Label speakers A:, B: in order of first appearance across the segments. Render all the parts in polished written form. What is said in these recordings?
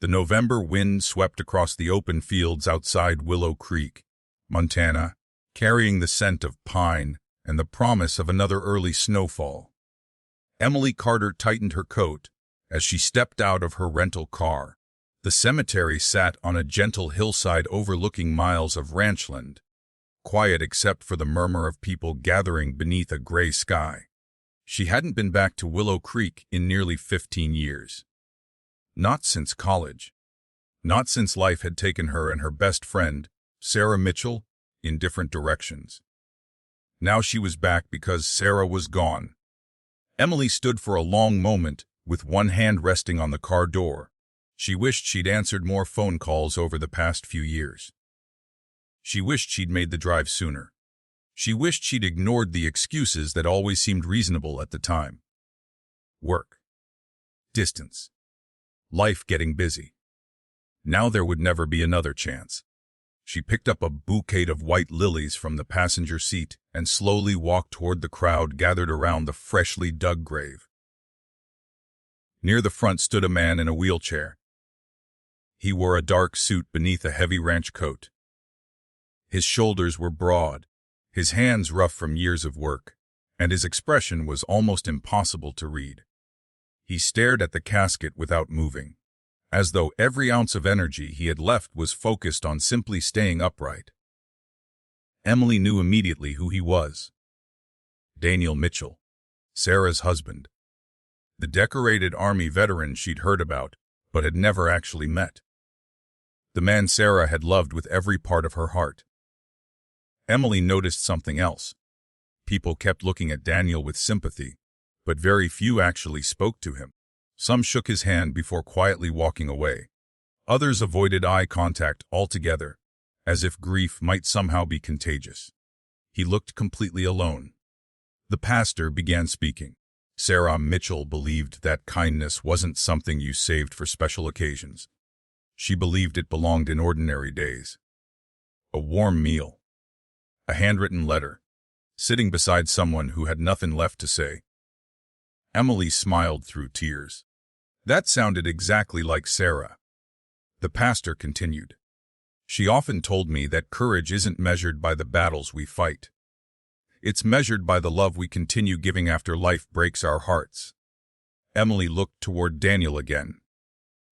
A: The November wind swept across the open fields outside Willow Creek, Montana, carrying the scent of pine and the promise of another early snowfall. Emily Carter tightened her coat as she stepped out of her rental car. The cemetery sat on a gentle hillside overlooking miles of ranchland, quiet except for the murmur of people gathering beneath a gray sky. She hadn't been back to Willow Creek in nearly 15 years. Not since college. Not since life had taken her and her best friend, Sarah Mitchell, in different directions. Now she was back because Sarah was gone. Emily stood for a long moment, with one hand resting on the car door. She wished she'd answered more phone calls over the past few years. She wished she'd made the drive sooner. She wished she'd ignored the excuses that always seemed reasonable at the time. Work. Distance. Life getting busy. Now there would never be another chance. She picked up a bouquet of white lilies from the passenger seat and slowly walked toward the crowd gathered around the freshly dug grave. Near the front stood a man in a wheelchair. He wore a dark suit beneath a heavy ranch coat. His shoulders were broad, his hands rough from years of work, and his expression was almost impossible to read. He stared at the casket without moving, as though every ounce of energy he had left was focused on simply staying upright. Emily knew immediately who he was. Daniel Mitchell, Sarah's husband. The decorated Army veteran she'd heard about, but had never actually met. The man Sarah had loved with every part of her heart. Emily noticed something else. People kept looking at Daniel with sympathy, but very few actually spoke to him. Some shook his hand before quietly walking away. Others avoided eye contact altogether, as if grief might somehow be contagious. He looked completely alone. The pastor began speaking. Sarah Mitchell believed that kindness wasn't something you saved for special occasions. She believed it belonged in ordinary days. A warm meal. A handwritten letter. Sitting beside someone who had nothing left to say. Emily smiled through tears. That sounded exactly like Sarah. The pastor continued. She often told me that courage isn't measured by the battles we fight. It's measured by the love we continue giving after life breaks our hearts. Emily looked toward Daniel again.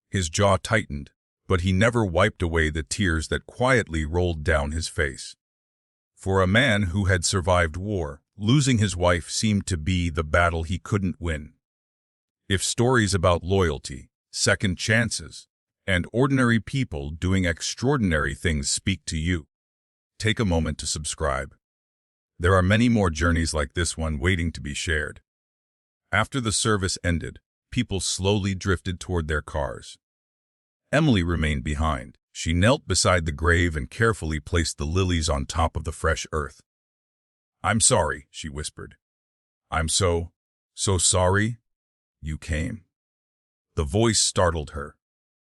A: His jaw tightened, but he never wiped away the tears that quietly rolled down his face. For a man who had survived war, losing his wife seemed to be the battle he couldn't win. If stories about loyalty, second chances, and ordinary people doing extraordinary things speak to you, take a moment to subscribe. There are many more journeys like this one waiting to be shared. After the service ended, people slowly drifted toward their cars. Emily remained behind. She knelt beside the grave and carefully placed the lilies on top of the fresh earth. "I'm sorry," she whispered. "I'm so sorry you came." The voice startled her.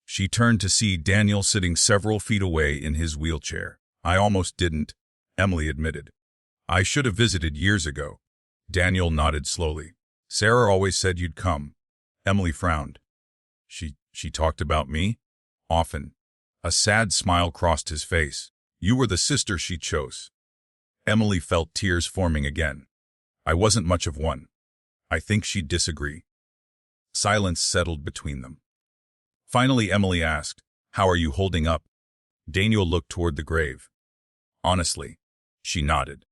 A: She turned to see Daniel sitting several feet away in his wheelchair. "I almost didn't," Emily admitted. "I should have visited years ago." Daniel nodded slowly. "Sarah always said you'd come." Emily frowned. She talked about me? Often. A sad smile crossed his face. "You were the sister she chose." Emily felt tears forming again. "I wasn't much of one." "I think she'd disagree." Silence settled between them. Finally, Emily asked, "How are you holding up?" Daniel looked toward the grave. "Honestly," she nodded.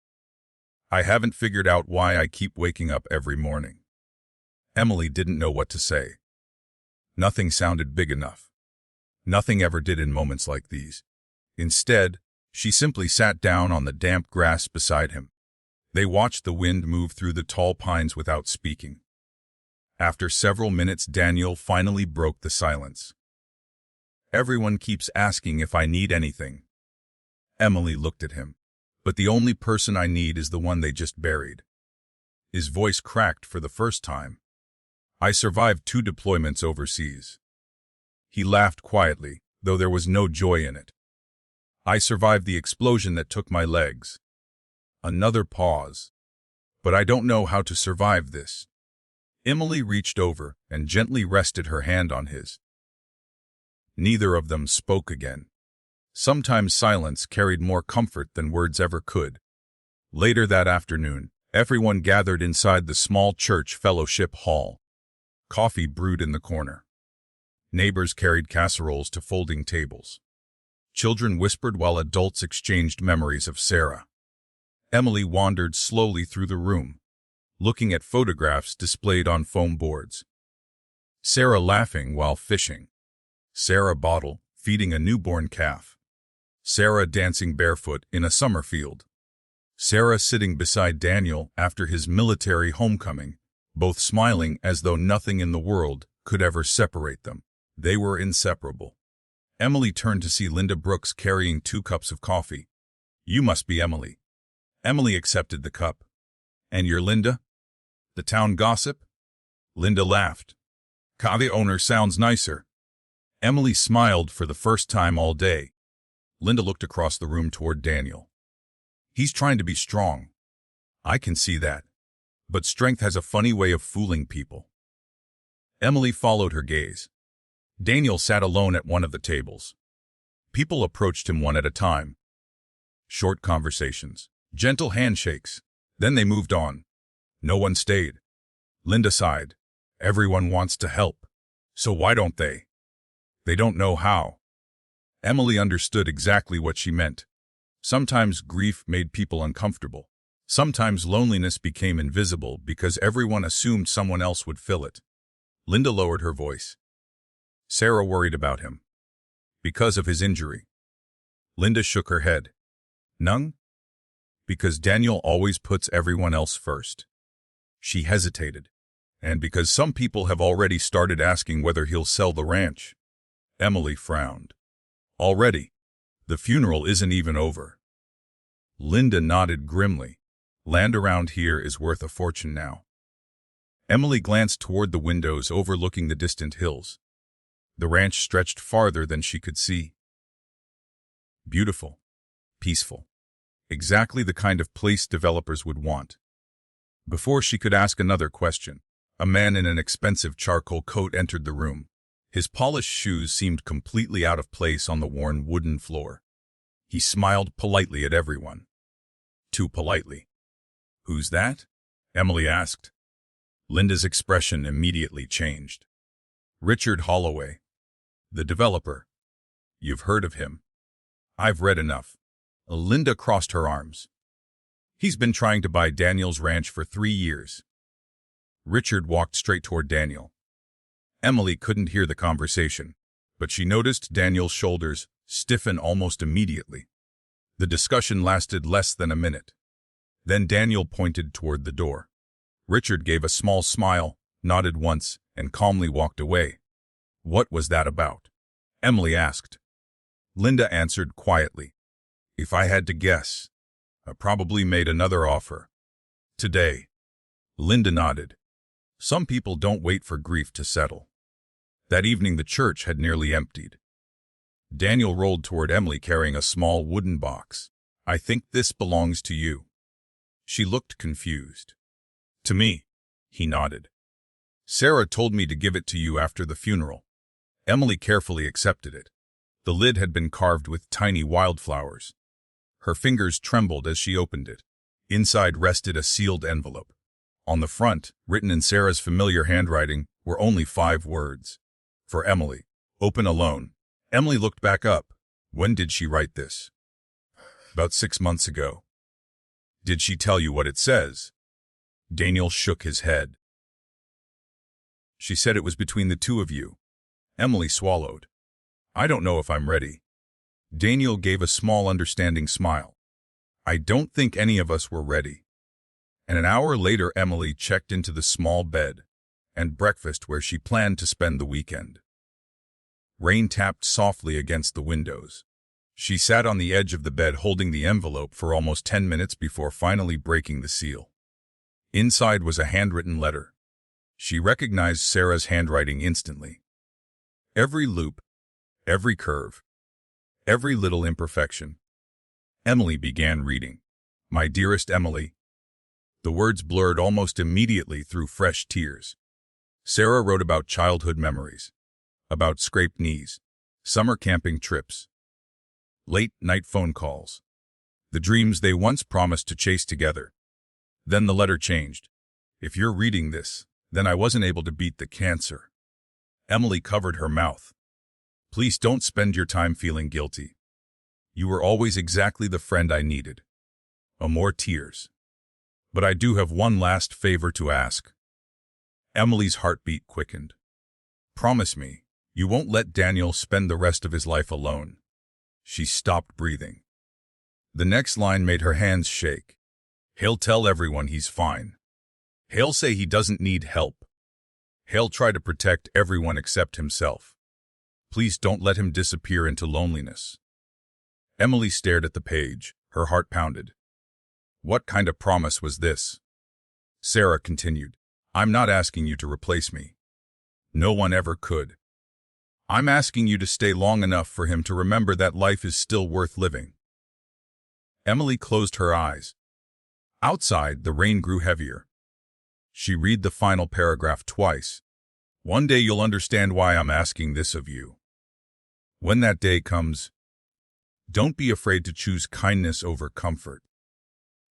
A: "I haven't figured out why I keep waking up every morning." Emily didn't know what to say. Nothing sounded big enough. Nothing ever did in moments like these. Instead, she simply sat down on the damp grass beside him. They watched the wind move through the tall pines without speaking. After several minutes, Daniel finally broke the silence. "Everyone keeps asking if I need anything." Emily looked at him. "But the only person I need is the one they just buried." His voice cracked for the first time. "I survived 2 deployments overseas." He laughed quietly, though there was no joy in it. "I survived the explosion that took my legs." Another pause. "But I don't know how to survive this." Emily reached over and gently rested her hand on his. Neither of them spoke again. Sometimes silence carried more comfort than words ever could. Later that afternoon, everyone gathered inside the small church fellowship hall. Coffee brewed in the corner. Neighbors carried casseroles to folding tables. Children whispered while adults exchanged memories of Sarah. Emily wandered slowly through the room, looking at photographs displayed on foam boards. Sarah laughing while fishing. Sarah bottle feeding a newborn calf. Sarah dancing barefoot in a summer field. Sarah sitting beside Daniel after his military homecoming, both smiling as though nothing in the world could ever separate them. They were inseparable. Emily turned to see Linda Brooks carrying 2 cups of coffee. "You must be Emily." Emily accepted the cup. "And you're Linda? The town gossip?" Linda laughed. "The owner sounds nicer." Emily smiled for the first time all day. Linda looked across the room toward Daniel. "He's trying to be strong. I can see that. But strength has a funny way of fooling people." Emily followed her gaze. Daniel sat alone at one of the tables. People approached him one at a time. Short conversations, gentle handshakes. Then they moved on. No one stayed. Linda sighed. "Everyone wants to help. So why don't they? They don't know how." Emily understood exactly what she meant. Sometimes grief made people uncomfortable. Sometimes loneliness became invisible because everyone assumed someone else would fill it. Linda lowered her voice. Sarah worried about him. Because of his injury. Linda shook her head. Nung? Because Daniel always puts everyone else first. She hesitated. And because some people have already started asking whether he'll sell the ranch. Emily frowned. Already? The funeral isn't even over. Linda nodded grimly. Land around here is worth a fortune now. Emily glanced toward the windows overlooking the distant hills. The ranch stretched farther than she could see. Beautiful. Peaceful. Exactly the kind of place developers would want. Before she could ask another question, a man in an expensive charcoal coat entered the room. His polished shoes seemed completely out of place on the worn wooden floor. He smiled politely at everyone. Too politely. "Who's that?" Emily asked. Linda's expression immediately changed. "Richard Holloway. The developer. You've heard of him." "I've read enough." Linda crossed her arms. "He's been trying to buy Daniel's ranch for 3 years." Richard walked straight toward Daniel. Emily couldn't hear the conversation, but she noticed Daniel's shoulders stiffen almost immediately. The discussion lasted less than a minute. Then Daniel pointed toward the door. Richard gave a small smile, nodded once, and calmly walked away. "What was that about?" Emily asked. Linda answered quietly. "If I had to guess, I probably made another offer. Today." Linda nodded. Some people don't wait for grief to settle. That evening the church had nearly emptied. Daniel rolled toward Emily carrying a small wooden box. "I think this belongs to you." She looked confused. "To me," he nodded. "Sarah told me to give it to you after the funeral." Emily carefully accepted it. The lid had been carved with tiny wildflowers. Her fingers trembled as she opened it. Inside rested a sealed envelope. On the front, written in Sarah's familiar handwriting, were only 5 words. For Emily. Open alone. Emily looked back up. When did she write this? About 6 months ago. Did she tell you what it says? Daniel shook his head. She said it was between the 2 of you. Emily swallowed. I don't know if I'm ready. Daniel gave a small understanding smile. I don't think any of us were ready. And an hour later Emily checked into the small bed and breakfast where she planned to spend the weekend. Rain tapped softly against the windows. She sat on the edge of the bed holding the envelope for almost 10 minutes before finally breaking the seal. Inside was a handwritten letter. She recognized Sarah's handwriting instantly. Every loop, every curve, every little imperfection. Emily began reading. My dearest Emily. The words blurred almost immediately through fresh tears. Sarah wrote about childhood memories, about scraped knees, summer camping trips, late-night phone calls, the dreams they once promised to chase together. Then the letter changed. If you're reading this, then I wasn't able to beat the cancer. Emily covered her mouth. Please don't spend your time feeling guilty. You were always exactly the friend I needed. More tears. But I do have one last favor to ask. Emily's heartbeat quickened. Promise me, you won't let Daniel spend the rest of his life alone. She stopped breathing. The next line made her hands shake. He'll tell everyone he's fine. He'll say he doesn't need help. He'll try to protect everyone except himself. Please don't let him disappear into loneliness. Emily stared at the page, her heart pounded. What kind of promise was this? Sarah continued, I'm not asking you to replace me. No one ever could. I'm asking you to stay long enough for him to remember that life is still worth living. Emily closed her eyes. Outside, the rain grew heavier. She read the final paragraph twice. One day you'll understand why I'm asking this of you. When that day comes, don't be afraid to choose kindness over comfort.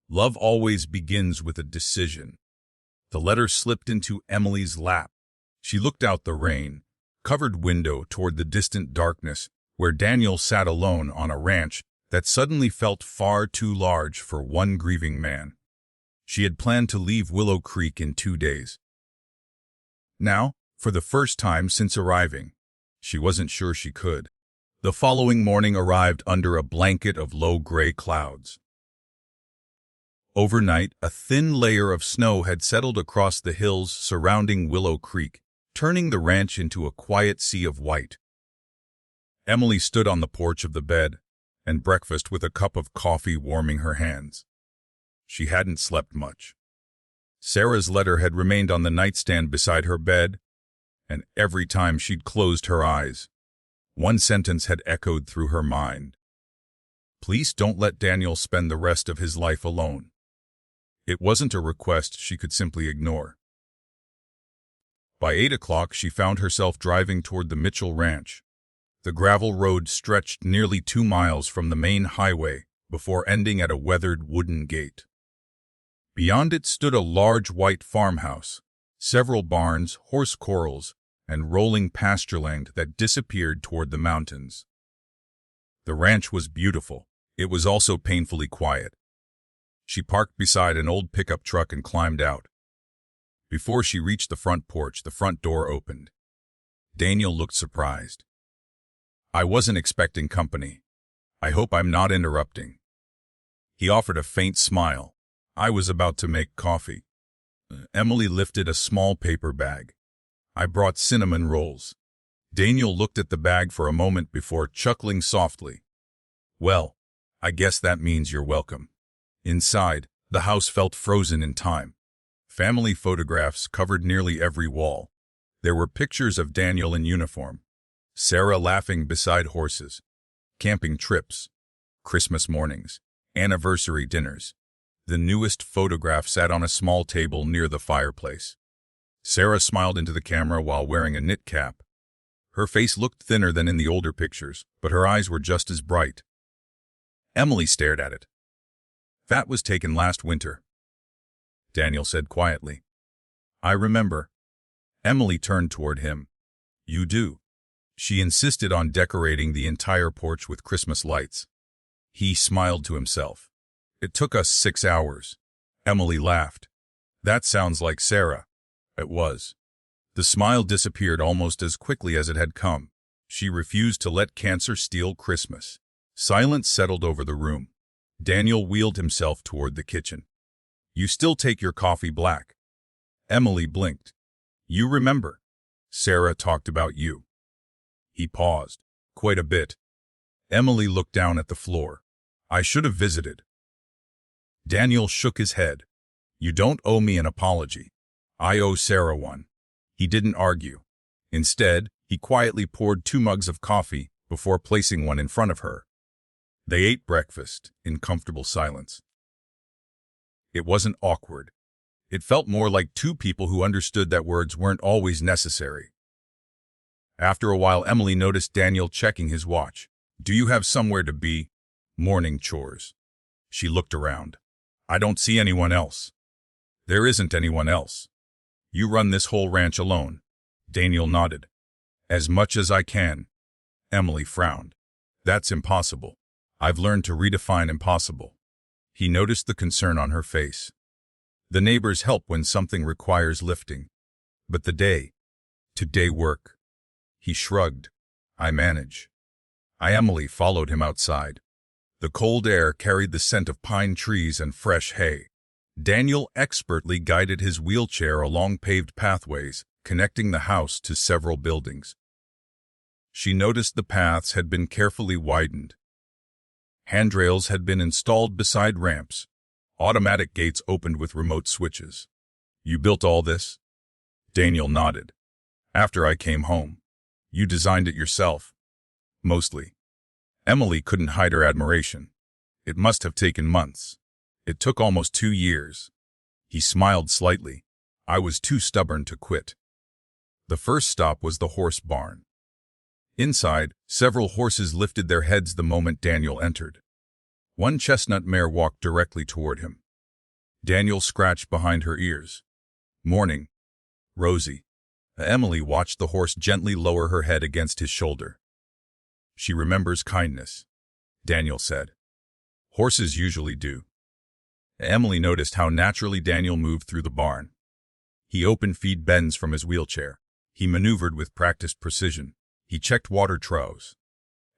A: Love always begins with a decision. The letter slipped into Emily's lap. She looked out the rain-covered window toward the distant darkness where Daniel sat alone on a ranch that suddenly felt far too large for one grieving man. She had planned to leave Willow Creek in 2 days. Now, for the first time since arriving, she wasn't sure she could. The following morning arrived under a blanket of low gray clouds. Overnight, a thin layer of snow had settled across the hills surrounding Willow Creek, turning the ranch into a quiet sea of white. Emily stood on the porch of the bed, and breakfast with a cup of coffee warming her hands. She hadn't slept much. Sarah's letter had remained on the nightstand beside her bed, and every time she'd closed her eyes, one sentence had echoed through her mind. Please don't let Daniel spend the rest of his life alone. It wasn't a request she could simply ignore. By 8 o'clock, she found herself driving toward the Mitchell Ranch. The gravel road stretched nearly 2 miles from the main highway before ending at a weathered wooden gate. Beyond it stood a large white farmhouse, several barns, horse corrals, and rolling pastureland that disappeared toward the mountains. The ranch was beautiful. It was also painfully quiet. She parked beside an old pickup truck and climbed out. Before she reached the front porch, the front door opened. Daniel looked surprised. I wasn't expecting company. I hope I'm not interrupting. He offered a faint smile. I was about to make coffee. Emily lifted a small paper bag. I brought cinnamon rolls. Daniel looked at the bag for a moment before chuckling softly. Well, I guess that means you're welcome. Inside, the house felt frozen in time. Family photographs covered nearly every wall. There were pictures of Daniel in uniform, Sarah laughing beside horses, camping trips, Christmas mornings, anniversary dinners. The newest photograph sat on a small table near the fireplace. Sarah smiled into the camera while wearing a knit cap. Her face looked thinner than in the older pictures, but her eyes were just as bright. Emily stared at it. That was taken last winter, Daniel said quietly. I remember. Emily turned toward him. You do. She insisted on decorating the entire porch with Christmas lights. He smiled to himself. It took us 6 hours. Emily laughed. That sounds like Sarah. It was. The smile disappeared almost as quickly as it had come. She refused to let cancer steal Christmas. Silence settled over the room. Daniel wheeled himself toward the kitchen. You still take your coffee black. Emily blinked. You remember. Sarah talked about you. He paused. Quite a bit. Emily looked down at the floor. I should have visited. Daniel shook his head. You don't owe me an apology. I owe Sarah one. He didn't argue. Instead, he quietly poured 2 mugs of coffee before placing one in front of her. They ate breakfast in comfortable silence. It wasn't awkward. It felt more like 2 people who understood that words weren't always necessary. After a while, Emily noticed Daniel checking his watch. "Do you have somewhere to be?" "Morning chores." She looked around. "I don't see anyone else." "There isn't anyone else. You run this whole ranch alone." Daniel nodded. "As much as I can." Emily frowned. "That's impossible. I've learned to redefine impossible." He noticed the concern on her face. "The neighbors help when something requires lifting. But the day-to-day work." He shrugged. "I manage." Emily followed him outside. The cold air carried the scent of pine trees and fresh hay. Daniel expertly guided his wheelchair along paved pathways, connecting the house to several buildings. She noticed the paths had been carefully widened. Handrails had been installed beside ramps. Automatic gates opened with remote switches. "You built all this?" Daniel nodded. "After I came home." "You designed it yourself?" "Mostly." Emily couldn't hide her admiration. "It must have taken months." "It took almost 2 years." He smiled slightly. "I was too stubborn to quit." The first stop was the horse barn. Inside, several horses lifted their heads the moment Daniel entered. One chestnut mare walked directly toward him. Daniel scratched behind her ears. "Morning, Rosie." Emily watched the horse gently lower her head against his shoulder. "She remembers kindness," Daniel said. "Horses usually do." Emily noticed how naturally Daniel moved through the barn. He opened feed bends from his wheelchair. He maneuvered with practiced precision. He checked water troughs.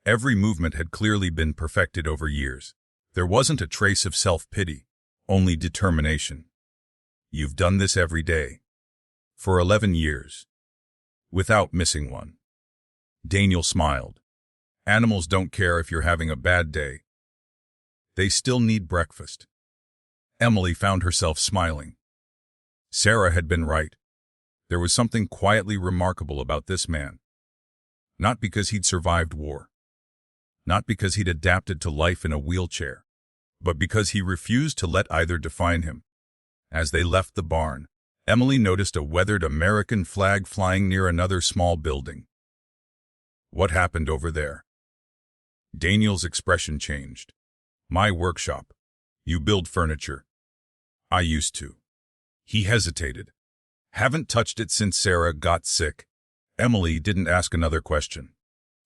A: Every movement had clearly been perfected over years. There wasn't a trace of self-pity, only determination. "You've done this every day." "For 11 years. Without missing one." Daniel smiled. "Animals don't care if you're having a bad day. They still need breakfast." Emily found herself smiling. Sarah had been right. There was something quietly remarkable about this man. Not because he'd survived war. Not because he'd adapted to life in a wheelchair. But because he refused to let either define him. As they left the barn, Emily noticed a weathered American flag flying near another small building. "What happened over there?" Daniel's expression changed. "My workshop. You build furniture." "I used to." He hesitated. "Haven't touched it since Sarah got sick." Emily didn't ask another question.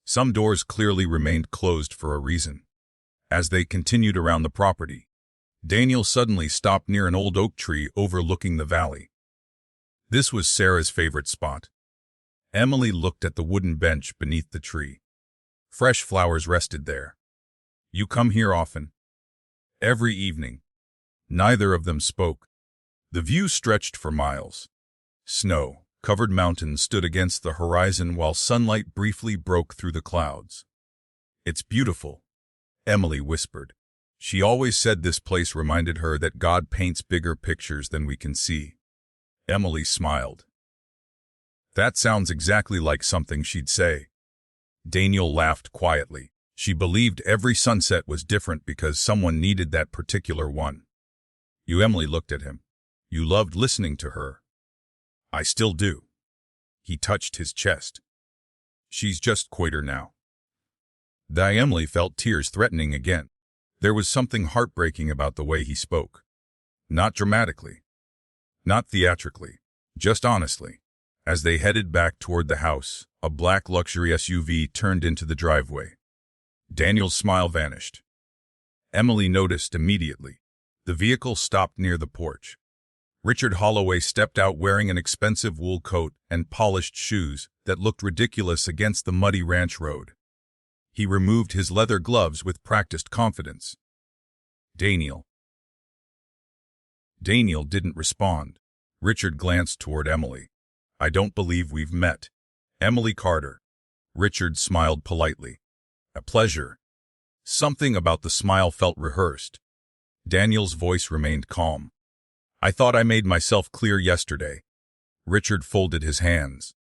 A: Some doors clearly remained closed for a reason. As they continued around the property, Daniel suddenly stopped near an old oak tree overlooking the valley. This was Sarah's favorite spot. Emily looked at the wooden bench beneath the tree. Fresh flowers rested there. "You come here often?" "Every evening." Neither of them spoke. The view stretched for miles. Snow-covered mountains stood against the horizon while sunlight briefly broke through the clouds. "It's beautiful," Emily whispered. She always said this place reminded her that God paints bigger pictures than we can see. Emily smiled. "That sounds exactly like something she'd say." Daniel laughed quietly. She believed every sunset was different because someone needed that particular one. Emily looked at him. "You loved listening to her." "I still do." He touched his chest. "She's just quieter now." Emily felt tears threatening again. There was something heartbreaking about the way he spoke. Not dramatically. Not theatrically. Just honestly. As they headed back toward the house, a black luxury SUV turned into the driveway. Daniel's smile vanished. Emily noticed immediately. The vehicle stopped near the porch. Richard Holloway stepped out wearing an expensive wool coat and polished shoes that looked ridiculous against the muddy ranch road. He removed his leather gloves with practiced confidence. Daniel didn't respond. Richard glanced toward Emily. "I don't believe we've met." "Emily Carter." Richard smiled politely. "A pleasure." Something about the smile felt rehearsed. Daniel's voice remained calm. "I thought I made myself clear yesterday." Richard folded his hands.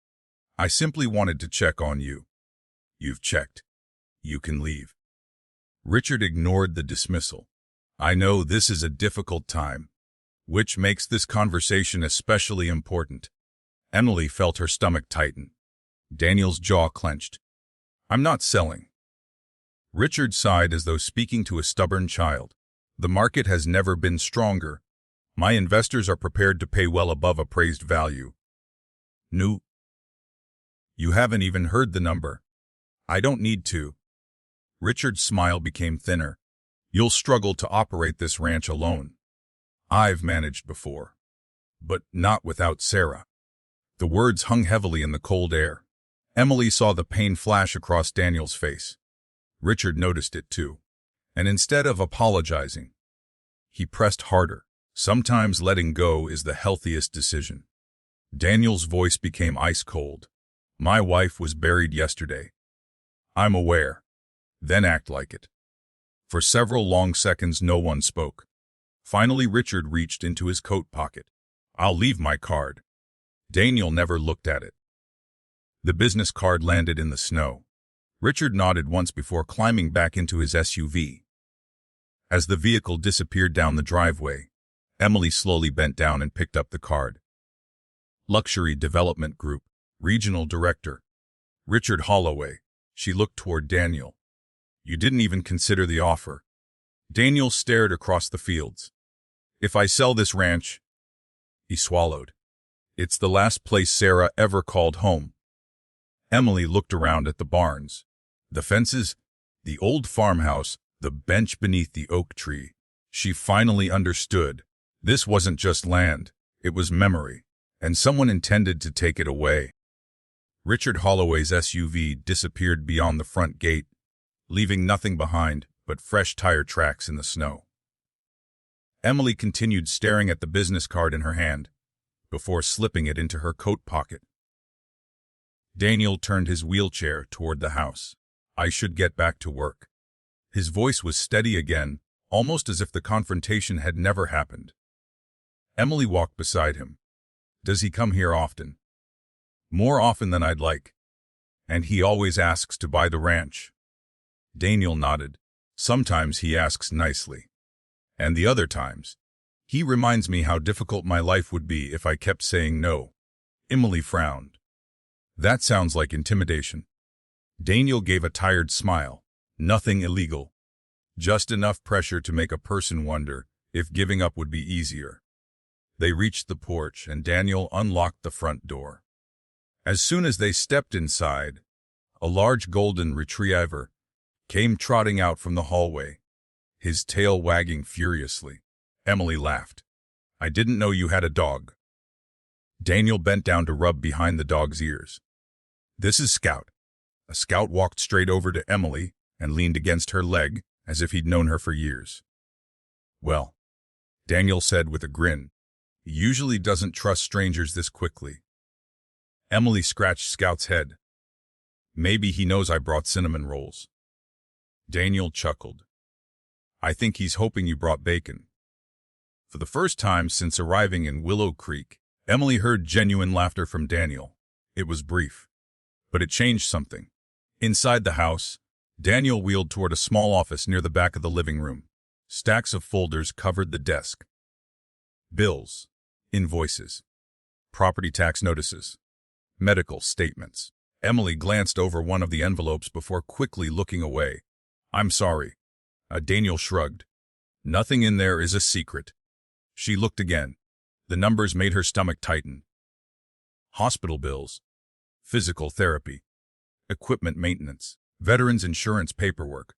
A: "I simply wanted to check on you." "You've checked. You can leave." Richard ignored the dismissal. "I know this is a difficult time, which makes this conversation especially important." Emily felt her stomach tighten. Daniel's jaw clenched. I'm not selling. Richard sighed as though speaking to a stubborn child. The market has never been stronger. My investors are prepared to pay well above appraised value. No. You haven't even heard the number. I don't need to. Richard's smile became thinner. You'll struggle to operate this ranch alone. I've managed before. But not without Sarah. The words hung heavily in the cold air. Emily saw the pain flash across Daniel's face. Richard noticed it too. And instead of apologizing, he pressed harder. Sometimes letting go is the healthiest decision. Daniel's voice became ice cold. My wife was buried yesterday. I'm aware. Then act like it. For several long seconds no one spoke. Finally Richard reached into his coat pocket. I'll leave my card. Daniel never looked at it. The business card landed in the snow. Richard nodded once before climbing back into his SUV. As the vehicle disappeared down the driveway, Emily slowly bent down and picked up the card. Luxury Development Group, Regional Director, Richard Holloway. She looked toward Daniel. You didn't even consider the offer. Daniel stared across the fields. If I sell this ranch, he swallowed. It's the last place Sarah ever called home. Emily looked around at the barns, the fences, the old farmhouse, the bench beneath the oak tree. She finally understood. This wasn't just land, it was memory, and someone intended to take it away. Richard Holloway's SUV disappeared beyond the front gate, leaving nothing behind but fresh tire tracks in the snow. Emily continued staring at the business card in her hand, before slipping it into her coat pocket. Daniel turned his wheelchair toward the house. I should get back to work. His voice was steady again, almost as if the confrontation had never happened. Emily walked beside him. Does he come here often? More often than I'd like. And he always asks to buy the ranch. Daniel nodded. Sometimes he asks nicely. And the other times, he reminds me how difficult my life would be if I kept saying no. Emily frowned. That sounds like intimidation. Daniel gave a tired smile. Nothing illegal. Just enough pressure to make a person wonder if giving up would be easier. They reached the porch and Daniel unlocked the front door. As soon as they stepped inside, a large golden retriever came trotting out from the hallway, his tail wagging furiously. Emily laughed. I didn't know you had a dog. Daniel bent down to rub behind the dog's ears. This is Scout. A Scout walked straight over to Emily and leaned against her leg as if he'd known her for years. Well, Daniel said with a grin, he usually doesn't trust strangers this quickly. Emily scratched Scout's head. Maybe he knows I brought cinnamon rolls. Daniel chuckled. I think he's hoping you brought bacon. For the first time since arriving in Willow Creek, Emily heard genuine laughter from Daniel. It was brief, but it changed something. Inside the house, Daniel wheeled toward a small office near the back of the living room. Stacks of folders covered the desk. Bills, invoices, property tax notices, medical statements. Emily glanced over one of the envelopes before quickly looking away. I'm sorry. Daniel shrugged. Nothing in there is a secret. She looked again. The numbers made her stomach tighten. Hospital bills, physical therapy, equipment maintenance, veterans insurance paperwork.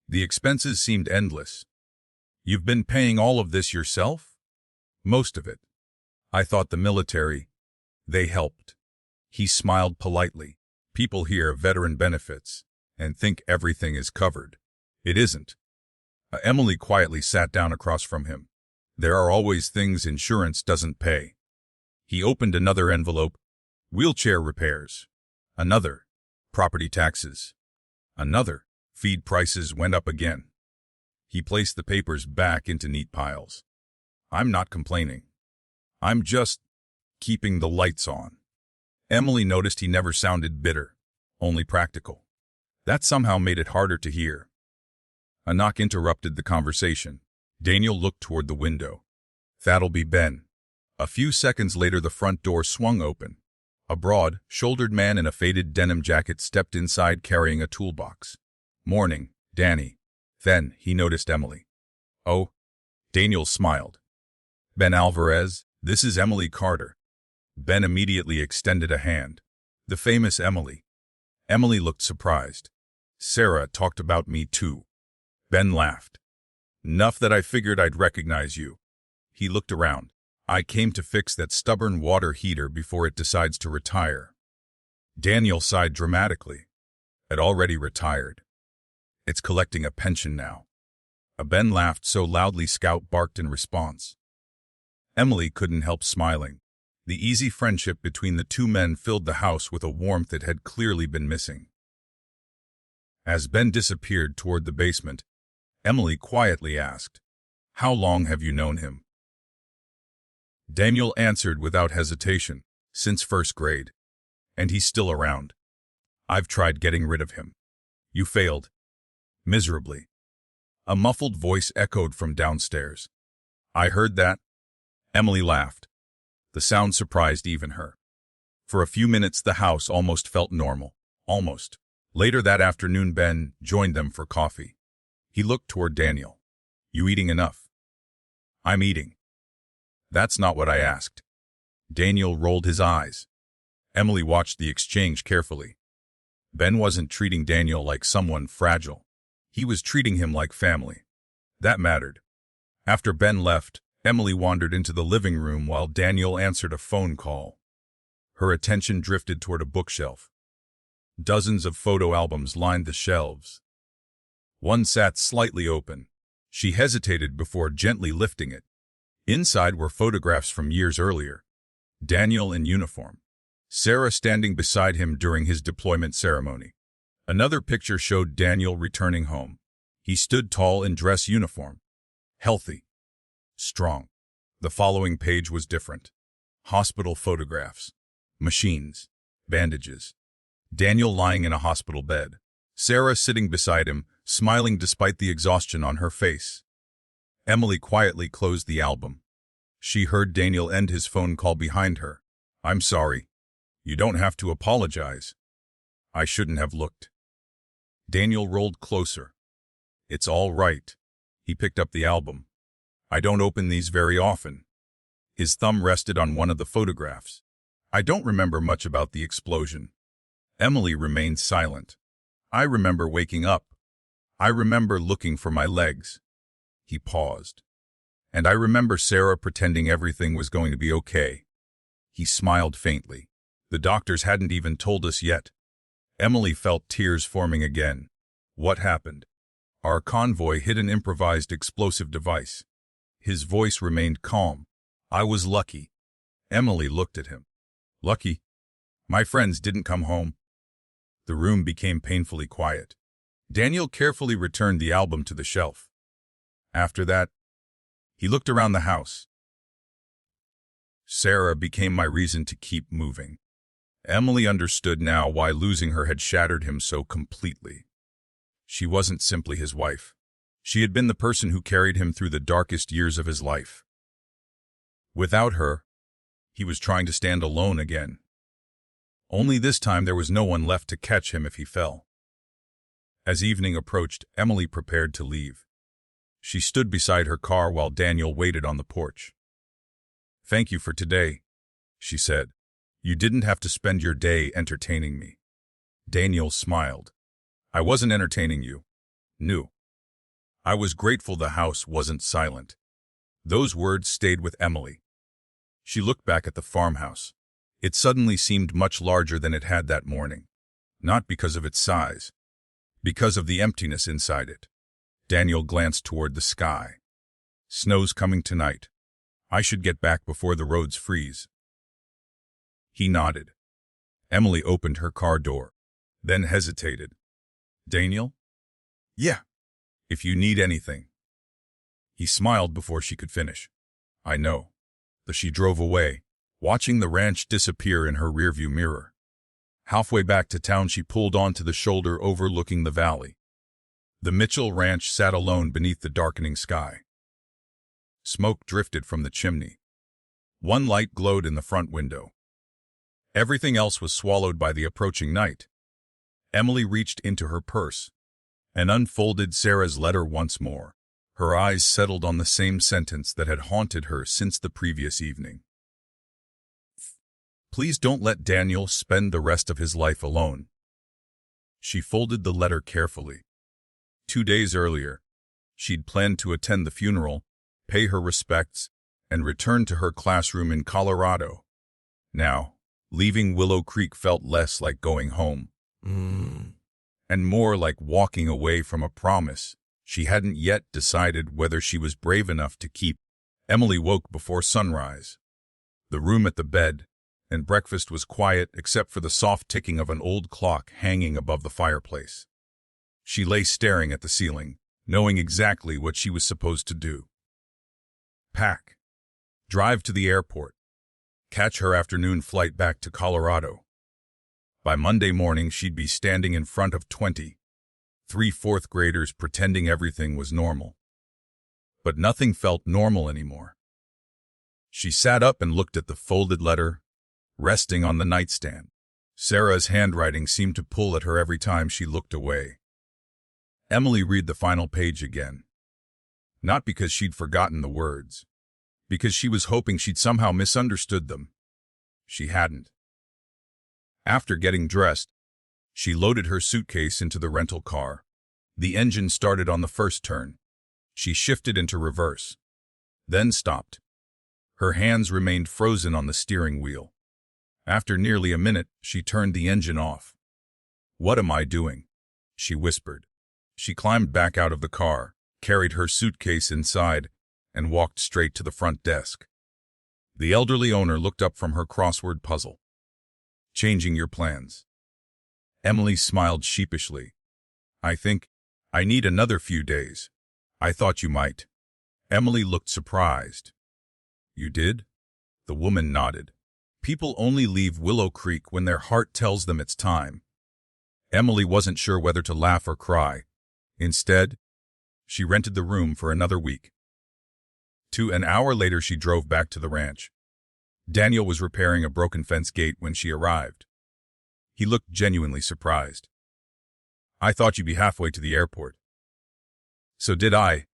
A: The expenses seemed endless. You've been paying all of this yourself? Most of it. I thought the military, they helped. He smiled politely. People hear veteran benefits and think everything is covered. It isn't. Emily quietly sat down across from him. There are always things insurance doesn't pay. He opened another envelope. Wheelchair repairs. Another. Property taxes. Another. Feed prices went up again. He placed the papers back into neat piles. I'm not complaining. I'm just keeping the lights on. Emily noticed he never sounded bitter, only practical. That somehow made it harder to hear. A knock interrupted the conversation. Daniel looked toward the window. That'll be Ben. A few seconds later the front door swung open. A broad-shouldered man in a faded denim jacket stepped inside carrying a toolbox. "Morning, Danny." Then he noticed Emily. "Oh." Daniel smiled. "Ben Alvarez, this is Emily Carter." Ben immediately extended a hand. "The famous Emily." Emily looked surprised. "Sarah talked about me too." Ben laughed. "Enough that I figured I'd recognize you." He looked around. "I came to fix that stubborn water heater before it decides to retire." Daniel sighed dramatically. "It already retired. It's collecting a pension now." Ben laughed so loudly Scout barked in response. Emily couldn't help smiling. The easy friendship between the two men filled the house with a warmth that had clearly been missing. As Ben disappeared toward the basement, Emily quietly asked, "How long have you known him?" Daniel answered without hesitation, "Since first grade. And he's still around. I've tried getting rid of him." "You failed." "Miserably." A muffled voice echoed from downstairs. "I heard that." Emily laughed. The sound surprised even her. For a few minutes the house almost felt normal. Almost. Later that afternoon Ben joined them for coffee. He looked toward Daniel. "You eating enough?" "I'm eating." "That's not what I asked." Daniel rolled his eyes. Emily watched the exchange carefully. Ben wasn't treating Daniel like someone fragile. He was treating him like family. That mattered. After Ben left, Emily wandered into the living room while Daniel answered a phone call. Her attention drifted toward a bookshelf. Dozens of photo albums lined the shelves. One sat slightly open. She hesitated before gently lifting it. Inside were photographs from years earlier. Daniel in uniform. Sarah standing beside him during his deployment ceremony. Another picture showed Daniel returning home. He stood tall in dress uniform. Healthy. Strong. The following page was different. Hospital photographs. Machines. Bandages. Daniel lying in a hospital bed. Sarah sitting beside him, smiling despite the exhaustion on her face. Emily quietly closed the album. She heard Daniel end his phone call behind her. "I'm sorry. You don't have to apologize. I shouldn't have looked." Daniel rolled closer. "It's all right." He picked up the album. "I don't open these very often." His thumb rested on one of the photographs. "I don't remember much about the explosion." Emily remained silent. "I remember waking up. I remember looking for my legs." He paused. "And I remember Sarah pretending everything was going to be okay." He smiled faintly. "The doctors hadn't even told us yet." Emily felt tears forming again. "What happened?" "Our convoy hit an improvised explosive device." His voice remained calm. "I was lucky." Emily looked at him. "Lucky? My friends didn't come home." The room became painfully quiet. Daniel carefully returned the album to the shelf. After that, he looked around the house. Sarah became my reason to keep moving. Emily understood now why losing her had shattered him so completely. She wasn't simply his wife. She had been the person who carried him through the darkest years of his life. Without her, he was trying to stand alone again. Only this time there was no one left to catch him if he fell. As evening approached, Emily prepared to leave. She stood beside her car while Daniel waited on the porch. "Thank you for today," she said. "You didn't have to spend your day entertaining me." Daniel smiled. "I wasn't entertaining you. No. I was grateful the house wasn't silent." Those words stayed with Emily. She looked back at the farmhouse. It suddenly seemed much larger than it had that morning. Not because of its size, because of the emptiness inside it. Daniel glanced toward the sky. "Snow's coming tonight. I should get back before the roads freeze." He nodded. Emily opened her car door, then hesitated. "Daniel?" "Yeah. If you need anything." He smiled before she could finish. "I know." She drove away, watching the ranch disappear in her rearview mirror. Halfway back to town she pulled onto the shoulder overlooking the valley. The Mitchell Ranch sat alone beneath the darkening sky. Smoke drifted from the chimney. One light glowed in the front window. Everything else was swallowed by the approaching night. Emily reached into her purse and unfolded Sarah's letter once more. Her eyes settled on the same sentence that had haunted her since the previous evening. Please don't let Daniel spend the rest of his life alone. She folded the letter carefully. 2 days earlier, she'd planned to attend the funeral, pay her respects, and return to her classroom in Colorado. Now, leaving Willow Creek felt less like going home, and more like walking away from a promise she hadn't yet decided whether she was brave enough to keep. Emily woke before sunrise. The room at the bed and breakfast was quiet except for the soft ticking of an old clock hanging above the fireplace. She lay staring at the ceiling, knowing exactly what she was supposed to do. Pack. Drive to the airport. Catch her afternoon flight back to Colorado. By Monday morning, she'd be standing in front of 3 fourth graders pretending everything was normal. But nothing felt normal anymore. She sat up and looked at the folded letter, resting on the nightstand. Sarah's handwriting seemed to pull at her every time she looked away. Emily read the final page again. Not because she'd forgotten the words, because she was hoping she'd somehow misunderstood them. She hadn't. After getting dressed, she loaded her suitcase into the rental car. The engine started on the first turn. She shifted into reverse, then stopped. Her hands remained frozen on the steering wheel. After nearly a minute, she turned the engine off. "What am I doing?" she whispered. She climbed back out of the car, carried her suitcase inside, and walked straight to the front desk. The elderly owner looked up from her crossword puzzle. "Changing your plans?" Emily smiled sheepishly. I need another few days. I thought you might." Emily looked surprised. "You did?" The woman nodded. People only leave Willow Creek when their heart tells them it's time. Emily wasn't sure whether to laugh or cry. Instead, she rented the room for another week. An hour later, she drove back to the ranch. Daniel was repairing a broken fence gate when she arrived. He looked genuinely surprised. "I thought you'd be halfway to the airport." "So did I."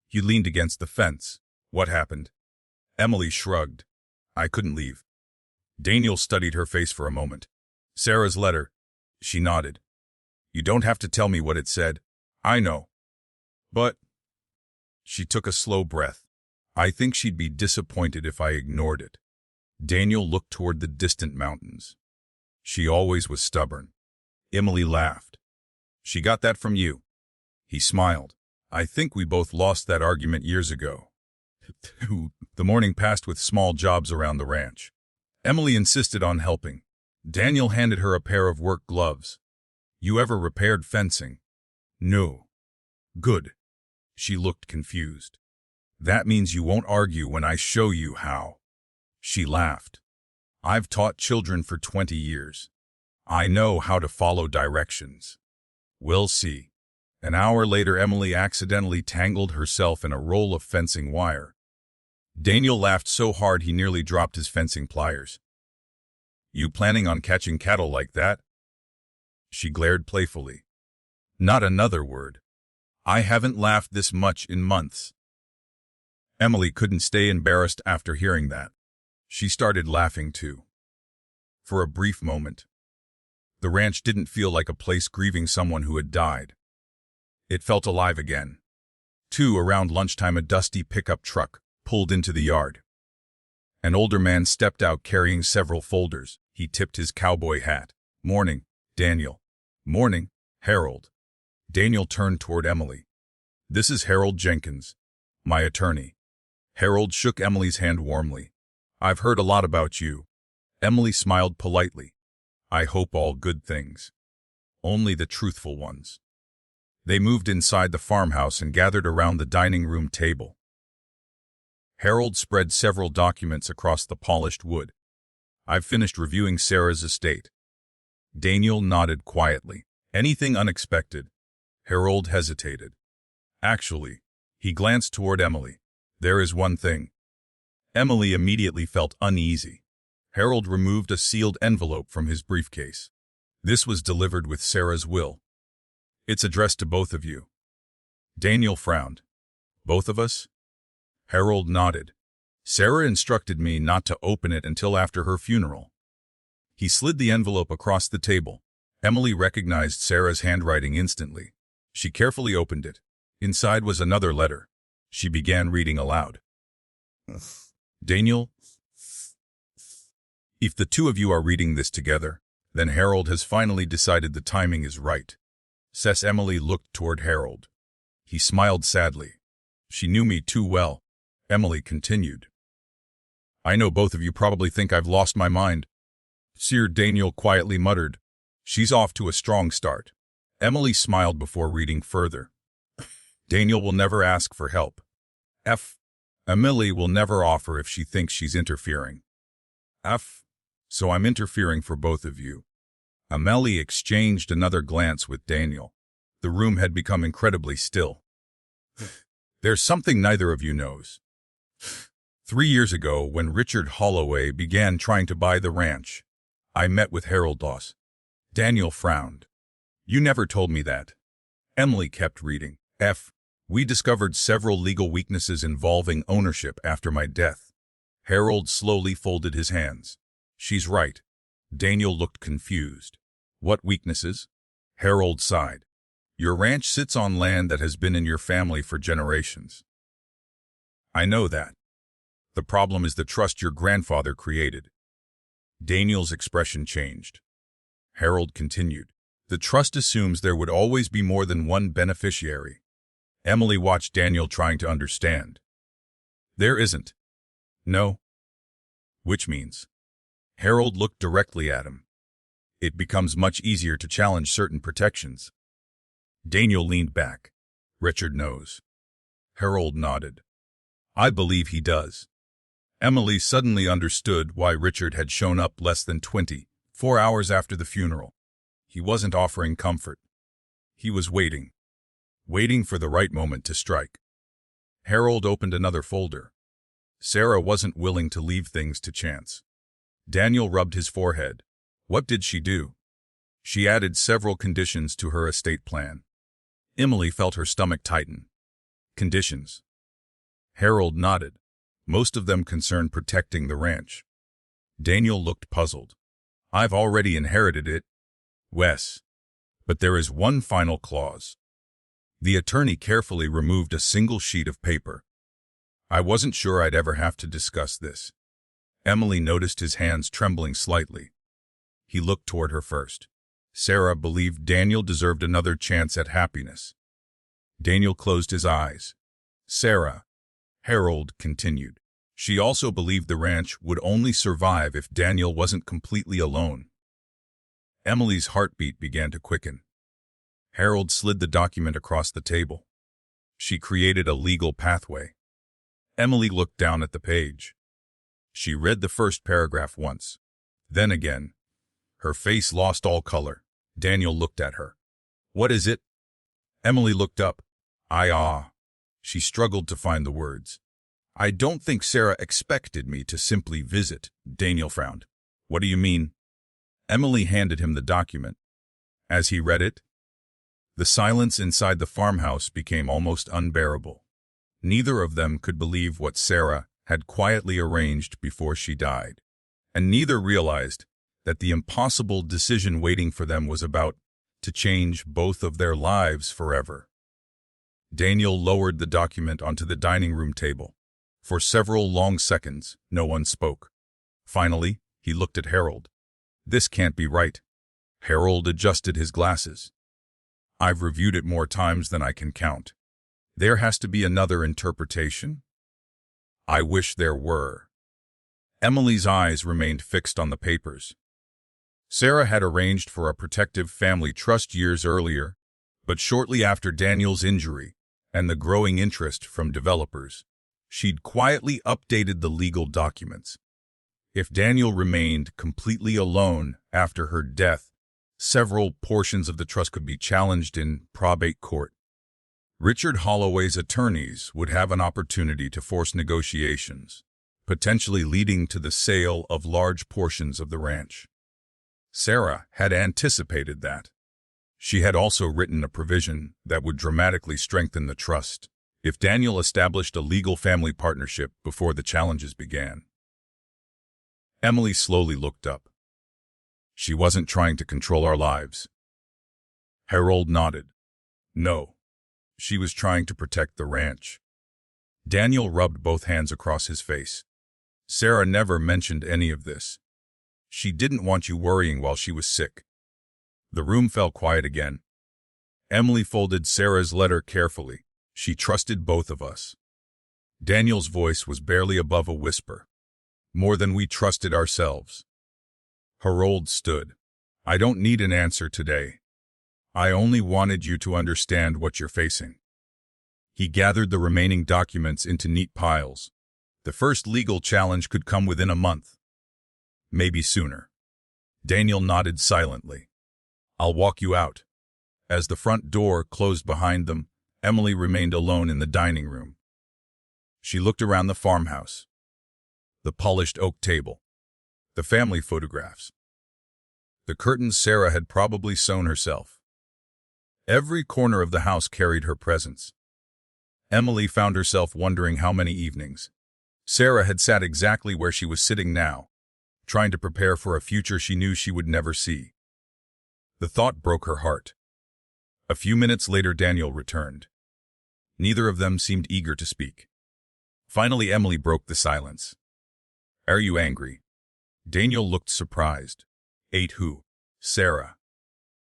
A: He leaned against the fence. "What happened?" Emily shrugged. "I couldn't leave." Daniel studied her face for a moment. "Sarah's letter." She nodded. "You don't have to tell me what it said. I know." "But—" She took a slow breath. "I think she'd be disappointed if I ignored it." Daniel looked toward the distant mountains. "She always was stubborn." Emily laughed. "She got that from you." He smiled. "I think we both lost that argument years ago." The morning passed with small jobs around the ranch. Emily insisted on helping. Daniel handed her a pair of work gloves. "You ever repaired fencing?" "No." "Good." She looked confused. "That means you won't argue when I show you how." She laughed. "I've taught children for 20 years. I know how to follow directions." "We'll see." An hour later, Emily accidentally tangled herself in a roll of fencing wire. Daniel laughed so hard he nearly dropped his fencing pliers. "You planning on catching cattle like that?" She glared playfully. "Not another word. I haven't laughed this much in months." Emily couldn't stay embarrassed after hearing that. She started laughing too. For a brief moment, the ranch didn't feel like a place grieving someone who had died. It felt alive again. Around lunchtime, a dusty pickup truck pulled into the yard. An older man stepped out carrying several folders. He tipped his cowboy hat. "Morning, Daniel." "Morning, Harold." Daniel turned toward Emily. "This is Harold Jenkins, my attorney." Harold shook Emily's hand warmly. "I've heard a lot about you." Emily smiled politely. "I hope all good things. Only the truthful ones." They moved inside the farmhouse and gathered around the dining room table. Harold spread several documents across the polished wood. "I've finished reviewing Sarah's estate." Daniel nodded quietly. "Anything unexpected?" Harold hesitated. "Actually," he glanced toward Emily, "there is one thing." Emily immediately felt uneasy. Harold removed a sealed envelope from his briefcase. This was delivered with Sarah's will. It's addressed to both of you. Daniel frowned. Both of us? Harold nodded. Sarah instructed me not to open it until after her funeral. He slid the envelope across the table. Emily recognized Sarah's handwriting instantly. She carefully opened it. Inside was another letter. She began reading aloud. Daniel, if the two of you are reading this together, then Harold has finally decided the timing is right. Emily looked toward Harold. He smiled sadly. She knew me too well. Emily continued. I know both of you probably think I've lost my mind. Sir Daniel quietly muttered. She's off to a strong start. Emily smiled before reading further. Daniel will never ask for help. Emily will never offer if she thinks she's interfering. So I'm interfering for both of you. Emily exchanged another glance with Daniel. The room had become incredibly still. There's something neither of you knows. 3 years ago, when Richard Holloway began trying to buy the ranch, I met with Harold Doss. Daniel frowned. You never told me that. Emily kept reading. We discovered several legal weaknesses involving ownership after my death. Harold slowly folded his hands. She's right. Daniel looked confused. What weaknesses? Harold sighed. Your ranch sits on land that has been in your family for generations. I know that. The problem is the trust your grandfather created. Daniel's expression changed. Harold continued. The trust assumes there would always be more than one beneficiary. Emily watched Daniel trying to understand. There isn't. No. Which means? Harold looked directly at him. It becomes much easier to challenge certain protections. Daniel leaned back. Richard knows. Harold nodded. I believe he does. Emily suddenly understood why Richard had shown up less than 24 hours after the funeral. He wasn't offering comfort. He was waiting for the right moment to strike. Harold opened another folder. Sarah wasn't willing to leave things to chance. Daniel rubbed his forehead. What did she do? She added several conditions to her estate plan. Emily felt her stomach tighten. Conditions. Harold nodded. Most of them concerned protecting the ranch. Daniel looked puzzled. I've already inherited it. Wes. But there is one final clause. The attorney carefully removed a single sheet of paper. I wasn't sure I'd ever have to discuss this. Emily noticed his hands trembling slightly. He looked toward her first. Sarah believed Daniel deserved another chance at happiness. Daniel closed his eyes. Sarah, Harold continued. She also believed the ranch would only survive if Daniel wasn't completely alone. Emily's heartbeat began to quicken. Harold slid the document across the table. She created a legal pathway. Emily looked down at the page. She read the first paragraph once, then again. Her face lost all color. Daniel looked at her. What is it? Emily looked up. She struggled to find the words. I don't think Sarah expected me to simply visit. Daniel frowned. What do you mean? Emily handed him the document. As he read it, the silence inside the farmhouse became almost unbearable. Neither of them could believe what Sarah had quietly arranged before she died, and neither realized that the impossible decision waiting for them was about to change both of their lives forever. Daniel lowered the document onto the dining room table. For several long seconds, no one spoke. Finally, he looked at Harold. This can't be right. Harold adjusted his glasses. I've reviewed it more times than I can count. There has to be another interpretation. I wish there were. Emily's eyes remained fixed on the papers. Sarah had arranged for a protective family trust years earlier, but shortly after Daniel's injury and the growing interest from developers, she'd quietly updated the legal documents. If Daniel remained completely alone after her death, several portions of the trust could be challenged in probate court. Richard Holloway's attorneys would have an opportunity to force negotiations, potentially leading to the sale of large portions of the ranch. Sarah had anticipated that. She had also written a provision that would dramatically strengthen the trust if Daniel established a legal family partnership before the challenges began. Emily slowly looked up. She wasn't trying to control our lives. Harold nodded. No. She was trying to protect the ranch. Daniel rubbed both hands across his face. Sarah never mentioned any of this. She didn't want you worrying while she was sick. The room fell quiet again. Emily folded Sarah's letter carefully. She trusted both of us. Daniel's voice was barely above a whisper. More than we trusted ourselves. Harold stood. I don't need an answer today. I only wanted you to understand what you're facing. He gathered the remaining documents into neat piles. The first legal challenge could come within a month. Maybe sooner. Daniel nodded silently. I'll walk you out. As the front door closed behind them, Emily remained alone in the dining room. She looked around the farmhouse. The polished oak table. The family photographs. The curtains Sarah had probably sewn herself. Every corner of the house carried her presence. Emily found herself wondering how many evenings Sarah had sat exactly where she was sitting now, trying to prepare for a future she knew she would never see. The thought broke her heart. A few minutes later, Daniel returned. Neither of them seemed eager to speak. Finally, Emily broke the silence. Are you angry? Daniel looked surprised. Ate who? Sarah.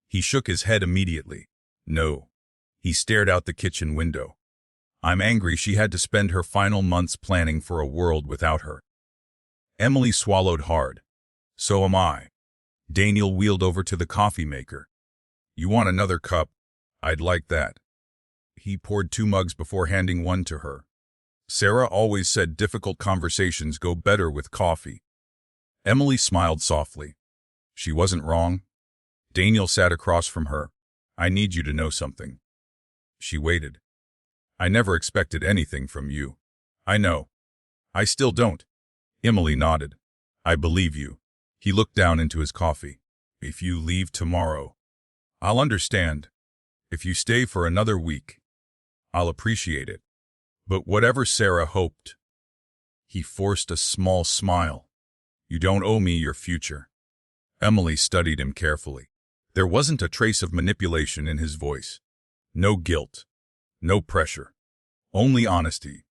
A: He shook his head immediately. No. He stared out the kitchen window. I'm angry she had to spend her final months planning for a world without her. Emily swallowed hard. So am I. Daniel wheeled over to the coffee maker. You want another cup? I'd like that. He poured 2 mugs before handing one to her. Sarah always said difficult conversations go better with coffee. Emily smiled softly. She wasn't wrong. Daniel sat across from her. I need you to know something. She waited. I never expected anything from you. I know. I still don't. Emily nodded. I believe you. He looked down into his coffee. If you leave tomorrow, I'll understand. If you stay for another week, I'll appreciate it. But whatever Sarah hoped, he forced a small smile. You don't owe me your future. Emily studied him carefully. There wasn't a trace of manipulation in his voice. No guilt. No pressure. Only honesty.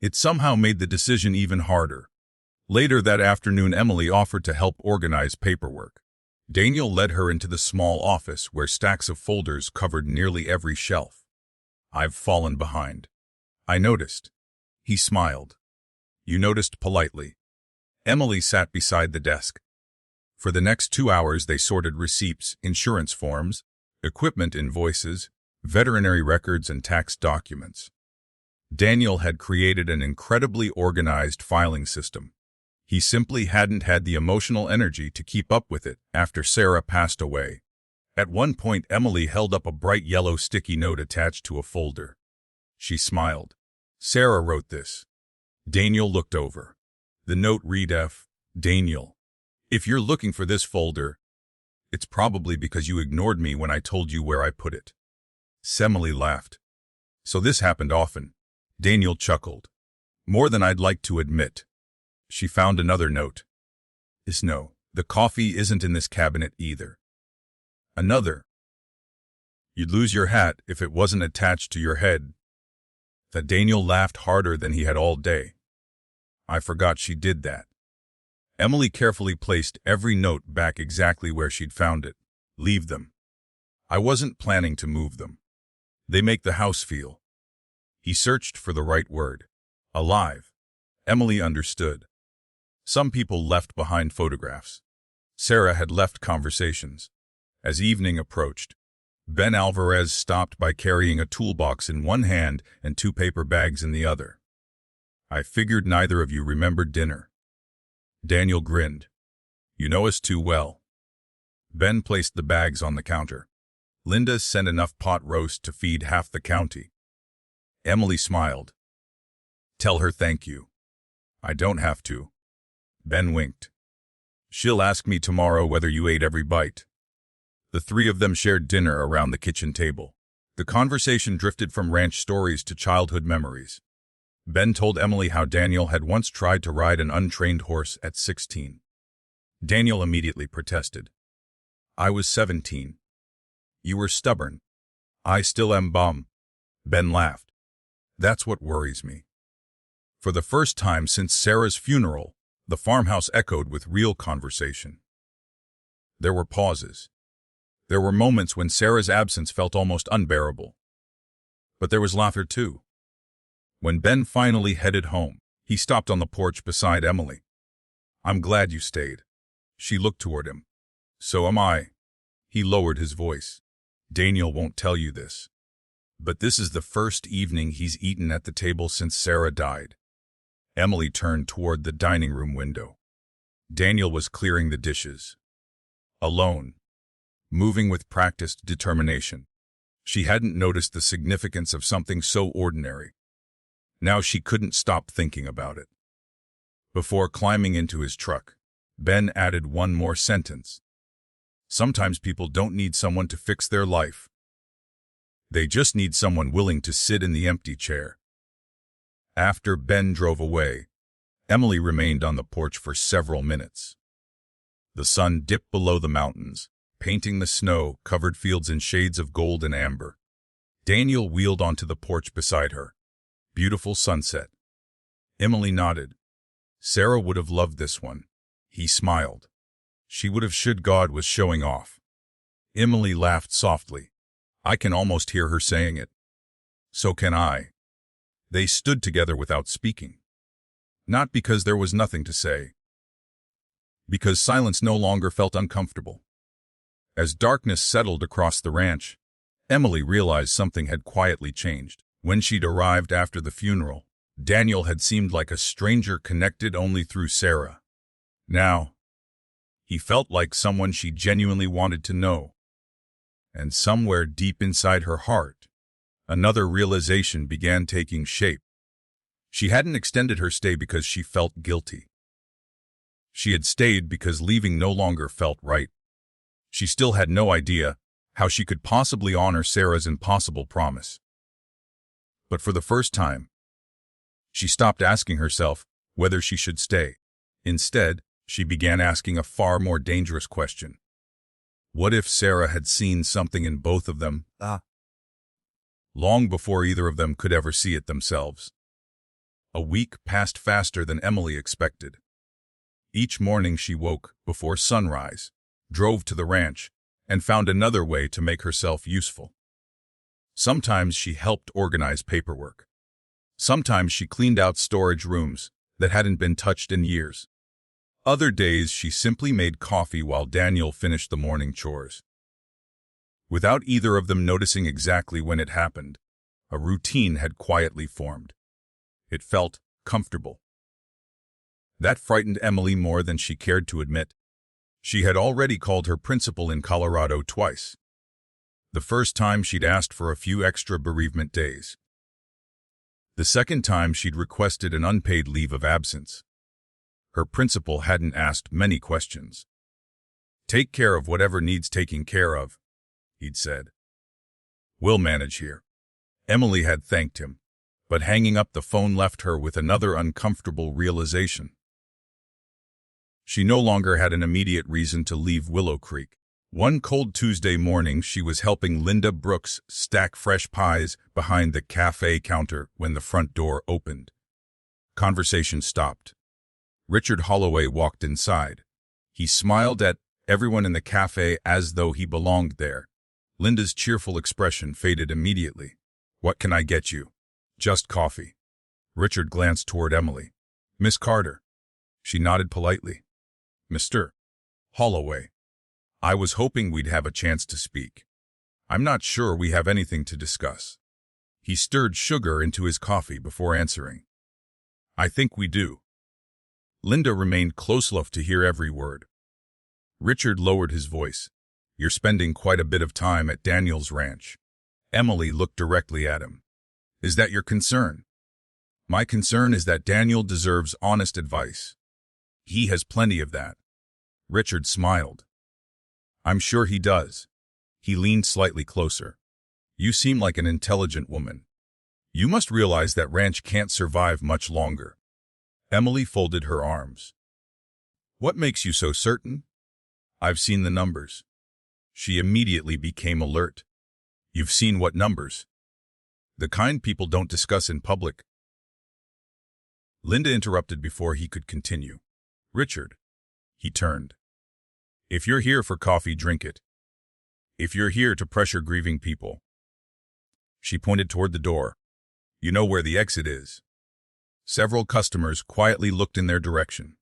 A: It somehow made the decision even harder. Later that afternoon, Emily offered to help organize paperwork. Daniel led her into the small office where stacks of folders covered nearly every shelf. I've fallen behind. I noticed. He smiled. You noticed politely. Emily sat beside the desk. For the next 2 hours, they sorted receipts, insurance forms, equipment invoices, veterinary records, and tax documents. Daniel had created an incredibly organized filing system. He simply hadn't had the emotional energy to keep up with it after Sarah passed away. At one point, Emily held up a bright yellow sticky note attached to a folder. She smiled. Sarah wrote this. Daniel looked over. The note read, Daniel, if you're looking for this folder, it's probably because you ignored me when I told you where I put it. Emily laughed. So this happened often. Daniel chuckled. More than I'd like to admit. She found another note. No, the coffee isn't in this cabinet either. Another. You'd lose your hat if it wasn't attached to your head. That Daniel laughed harder than he had all day. I forgot she did that. Emily carefully placed every note back exactly where she'd found it. Leave them. I wasn't planning to move them. They make the house feel. He searched for the right word. Alive. Emily understood. Some people left behind photographs. Sarah had left conversations. As evening approached, Ben Alvarez stopped by carrying a toolbox in one hand and 2 paper bags in the other. I figured neither of you remembered dinner. Daniel grinned. You know us too well. Ben placed the bags on the counter. Linda sent enough pot roast to feed half the county. Emily smiled. Tell her thank you. I don't have to. Ben winked. She'll ask me tomorrow whether you ate every bite. The three of them shared dinner around the kitchen table. The conversation drifted from ranch stories to childhood memories. Ben told Emily how Daniel had once tried to ride an untrained horse at 16. Daniel immediately protested. I was 17. You were stubborn. I still am bum. Ben laughed. That's what worries me. For the first time since Sarah's funeral, the farmhouse echoed with real conversation. There were pauses. There were moments when Sarah's absence felt almost unbearable. But there was laughter too. When Ben finally headed home, he stopped on the porch beside Emily. I'm glad you stayed. She looked toward him. So am I. He lowered his voice. Daniel won't tell you this, but this is the first evening he's eaten at the table since Sarah died. Emily turned toward the dining room window. Daniel was clearing the dishes. Alone. Moving with practiced determination. She hadn't noticed the significance of something so ordinary. Now she couldn't stop thinking about it. Before climbing into his truck, Ben added one more sentence. Sometimes people don't need someone to fix their life. They just need someone willing to sit in the empty chair. After Ben drove away, Emily remained on the porch for several minutes. The sun dipped below the mountains, painting the snow-covered fields in shades of gold and amber. Daniel wheeled onto the porch beside her. Beautiful sunset. Emily nodded. Sarah would have loved this one. He smiled. She would have should God was showing off. Emily laughed softly. I can almost hear her saying it. So can I. They stood together without speaking. Not because there was nothing to say. Because silence no longer felt uncomfortable. As darkness settled across the ranch, Emily realized something had quietly changed. When she'd arrived after the funeral, Daniel had seemed like a stranger connected only through Sarah. Now, he felt like someone she genuinely wanted to know. And somewhere deep inside her heart, another realization began taking shape. She hadn't extended her stay because she felt guilty. She had stayed because leaving no longer felt right. She still had no idea how she could possibly honor Sarah's impossible promise. But for the first time, she stopped asking herself whether she should stay. Instead, she began asking a far more dangerous question. What if Sarah had seen something in both of them, long before either of them could ever see it themselves? A week passed faster than Emily expected. Each morning she woke before sunrise, drove to the ranch, and found another way to make herself useful. Sometimes she helped organize paperwork. Sometimes she cleaned out storage rooms that hadn't been touched in years. Other days she simply made coffee while Daniel finished the morning chores. Without either of them noticing exactly when it happened, a routine had quietly formed. It felt comfortable. That frightened Emily more than she cared to admit. She had already called her principal in Colorado twice. The first time she'd asked for a few extra bereavement days. The second time she'd requested an unpaid leave of absence. Her principal hadn't asked many questions. Take care of whatever needs taking care of, he'd said. We'll manage here. Emily had thanked him, but hanging up the phone left her with another uncomfortable realization. She no longer had an immediate reason to leave Willow Creek. One cold Tuesday morning, she was helping Linda Brooks stack fresh pies behind the cafe counter when the front door opened. Conversation stopped. Richard Holloway walked inside. He smiled at everyone in the cafe as though he belonged there. Linda's cheerful expression faded immediately. What can I get you? Just coffee. Richard glanced toward Emily. Miss Carter. She nodded politely. Mr. Holloway. I was hoping we'd have a chance to speak. I'm not sure we have anything to discuss. He stirred sugar into his coffee before answering. I think we do. Linda remained close enough to hear every word. Richard lowered his voice. You're spending quite a bit of time at Daniel's ranch. Emily looked directly at him. Is that your concern? My concern is that Daniel deserves honest advice. He has plenty of that. Richard smiled. I'm sure he does. He leaned slightly closer. You seem like an intelligent woman. You must realize that ranch can't survive much longer. Emily folded her arms. What makes you so certain? I've seen the numbers. She immediately became alert. You've seen what numbers? The kind people don't discuss in public. Linda interrupted before he could continue. Richard. He turned. If you're here for coffee, drink it. If you're here to pressure grieving people. She pointed toward the door. You know where the exit is. Several customers quietly looked in their direction.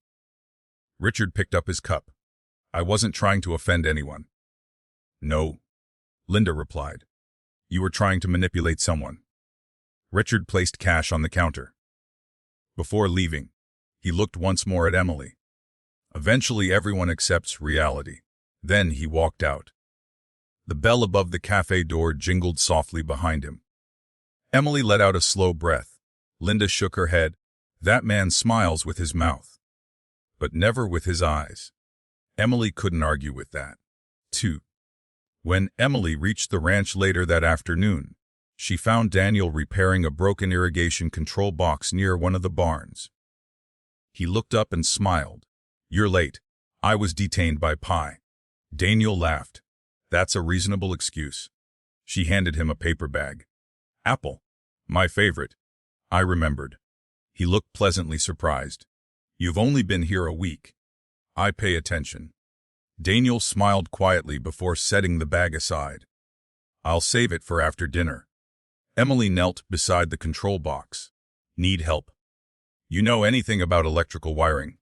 A: Richard picked up his cup. I wasn't trying to offend anyone. No, Linda replied. You were trying to manipulate someone. Richard placed cash on the counter. Before leaving, he looked once more at Emily. Eventually everyone accepts reality. Then he walked out. The bell above the cafe door jingled softly behind him. Emily let out a slow breath. Linda shook her head. That man smiles with his mouth, but never with his eyes. Emily couldn't argue with that. 2. When Emily reached the ranch later that afternoon, she found Daniel repairing a broken irrigation control box near one of the barns. He looked up and smiled. You're late. I was detained by pie. Daniel laughed. That's a reasonable excuse. She handed him a paper bag. Apple. My favorite. I remembered. He looked pleasantly surprised. You've only been here a week. I pay attention. Daniel smiled quietly before setting the bag aside. I'll save it for after dinner. Emily knelt beside the control box. Need help? You know anything about electrical wiring?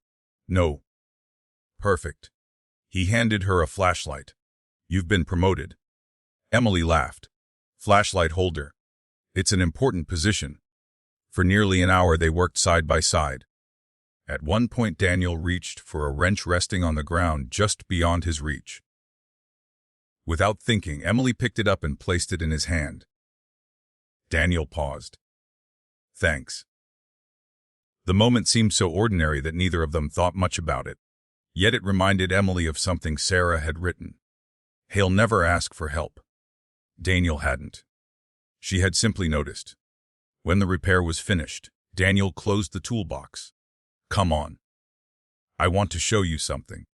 A: No. Perfect. He handed her a flashlight. You've been promoted. Emily laughed. Flashlight holder. It's an important position. For nearly an hour they worked side by side. At one point Daniel reached for a wrench resting on the ground just beyond his reach. Without thinking, Emily picked it up and placed it in his hand. Daniel paused. Thanks. The moment seemed so ordinary that neither of them thought much about it. Yet it reminded Emily of something Sarah had written. He'll never ask for help. Daniel hadn't. She had simply noticed. When the repair was finished, Daniel closed the toolbox. Come on. I want to show you something.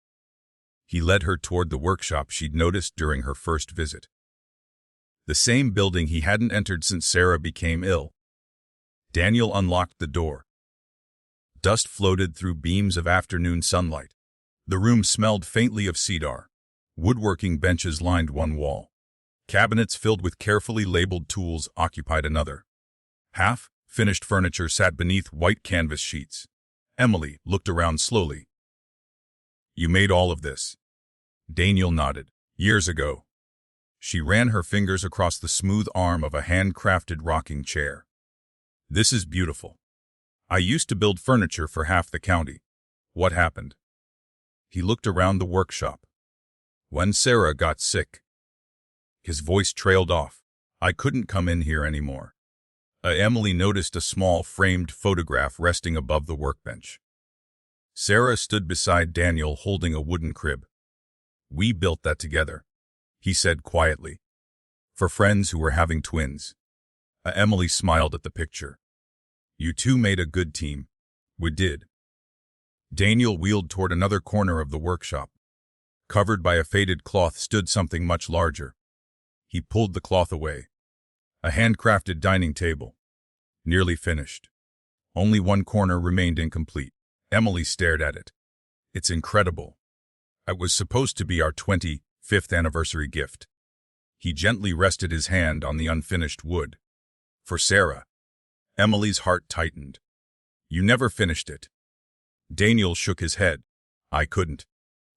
A: He led her toward the workshop she'd noticed during her first visit. The same building he hadn't entered since Sarah became ill. Daniel unlocked the door. Dust floated through beams of afternoon sunlight. The room smelled faintly of cedar. Woodworking benches lined one wall. Cabinets filled with carefully labeled tools occupied another. Half-finished furniture sat beneath white canvas sheets. Emily looked around slowly. You made all of this? Daniel nodded. Years ago. She ran her fingers across the smooth arm of a handcrafted rocking chair. This is beautiful. I used to build furniture for half the county. What happened? He looked around the workshop. When Sarah got sick. His voice trailed off. I couldn't come in here anymore. Emily noticed a small framed photograph resting above the workbench. Sarah stood beside Daniel holding a wooden crib. We built that together, he said quietly. For friends who were having twins. Emily smiled at the picture. You two made a good team. We did. Daniel wheeled toward another corner of the workshop. Covered by a faded cloth stood something much larger. He pulled the cloth away. A handcrafted dining table. Nearly finished. Only one corner remained incomplete. Emily stared at it. It's incredible. It was supposed to be our 25th anniversary gift. He gently rested his hand on the unfinished wood. For Sarah. Emily's heart tightened. You never finished it. Daniel shook his head. I couldn't.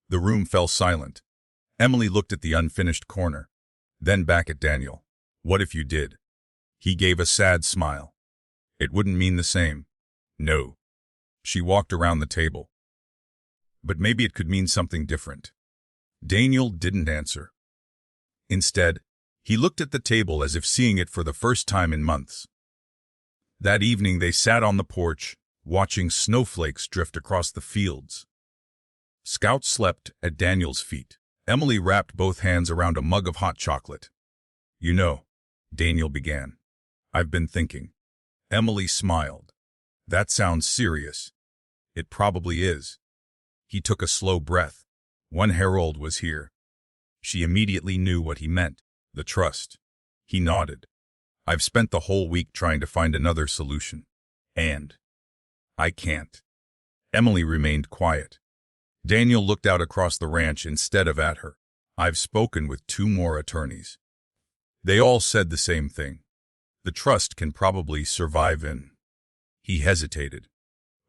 A: The room fell silent. Emily looked at the unfinished corner. Then back at Daniel. What if you did? He gave a sad smile. It wouldn't mean the same. No. She walked around the table. But maybe it could mean something different. Daniel didn't answer. Instead, he looked at the table as if seeing it for the first time in months. That evening they sat on the porch, watching snowflakes drift across the fields. Scout slept at Daniel's feet. Emily wrapped both hands around a mug of hot chocolate. "You know," Daniel began, "I've been thinking." Emily smiled. "That sounds serious." "It probably is." He took a slow breath. When Harold was here, she immediately knew what he meant. The trust. He nodded. "I've spent the whole week trying to find another solution. And I can't." Emily remained quiet. Daniel looked out across the ranch instead of at her. "I've spoken with 2 more attorneys. They all said the same thing. The trust can probably survive in." He hesitated.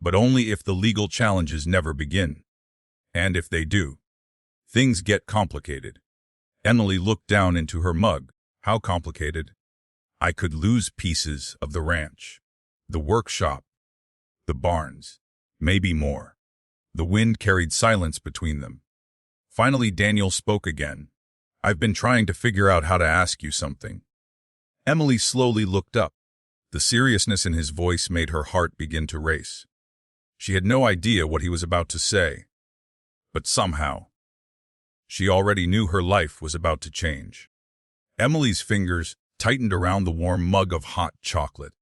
A: "But only if the legal challenges never begin. And if they do, things get complicated." Emily looked down into her mug. "How complicated?" "I could lose pieces of the ranch, the workshop, the barns, maybe more." The wind carried silence between them. Finally Daniel spoke again. "I've been trying to figure out how to ask you something." Emily slowly looked up. The seriousness in his voice made her heart begin to race. She had no idea what he was about to say. But somehow, she already knew her life was about to change. Emily's fingers tightened around the warm mug of hot chocolate.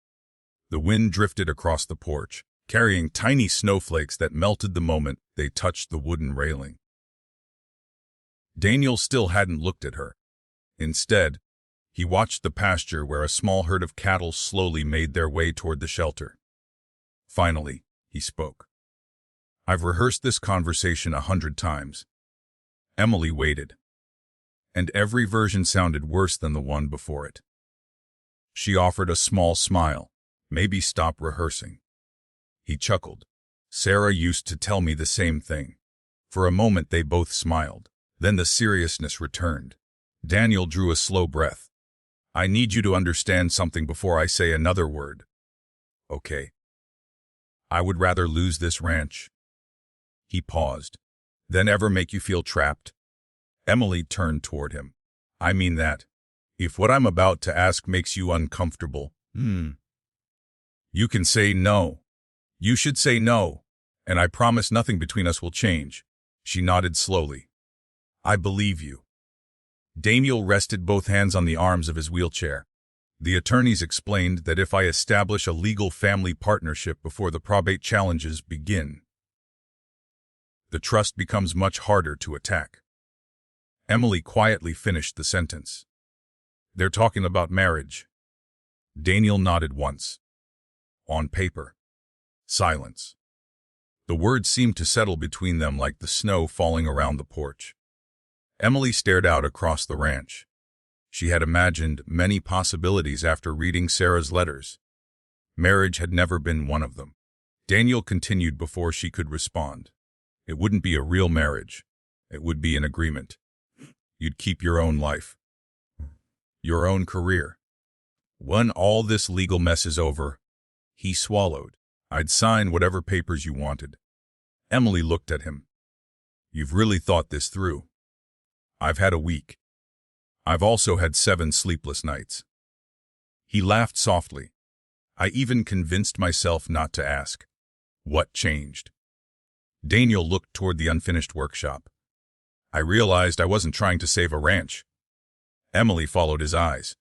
A: The wind drifted across the porch, carrying tiny snowflakes that melted the moment they touched the wooden railing. Daniel still hadn't looked at her. Instead, he watched the pasture where a small herd of cattle slowly made their way toward the shelter. Finally, he spoke. "I've rehearsed this conversation 100 times. Emily waited. And every version sounded worse than the one before it. She offered a small smile. "Maybe stop rehearsing." He chuckled. "Sarah used to tell me the same thing." For a moment they both smiled. Then the seriousness returned. Daniel drew a slow breath. "I need you to understand something before I say another word." "Okay." "I would rather lose this ranch." He paused. "Than ever make you feel trapped." Emily turned toward him. "I mean that. If what I'm about to ask makes you uncomfortable, you can say no. You should say no, and I promise nothing between us will change." She nodded slowly. "I believe you." Daniel rested both hands on the arms of his wheelchair. "The attorneys explained that if I establish a legal family partnership before the probate challenges begin, the trust becomes much harder to attack." Emily quietly finished the sentence. "They're talking about marriage." Daniel nodded once. "On paper." Silence. The words seemed to settle between them like the snow falling around the porch. Emily stared out across the ranch. She had imagined many possibilities after reading Sarah's letters. Marriage had never been one of them. Daniel continued before she could respond. "It wouldn't be a real marriage. It would be an agreement. You'd keep your own life, your own career. When all this legal mess is over," he swallowed, "I'd sign whatever papers you wanted." Emily looked at him. "You've really thought this through." "I've had a week. I've also had 7 sleepless nights." He laughed softly. "I even convinced myself not to ask." "What changed?" Daniel looked toward the unfinished workshop. "I realized I wasn't trying to save a ranch." Emily followed his eyes.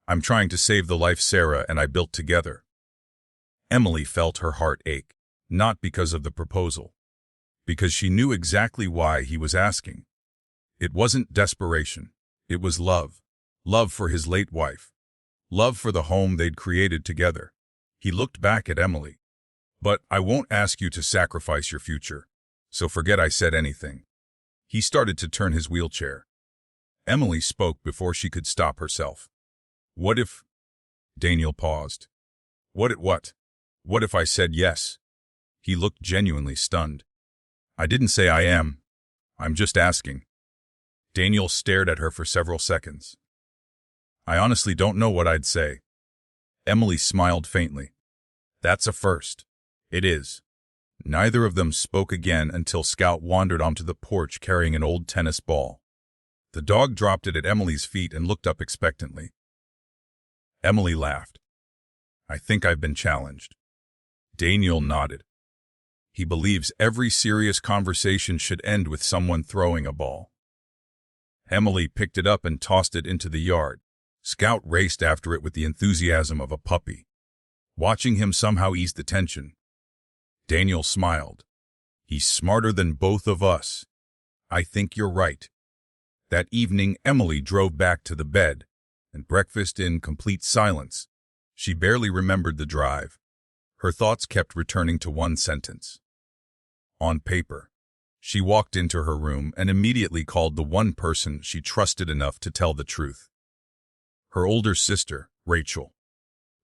A: "I'm trying to save the life Sarah and I built together." Emily felt her heart ache, not because of the proposal, because she knew exactly why he was asking. It wasn't desperation. It was love. Love for his late wife. Love for the home they'd created together. He looked back at Emily. "But I won't ask you to sacrifice your future, so forget I said anything." He started to turn his wheelchair. Emily spoke before she could stop herself. "What if—" Daniel paused. What? What if I said yes?" He looked genuinely stunned. "I didn't say I am. I'm just asking." Daniel stared at her for several seconds. "I honestly don't know what I'd say." Emily smiled faintly. "That's a first." "It is." Neither of them spoke again until Scout wandered onto the porch carrying an old tennis ball. The dog dropped it at Emily's feet and looked up expectantly. Emily laughed. I think I've been challenged. Daniel nodded. He believes every serious conversation should end with someone throwing a ball. Emily picked it up and tossed it into the yard. Scout raced after it with the enthusiasm of a puppy. Watching him somehow eased the tension. Daniel smiled. He's smarter than both of us. I think you're right. That evening, Emily drove back to the bed, and breakfast in complete silence. She barely remembered the drive. Her thoughts kept returning to one sentence. On paper. She walked into her room and immediately called the one person she trusted enough to tell the truth. Her older sister, Rachel.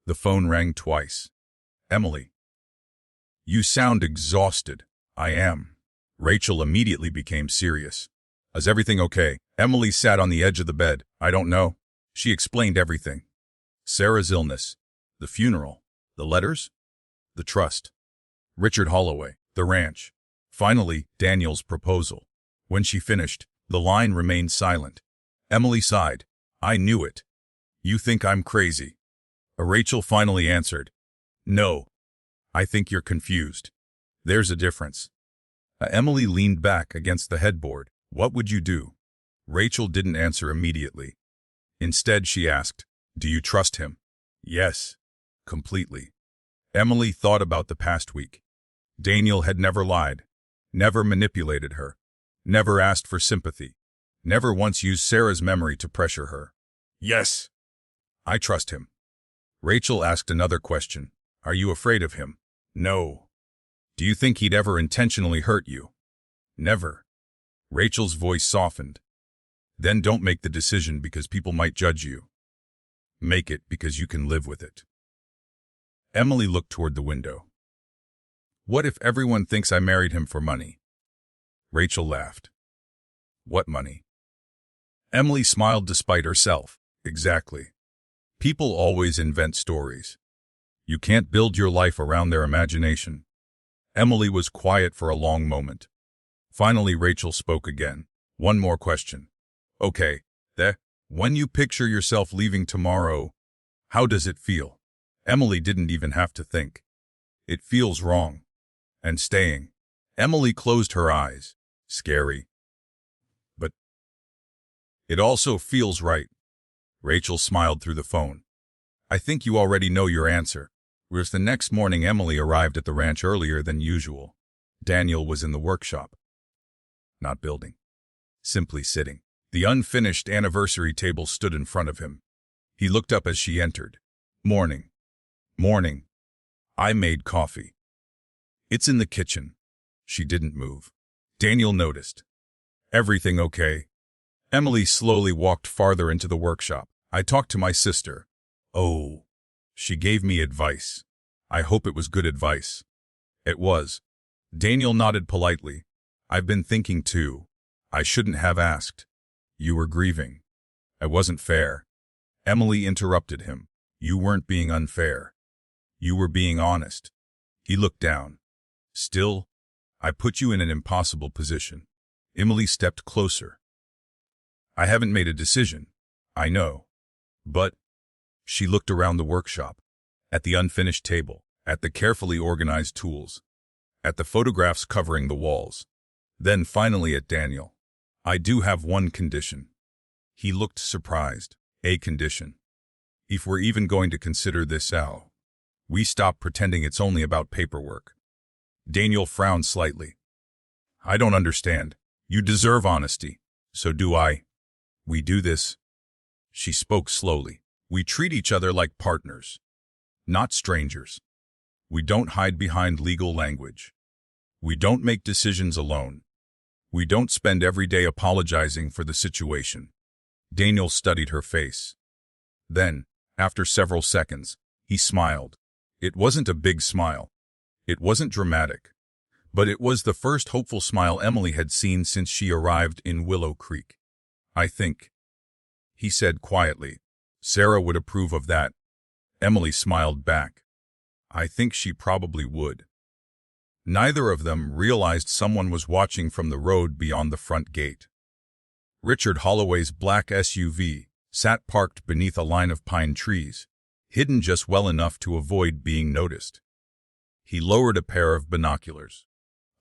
A: The phone rang twice. Emily. You sound exhausted. I am. Rachel immediately became serious. Is everything okay? Emily sat on the edge of the bed. I don't know. She explained everything. Sarah's illness, the funeral, the letters, the trust, Richard Holloway, the ranch. Finally, Daniel's proposal. When she finished, the line remained silent. Emily sighed. I knew it. You think I'm crazy. Rachel finally answered. No. I think you're confused. There's a difference. Emily leaned back against the headboard. What would you do? Rachel didn't answer immediately. Instead, she asked, do you trust him? Yes. Completely. Emily thought about the past week. Daniel had never lied, never manipulated her, never asked for sympathy, never once used Sarah's memory to pressure her. Yes. I trust him. Rachel asked another question. Are you afraid of him? No. Do you think he'd ever intentionally hurt you? Never. Rachel's voice softened. Then don't make the decision because people might judge you. Make it because you can live with it. Emily looked toward the window. What if everyone thinks I married him for money? Rachel laughed. What money? Emily smiled despite herself. Exactly. People always invent stories. You can't build your life around their imagination. Emily was quiet for a long moment. Finally, Rachel spoke again. One more question. Okay, when you picture yourself leaving tomorrow, how does it feel? Emily didn't even have to think. It feels wrong. And staying. Emily closed her eyes. Scary. But it also feels right. Rachel smiled through the phone. I think you already know your answer. Whereas the next morning, Emily arrived at the ranch earlier than usual. Daniel was in the workshop. Not building. Simply sitting. The unfinished anniversary table stood in front of him. He looked up as she entered. Morning. Morning. I made coffee. It's in the kitchen. She didn't move. Daniel noticed. Everything okay? Emily slowly walked farther into the workshop. I talked to my sister. Oh. She gave me advice. I hope it was good advice. It was. Daniel nodded politely. I've been thinking too. I shouldn't have asked. You were grieving. I wasn't fair. Emily interrupted him. You weren't being unfair. You were being honest. He looked down. Still, I put you in an impossible position. Emily stepped closer. I haven't made a decision. I know. But she looked around the workshop, at the unfinished table, at the carefully organized tools, at the photographs covering the walls. Then finally at Daniel. I do have one condition. He looked surprised. A condition. If we're even going to consider this out, we stop pretending it's only about paperwork. Daniel frowned slightly. I don't understand. You deserve honesty. So do I. We do this. She spoke slowly. We treat each other like partners, not strangers. We don't hide behind legal language. We don't make decisions alone. We don't spend every day apologizing for the situation. Daniel studied her face. Then, after several seconds, he smiled. It wasn't a big smile. It wasn't dramatic. But it was the first hopeful smile Emily had seen since she arrived in Willow Creek. I think, he said quietly, Sarah would approve of that. Emily smiled back. I think she probably would. Neither of them realized someone was watching from the road beyond the front gate. Richard Holloway's black SUV sat parked beneath a line of pine trees. hidden just well enough to avoid being noticed. He lowered a pair of binoculars.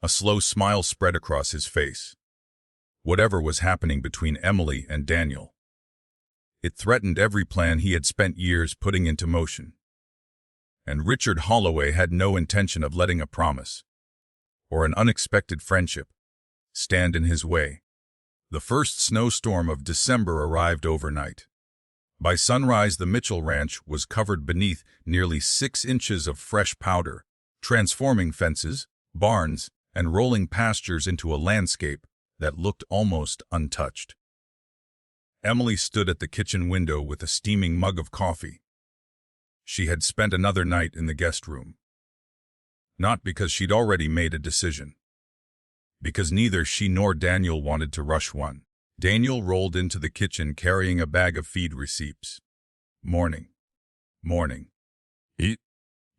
A: A slow smile spread across his face. Whatever was happening between Emily and Daniel, it threatened every plan he had spent years putting into motion. And Richard Holloway had no intention of letting a promise, or an unexpected friendship, stand in his way. The first snowstorm of December arrived overnight. By sunrise, the Mitchell Ranch was covered beneath nearly 6 inches of fresh powder, transforming fences, barns, and rolling pastures into a landscape that looked almost untouched. Emily stood at the kitchen window with a steaming mug of coffee. She had spent another night in the guest room. Not because she'd already made a decision. Because neither she nor Daniel wanted to rush one. Daniel rolled into the kitchen carrying a bag of feed receipts. Morning.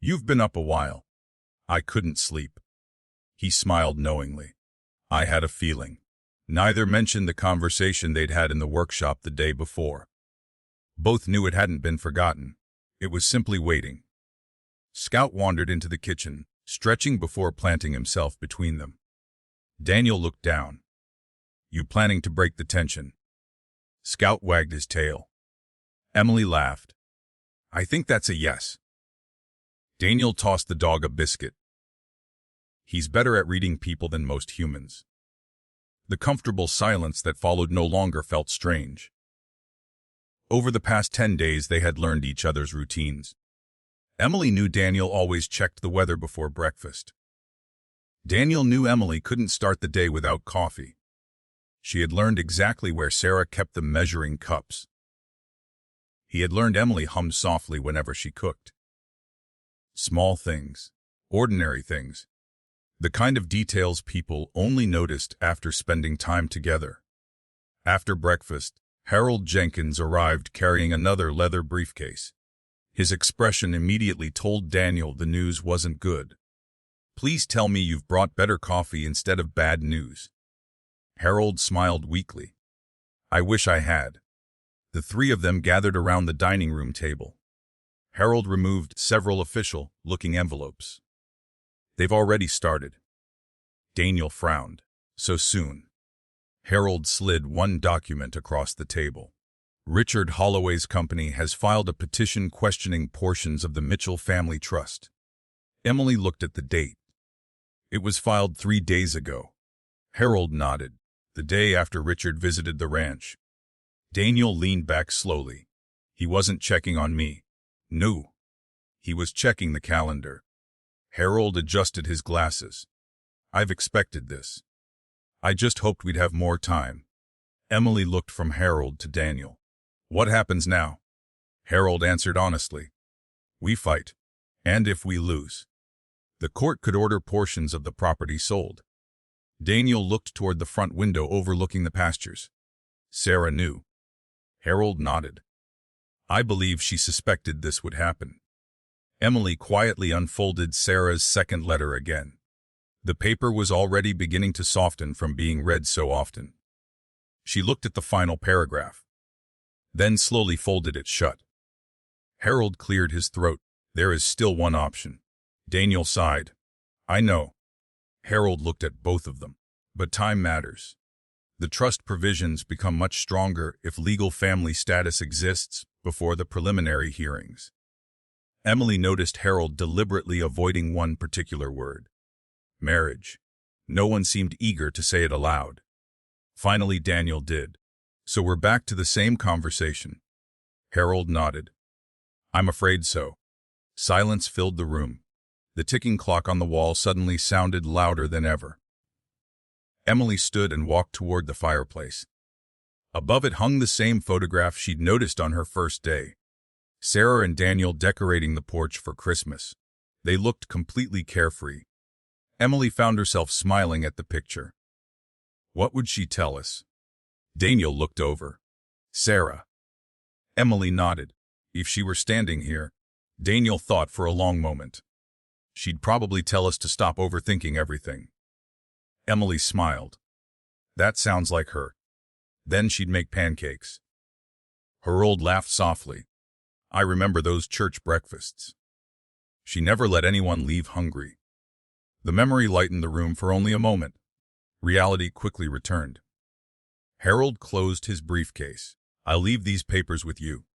A: You've been up a while. I couldn't sleep. He smiled knowingly. I had a feeling. Neither mentioned the conversation they'd had in the workshop the day before. Both knew it hadn't been forgotten. It was simply waiting. Scout wandered into the kitchen, stretching before planting himself between them. Daniel looked down. You planning to break the tension? Scout wagged his tail. Emily laughed. I think that's a yes. Daniel tossed the dog a biscuit. He's better at reading people than most humans. The comfortable silence that followed no longer felt strange. Over the past 10 days, they had learned each other's routines. Emily knew Daniel always checked the weather before breakfast. Daniel knew Emily couldn't start the day without coffee. She had learned exactly where Sarah kept the measuring cups. He had learned Emily hummed softly whenever she cooked. Small things, ordinary things, the kind of details people only noticed after spending time together. After breakfast, Harold Jenkins arrived carrying another leather briefcase. His expression immediately told Daniel the news wasn't good. Please tell me you've brought better coffee instead of bad news. Harold smiled weakly. I wish I had. The three of them gathered around the dining room table. Harold removed several official-looking envelopes. They've already started. Daniel frowned. So soon. Harold slid one document across the table. Richard Holloway's company has filed a petition questioning portions of the Mitchell family trust. Emily looked at the date. It was filed 3 days ago. Harold nodded. The day after Richard visited the ranch. Daniel leaned back slowly. He wasn't checking on me. No. He was checking the calendar. Harold adjusted his glasses. I've expected this. I just hoped we'd have more time. Emily looked from Harold to Daniel. What happens now? Harold answered honestly. We fight. And if we lose, the court could order portions of the property sold. Daniel looked toward the front window overlooking the pastures. Sarah knew. Harold nodded. I believe she suspected this would happen. Emily quietly unfolded Sarah's second letter again. The paper was already beginning to soften from being read so often. She looked at the final paragraph, then slowly folded it shut. Harold cleared his throat. There is still one option. Daniel sighed. I know. Harold looked at both of them. But time matters. The trust provisions become much stronger if legal family status exists before the preliminary hearings. Emily noticed Harold deliberately avoiding one particular word. Marriage. No one seemed eager to say it aloud. Finally, Daniel did. So we're back to the same conversation. Harold nodded. I'm afraid so. Silence filled the room. The ticking clock on the wall suddenly sounded louder than ever. Emily stood and walked toward the fireplace. Above it hung the same photograph she'd noticed on her first day. Sarah and Daniel decorating the porch for Christmas. They looked completely carefree. Emily found herself smiling at the picture. What would she tell us? Daniel looked over. Sarah. Emily nodded. If she were standing here, Daniel thought for a long moment. She'd probably tell us to stop overthinking everything. Emily smiled. That sounds like her. Then she'd make pancakes. Harold laughed softly. I remember those church breakfasts. She never let anyone leave hungry. The memory lightened the room for only a moment. Reality quickly returned. Harold closed his briefcase. I'll leave these papers with you.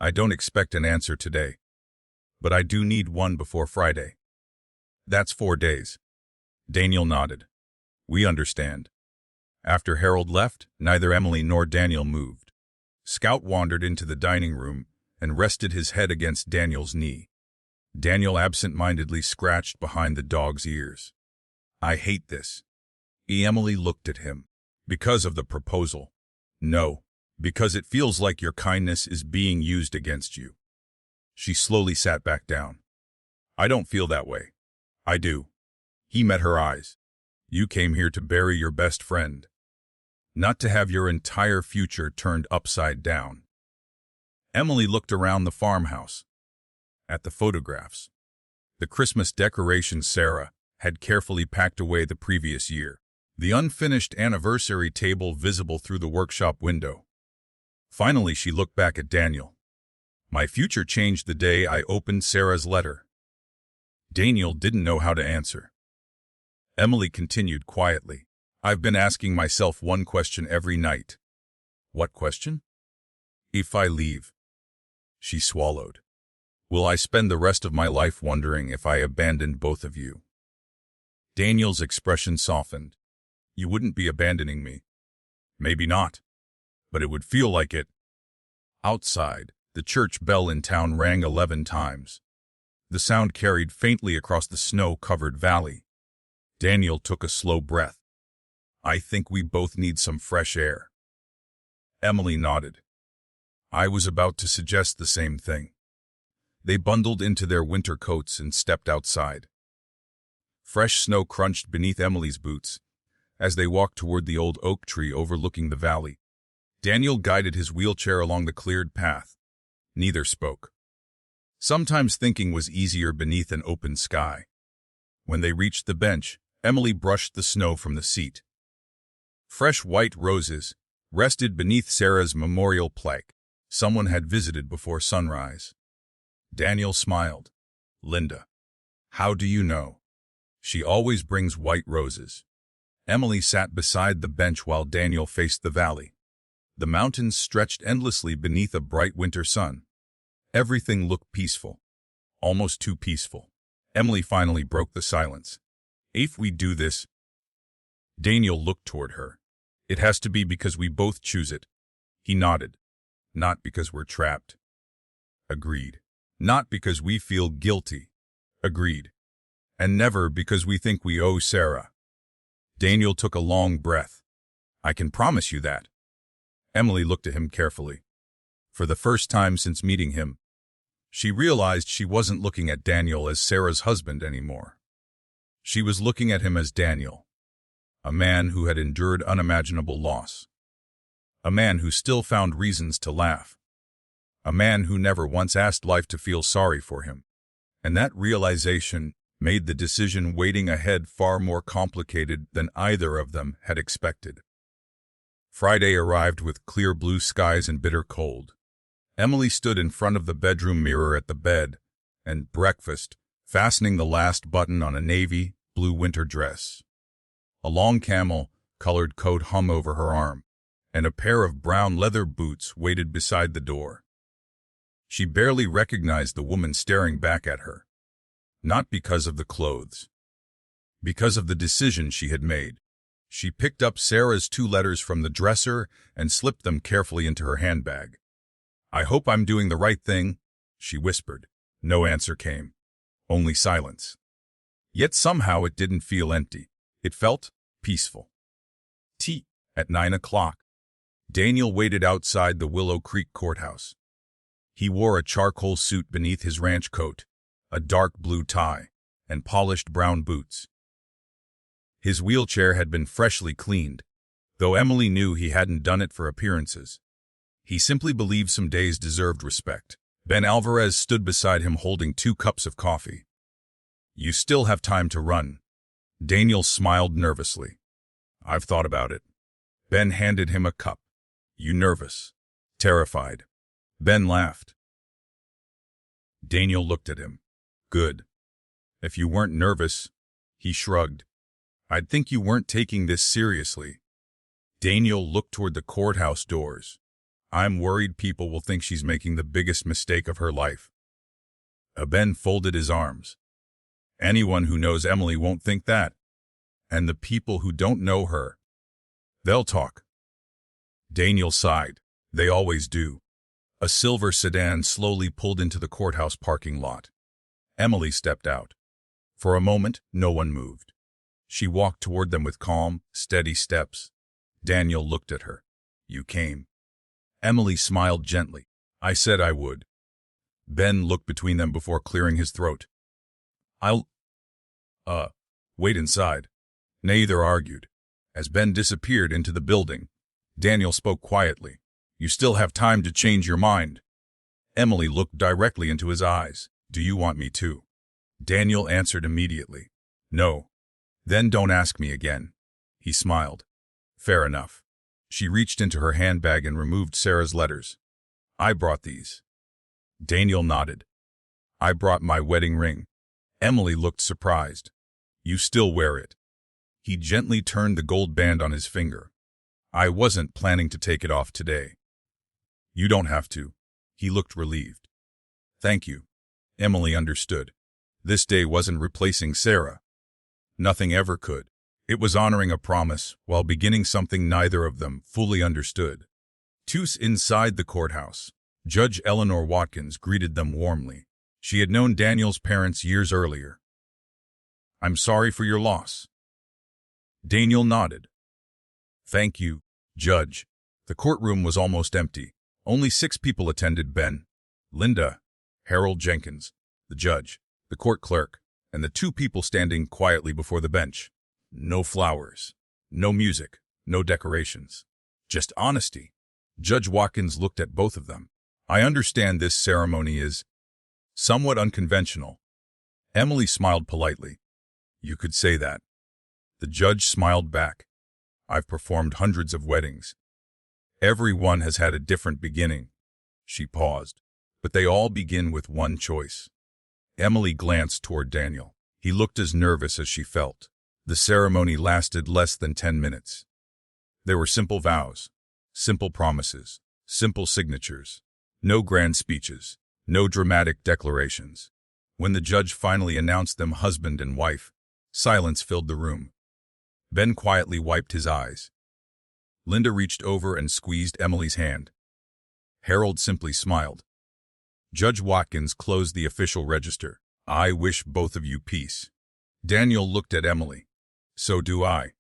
A: I don't expect an answer today, but I do need one before Friday. That's 4 days. Daniel nodded. We understand. After Harold left, neither Emily nor Daniel moved. Scout wandered into the dining room and rested his head against Daniel's knee. Daniel absent-mindedly scratched behind the dog's ears. I hate this. Emily looked at him. Because of the proposal. No, because it feels like your kindness is being used against you. She slowly sat back down. I don't feel that way. I do. He met her eyes. You came here to bury your best friend, not to have your entire future turned upside down. Emily looked around the farmhouse, at the photographs, the Christmas decorations Sarah had carefully packed away the previous year, the unfinished anniversary table visible through the workshop window. Finally, she looked back at Daniel. My future changed the day I opened Sarah's letter. Daniel didn't know how to answer. Emily continued quietly. I've been asking myself one question every night. What question? If I leave. She swallowed. Will I spend the rest of my life wondering if I abandoned both of you? Daniel's expression softened. You wouldn't be abandoning me. Maybe not, but it would feel like it. Outside, the church bell in town rang 11 times. The sound carried faintly across the snow-covered valley. Daniel took a slow breath. I think we both need some fresh air. Emily nodded. I was about to suggest the same thing. They bundled into their winter coats and stepped outside. Fresh snow crunched beneath Emily's boots as they walked toward the old oak tree overlooking the valley. Daniel guided his wheelchair along the cleared path. Neither spoke. Sometimes thinking was easier beneath an open sky. When they reached the bench, Emily brushed the snow from the seat. Fresh white roses rested beneath Sarah's memorial plaque. Someone had visited before sunrise. Daniel smiled. Linda. How do you know? She always brings white roses. Emily sat beside the bench while Daniel faced the valley. The mountains stretched endlessly beneath a bright winter sun. Everything looked peaceful. Almost too peaceful. Emily finally broke the silence. If we do this... Daniel looked toward her. It has to be because we both choose it. He nodded. Not because we're trapped. Agreed. Not because we feel guilty. Agreed. And never because we think we owe Sarah. Daniel took a long breath. I can promise you that. Emily looked at him carefully. For the first time since meeting him, she realized she wasn't looking at Daniel as Sarah's husband anymore. She was looking at him as Daniel, a man who had endured unimaginable loss, a man who still found reasons to laugh, a man who never once asked life to feel sorry for him. And that realization made the decision waiting ahead far more complicated than either of them had expected. Friday arrived with clear blue skies and bitter cold. Emily stood in front of the bedroom mirror at the bed and breakfast, fastening the last button on a navy blue winter dress. A long camel-colored coat hung over her arm, and a pair of brown leather boots waited beside the door. She barely recognized the woman staring back at her. Not because of the clothes. Because of the decision she had made. She picked up Sarah's 2 letters from the dresser and slipped them carefully into her handbag. I hope I'm doing the right thing, she whispered. No answer came. Only silence. Yet somehow it didn't feel empty. It felt peaceful. Tea. At 9 o'clock. Daniel waited outside the Willow Creek courthouse. He wore a charcoal suit beneath his ranch coat, a dark blue tie, and polished brown boots. His wheelchair had been freshly cleaned, though Emily knew he hadn't done it for appearances. He simply believed some days deserved respect. Ben Alvarez stood beside him holding 2 cups of coffee. You still have time to run. Daniel smiled nervously. I've thought about it. Ben handed him a cup. You nervous? Terrified? Ben laughed. Daniel looked at him. Good. If you weren't nervous, he shrugged. I'd think you weren't taking this seriously. Daniel looked toward the courthouse doors. I'm worried people will think she's making the biggest mistake of her life. Ben folded his arms. Anyone who knows Emily won't think that. And the people who don't know her, they'll talk. Daniel sighed. They always do. A silver sedan slowly pulled into the courthouse parking lot. Emily stepped out. For a moment, no one moved. She walked toward them with calm, steady steps. Daniel looked at her. You came. Emily smiled gently. I said I would. Ben looked between them before clearing his throat. I'll, wait inside. Neither argued. As Ben disappeared into the building, Daniel spoke quietly. You still have time to change your mind. Emily looked directly into his eyes. Do you want me to? Daniel answered immediately. No. Then don't ask me again. He smiled. Fair enough. She reached into her handbag and removed Sarah's letters. I brought these. Daniel nodded. I brought my wedding ring. Emily looked surprised. You still wear it. He gently turned the gold band on his finger. I wasn't planning to take it off today. You don't have to. He looked relieved. Thank you. Emily understood. This day wasn't replacing Sarah. Nothing ever could. It was honoring a promise while beginning something neither of them fully understood. Inside the courthouse, Judge Eleanor Watkins greeted them warmly. She had known Daniel's parents years earlier. I'm sorry for your loss. Daniel nodded. Thank you, Judge. The courtroom was almost empty. Only 6 people attended: Ben, Linda, Harold Jenkins, the judge, the court clerk, and the 2 people standing quietly before the bench. No flowers, no music, no decorations. Just honesty. Judge Watkins looked at both of them. I understand this ceremony is somewhat unconventional. Emily smiled politely. You could say that. The judge smiled back. I've performed hundreds of weddings. Every one has had a different beginning. She paused. But they all begin with one choice. Emily glanced toward Daniel. He looked as nervous as she felt. The ceremony lasted less than 10 minutes. There were simple vows, simple promises, simple signatures. No grand speeches, no dramatic declarations. When the judge finally announced them husband and wife, silence filled the room. Ben quietly wiped his eyes. Linda reached over and squeezed Emily's hand. Harold simply smiled. Judge Watkins closed the official register. I wish both of you peace. Daniel looked at Emily. So do I.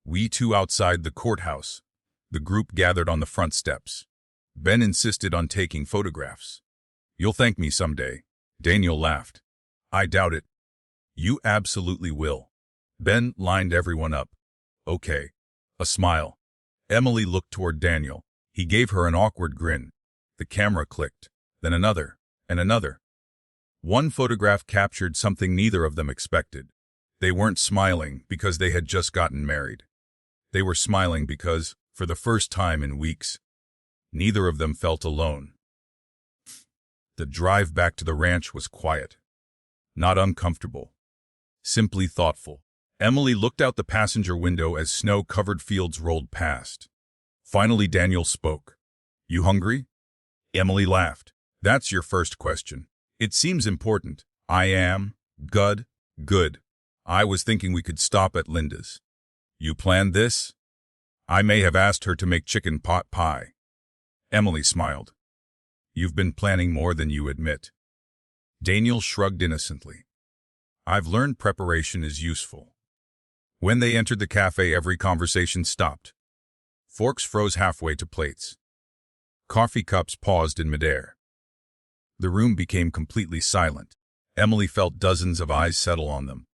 A: We 2 outside the courthouse. The group gathered on the front steps. Ben insisted on taking photographs. You'll thank me someday. Daniel laughed. I doubt it. You absolutely will. Ben lined everyone up. Okay. A smile. Emily looked toward Daniel. He gave her an awkward grin. The camera clicked. Then another, and another. One photograph captured something neither of them expected. They weren't smiling because they had just gotten married. They were smiling because, for the first time in weeks, neither of them felt alone. The drive back to the ranch was quiet. Not uncomfortable. Simply thoughtful. Emily looked out the passenger window as snow-covered fields rolled past. Finally, Daniel spoke. You hungry? Emily laughed. That's your first question. It seems important. I am. Good. I was thinking we could stop at Linda's. You planned this? I may have asked her to make chicken pot pie. Emily smiled. You've been planning more than you admit. Daniel shrugged innocently. I've learned preparation is useful. When they entered the cafe, every conversation stopped. Forks froze halfway to plates. Coffee cups paused in midair. The room became completely silent. Emily felt dozens of eyes settle on them.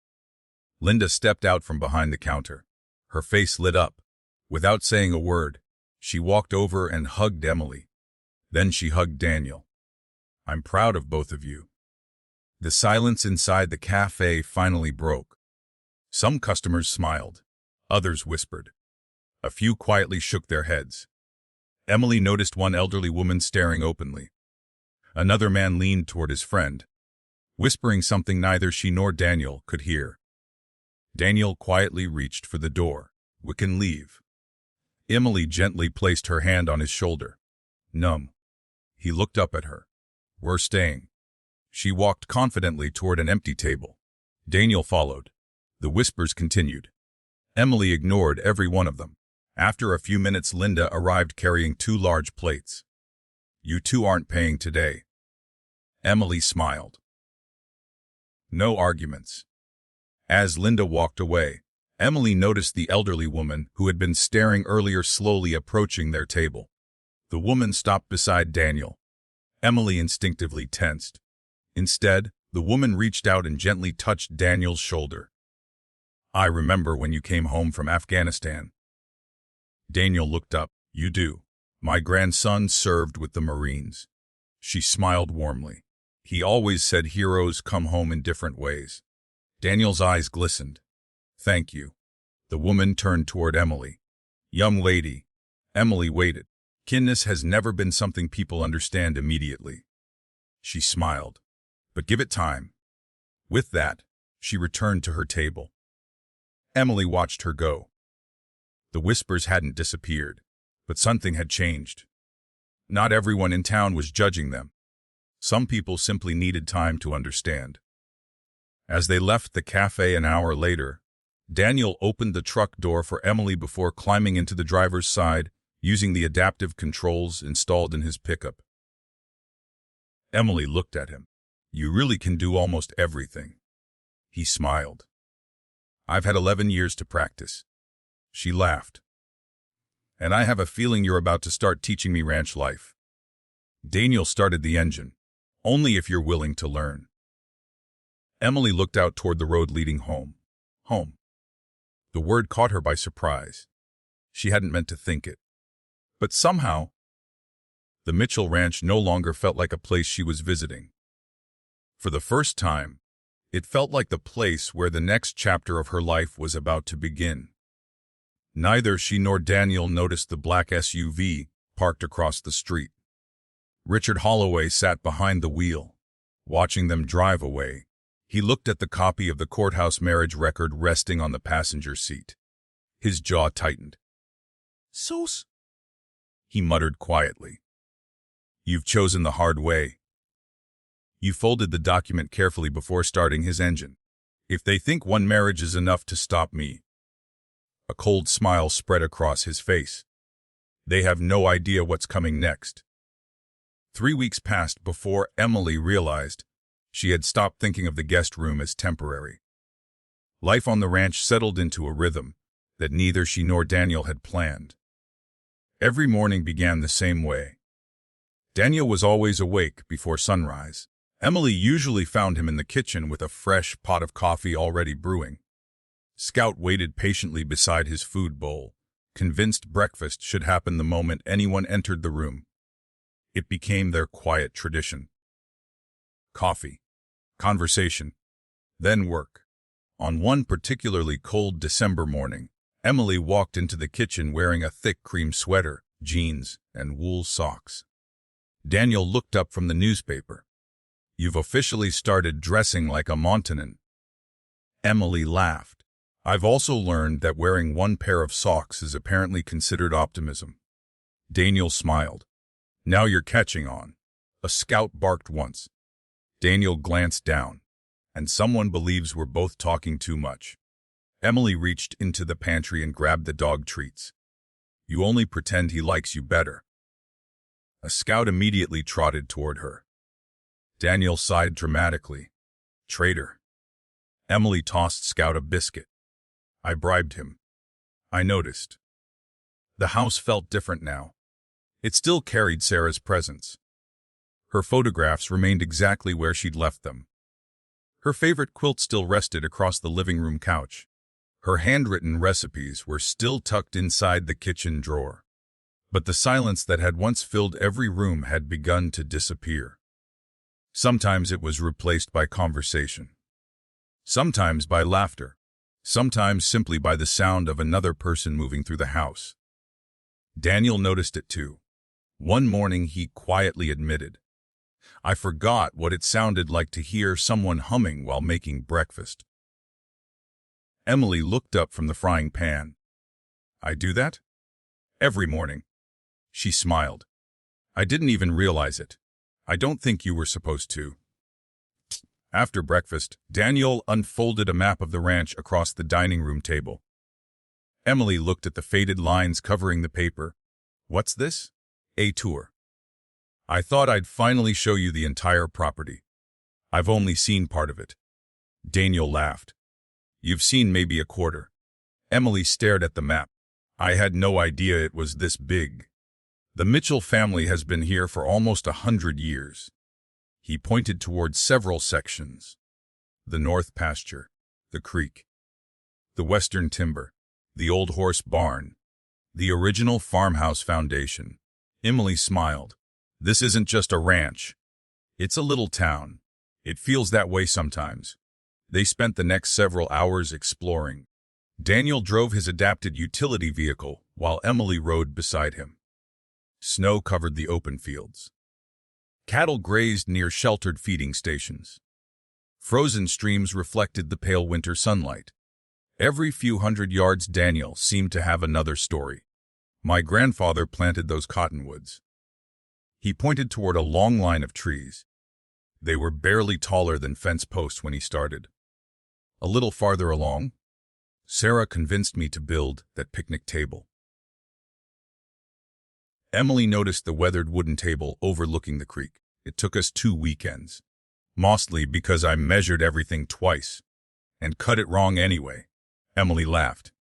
A: Linda stepped out from behind the counter. Her face lit up. Without saying a word, she walked over and hugged Emily. Then she hugged Daniel. I'm proud of both of you. The silence inside the cafe finally broke. Some customers smiled. Others whispered. A few quietly shook their heads. Emily noticed one elderly woman staring openly. Another man leaned toward his friend, whispering something neither she nor Daniel could hear. Daniel quietly reached for the door. "We can leave." Emily gently placed her hand on his shoulder. "Numb." He looked up at her. "We're staying." She walked confidently toward an empty table. Daniel followed. The whispers continued. Emily ignored every one of them. After a few minutes, Linda arrived carrying 2 large plates. "You two aren't paying today." Emily smiled. No arguments. As Linda walked away, Emily noticed the elderly woman who had been staring earlier slowly approaching their table. The woman stopped beside Daniel. Emily instinctively tensed. Instead, the woman reached out and gently touched Daniel's shoulder. "I remember when you came home from Afghanistan." Daniel looked up. "You do. My grandson served with the Marines." She smiled warmly. "He always said heroes come home in different ways." Daniel's eyes glistened. "Thank you." The woman turned toward Emily. "Young lady." Emily waited. Kindness has never been something people understand immediately. She smiled. "But give it time." With that, she returned to her table. Emily watched her go. The whispers hadn't disappeared, but something had changed. Not everyone in town was judging them. Some people simply needed time to understand. As they left the cafe an hour later, Daniel opened the truck door for Emily before climbing into the driver's side, using the adaptive controls installed in his pickup. Emily looked at him. "You really can do almost everything." He smiled. "I've had 11 years to practice." She laughed. "And I have a feeling you're about to start teaching me ranch life." Daniel started the engine. "Only if you're willing to learn." Emily looked out toward the road leading home. Home. The word caught her by surprise. She hadn't meant to think it. But somehow, the Mitchell Ranch no longer felt like a place she was visiting. For the first time, it felt like the place where the next chapter of her life was about to begin. Neither she nor Daniel noticed the black SUV parked across the street. Richard Holloway sat behind the wheel. Watching them drive away, he looked at the copy of the courthouse marriage record resting on the passenger seat. His jaw tightened. "Sos," he muttered quietly. "You've chosen the hard way." He folded the document carefully before starting his engine. "If they think one marriage is enough to stop me." A cold smile spread across his face. "They have no idea what's coming next." 3 weeks passed before Emily realized she had stopped thinking of the guest room as temporary. Life on the ranch settled into a rhythm that neither she nor Daniel had planned. Every morning began the same way. Daniel was always awake before sunrise. Emily usually found him in the kitchen with a fresh pot of coffee already brewing. Scout waited patiently beside his food bowl, convinced breakfast should happen the moment anyone entered the room. It became their quiet tradition. Coffee, conversation, then work. On one particularly cold December morning, Emily walked into the kitchen wearing a thick cream sweater, jeans, and wool socks. Daniel looked up from the newspaper. "You've officially started dressing like a Montanan." Emily laughed. "I've also learned that wearing one pair of socks is apparently considered optimism." Daniel smiled. "Now you're catching on." A scout barked once. Daniel glanced down, and someone believes we're both talking too much. Emily reached into the pantry and grabbed the dog treats. "You only pretend he likes you better." A scout immediately trotted toward her. Daniel sighed dramatically. "Traitor." Emily tossed Scout a biscuit. "I bribed him." I noticed. The house felt different now. It still carried Sarah's presence. Her photographs remained exactly where she'd left them. Her favorite quilt still rested across the living room couch. Her handwritten recipes were still tucked inside the kitchen drawer. But the silence that had once filled every room had begun to disappear. Sometimes it was replaced by conversation. Sometimes by laughter. Sometimes simply by the sound of another person moving through the house. Daniel noticed it too. One morning he quietly admitted, I forgot what it sounded like to hear someone humming while making breakfast. Emily looked up from the frying pan. I do that? Every morning. She smiled. I didn't even realize it. I don't think you were supposed to. After breakfast, Daniel unfolded a map of the ranch across the dining room table. Emily looked at the faded lines covering the paper. What's this? A tour. I thought I'd finally show you the entire property. I've only seen part of it. Daniel laughed. You've seen maybe a quarter. Emily stared at the map. I had no idea it was this big. The Mitchell family has been here for almost 100 years. He pointed towards several sections. The north pasture, the creek, the western timber, the old horse barn, the original farmhouse foundation. Emily smiled. This isn't just a ranch. It's a little town. It feels that way sometimes. They spent the next several hours exploring. Daniel drove his adapted utility vehicle while Emily rode beside him. Snow covered the open fields. Cattle grazed near sheltered feeding stations. Frozen streams reflected the pale winter sunlight. Every few hundred yards, Daniel seemed to have another story. My grandfather planted those cottonwoods. He pointed toward a long line of trees. They were barely taller than fence posts when he started. A little farther along, Sarah convinced me to build that picnic table. Emily noticed the weathered wooden table overlooking the creek. It took us 2 weekends, mostly because I measured everything twice and cut it wrong anyway. Emily laughed.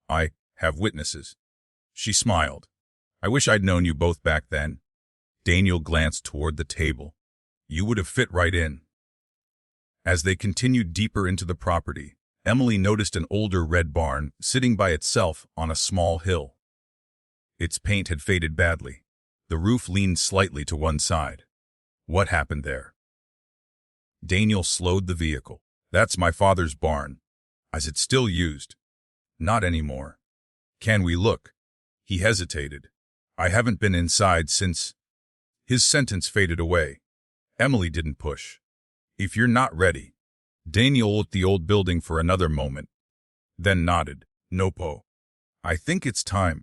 A: I have witnesses. She smiled. I wish I'd known you both back then. Daniel glanced toward the table. You would have fit right in. As they continued deeper into the property, Emily noticed an older red barn sitting by itself on a small hill. Its paint had faded badly. The roof leaned slightly to one side. What happened there? Daniel slowed the vehicle. That's my father's barn. Is it still used? Not anymore. Can we look? He hesitated. I haven't been inside since... His sentence faded away. Emily didn't push. If you're not ready. Daniel looked at the old building for another moment, then nodded. Nopo. I think it's time.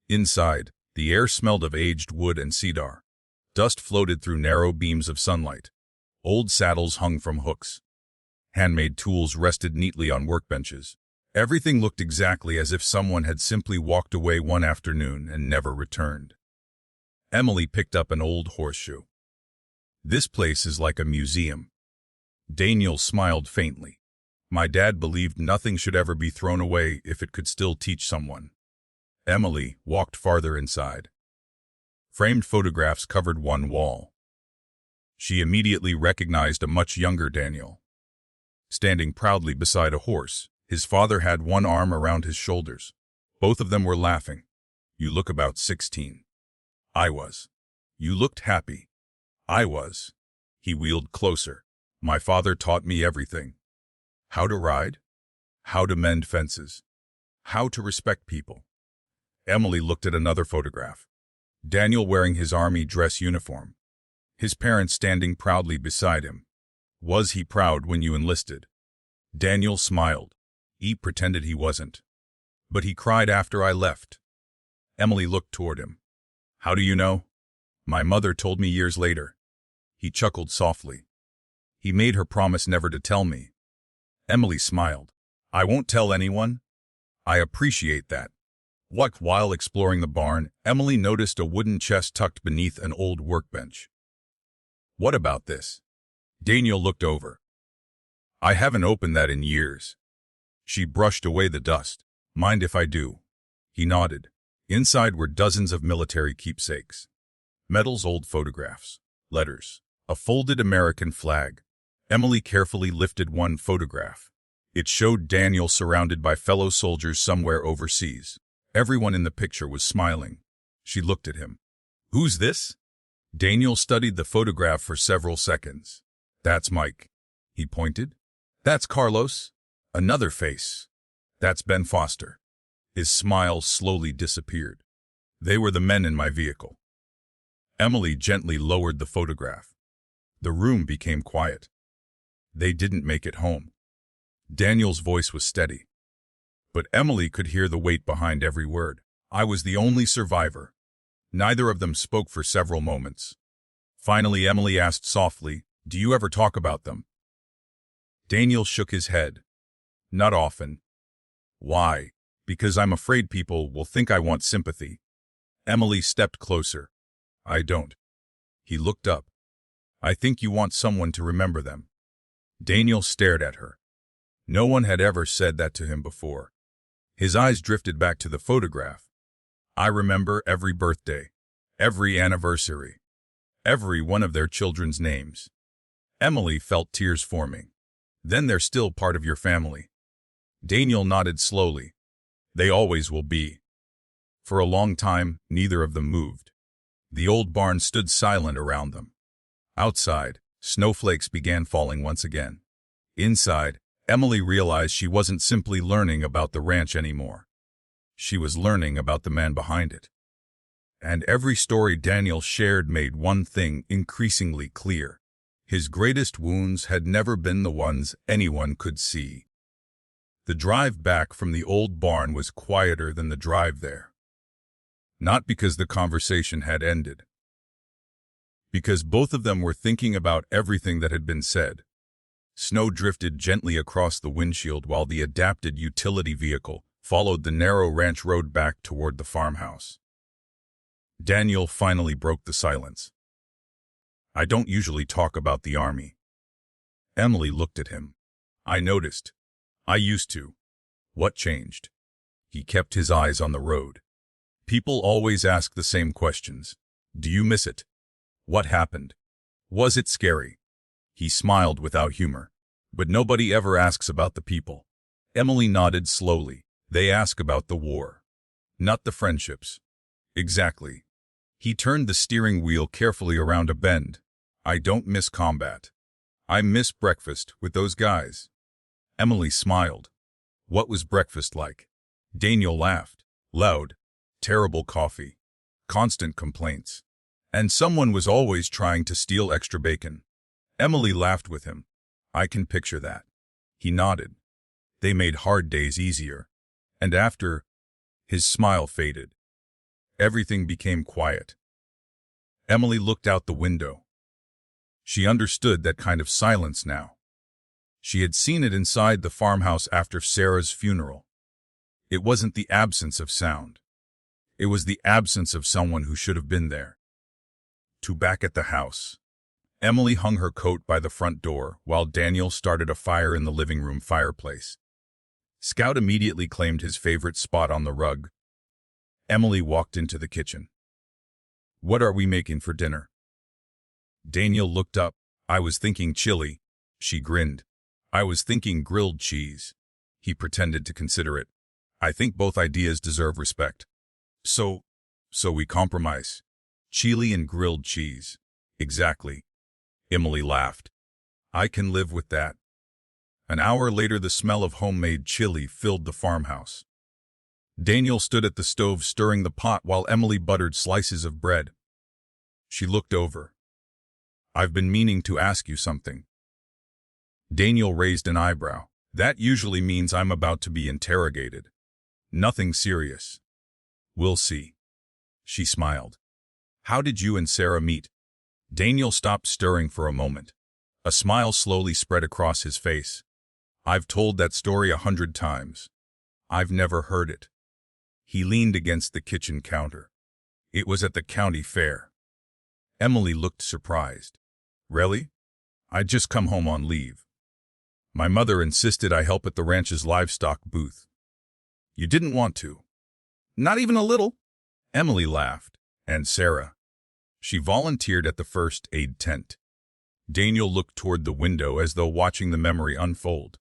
A: Inside, the air smelled of aged wood and cedar. Dust floated through narrow beams of sunlight. Old saddles hung from hooks. Handmade tools rested neatly on workbenches. Everything looked exactly as if someone had simply walked away one afternoon and never returned. Emily picked up an old horseshoe. This place is like a museum. Daniel smiled faintly. My dad believed nothing should ever be thrown away if it could still teach someone. Emily walked farther inside. Framed photographs covered one wall. She immediately recognized a much younger Daniel. Standing proudly beside a horse, his father had one arm around his shoulders. Both of them were laughing. You look about 16. I was. You looked happy. I was. He wheeled closer. My father taught me everything. How to ride, how to mend fences, how to respect people. Emily looked at another photograph. Daniel wearing his army dress uniform. His parents standing proudly beside him. Was he proud when you enlisted? Daniel smiled. He pretended he wasn't. But he cried after I left. Emily looked toward him. How do you know? My mother told me years later. He chuckled softly. He made her promise never to tell me. Emily smiled. I won't tell anyone. I appreciate that. While exploring the barn, Emily noticed a wooden chest tucked beneath an old workbench. What about this? Daniel looked over. I haven't opened that in years. She brushed away the dust. Mind if I do? He nodded. Inside were dozens of military keepsakes. Medals, old photographs, letters, a folded American flag. Emily carefully lifted one photograph. It showed Daniel surrounded by fellow soldiers somewhere overseas. Everyone in the picture was smiling. She looked at him. Who's this? Daniel studied the photograph for several seconds. That's Mike. He pointed. That's Carlos. Another face. That's Ben Foster. His smile slowly disappeared. They were the men in my vehicle. Emily gently lowered the photograph. The room became quiet. They didn't make it home. Daniel's voice was steady, but Emily could hear the weight behind every word. I was the only survivor. Neither of them spoke for several moments. Finally, Emily asked softly, "Do you ever talk about them?" Daniel shook his head. "Not often." "Why?" "Because I'm afraid people will think I want sympathy." Emily stepped closer. "I don't." He looked up. "I think you want someone to remember them." Daniel stared at her. No one had ever said that to him before. His eyes drifted back to the photograph. "I remember every birthday, every anniversary, every one of their children's names." Emily felt tears forming. "Then they're still part of your family." Daniel nodded slowly. "They always will be." For a long time, neither of them moved. The old barn stood silent around them. Outside, snowflakes began falling once again. Inside, Emily realized she wasn't simply learning about the ranch anymore. She was learning about the man behind it. And every story Daniel shared made one thing increasingly clear. His greatest wounds had never been the ones anyone could see. The drive back from the old barn was quieter than the drive there. Not because the conversation had ended. Because both of them were thinking about everything that had been said. Snow drifted gently across the windshield while the adapted utility vehicle followed the narrow ranch road back toward the farmhouse. Daniel finally broke the silence. "I don't usually talk about the army." Emily looked at him. "I noticed. I used to." "What changed?" He kept his eyes on the road. "People always ask the same questions. Do you miss it? What happened? Was it scary?" He smiled without humor. "But nobody ever asks about the people." Emily nodded slowly. "They ask about the war. Not the friendships." "Exactly." He turned the steering wheel carefully around a bend. "I don't miss combat. I miss breakfast with those guys." Emily smiled. "What was breakfast like?" Daniel laughed. "Loud. Terrible coffee. Constant complaints. And someone was always trying to steal extra bacon." Emily laughed with him. "I can picture that." He nodded. "They made hard days easier." And after, his smile faded. Everything became quiet. Emily looked out the window. She understood that kind of silence now. She had seen it inside the farmhouse after Sarah's funeral. It wasn't the absence of sound. It was the absence of someone who should have been there. Back at the house. Emily hung her coat by the front door while Daniel started a fire in the living room fireplace. Scout immediately claimed his favorite spot on the rug. Emily walked into the kitchen. "What are we making for dinner?" Daniel looked up. "I was thinking chili." She grinned. "I was thinking grilled cheese." He pretended to consider it. "I think both ideas deserve respect." So we compromise. Chili and grilled cheese." "Exactly." Emily laughed. "I can live with that." An hour later, the smell of homemade chili filled the farmhouse. Daniel stood at the stove stirring the pot while Emily buttered slices of bread. She looked over. "I've been meaning to ask you something." Daniel raised an eyebrow. "That usually means I'm about to be interrogated." "Nothing serious." "We'll see." She smiled. "How did you and Sarah meet?" Daniel stopped stirring for a moment. A smile slowly spread across his face. "I've told that story 100 times. I've never heard it." He leaned against the kitchen counter. "It was at the county fair." Emily looked surprised. "Really?" "I'd just come home on leave. My mother insisted I help at the ranch's livestock booth." "You didn't want to?" "Not even a little." Emily laughed. "And Sarah?" "She volunteered at the first aid tent." Daniel looked toward the window as though watching the memory unfold.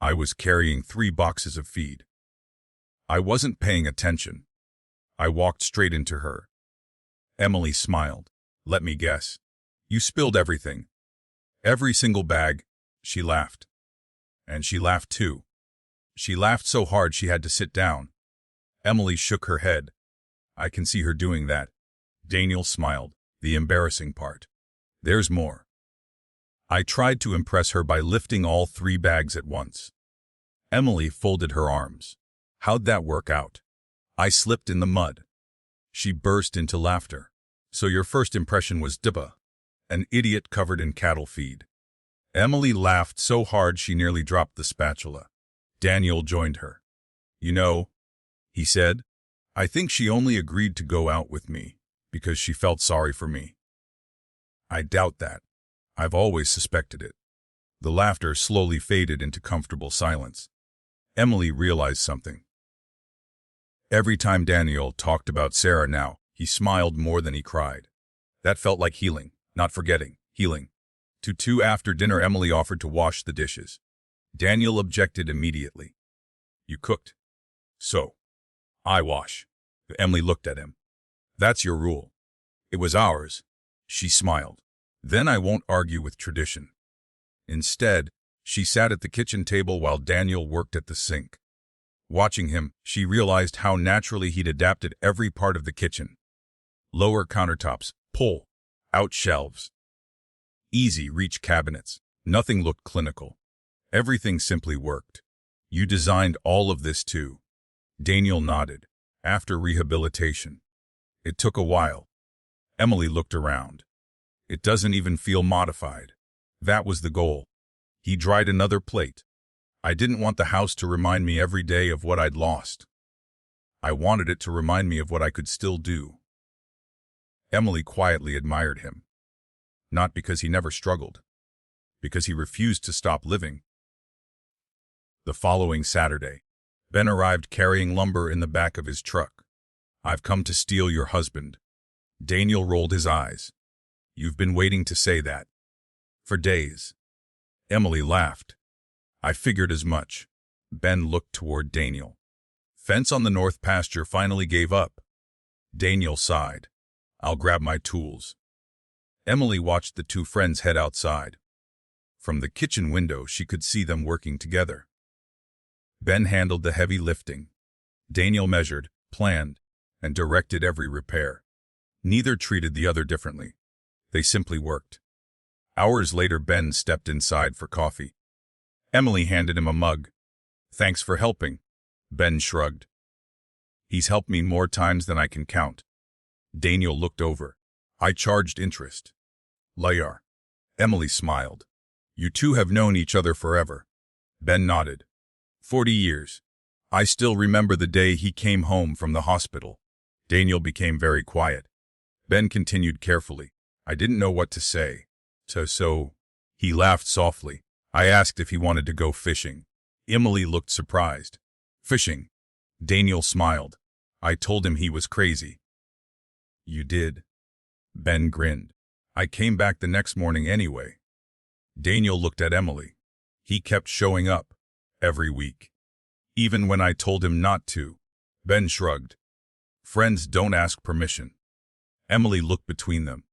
A: "I was carrying 3 boxes of feed. I wasn't paying attention. I walked straight into her." Emily smiled. "Let me guess. You spilled everything." "Every single bag." She laughed. And she laughed too. She laughed so hard she had to sit down. Emily shook her head. "I can see her doing that." Daniel smiled. The embarrassing part. There's more. I tried to impress her by lifting all 3 bags at once. Emily folded her arms. How'd that work out? I slipped in the mud. She burst into laughter. So your first impression was Dibba, an idiot covered in cattle feed. Emily laughed so hard she nearly dropped the spatula. Daniel joined her. You know, he said, I think she only agreed to go out with me because she felt sorry for me. I doubt that. I've always suspected it. The laughter slowly faded into comfortable silence. Emily realized something. Every time Daniel talked about Sarah now, he smiled more than he cried. That felt like healing, not forgetting, healing. Two after dinner, Emily offered to wash the dishes. Daniel objected immediately. You cooked. So, I wash. Emily looked at him. That's your rule. It was ours. She smiled. Then I won't argue with tradition. Instead, she sat at the kitchen table while Daniel worked at the sink. Watching him, she realized how naturally he'd adapted every part of the kitchen. Lower countertops, pull, out shelves. Easy reach cabinets. Nothing looked clinical. Everything simply worked. You designed all of this too. Daniel nodded. After rehabilitation. It took a while. Emily looked around. It doesn't even feel modified. That was the goal. He dried another plate. I didn't want the house to remind me every day of what I'd lost. I wanted it to remind me of what I could still do. Emily quietly admired him. Not because he never struggled. Because he refused to stop living. The following Saturday, Ben arrived carrying lumber in the back of his truck. I've come to steal your husband. Daniel rolled his eyes. You've been waiting to say that. For days. Emily laughed. I figured as much. Ben looked toward Daniel. Fence on the north pasture finally gave up. Daniel sighed. I'll grab my tools. Emily watched the 2 friends head outside. From the kitchen window, she could see them working together. Ben handled the heavy lifting. Daniel measured, planned, and directed every repair. Neither treated the other differently. They simply worked. Hours later, Ben stepped inside for coffee. Emily handed him a mug. Thanks for helping. Ben shrugged. He's helped me more times than I can count. Daniel looked over. I charged interest. Layar. Emily smiled. You 2 have known each other forever. Ben nodded. 40 years. I still remember the day he came home from the hospital. Daniel became very quiet. Ben continued carefully. I didn't know what to say. So, he laughed softly. I asked if he wanted to go fishing. Emily looked surprised. Fishing? Daniel smiled. I told him he was crazy. You did? Ben grinned. I came back the next morning anyway. Daniel looked at Emily. He kept showing up. Every week. Even when I told him not to. Ben shrugged. Friends don't ask permission. Emily looked between them.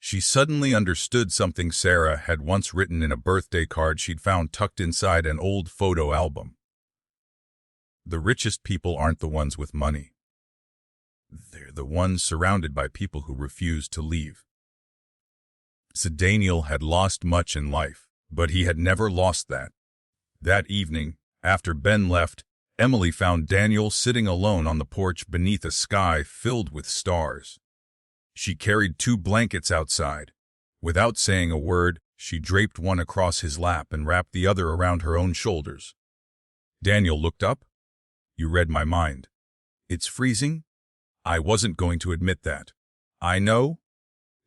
A: She suddenly understood something Sarah had once written in a birthday card she'd found tucked inside an old photo album. The richest people aren't the ones with money. They're the ones surrounded by people who refuse to leave. So Daniel had lost much in life, but he had never lost that. That evening, after Ben left, Emily found Daniel sitting alone on the porch beneath a sky filled with stars. She carried 2 blankets outside. Without saying a word, she draped one across his lap and wrapped the other around her own shoulders. Daniel looked up. You read my mind. It's freezing? I wasn't going to admit that. I know.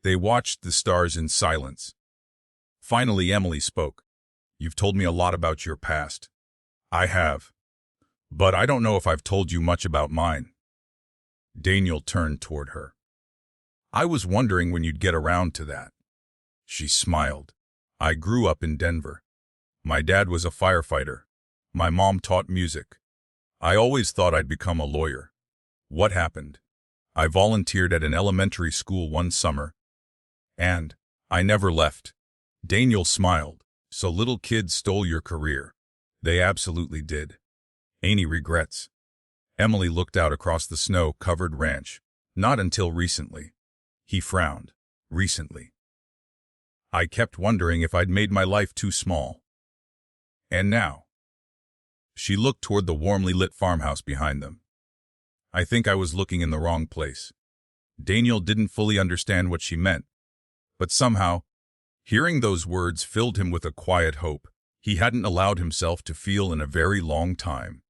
A: They watched the stars in silence. Finally, Emily spoke. You've told me a lot about your past. I have. But I don't know if I've told you much about mine. Daniel turned toward her. I was wondering when you'd get around to that. She smiled. I grew up in Denver. My dad was a firefighter. My mom taught music. I always thought I'd become a lawyer. What happened? I volunteered at an elementary school one summer. And I never left. Daniel smiled. So little kids stole your career. They absolutely did. Any regrets? Emily looked out across the snow-covered ranch. Not until recently. He frowned. recently. I kept wondering if I'd made my life too small. And now. She looked toward the warmly lit farmhouse behind them. I think I was looking in the wrong place. Daniel didn't fully understand what she meant, but somehow, hearing those words filled him with a quiet hope he hadn't allowed himself to feel in a very long time.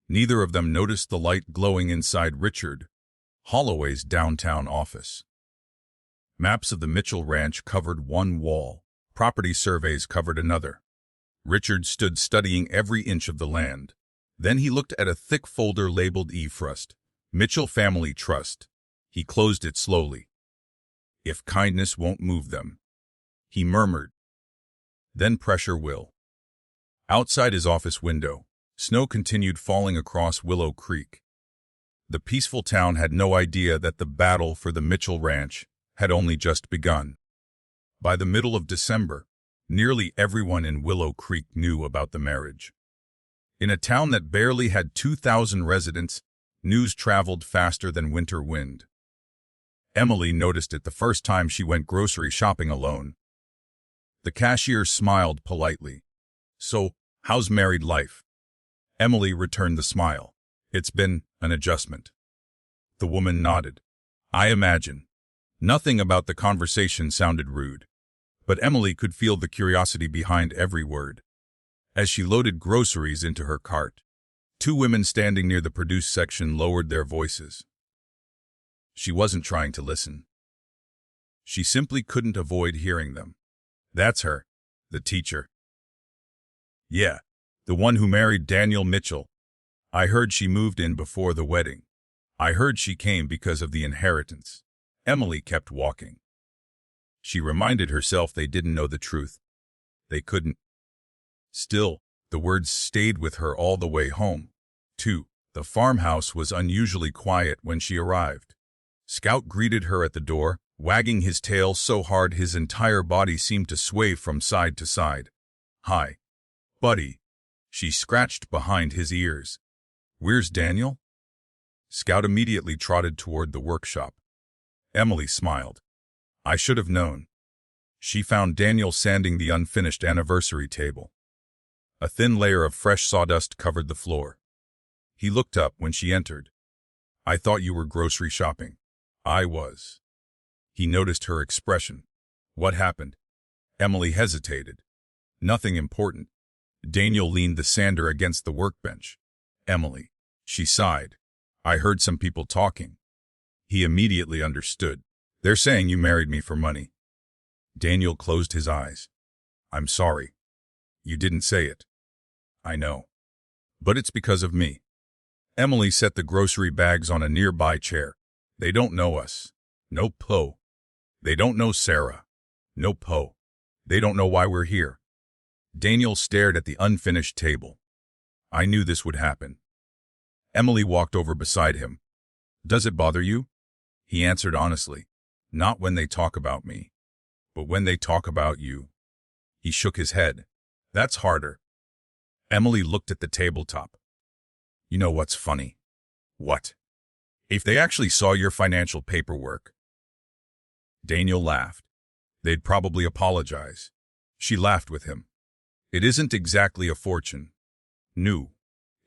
A: Neither of them noticed the light glowing inside Richard Holloway's downtown office. Maps of the Mitchell Ranch covered one wall. Property surveys covered another. Richard stood studying every inch of the land. Then he looked at a thick folder labeled E-Frust, Mitchell Family Trust. He closed it slowly. If kindness won't move them, he murmured, then pressure will. Outside his office window, snow continued falling across Willow Creek. The peaceful town had no idea that the battle for the Mitchell Ranch had only just begun. By the middle of December, nearly everyone in Willow Creek knew about the marriage. In a town that barely had 2,000 residents, news traveled faster than winter wind. Emily noticed it the first time she went grocery shopping alone. The cashier smiled politely. "So, how's married life?" Emily returned the smile. "It's been an adjustment." The woman nodded. "I imagine." Nothing about the conversation sounded rude, but Emily could feel the curiosity behind every word. As she loaded groceries into her cart, two women standing near the produce section lowered their voices. She wasn't trying to listen. She simply couldn't avoid hearing them. "That's her, the teacher." "Yeah, the one who married Daniel Mitchell. I heard she moved in before the wedding. I heard she came because of the inheritance." Emily kept walking. She reminded herself they didn't know the truth. They couldn't. Still, the words stayed with her all the way home. 2. The farmhouse was unusually quiet when she arrived. Scout greeted her at the door, wagging his tail so hard his entire body seemed to sway from side to side. "Hi, buddy." She scratched behind his ears. "Where's Daniel?" Scout immediately trotted toward the workshop. Emily smiled. "I should have known." She found Daniel sanding the unfinished anniversary table. A thin layer of fresh sawdust covered the floor. He looked up when she entered. "I thought you were grocery shopping." "I was." He noticed her expression. "What happened?" Emily hesitated. "Nothing important." Daniel leaned the sander against the workbench. "Emily." She sighed. "I heard some people talking." He immediately understood. "They're saying you married me for money." Daniel closed his eyes. "I'm sorry. You didn't say it." "I know. But it's because of me." Emily set the grocery bags on a nearby chair. "They don't know us. No po. They don't know Sarah. No po. They don't know why we're here." Daniel stared at the unfinished table. "I knew this would happen." Emily walked over beside him. "Does it bother you?" He answered honestly. "Not when they talk about me, but when they talk about you." He shook his head. "That's harder." Emily looked at the tabletop. "You know what's funny?" "What?" "If they actually saw your financial paperwork." Daniel laughed. "They'd probably apologize." She laughed with him. "It isn't exactly a fortune. No.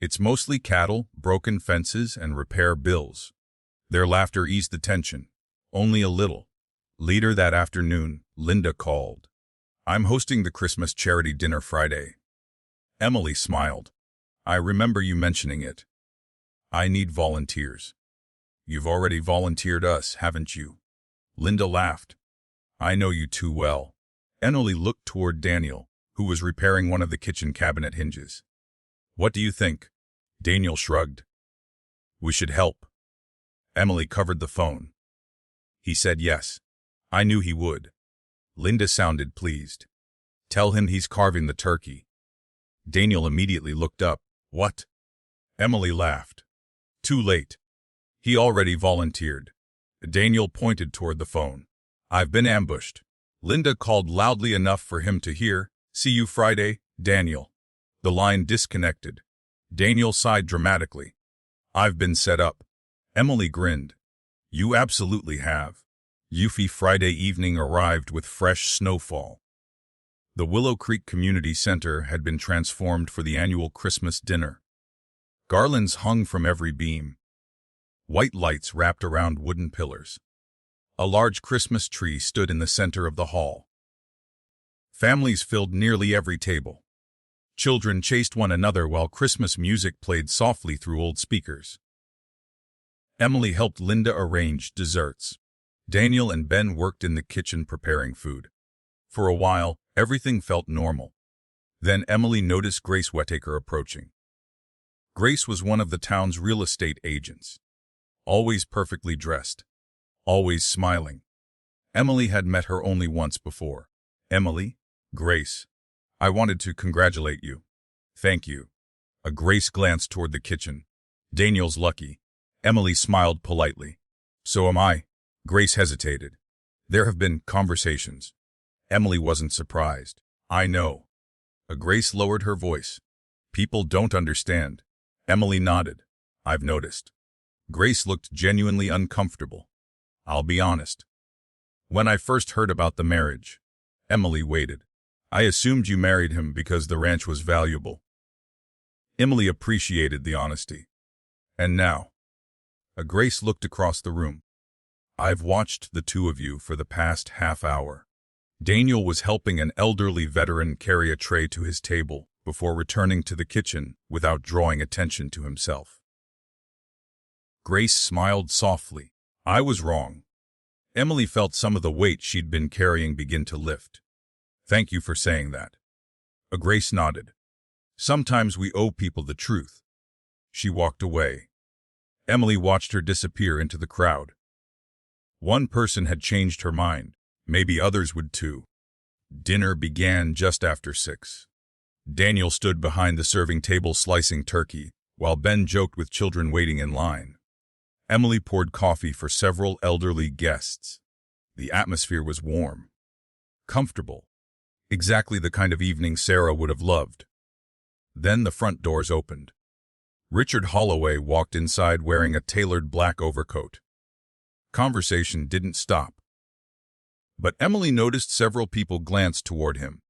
A: It's mostly cattle, broken fences, and repair bills." Their laughter eased the tension. Only a little. Later that afternoon, Linda called. "I'm hosting the Christmas charity dinner Friday." Emily smiled. "I remember you mentioning it. I need volunteers." "You've already volunteered us, haven't you?" Linda laughed. "I know you too well." Emily looked toward Daniel, who was repairing one of the kitchen cabinet hinges. "What do you think?" Daniel shrugged. "We should help." Emily covered the phone. He said yes. I knew he would. Linda sounded pleased. "Tell him he's carving the turkey." Daniel immediately looked up. "What?" Emily laughed. "Too late. He already volunteered." Daniel pointed toward the phone. "I've been ambushed." Linda called loudly enough for him to hear. "See you Friday, Daniel." The line disconnected. Daniel sighed dramatically. "I've been set up." Emily grinned. "You absolutely have." Yuffie Friday evening arrived with fresh snowfall. The Willow Creek Community Center had been transformed for the annual Christmas dinner. Garlands hung from every beam. White lights wrapped around wooden pillars. A large Christmas tree stood in the center of the hall. Families filled nearly every table. Children chased one another while Christmas music played softly through old speakers. Emily helped Linda arrange desserts. Daniel and Ben worked in the kitchen preparing food. For a while, everything felt normal. Then Emily noticed Grace Whittaker approaching. Grace was one of the town's real estate agents. Always perfectly dressed. Always smiling. Emily had met her only once before. "Emily? Grace. I wanted to congratulate you." "Thank you." Grace glanced toward the kitchen. "Daniel's lucky." Emily smiled politely. "So am I." Grace hesitated. "There have been conversations." Emily wasn't surprised. "I know." Grace lowered her voice. "People don't understand." Emily nodded. "I've noticed." Grace looked genuinely uncomfortable. "I'll be honest. When I first heard about the marriage," Emily waited, "I assumed you married him because the ranch was valuable." Emily appreciated the honesty. "And now?" Grace looked across the room. "I've watched the two of you for the past half hour." Daniel was helping an elderly veteran carry a tray to his table before returning to the kitchen without drawing attention to himself. Grace smiled softly. "I was wrong." Emily felt some of the weight she'd been carrying begin to lift. "Thank you for saying that." Grace nodded. "Sometimes we owe people the truth." She walked away. Emily watched her disappear into the crowd. One person had changed her mind. Maybe others would too. Dinner began just after 6. Daniel stood behind the serving table slicing turkey, while Ben joked with children waiting in line. Emily poured coffee for several elderly guests. The atmosphere was warm. Comfortable. Exactly the kind of evening Sarah would have loved. Then the front doors opened. Richard Holloway walked inside wearing a tailored black overcoat. Conversation didn't stop. But Emily noticed several people glance toward him.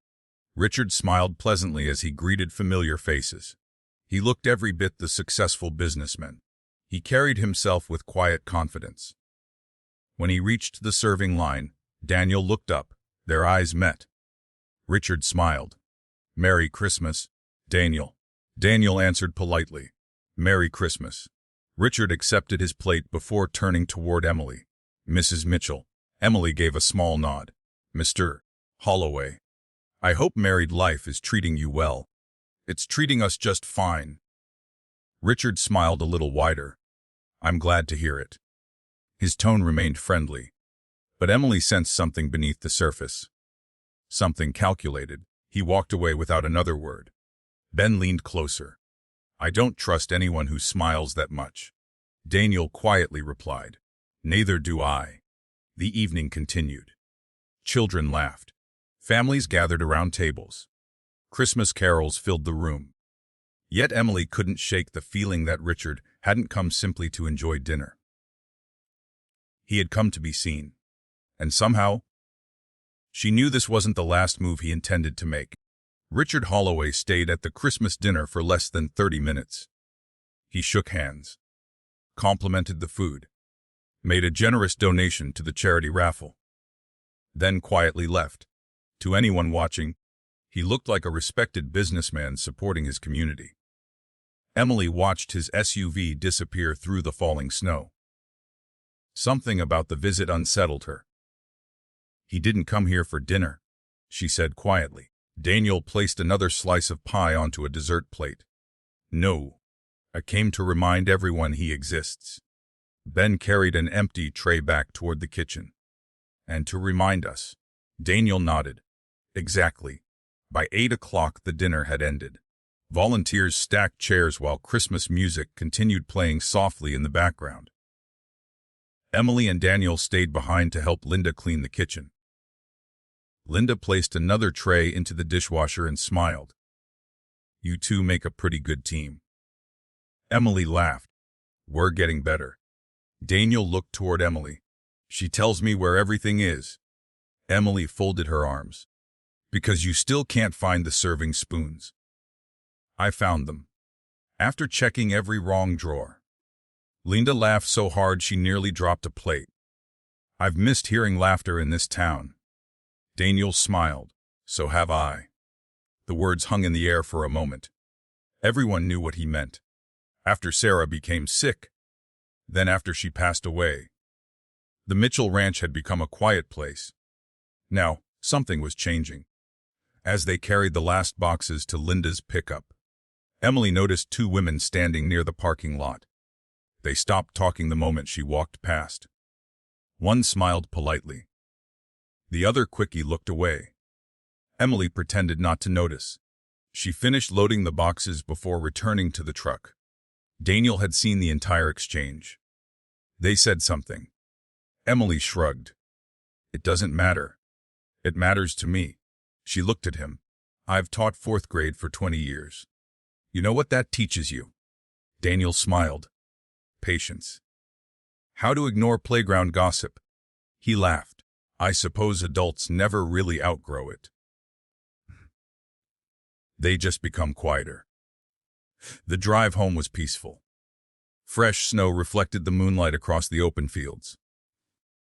A: Richard smiled pleasantly as he greeted familiar faces. He looked every bit the successful businessman. He carried himself with quiet confidence. When he reached the serving line, Daniel looked up. Their eyes met. Richard smiled. "Merry Christmas, Daniel." Daniel answered politely. "Merry Christmas." Richard accepted his plate before turning toward Emily. "Mrs. Mitchell." Emily gave a small nod. "Mr. Holloway. I hope married life is treating you well." "It's treating us just fine." Richard smiled a little wider. "I'm glad to hear it." His tone remained friendly. But Emily sensed something beneath the surface. Something calculated. He walked away without another word. Ben leaned closer. "I don't trust anyone who smiles that much." Daniel quietly replied. "Neither do I." The evening continued. Children laughed. Families gathered around tables. Christmas carols filled the room. Yet Emily couldn't shake the feeling that Richard hadn't come simply to enjoy dinner. He had come to be seen. And somehow, she knew this wasn't the last move he intended to make. Richard Holloway stayed at the Christmas dinner for less than 30 minutes. He shook hands, complimented the food, made a generous donation to the charity raffle, then quietly left. To anyone watching, he looked like a respected businessman supporting his community. Emily watched his SUV disappear through the falling snow. Something about the visit unsettled her. "He didn't come here for dinner," she said quietly. Daniel placed another slice of pie onto a dessert plate. "No, I came to remind everyone he exists." Ben carried an empty tray back toward the kitchen. "And to remind us." Daniel nodded. "Exactly." By 8 o'clock the dinner had ended. Volunteers stacked chairs while Christmas music continued playing softly in the background. Emily and Daniel stayed behind to help Linda clean the kitchen. Linda placed another tray into the dishwasher and smiled. "You two make a pretty good team." Emily laughed. "We're getting better." Daniel looked toward Emily. She tells me where everything is. Emily folded her arms. Because you still can't find the serving spoons. I found them. After checking every wrong drawer. Linda laughed so hard she nearly dropped a plate. I've missed hearing laughter in this town. Daniel smiled. So have I. The words hung in the air for a moment. Everyone knew what he meant. After Sarah became sick. Then after she passed away. The Mitchell Ranch had become a quiet place. Now, something was changing. As they carried the last boxes to Linda's pickup, Emily noticed two women standing near the parking lot. They stopped talking the moment she walked past. One smiled politely. The other quickly looked away. Emily pretended not to notice. She finished loading the boxes before returning to the truck. Daniel had seen the entire exchange. They said something. Emily shrugged. It doesn't matter. It matters to me. She looked at him. I've taught 4th grade for 20 years. You know what that teaches you? Daniel smiled. Patience. How to ignore playground gossip. He laughed. I suppose adults never really outgrow it. They just become quieter. The drive home was peaceful. Fresh snow reflected the moonlight across the open fields.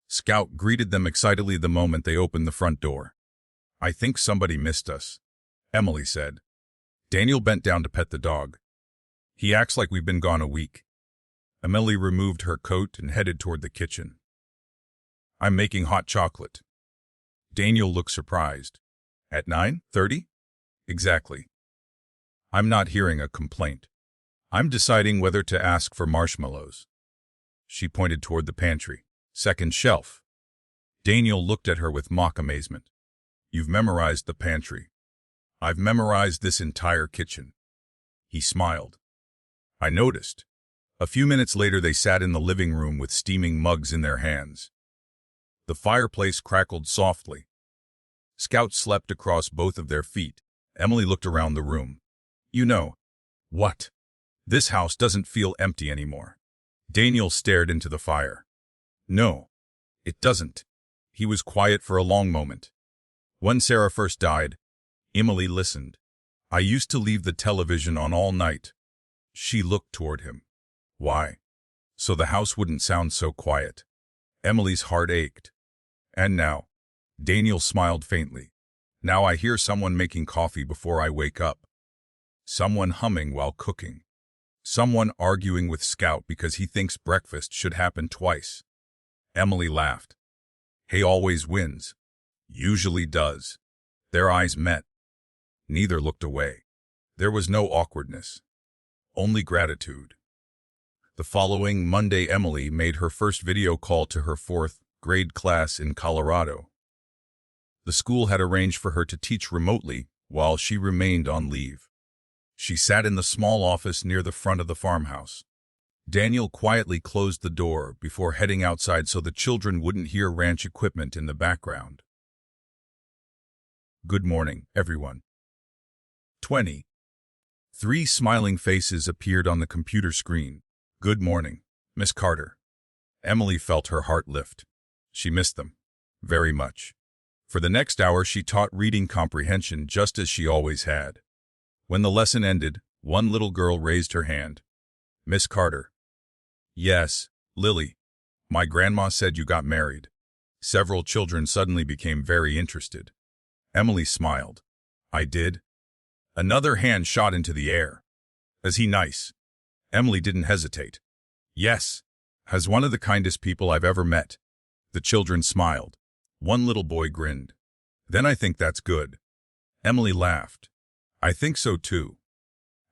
A: Scout greeted them excitedly the moment they opened the front door. I think somebody missed us, Emily said. Daniel bent down to pet the dog. He acts like we've been gone a week. Emily removed her coat and headed toward the kitchen. I'm making hot chocolate. Daniel looked surprised. At 9:30? Exactly. I'm not hearing a complaint. I'm deciding whether to ask for marshmallows. She pointed toward the pantry. Second shelf. Daniel looked at her with mock amazement. You've memorized the pantry. I've memorized this entire kitchen. He smiled. I noticed. A few minutes later they sat in the living room with steaming mugs in their hands. The fireplace crackled softly. Scout slept across both of their feet. Emily looked around the room. You know. What? This house doesn't feel empty anymore. Daniel stared into the fire. No, it doesn't. He was quiet for a long moment. When Sarah first died, Emily listened. I used to leave the television on all night. She looked toward him. Why? So the house wouldn't sound so quiet. Emily's heart ached. And now? Daniel smiled faintly. Now I hear someone making coffee before I wake up. Someone humming while cooking. Someone arguing with Scout because he thinks breakfast should happen twice. Emily laughed. He always wins. Usually does. Their eyes met. Neither looked away. There was no awkwardness. Only gratitude. The following Monday, Emily made her first video call to her 4th grade class in Colorado. The school had arranged for her to teach remotely while she remained on leave. She sat in the small office near the front of the farmhouse. Daniel quietly closed the door before heading outside so the children wouldn't hear ranch equipment in the background. Good morning, everyone. 20. 3 smiling faces appeared on the computer screen. Good morning, Miss Carter. Emily felt her heart lift. She missed them. Very much. For the next hour she taught reading comprehension just as she always had. When the lesson ended, one little girl raised her hand. Miss Carter. Yes, Lily. My grandma said you got married. Several children suddenly became very interested. Emily smiled. I did. Another hand shot into the air. Is he nice? Emily didn't hesitate. Yes. Has one of the kindest people I've ever met. The children smiled. One little boy grinned. Then I think that's good. Emily laughed. I think so too.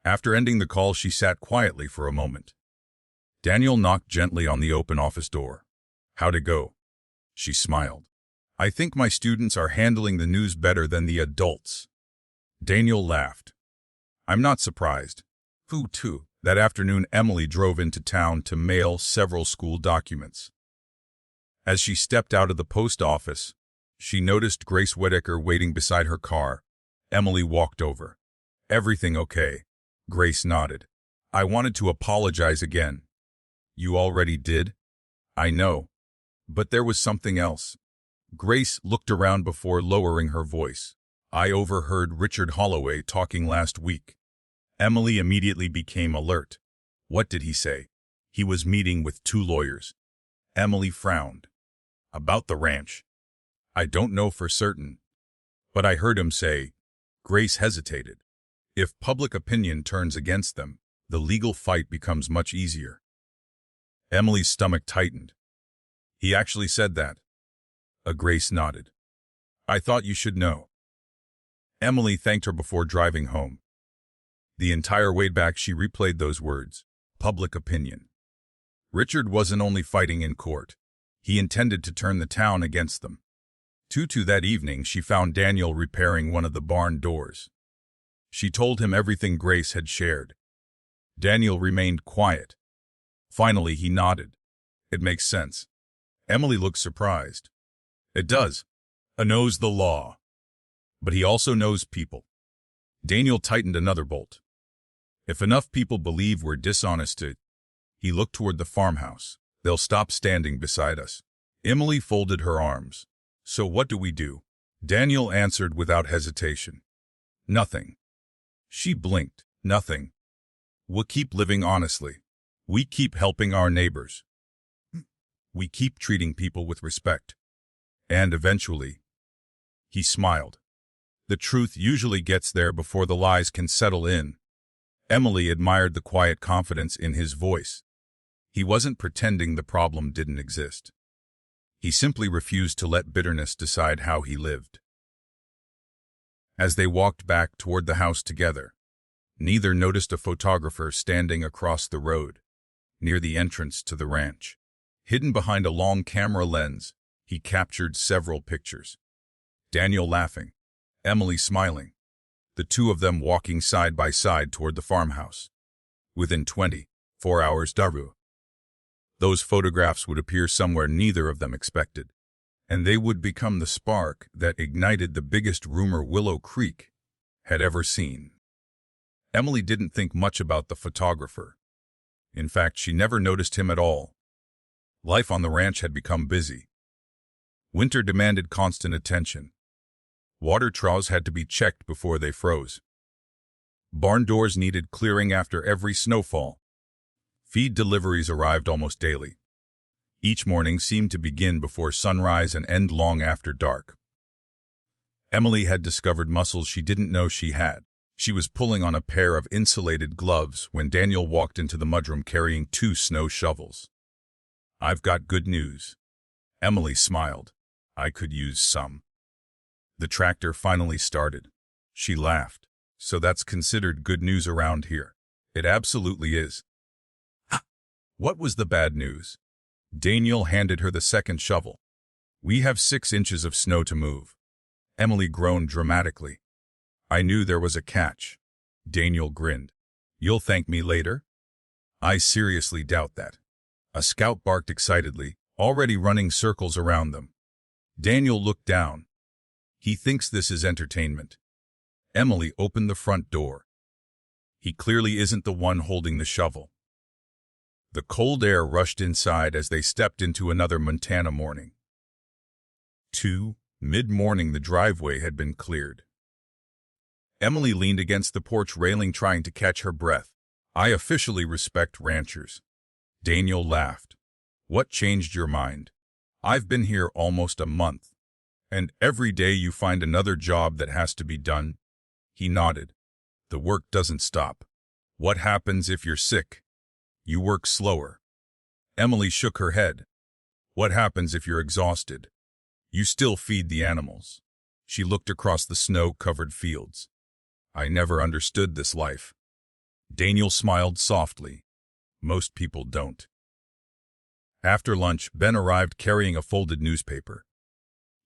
A: After ending the call, she sat quietly for a moment. Daniel knocked gently on the open office door. How'd it go? She smiled. I think my students are handling the news better than the adults. Daniel laughed. I'm not surprised. Who too? That afternoon, Emily drove into town to mail several school documents. As she stepped out of the post office, she noticed Grace Whitaker waiting beside her car. Emily walked over. Everything okay? Grace nodded. I wanted to apologize again. You already did? I know. But there was something else. Grace looked around before lowering her voice. I overheard Richard Holloway talking last week. Emily immediately became alert. What did he say? He was meeting with 2 lawyers. Emily frowned. About the ranch. I don't know for certain. But I heard him say. Grace hesitated. If public opinion turns against them, the legal fight becomes much easier. Emily's stomach tightened. He actually said that. Grace nodded. I thought you should know. Emily thanked her before driving home. The entire way back she replayed those words. Public opinion. Richard wasn't only fighting in court. He intended to turn the town against them. To that evening she found Daniel repairing one of the barn doors. She told him everything Grace had shared. Daniel remained quiet. Finally he nodded. It makes sense. Emily looked surprised. It does. He knows the law. But he also knows people. Daniel tightened another bolt. If enough people believe we're dishonest, he looked toward the farmhouse. They'll stop standing beside us. Emily folded her arms. So what do we do? Daniel answered without hesitation. Nothing. She blinked. Nothing. We'll keep living honestly. We keep helping our neighbors. We keep treating people with respect. And eventually, he smiled. The truth usually gets there before the lies can settle in. Emily admired the quiet confidence in his voice. He wasn't pretending the problem didn't exist. He simply refused to let bitterness decide how he lived. As they walked back toward the house together, neither noticed a photographer standing across the road, near the entrance to the ranch. Hidden behind a long camera lens, he captured several pictures. Daniel laughing, Emily smiling, the 2 of them walking side by side toward the farmhouse. Within 24 hours, those photographs would appear somewhere neither of them expected, and they would become the spark that ignited the biggest rumor Willow Creek had ever seen. Emily didn't think much about the photographer. In fact, she never noticed him at all. Life on the ranch had become busy. Winter demanded constant attention. Water troughs had to be checked before they froze. Barn doors needed clearing after every snowfall. Feed deliveries arrived almost daily. Each morning seemed to begin before sunrise and end long after dark. Emily had discovered muscles she didn't know she had. She was pulling on a pair of insulated gloves when Daniel walked into the mudroom carrying 2 snow shovels. I've got good news. Emily smiled. I could use some. The tractor finally started. She laughed. So that's considered good news around here. It absolutely is. What was the bad news? Daniel handed her the second shovel. We have 6 inches of snow to move. Emily groaned dramatically. I knew there was a catch. Daniel grinned. You'll thank me later? I seriously doubt that. A scout barked excitedly, already running circles around them. Daniel looked down. He thinks this is entertainment. Emily opened the front door. He clearly isn't the one holding the shovel. The cold air rushed inside as they stepped into another Montana morning. Mid-morning the driveway had been cleared. Emily leaned against the porch railing trying to catch her breath. I officially respect ranchers. Daniel laughed. What changed your mind? I've been here almost a month. And every day you find another job that has to be done. He nodded. The work doesn't stop. What happens if you're sick? You work slower. Emily shook her head. What happens if you're exhausted? You still feed the animals. She looked across the snow-covered fields. I never understood this life. Daniel smiled softly. Most people don't. After lunch, Ben arrived carrying a folded newspaper.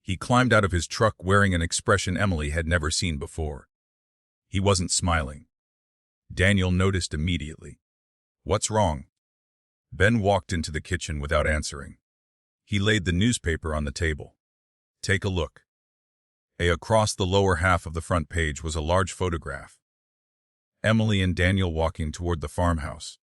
A: He climbed out of his truck wearing an expression Emily had never seen before. He wasn't smiling. Daniel noticed immediately. What's wrong? Ben walked into the kitchen without answering. He laid the newspaper on the table. Take a look. Across the lower half of the front page was a large photograph. Emily and Daniel walking toward the farmhouse.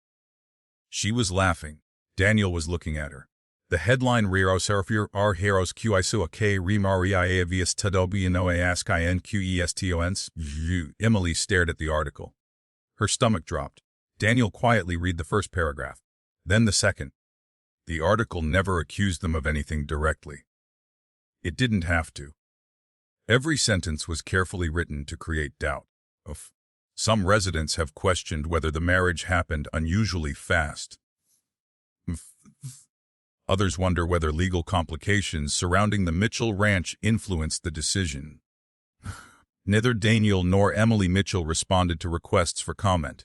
A: She was laughing. Daniel was looking at her. The headline Reros are heroes QISO K Remaria Avius Tadobino Ask INQESTONs. Emily stared at the article. Her stomach dropped. Daniel quietly read the first paragraph, then the second. The article never accused them of anything directly. It didn't have to. Every sentence was carefully written to create doubt. Some residents have questioned whether the marriage happened unusually fast. Others wonder whether legal complications surrounding the Mitchell ranch influenced the decision. Neither Daniel nor Emily Mitchell responded to requests for comment.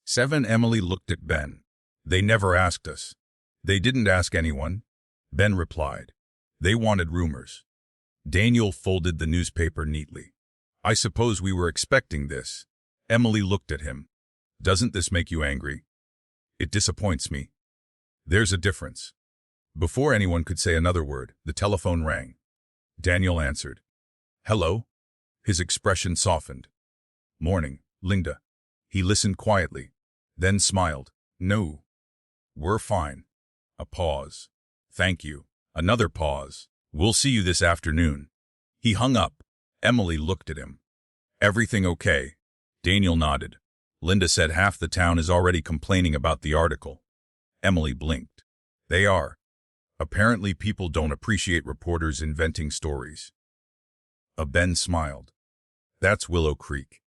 A: 7. Emily looked at Ben. They never asked us. They didn't ask anyone. Ben replied. They wanted rumors. Daniel folded the newspaper neatly. I suppose we were expecting this. Emily looked at him. Doesn't this make you angry? It disappoints me. There's a difference. Before anyone could say another word, the telephone rang. Daniel answered. Hello? His expression softened. Morning, Linda. He listened quietly, then smiled. No. We're fine. A pause. Thank you. Another pause. We'll see you this afternoon. He hung up. Emily looked at him. Everything okay? Daniel nodded. Linda said half the town is already complaining about the article. Emily blinked. They are. Apparently people don't appreciate reporters inventing stories. Ben smiled. That's Willow Creek.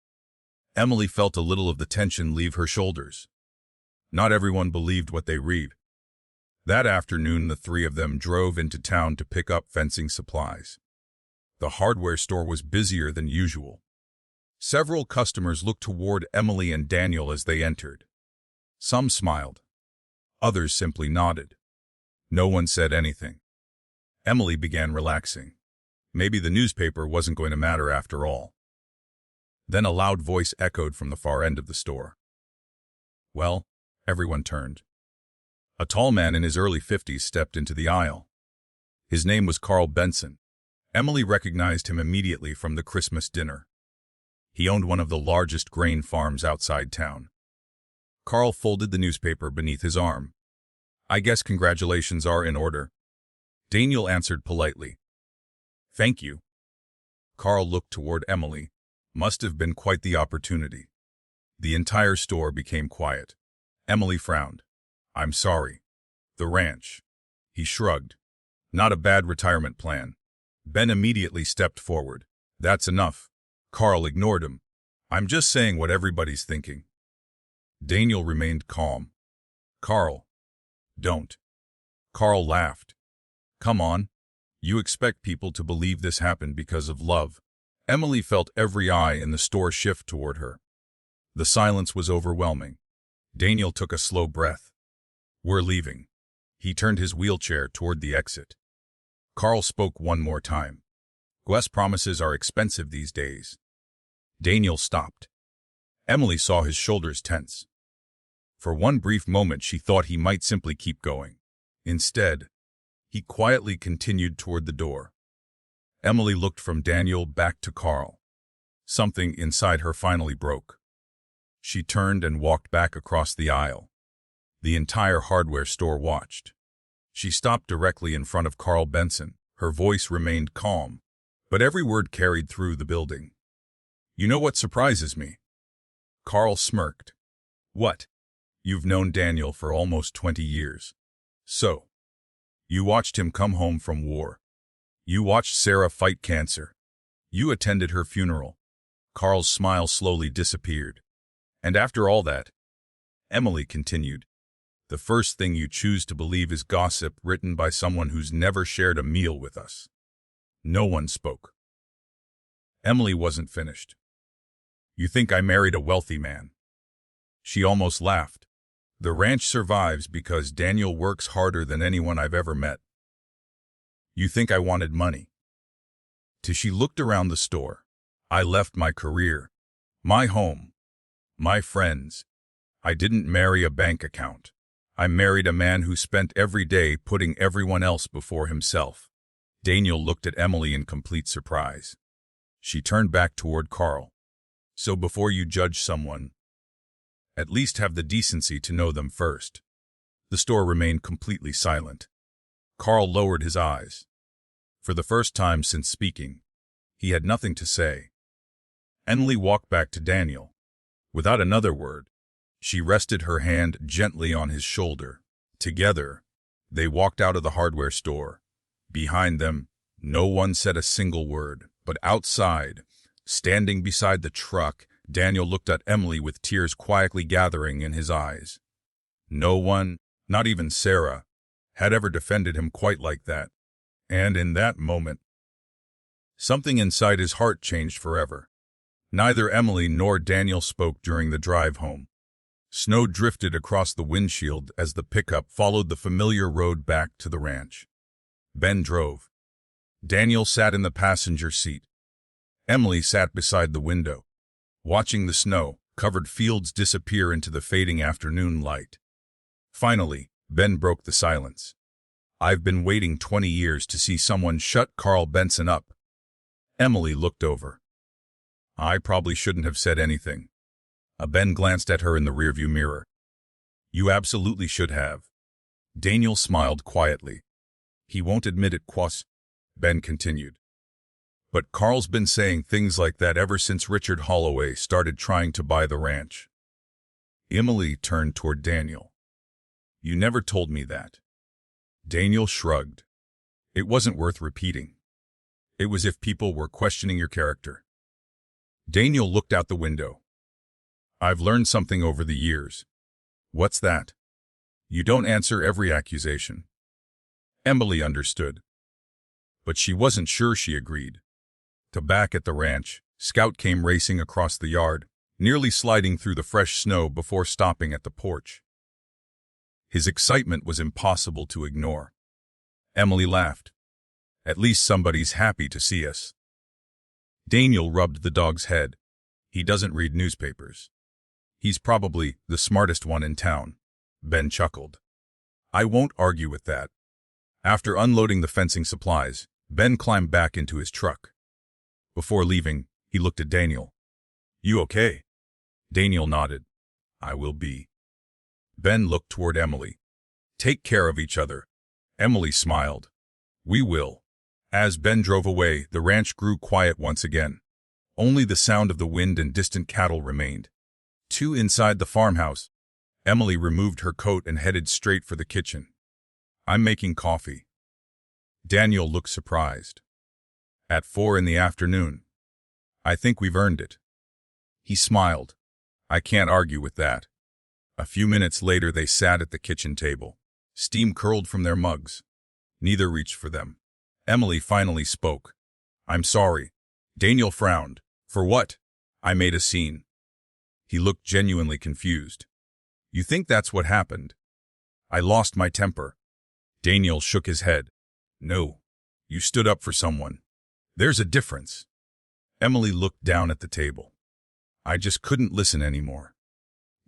A: Emily felt a little of the tension leave her shoulders. Not everyone believed what they read. That afternoon, the three of them drove into town to pick up fencing supplies. The hardware store was busier than usual. Several customers looked toward Emily and Daniel as they entered. Some smiled. Others simply nodded. No one said anything. Emily began relaxing. Maybe the newspaper wasn't going to matter after all. Then a loud voice echoed from the far end of the store. Well, everyone turned. A tall man in his early 50s stepped into the aisle. His name was Carl Benson. Emily recognized him immediately from the Christmas dinner. He owned one of the largest grain farms outside town. Carl folded the newspaper beneath his arm. I guess congratulations are in order. Daniel answered politely. Thank you. Carl looked toward Emily. Must have been quite the opportunity. The entire store became quiet. Emily frowned. I'm sorry. The ranch. He shrugged. Not a bad retirement plan. Ben immediately stepped forward. That's enough. Carl ignored him. I'm just saying what everybody's thinking. Daniel remained calm. Carl. Don't. Carl laughed. Come on. You expect people to believe this happened because of love. Emily felt every eye in the store shift toward her. The silence was overwhelming. Daniel took a slow breath. We're leaving. He turned his wheelchair toward the exit. Carl spoke one more time. Guest promises are expensive these days. Daniel stopped. Emily saw his shoulders tense. For one brief moment she thought he might simply keep going. Instead, he quietly continued toward the door. Emily looked from Daniel back to Carl. Something inside her finally broke. She turned and walked back across the aisle. The entire hardware store watched. She stopped directly in front of Carl Benson. Her voice remained calm, but every word carried through the building. You know what surprises me? Carl smirked. What? You've known Daniel for almost 20 years. So, you watched him come home from war. You watched Sarah fight cancer. You attended her funeral. Carl's smile slowly disappeared. And after all that, Emily continued, the first thing you choose to believe is gossip written by someone who's never shared a meal with us. No one spoke. Emily wasn't finished. You think I married a wealthy man? She almost laughed. The ranch survives because Daniel works harder than anyone I've ever met. You think I wanted money? She looked around the store. I left my career, my home, my friends. I didn't marry a bank account. I married a man who spent every day putting everyone else before himself. Daniel looked at Emily in complete surprise. She turned back toward Carl. So before you judge someone, at least have the decency to know them first. The store remained completely silent. Carl lowered his eyes. For the first time since speaking, he had nothing to say. Emily walked back to Daniel. Without another word, she rested her hand gently on his shoulder. Together, they walked out of the hardware store. Behind them, no one said a single word, but outside, standing beside the truck, Daniel looked at Emily with tears quietly gathering in his eyes. No one, not even Sarah, had ever defended him quite like that. And in that moment, something inside his heart changed forever. Neither Emily nor Daniel spoke during the drive home. Snow drifted across the windshield as the pickup followed the familiar road back to the ranch. Ben drove. Daniel sat in the passenger seat. Emily sat beside the window, watching the snow-covered fields disappear into the fading afternoon light. Finally, Ben broke the silence. "I've been waiting 20 years to see someone shut Carl Benson up." Emily looked over. "I probably shouldn't have said anything." Ben glanced at her in the rearview mirror. "You absolutely should have." Daniel smiled quietly. "He won't admit it, Quas," Ben continued. "But Carl's been saying things like that ever since Richard Holloway started trying to buy the ranch." Emily turned toward Daniel. "You never told me that." Daniel shrugged. "It wasn't worth repeating. It was if people were questioning your character." Daniel looked out the window. "I've learned something over the years." "What's that?" "You don't answer every accusation." Emily understood. But she wasn't sure she agreed. Back at the ranch, Scout came racing across the yard, nearly sliding through the fresh snow before stopping at the porch. His excitement was impossible to ignore. Emily laughed. "At least somebody's happy to see us." Daniel rubbed the dog's head. "He doesn't read newspapers." "He's probably the smartest one in town." Ben chuckled. "I won't argue with that." After unloading the fencing supplies, Ben climbed back into his truck. Before leaving, he looked at Daniel. "You okay?" Daniel nodded. "I will be." Ben looked toward Emily. "Take care of each other." Emily smiled. "We will." As Ben drove away, the ranch grew quiet once again. Only the sound of the wind and distant cattle remained. Inside the farmhouse, Emily removed her coat and headed straight for the kitchen. "I'm making coffee." Daniel looked surprised. "At 4 in the afternoon. I think we've earned it." He smiled. "I can't argue with that." A few minutes later they sat at the kitchen table. Steam curled from their mugs. Neither reached for them. Emily finally spoke. "I'm sorry." Daniel frowned. "For what?" "I made a scene." He looked genuinely confused. "You think that's what happened?" "I lost my temper." Daniel shook his head. "No. You stood up for someone. There's a difference." Emily looked down at the table. "I just couldn't listen anymore."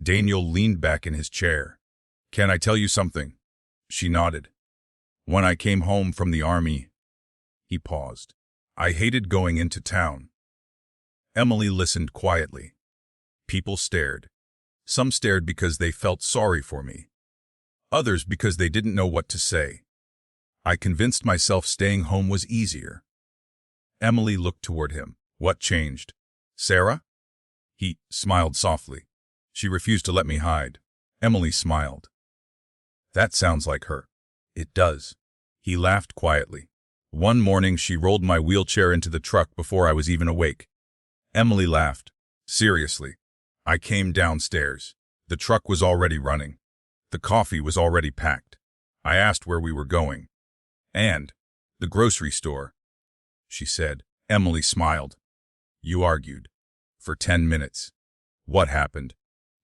A: Daniel leaned back in his chair. "Can I tell you something?" She nodded. "When I came home from the army..." He paused. "I hated going into town." Emily listened quietly. People stared. Some stared because they felt sorry for me. Others because they didn't know what to say. I convinced myself staying home was easier. Emily looked toward him. "What changed?" "Sarah?" He smiled softly. "She refused to let me hide." Emily smiled. "That sounds like her." "It does." He laughed quietly. "One morning she rolled my wheelchair into the truck before I was even awake." Emily laughed. "Seriously." I came downstairs. The truck was already running. The coffee was already packed. I asked where we were going. "And the grocery store," she said. Emily smiled. "You argued." "For 10 minutes." "What happened?"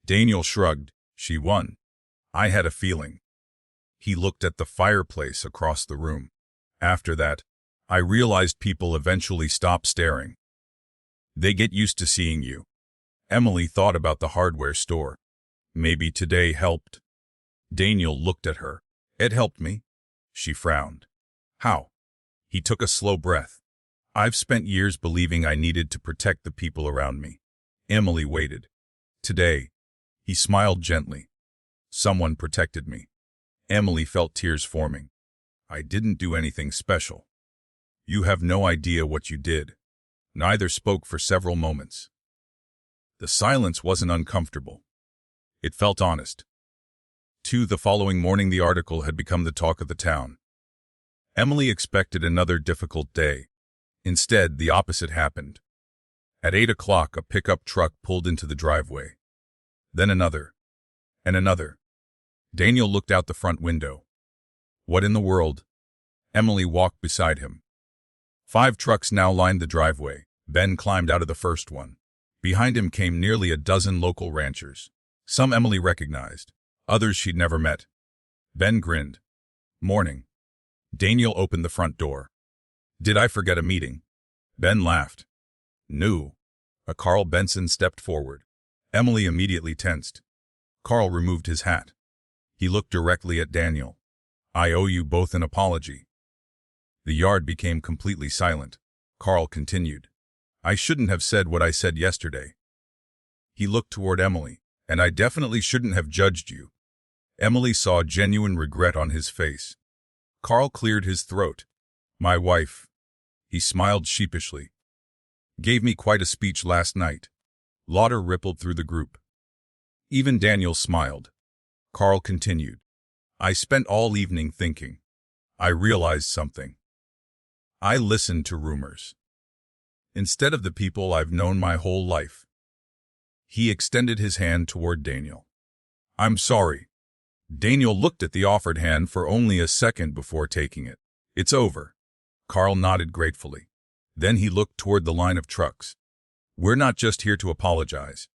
A: Daniel shrugged. "She won." "I had a feeling." He looked at the fireplace across the room. "After that, I realized people eventually stop staring. They get used to seeing you." Emily thought about the hardware store. Maybe today helped. Daniel looked at her. "It helped me." She frowned. "How?" He took a slow breath. "I've spent years believing I needed to protect the people around me." Emily waited. "Today," he smiled gently, "someone protected me." Emily felt tears forming. I didn't do anything special. You have no idea what you did. Neither spoke for several moments. The silence wasn't uncomfortable. It felt honest. The following morning the article had become the talk of the town. Emily expected another difficult day. Instead, the opposite happened. At 8 o'clock, a pickup truck pulled into the driveway. Then another. And another. Daniel looked out the front window. What in the world? Emily walked beside him. 5 trucks now lined the driveway. Ben climbed out of the first one. Behind him came nearly a dozen local ranchers. Some Emily recognized, others she'd never met. Ben grinned. Morning. Daniel opened the front door. Did I forget a meeting? Ben laughed. No. Carl Benson stepped forward. Emily immediately tensed. Carl removed his hat. He looked directly at Daniel. I owe you both an apology. The yard became completely silent. Carl continued. I shouldn't have said what I said yesterday. He looked toward Emily. And I definitely shouldn't have judged you. Emily saw genuine regret on his face. Carl cleared his throat. My wife. He smiled sheepishly. Gave me quite a speech last night. Laughter rippled through the group. Even Daniel smiled. Carl continued. I spent all evening thinking. I realized something. I listened to rumors. Instead of the people I've known my whole life. He extended his hand toward Daniel. I'm sorry. Daniel looked at the offered hand for only a second before taking it. It's over. Carl nodded gratefully. Then he looked toward the line of trucks. We're not just here to apologize.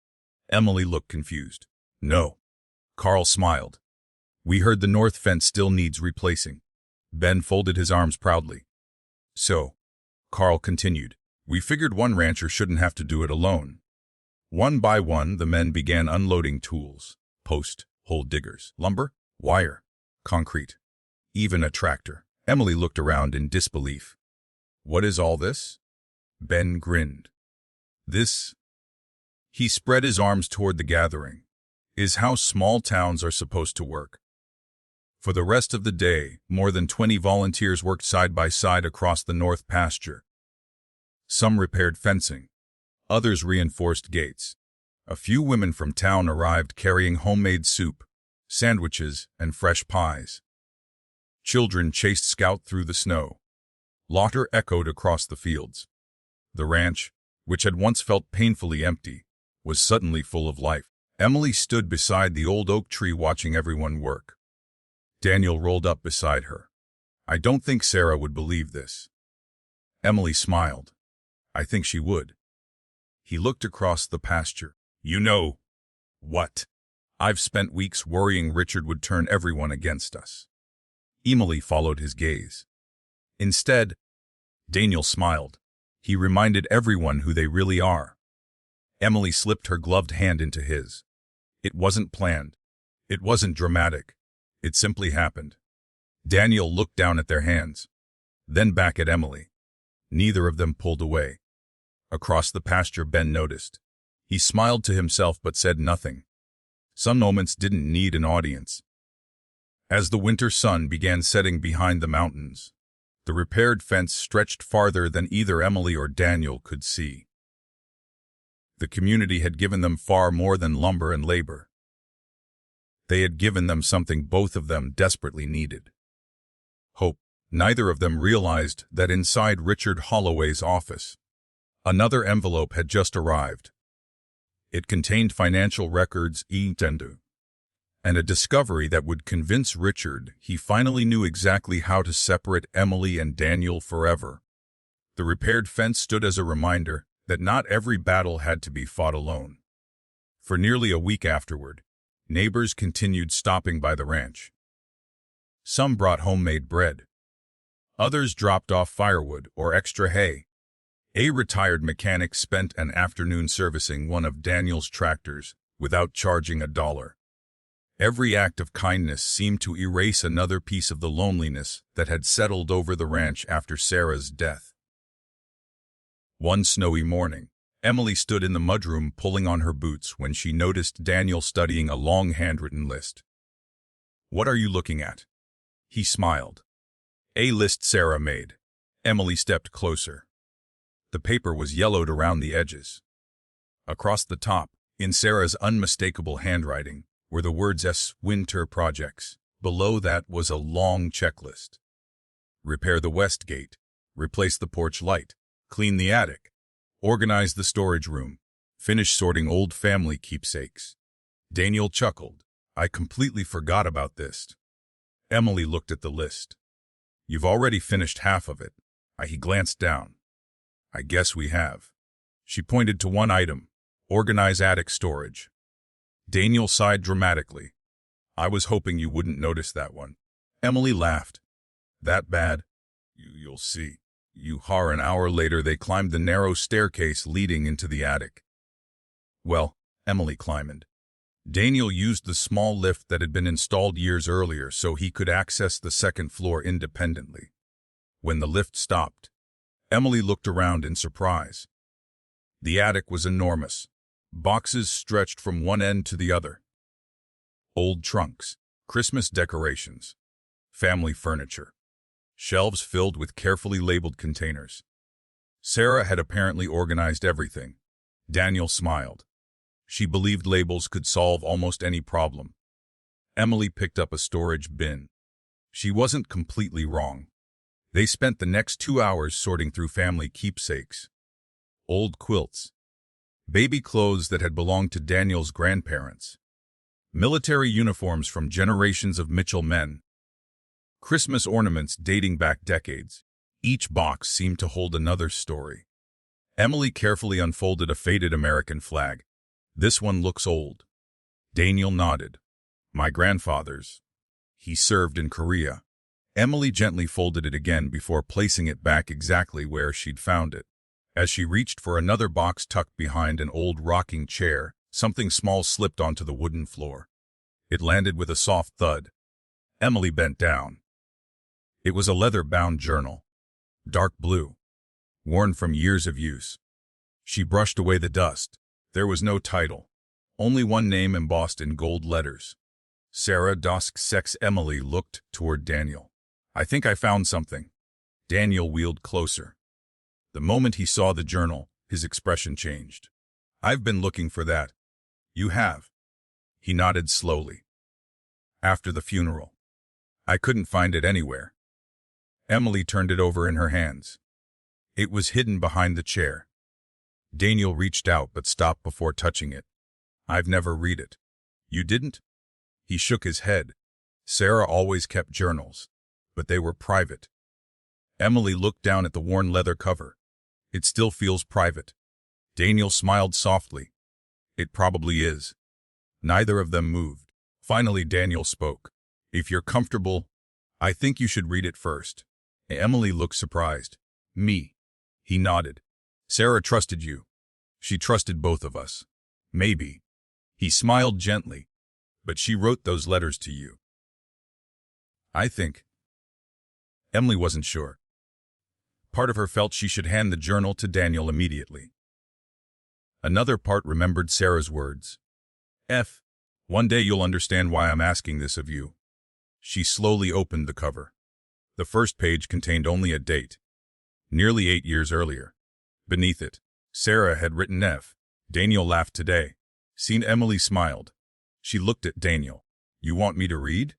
A: Emily looked confused. No. Carl smiled. We heard the north fence still needs replacing. Ben folded his arms proudly. So, Carl continued, we figured one rancher shouldn't have to do it alone. One by one, the men began unloading tools, post, hole diggers, lumber, wire, concrete, even a tractor. Emily looked around in disbelief. What is all this? Ben grinned. This, he spread his arms toward the gathering, is how small towns are supposed to work. For the rest of the day, more than 20 volunteers worked side by side across the north pasture. Some repaired fencing. Others reinforced gates. A few women from town arrived carrying homemade soup, sandwiches, and fresh pies. Children chased Scout through the snow. Laughter echoed across the fields. The ranch, which had once felt painfully empty, was suddenly full of life. Emily stood beside the old oak tree watching everyone work. Daniel rolled up beside her. I don't think Sarah would believe this. Emily smiled. I think she would. He looked across the pasture. You know what? I've spent weeks worrying Richard would turn everyone against us. Emily followed his gaze. Instead, Daniel smiled. He reminded everyone who they really are. Emily slipped her gloved hand into his. It wasn't planned. It wasn't dramatic. It simply happened. Daniel looked down at their hands, then back at Emily. Neither of them pulled away. Across the pasture, Ben noticed. He smiled to himself but said nothing. Some moments didn't need an audience. As the winter sun began setting behind the mountains, the repaired fence stretched farther than either Emily or Daniel could see. The community had given them far more than lumber and labor. They had given them something both of them desperately needed. Hope. Neither of them realized that inside Richard Holloway's office, another envelope had just arrived. It contained financial records and a discovery that would convince Richard he finally knew exactly how to separate Emily and Daniel forever. The repaired fence stood as a reminder that not every battle had to be fought alone. For nearly a week afterward, neighbors continued stopping by the ranch. Some brought homemade bread. Others dropped off firewood or extra hay. A retired mechanic spent an afternoon servicing one of Daniel's tractors without charging $1. Every act of kindness seemed to erase another piece of the loneliness that had settled over the ranch after Sarah's death. One snowy morning, Emily stood in the mudroom pulling on her boots when she noticed Daniel studying a long handwritten list. What are you looking at? He smiled. A list Sarah made. Emily stepped closer. The paper was yellowed around the edges. Across the top, in Sarah's unmistakable handwriting, were the words S. Winter Projects. Below that was a long checklist. Repair the west gate. Replace the porch light. Clean the attic. Organize the storage room. Finish sorting old family keepsakes. Daniel chuckled. I completely forgot about this. Emily looked at the list. You've already finished half of it. He glanced down. I guess we have. She pointed to one item. Organize attic storage. Daniel sighed dramatically. I was hoping you wouldn't notice that one. Emily laughed. That bad? You'll see. An hour later they climbed the narrow staircase leading into the attic. Well, Emily climbed. Daniel used the small lift that had been installed years earlier so he could access the second floor independently. When the lift stopped, Emily looked around in surprise. The attic was enormous. Boxes stretched from one end to the other. Old trunks, Christmas decorations, family furniture, shelves filled with carefully labeled containers. Sarah had apparently organized everything. Daniel smiled. She believed labels could solve almost any problem. Emily picked up a storage bin. She wasn't completely wrong. They spent the next 2 hours sorting through family keepsakes. Old quilts. Baby clothes that had belonged to Daniel's grandparents. Military uniforms from generations of Mitchell men. Christmas ornaments dating back decades. Each box seemed to hold another story. Emily carefully unfolded a faded American flag. This one looks old. Daniel nodded. My grandfather's. He served in Korea. Emily gently folded it again before placing it back exactly where she'd found it. As she reached for another box tucked behind an old rocking chair, something small slipped onto the wooden floor. It landed with a soft thud. Emily bent down. It was a leather-bound journal. Dark blue. Worn from years of use. She brushed away the dust. There was no title. Only one name embossed in gold letters. Sarah Dosk Sex. Emily looked toward Daniel. I think I found something. Daniel wheeled closer. The moment he saw the journal, his expression changed. I've been looking for that. You have. He nodded slowly. After the funeral. I couldn't find it anywhere. Emily turned it over in her hands. It was hidden behind the chair. Daniel reached out but stopped before touching it. I've never read it. You didn't? He shook his head. Sarah always kept journals, but they were private. Emily looked down at the worn leather cover. It still feels private. Daniel smiled softly. It probably is. Neither of them moved. Finally, Daniel spoke. If you're comfortable, I think you should read it first. Emily looked surprised. Me. He nodded. Sarah trusted you. She trusted both of us. Maybe. He smiled gently. But she wrote those letters to you. I think. Emily wasn't sure. Part of her felt she should hand the journal to Daniel immediately. Another part remembered Sarah's words. One day you'll understand why I'm asking this of you. She slowly opened the cover. The first page contained only a date. Nearly 8 years earlier. Beneath it, Sarah had written F. Daniel laughed today. Seen. Emily smiled. She looked at Daniel. You want me to read?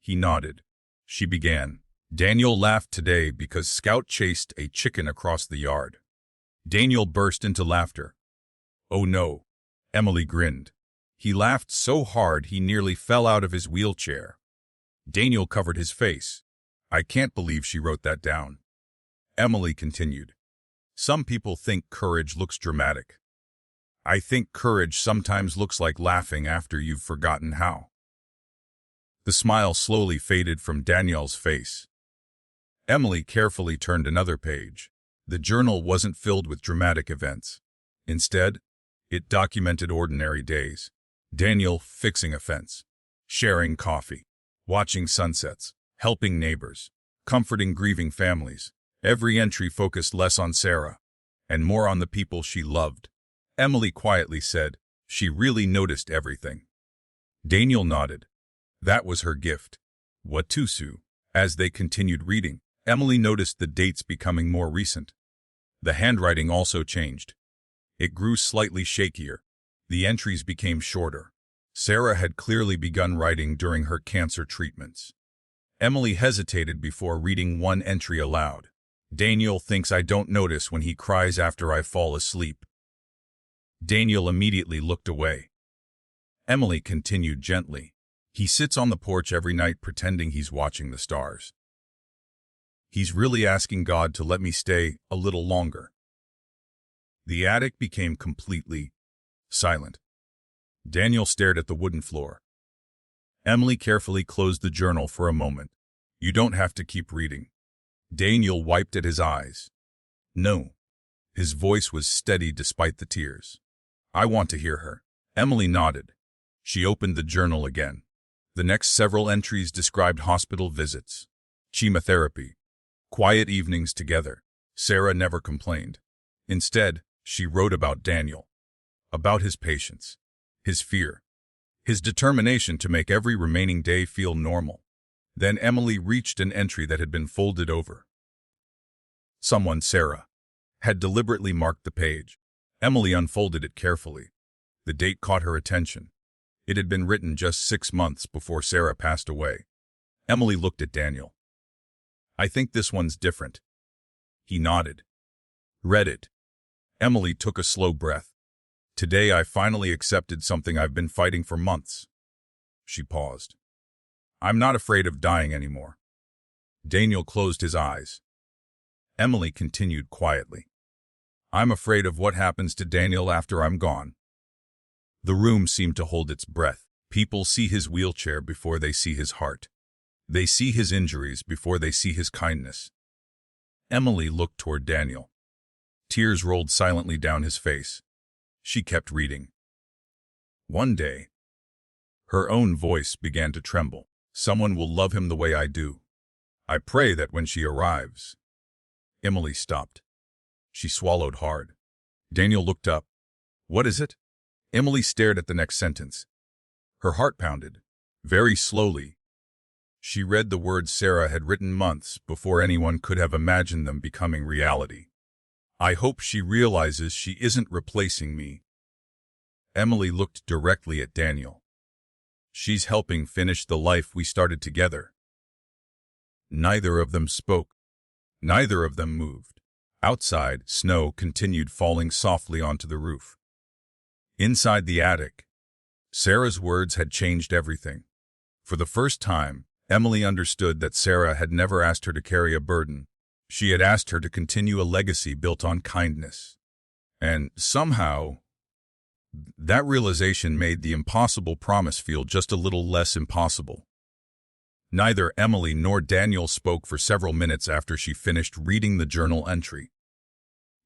A: He nodded. She began. Daniel laughed today because Scout chased a chicken across the yard. Daniel burst into laughter. Oh no. Emily grinned. He laughed so hard he nearly fell out of his wheelchair. Daniel covered his face. I can't believe she wrote that down. Emily continued. Some people think courage looks dramatic. I think courage sometimes looks like laughing after you've forgotten how. The smile slowly faded from Daniel's face. Emily carefully turned another page. The journal wasn't filled with dramatic events. Instead, it documented ordinary days. Daniel fixing a fence, sharing coffee, watching sunsets, helping neighbors, comforting grieving families. Every entry focused less on Sarah and more on the people she loved. Emily quietly said, she really noticed everything. Daniel nodded. That was her gift. What to Sue? As they continued reading, Emily noticed the dates becoming more recent. The handwriting also changed. It grew slightly shakier. The entries became shorter. Sarah had clearly begun writing during her cancer treatments. Emily hesitated before reading one entry aloud. Daniel thinks I don't notice when he cries after I fall asleep. Daniel immediately looked away. Emily continued gently. He sits on the porch every night pretending he's watching the stars. He's really asking God to let me stay a little longer. The attic became completely silent. Daniel stared at the wooden floor. Emily carefully closed the journal for a moment. You don't have to keep reading. Daniel wiped at his eyes. No. His voice was steady despite the tears. I want to hear her. Emily nodded. She opened the journal again. The next several entries described hospital visits, chemotherapy, quiet evenings together. Sarah never complained. Instead, she wrote about Daniel, about his patience, his fear, his determination to make every remaining day feel normal. Then Emily reached an entry that had been folded over. Someone, Sarah, had deliberately marked the page. Emily unfolded it carefully. The date caught her attention. It had been written just 6 months before Sarah passed away. Emily looked at Daniel. I think this one's different. He nodded. Read it. Emily took a slow breath. Today I finally accepted something I've been fighting for months. She paused. I'm not afraid of dying anymore. Daniel closed his eyes. Emily continued quietly. I'm afraid of what happens to Daniel after I'm gone. The room seemed to hold its breath. People see his wheelchair before they see his heart. They see his injuries before they see his kindness. Emily looked toward Daniel. Tears rolled silently down his face. She kept reading. One day, her own voice began to tremble. Someone will love him the way I do. I pray that when she arrives. Emily stopped. She swallowed hard. Daniel looked up. What is it? Emily stared at the next sentence. Her heart pounded, very slowly. She read the words Sarah had written months before anyone could have imagined them becoming reality. I hope she realizes she isn't replacing me. Emily looked directly at Daniel. She's helping finish the life we started together. Neither of them spoke. Neither of them moved. Outside, snow continued falling softly onto the roof. Inside the attic, Sarah's words had changed everything. For the first time, Emily understood that Sarah had never asked her to carry a burden. She had asked her to continue a legacy built on kindness. And somehow, that realization made the impossible promise feel just a little less impossible. Neither Emily nor Daniel spoke for several minutes after she finished reading the journal entry.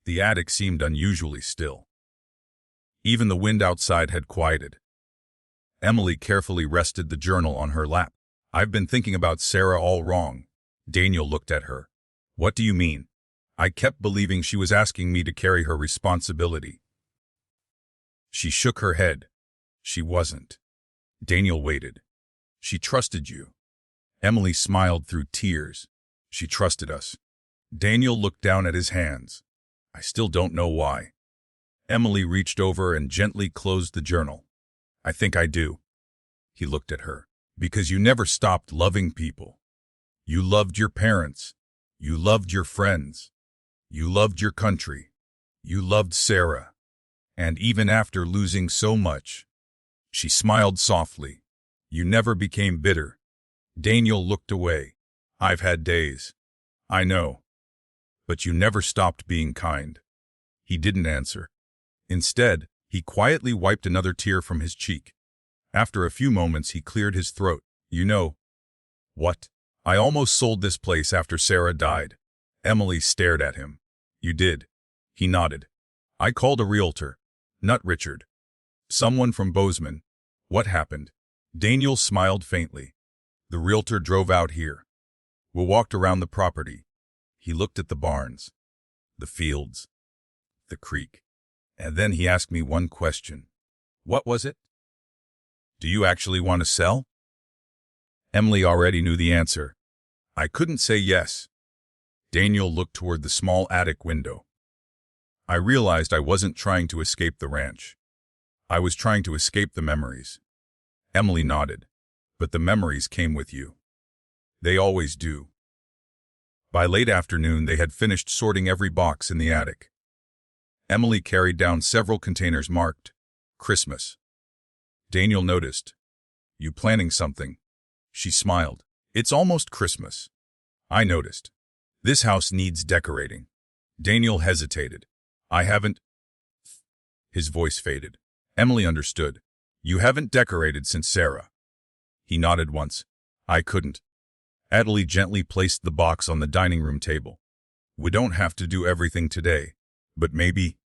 A: The attic seemed unusually still. Even the wind outside had quieted. Emily carefully rested the journal on her lap. I've been thinking about Sarah all wrong. Daniel looked at her. What do you mean? I kept believing she was asking me to carry her responsibility. She shook her head. She wasn't. Daniel waited. She trusted you. Emily smiled through tears. She trusted us. Daniel looked down at his hands. I still don't know why. Emily reached over and gently closed the journal. I think I do. He looked at her. Because you never stopped loving people. You loved your parents. You loved your friends. You loved your country. You loved Sarah. And even after losing so much, she smiled softly. You never became bitter. Daniel looked away. I've had days. I know. But you never stopped being kind. He didn't answer. Instead, he quietly wiped another tear from his cheek. After a few moments, he cleared his throat. You know. What? I almost sold this place after Sarah died. Emily stared at him. You did. He nodded. I called a realtor. Not Richard. Someone from Bozeman. What happened? Daniel smiled faintly. The realtor drove out here. We walked around the property. He looked at the barns, the fields, the creek. And then he asked me one question. What was it? Do you actually want to sell? Emily already knew the answer. I couldn't say yes. Daniel looked toward the small attic window. I realized I wasn't trying to escape the ranch. I was trying to escape the memories. Emily nodded. But the memories came with you. They always do. By late afternoon, they had finished sorting every box in the attic. Emily carried down several containers marked Christmas. Daniel noticed. You planning something? She smiled. It's almost Christmas. I noticed. This house needs decorating. Daniel hesitated. I haven't. His voice faded. Emily understood. You haven't decorated since Sarah. He nodded once. I couldn't. Adelie gently placed the box on the dining room table. We don't have to do everything today, but maybe.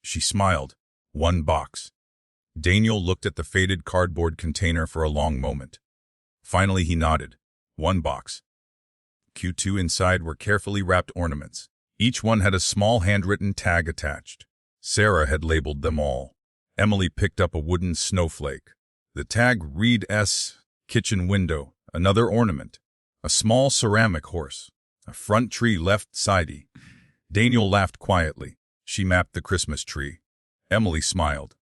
A: She smiled. One box. Daniel looked at the faded cardboard container for a long moment. Finally he nodded. One box. Q2 inside were carefully wrapped ornaments. Each one had a small handwritten tag attached. Sarah had labeled them all. Emily picked up a wooden snowflake. The tag read S. Kitchen window, another ornament. A small ceramic horse. A front tree left sidey. Daniel laughed quietly. She mapped the Christmas tree. Emily smiled.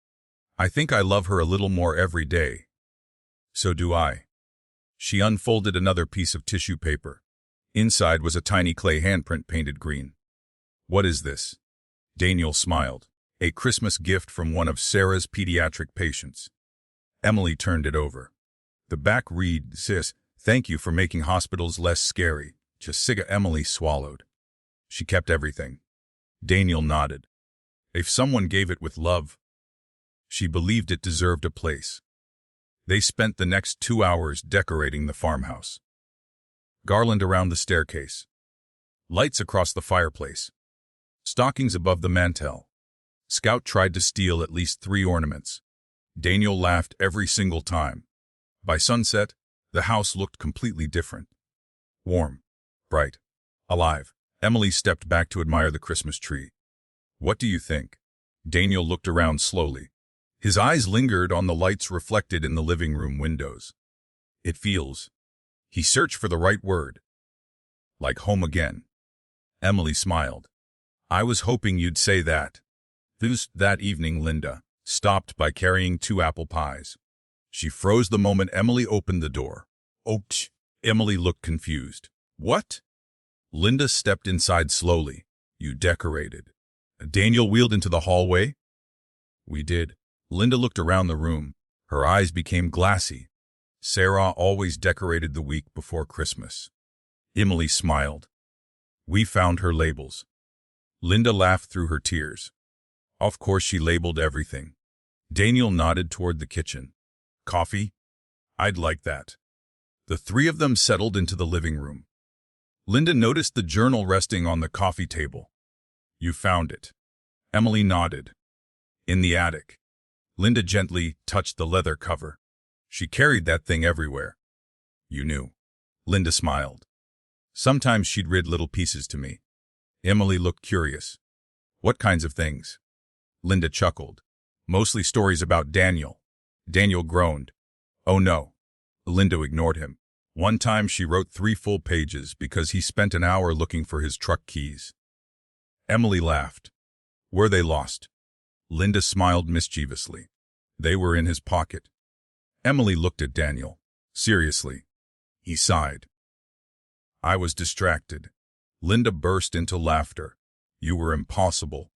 A: I think I love her a little more every day. So do I. She unfolded another piece of tissue paper. Inside was a tiny clay handprint painted green. What is this? Daniel smiled. A Christmas gift from one of Sarah's pediatric patients. Emily turned it over. The back read, Sis, thank you for making hospitals less scary. Jessica. Emily swallowed. She kept everything. Daniel nodded. If someone gave it with love, she believed it deserved a place. They spent the next 2 hours decorating the farmhouse. Garland around the staircase. Lights across the fireplace. Stockings above the mantel. Scout tried to steal at least 3 ornaments. Daniel laughed every single time. By sunset, the house looked completely different. Warm, bright, alive. Emily stepped back to admire the Christmas tree. What do you think? Daniel looked around slowly. His eyes lingered on the lights reflected in the living room windows. It feels. He searched for the right word. Like home again. Emily smiled. I was hoping you'd say that. That evening, Linda stopped by carrying 2 apple pies. She froze the moment Emily opened the door. Ouch! Emily looked confused. What? Linda stepped inside slowly. You decorated. Daniel wheeled into the hallway. We did. Linda looked around the room. Her eyes became glassy. Sarah always decorated the week before Christmas. Emily smiled. We found her labels. Linda laughed through her tears. Of course she labeled everything. Daniel nodded toward the kitchen. Coffee? I'd like that. The 3 of them settled into the living room. Linda noticed the journal resting on the coffee table. You found it. Emily nodded. In the attic. Linda gently touched the leather cover. She carried that thing everywhere. You knew. Linda smiled. Sometimes she'd read little pieces to me. Emily looked curious. What kinds of things? Linda chuckled. Mostly stories about Daniel. Daniel groaned. Oh no. Linda ignored him. One time she wrote 3 full pages because he spent an hour looking for his truck keys. Emily laughed. Were they lost? Linda smiled mischievously. They were in his pocket. Emily looked at Daniel. Seriously. He sighed. I was distracted. Linda burst into laughter. You were impossible.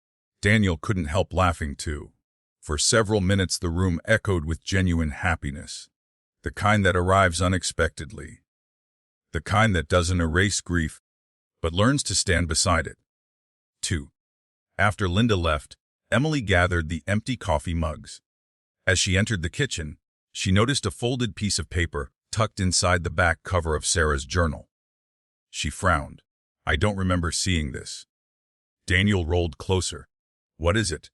A: Daniel couldn't help laughing too. For several minutes the room echoed with genuine happiness. The kind that arrives unexpectedly. The kind that doesn't erase grief, but learns to stand beside it. 2. After Linda left, Emily gathered the empty coffee mugs. As she entered the kitchen, she noticed a folded piece of paper tucked inside the back cover of Sarah's journal. She frowned. I don't remember seeing this. Daniel rolled closer. What is it?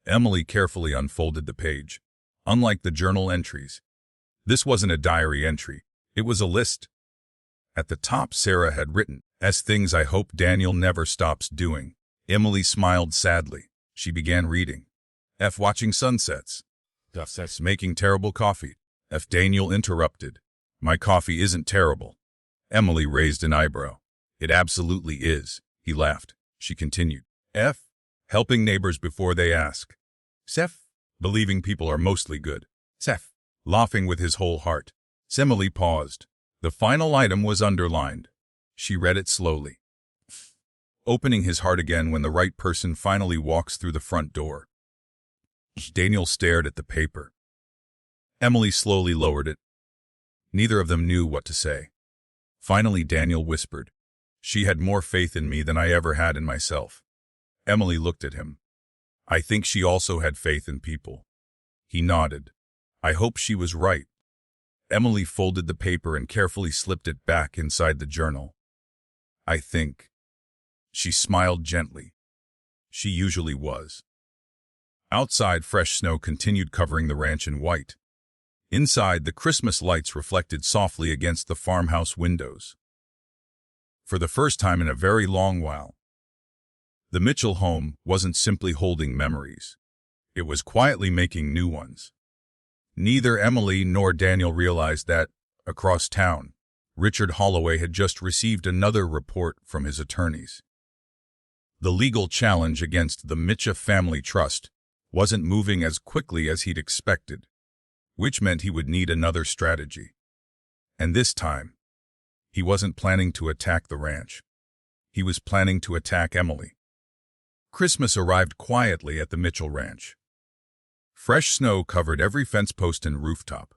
A: Emily carefully unfolded the page. Unlike the journal entries, this wasn't a diary entry. It was a list. At the top, Sarah had written, "As things I hope Daniel never stops doing." Emily smiled sadly. She began reading. F. Watching sunsets. S. Making terrible coffee. F. Daniel interrupted. My coffee isn't terrible. Emily raised an eyebrow. It absolutely is, he laughed. She continued. F. Helping neighbors before they ask. Sef. Believing people are mostly good. Sef. Laughing with his whole heart. Emily paused. The final item was underlined. She read it slowly, opening his heart again when the right person finally walks through the front door. Daniel stared at the paper. Emily slowly lowered it. Neither of them knew what to say. Finally, Daniel whispered, "She had more faith in me than I ever had in myself." Emily looked at him. "I think she also had faith in people." He nodded. "I hope she was right." Emily folded the paper and carefully slipped it back inside the journal. "I think." She smiled gently. She usually was. Outside, fresh snow continued covering the ranch in white. Inside, the Christmas lights reflected softly against the farmhouse windows. For the first time in a very long while, the Mitchell home wasn't simply holding memories. It was quietly making new ones. Neither Emily nor Daniel realized that, across town, Richard Holloway had just received another report from his attorneys. The legal challenge against the Mitchell family trust wasn't moving as quickly as he'd expected, which meant he would need another strategy. And this time, he wasn't planning to attack the ranch. He was planning to attack Emily. Christmas arrived quietly at the Mitchell ranch. Fresh snow covered every fence post and rooftop.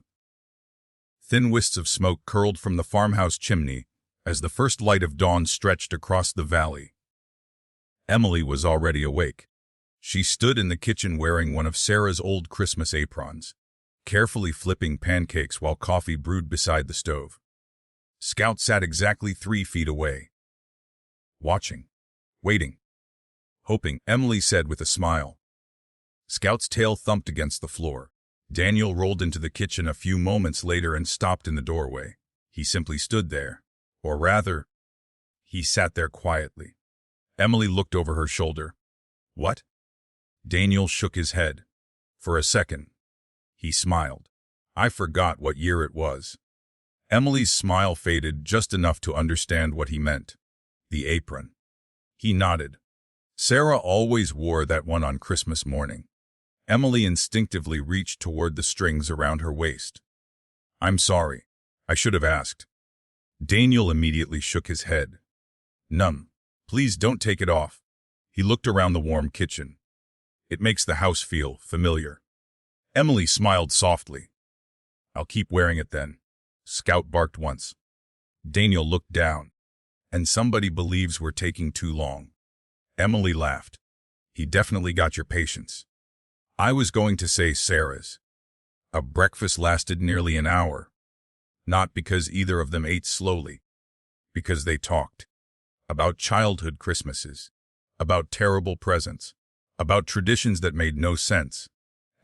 A: Thin wisps of smoke curled from the farmhouse chimney as the first light of dawn stretched across the valley. Emily was already awake. She stood in the kitchen wearing one of Sarah's old Christmas aprons, carefully flipping pancakes while coffee brewed beside the stove. Scout sat exactly 3 feet away, watching, waiting, hoping, Emily said with a smile. Scout's tail thumped against the floor. Daniel rolled into the kitchen a few moments later and stopped in the doorway. He simply stood there, or rather, he sat there quietly. Emily looked over her shoulder. "What?" Daniel shook his head. For a second, he smiled. "I forgot what year it was." Emily's smile faded just enough to understand what he meant. The apron. He nodded. Sarah always wore that one on Christmas morning. Emily instinctively reached toward the strings around her waist. "I'm sorry. I should have asked." Daniel immediately shook his head. "None. Please don't take it off." He looked around the warm kitchen. "It makes the house feel familiar." Emily smiled softly. "I'll keep wearing it then." Scout barked once. Daniel looked down. "And somebody believes we're taking too long." Emily laughed. "He definitely got your patience." "I was going to say Sarah's." A breakfast lasted nearly an hour. Not because either of them ate slowly. Because they talked. About childhood Christmases. About terrible presents. About traditions that made no sense.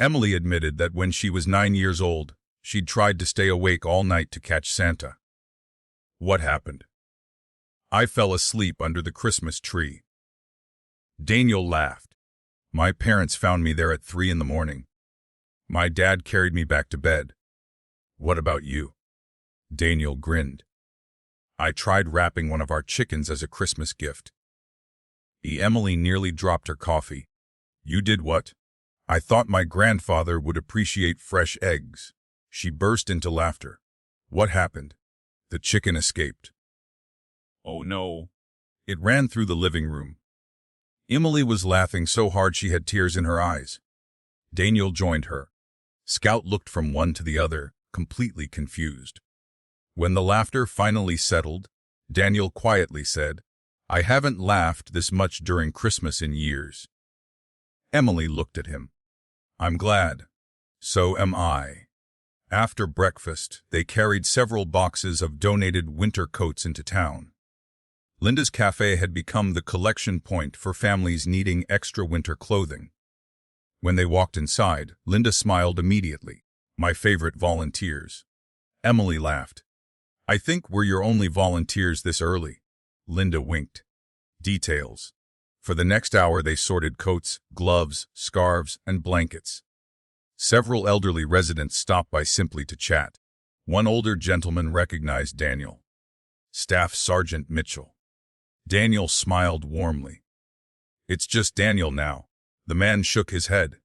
A: Emily admitted that when she was 9 years old, she'd tried to stay awake all night to catch Santa. "What happened?" "I fell asleep under the Christmas tree." Daniel laughed. "My parents found me there at 3 in the morning. My dad carried me back to bed." "What about you?" Daniel grinned. "I tried wrapping one of our chickens as a Christmas gift." Emily nearly dropped her coffee. "You did what?" "I thought my grandfather would appreciate fresh eggs." She burst into laughter. "What happened?" "The chicken escaped." "Oh no." It ran through the living room. Emily was laughing so hard she had tears in her eyes. Daniel joined her. Scout looked from one to the other, completely confused. When the laughter finally settled, Daniel quietly said, "I haven't laughed this much during Christmas in years." Emily looked at him. "I'm glad." "So am I." After breakfast, they carried several boxes of donated winter coats into town. Linda's cafe had become the collection point for families needing extra winter clothing. When they walked inside, Linda smiled immediately. "My favorite volunteers." Emily laughed. "I think we're your only volunteers this early." Linda winked. Details. For the next hour they sorted coats, gloves, scarves, and blankets. Several elderly residents stopped by simply to chat. One older gentleman recognized Daniel. "Staff Sergeant Mitchell." Daniel smiled warmly. It's just Daniel now. The man shook his head.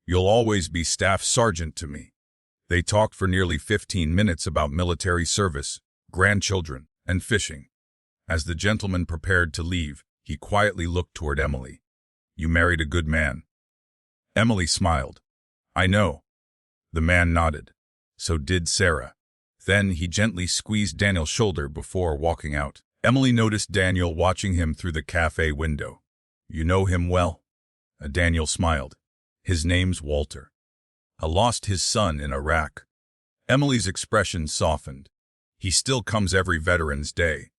A: You'll always be staff sergeant to me. They talked for nearly 15 minutes about military service, grandchildren, and fishing. As the gentleman prepared to leave, he quietly looked toward Emily. You married a good man. Emily smiled. I know. The man nodded. So did Sarah. Then he gently squeezed Daniel's shoulder before walking out. Emily noticed Daniel watching him through the cafe window. You know him well? Daniel smiled. His name's Walter. I lost his son in Iraq. Emily's expression softened. He still comes every Veterans Day.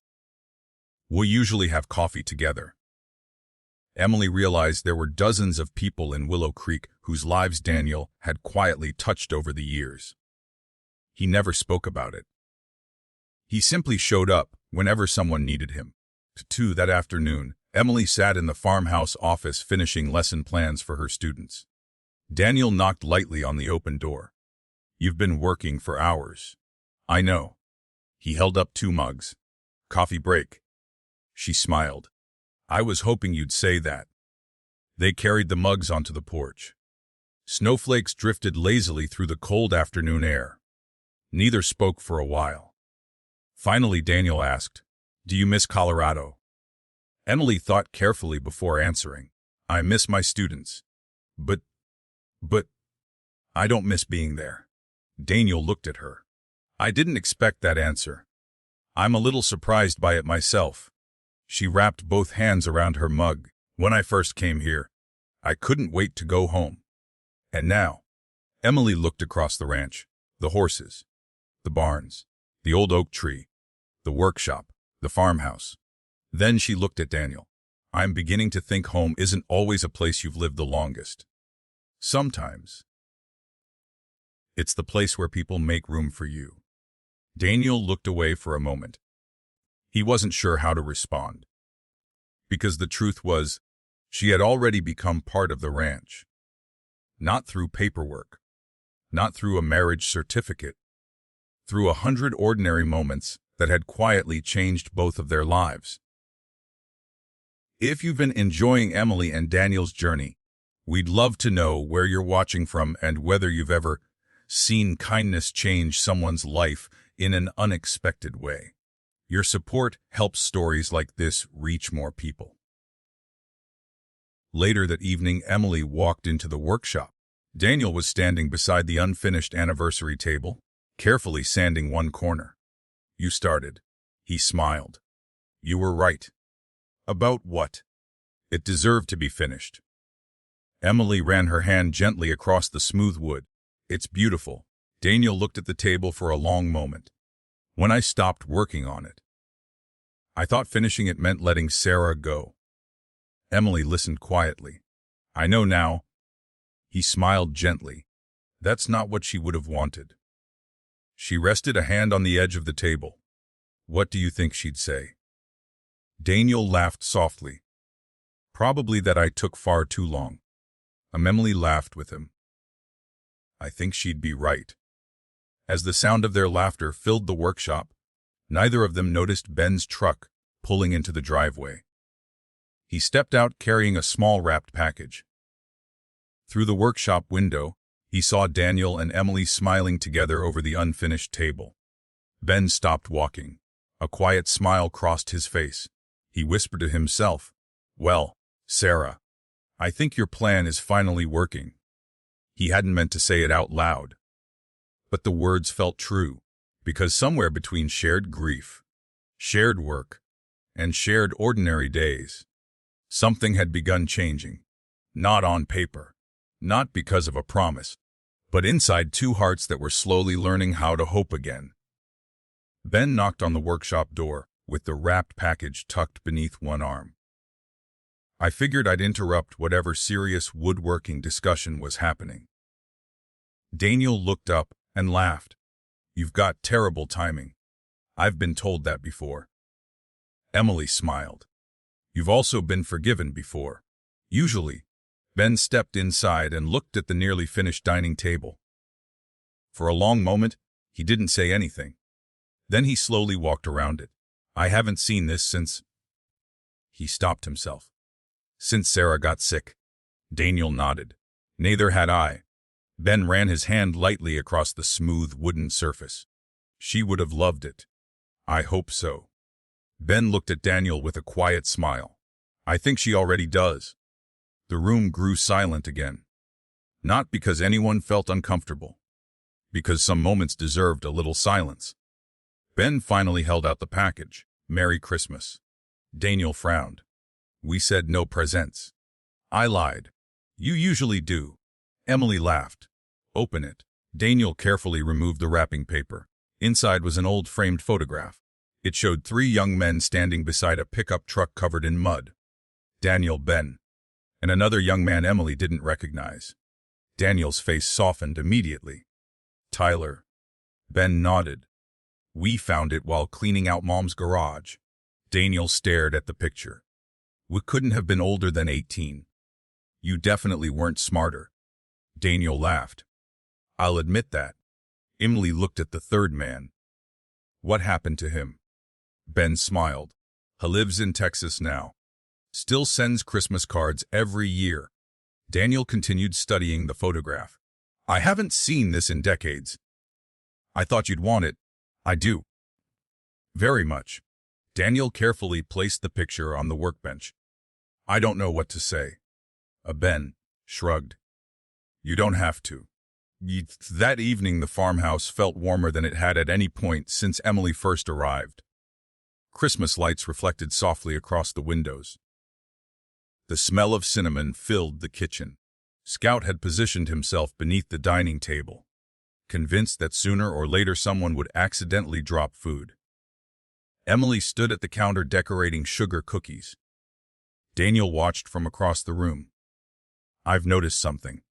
A: We usually have coffee together. Emily realized there were dozens of people in Willow Creek whose lives Daniel had quietly touched over the years. He never spoke about it. He simply showed up whenever someone needed him. That afternoon, Emily sat in the farmhouse office finishing lesson plans for her students. Daniel knocked lightly on the open door. You've been working for hours. I know. He held up 2 mugs. Coffee break. She smiled. I was hoping you'd say that. They carried the mugs onto the porch. Snowflakes drifted lazily through the cold afternoon air. Neither spoke for a while. Finally, Daniel asked, Do you miss Colorado? Emily thought carefully before answering. I miss my students. But I don't miss being there. Daniel looked at her. I didn't expect that answer. I'm a little surprised by it myself. She wrapped both hands around her mug. When I first came here, I couldn't wait to go home. And now, Emily looked across the ranch, the horses, the barns, the old oak tree, the workshop, the farmhouse. Then she looked at Daniel. I'm beginning to think home isn't always a place you've lived the longest. Sometimes, it's the place where people make room for you. Daniel looked away for a moment. He wasn't sure how to respond. Because the truth was, she had already become part of the ranch. Not through paperwork, not through a marriage certificate, through 100 ordinary moments that had quietly changed both of their lives. If you've been enjoying Emily and Daniel's journey, we'd love to know where you're watching from and whether you've ever seen kindness change someone's life in an unexpected way. Your support helps stories like this reach more people. Later that evening, Emily walked into the workshop. Daniel was standing beside the unfinished anniversary table, carefully sanding one corner. You started. He smiled. You were right. About what? It deserved to be finished. Emily ran her hand gently across the smooth wood. It's beautiful. Daniel looked at the table for a long moment. When I stopped working on it, I thought finishing it meant letting Sarah go. Emily listened quietly. I know now. He smiled gently. That's not what she would have wanted. She rested a hand on the edge of the table. What do you think she'd say? Daniel laughed softly. Probably that I took far too long. Emily laughed with him. I think she'd be right. As the sound of their laughter filled the workshop, neither of them noticed Ben's truck pulling into the driveway. He stepped out carrying a small wrapped package. Through the workshop window, he saw Daniel and Emily smiling together over the unfinished table. Ben stopped walking. A quiet smile crossed his face. He whispered to himself, Well, Sarah, I think your plan is finally working. He hadn't meant to say it out loud. But the words felt true, because somewhere between shared grief, shared work, and shared ordinary days, something had begun changing. Not on paper, not because of a promise, but inside 2 hearts that were slowly learning how to hope again. Ben knocked on the workshop door, with the wrapped package tucked beneath one arm. I figured I'd interrupt whatever serious woodworking discussion was happening. Daniel looked up and laughed. You've got terrible timing. I've been told that before. Emily smiled. You've also been forgiven before. Usually, Ben stepped inside and looked at the nearly finished dining table. For a long moment, he didn't say anything. Then he slowly walked around it. I haven't seen this since... He stopped himself. Since Sarah got sick. Daniel nodded. Neither had I. Ben ran his hand lightly across the smooth wooden surface. She would have loved it. I hope so. Ben looked at Daniel with a quiet smile. I think she already does. The room grew silent again. Not because anyone felt uncomfortable. Because some moments deserved a little silence. Ben finally held out the package. Merry Christmas. Daniel frowned. We said no presents. I lied. You usually do. Emily laughed. Open it. Daniel carefully removed the wrapping paper. Inside was an old framed photograph. It showed 3 young men standing beside a pickup truck covered in mud. Daniel, Ben, and another young man Emily didn't recognize. Daniel's face softened immediately. Tyler. Ben nodded. We found it while cleaning out Mom's garage. Daniel stared at the picture. We couldn't have been older than 18. You definitely weren't smarter. Daniel laughed. I'll admit that. Emily looked at the third man. What happened to him? Ben smiled. He lives in Texas now. Still sends Christmas cards every year. Daniel continued studying the photograph. I haven't seen this in decades. I thought you'd want it. I do. Very much. Daniel carefully placed the picture on the workbench. I don't know what to say. Ben shrugged. You don't have to. That evening the farmhouse felt warmer than it had at any point since Emily first arrived. Christmas lights reflected softly across the windows. The smell of cinnamon filled the kitchen. Scout had positioned himself beneath the dining table, convinced that sooner or later someone would accidentally drop food. Emily stood at the counter decorating sugar cookies. Daniel watched from across the room. I've noticed something.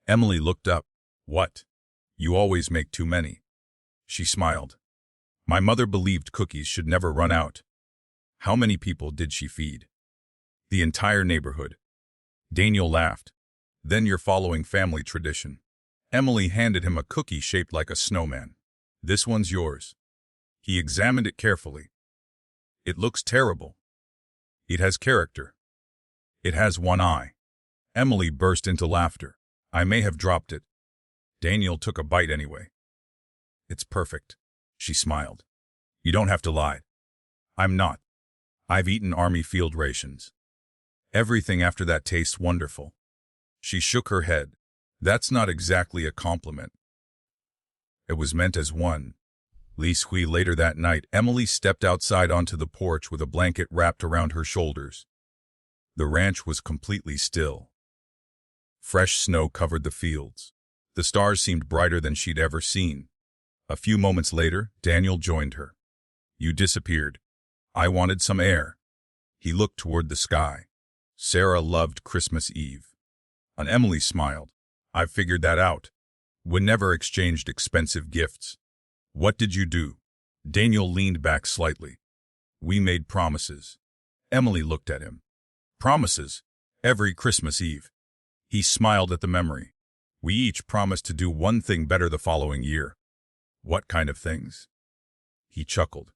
A: Emily looked up. What? You always make too many. She smiled. My mother believed cookies should never run out. How many people did she feed? The entire neighborhood. Daniel laughed. Then you're following family tradition. Emily handed him a cookie shaped like a snowman. This one's yours. He examined it carefully. It looks terrible. It has character. It has one eye. Emily burst into laughter. I may have dropped it. Daniel took a bite anyway. It's perfect. She smiled. You don't have to lie. I'm not. I've eaten army field rations. Everything after that tastes wonderful. She shook her head. That's not exactly a compliment. It was meant as one. Later that night, Emily stepped outside onto the porch with a blanket wrapped around her shoulders. The ranch was completely still. Fresh snow covered the fields. The stars seemed brighter than she'd ever seen. A few moments later, Daniel joined her. You disappeared. I wanted some air. He looked toward the sky. Sarah loved Christmas Eve. And Emily smiled. I've figured that out. We never exchanged expensive gifts. What did you do? Daniel leaned back slightly. We made promises. Emily looked at him. Promises? Every Christmas Eve. He smiled at the memory. We each promised to do one thing better the following year. What kind of things? He chuckled.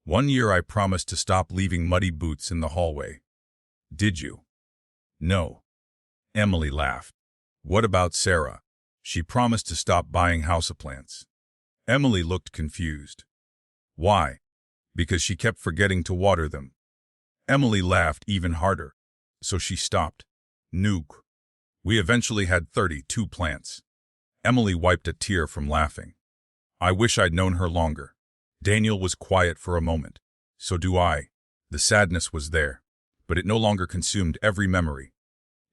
A: One year I promised to stop leaving muddy boots in the hallway. Did you? No. Emily laughed. What about Sarah? She promised to stop buying houseplants. Emily looked confused. Why? Because she kept forgetting to water them. Emily laughed even harder. So she stopped. Nuke. We eventually had 32 plants. Emily wiped a tear from laughing. I wish I'd known her longer. Daniel was quiet for a moment. So do I. The sadness was there, but it no longer consumed every memory.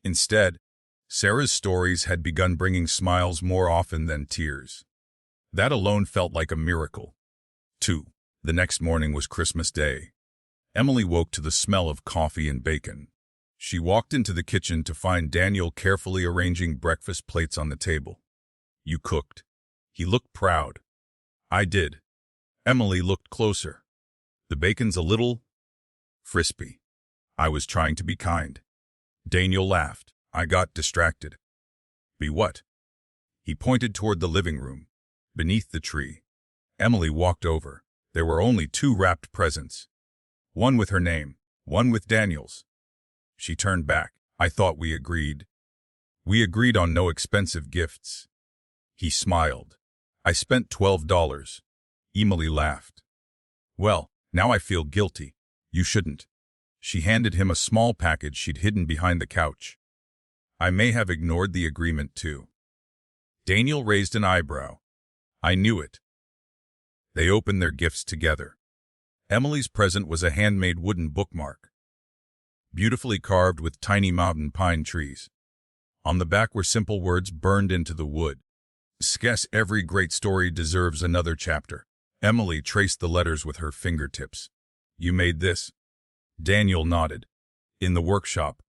A: Instead, Sarah's stories had begun bringing smiles more often than tears. That alone felt like a miracle. 2. The next morning was Christmas Day. Emily woke to the smell of coffee and bacon. She walked into the kitchen to find Daniel carefully arranging breakfast plates on the table. You cooked. He looked proud. I did. Emily looked closer. The bacon's a little crispy. I was trying to be kind. Daniel laughed. I got distracted. Be what? He pointed toward the living room. Beneath the tree. Emily walked over. There were only 2 wrapped presents. One with her name, One with Daniel's. She turned back. I thought we agreed. We agreed on no expensive gifts. He smiled. I spent $12. Emily laughed. Well, now I feel guilty. You shouldn't. She handed him a small package she'd hidden behind the couch. I may have ignored the agreement too. Daniel raised an eyebrow. I knew it. They opened their gifts together. Emily's present was a handmade wooden bookmark, beautifully carved with tiny mountain pine trees. On the back were simple words burned into the wood. Guess every great story deserves another chapter. Emily traced the letters with her fingertips. You made this? Daniel nodded. In the workshop.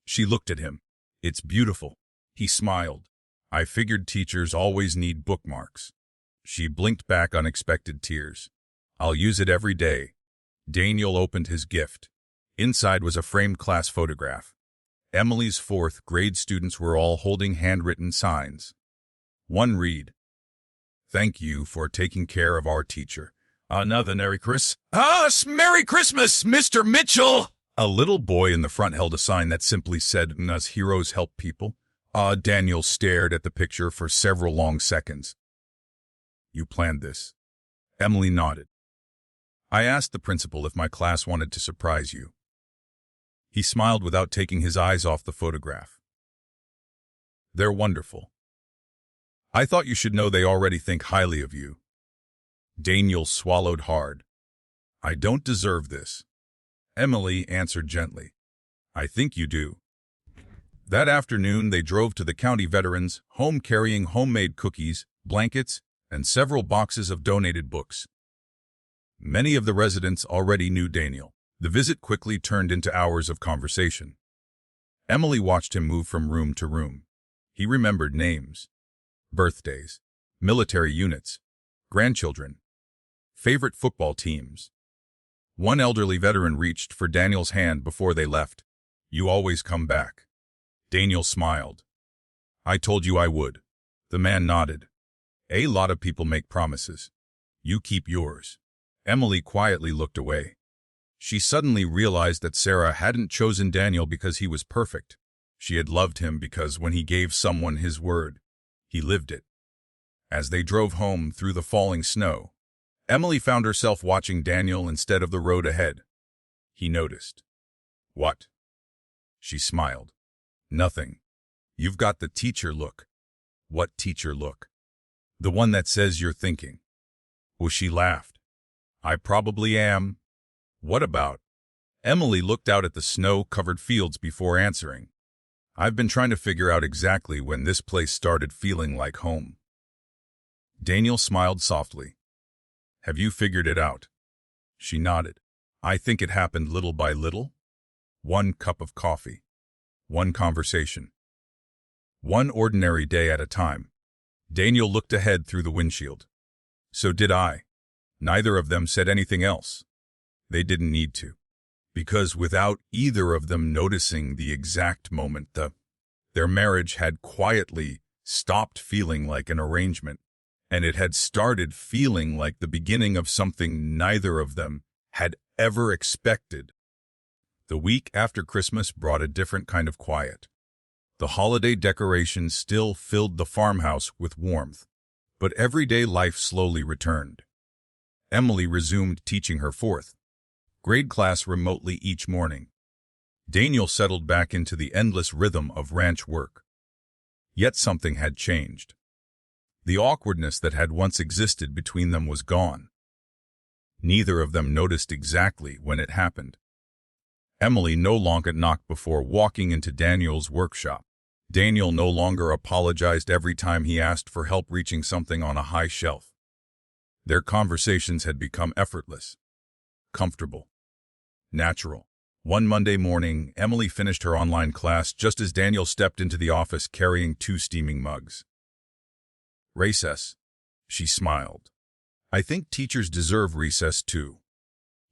A: She looked at him. It's beautiful. He smiled. I figured teachers always need bookmarks. She blinked back unexpected tears. I'll use it every day. Daniel opened his gift. Inside was a framed class photograph. Emily's fourth grade students were all holding handwritten signs. One read, "Thank you for taking care of our teacher. Another Merry Christmas. Merry Christmas, Mr. Mitchell!" A little boy in the front held a sign that simply said, "Us heroes help people." Daniel stared at the picture for several long seconds. You planned this? Emily nodded. I asked the principal if my class wanted to surprise you. He smiled without taking his eyes off the photograph. They're wonderful. I thought you should know they already think highly of you. Daniel swallowed hard. I don't deserve this. Emily answered gently. I think you do. That afternoon, they drove to the county veterans' home carrying homemade cookies, blankets, and several boxes of donated books. Many of the residents already knew Daniel. The visit quickly turned into hours of conversation. Emily watched him move from room to room. He remembered names, birthdays, military units, grandchildren, favorite football teams. One elderly veteran reached for Daniel's hand before they left. You always come back. Daniel smiled. I told you I would. The man nodded. A lot of people make promises. You keep yours. Emily quietly looked away. She suddenly realized that Sarah hadn't chosen Daniel because he was perfect. She had loved him because when he gave someone his word, he lived it. As they drove home through the falling snow, Emily found herself watching Daniel instead of the road ahead. He noticed. What? She smiled. Nothing. You've got the teacher look. What teacher look? The one that says you're thinking. Well, she laughed. I probably am. What about? Emily looked out at the snow-covered fields before answering. I've been trying to figure out exactly when this place started feeling like home. Daniel smiled softly. Have you figured it out? She nodded. I think it happened little by little. One cup of coffee. One conversation. One ordinary day at a time. Daniel looked ahead through the windshield. So did I. Neither of them said anything else. They didn't need to. Because without either of them noticing the exact moment, their marriage had quietly stopped feeling like an arrangement, and it had started feeling like the beginning of something neither of them had ever expected. The week after Christmas brought a different kind of quiet. The holiday decorations still filled the farmhouse with warmth, but everyday life slowly returned. Emily resumed teaching her fourth grade class remotely each morning. Daniel settled back into the endless rhythm of ranch work. Yet something had changed. The awkwardness that had once existed between them was gone. Neither of them noticed exactly when it happened. Emily no longer knocked before walking into Daniel's workshop. Daniel no longer apologized every time he asked for help reaching something on a high shelf. Their conversations had become effortless, comfortable, natural. One Monday morning, Emily finished her online class just as Daniel stepped into the office carrying 2 steaming mugs. Recess, she smiled. I think teachers deserve recess too.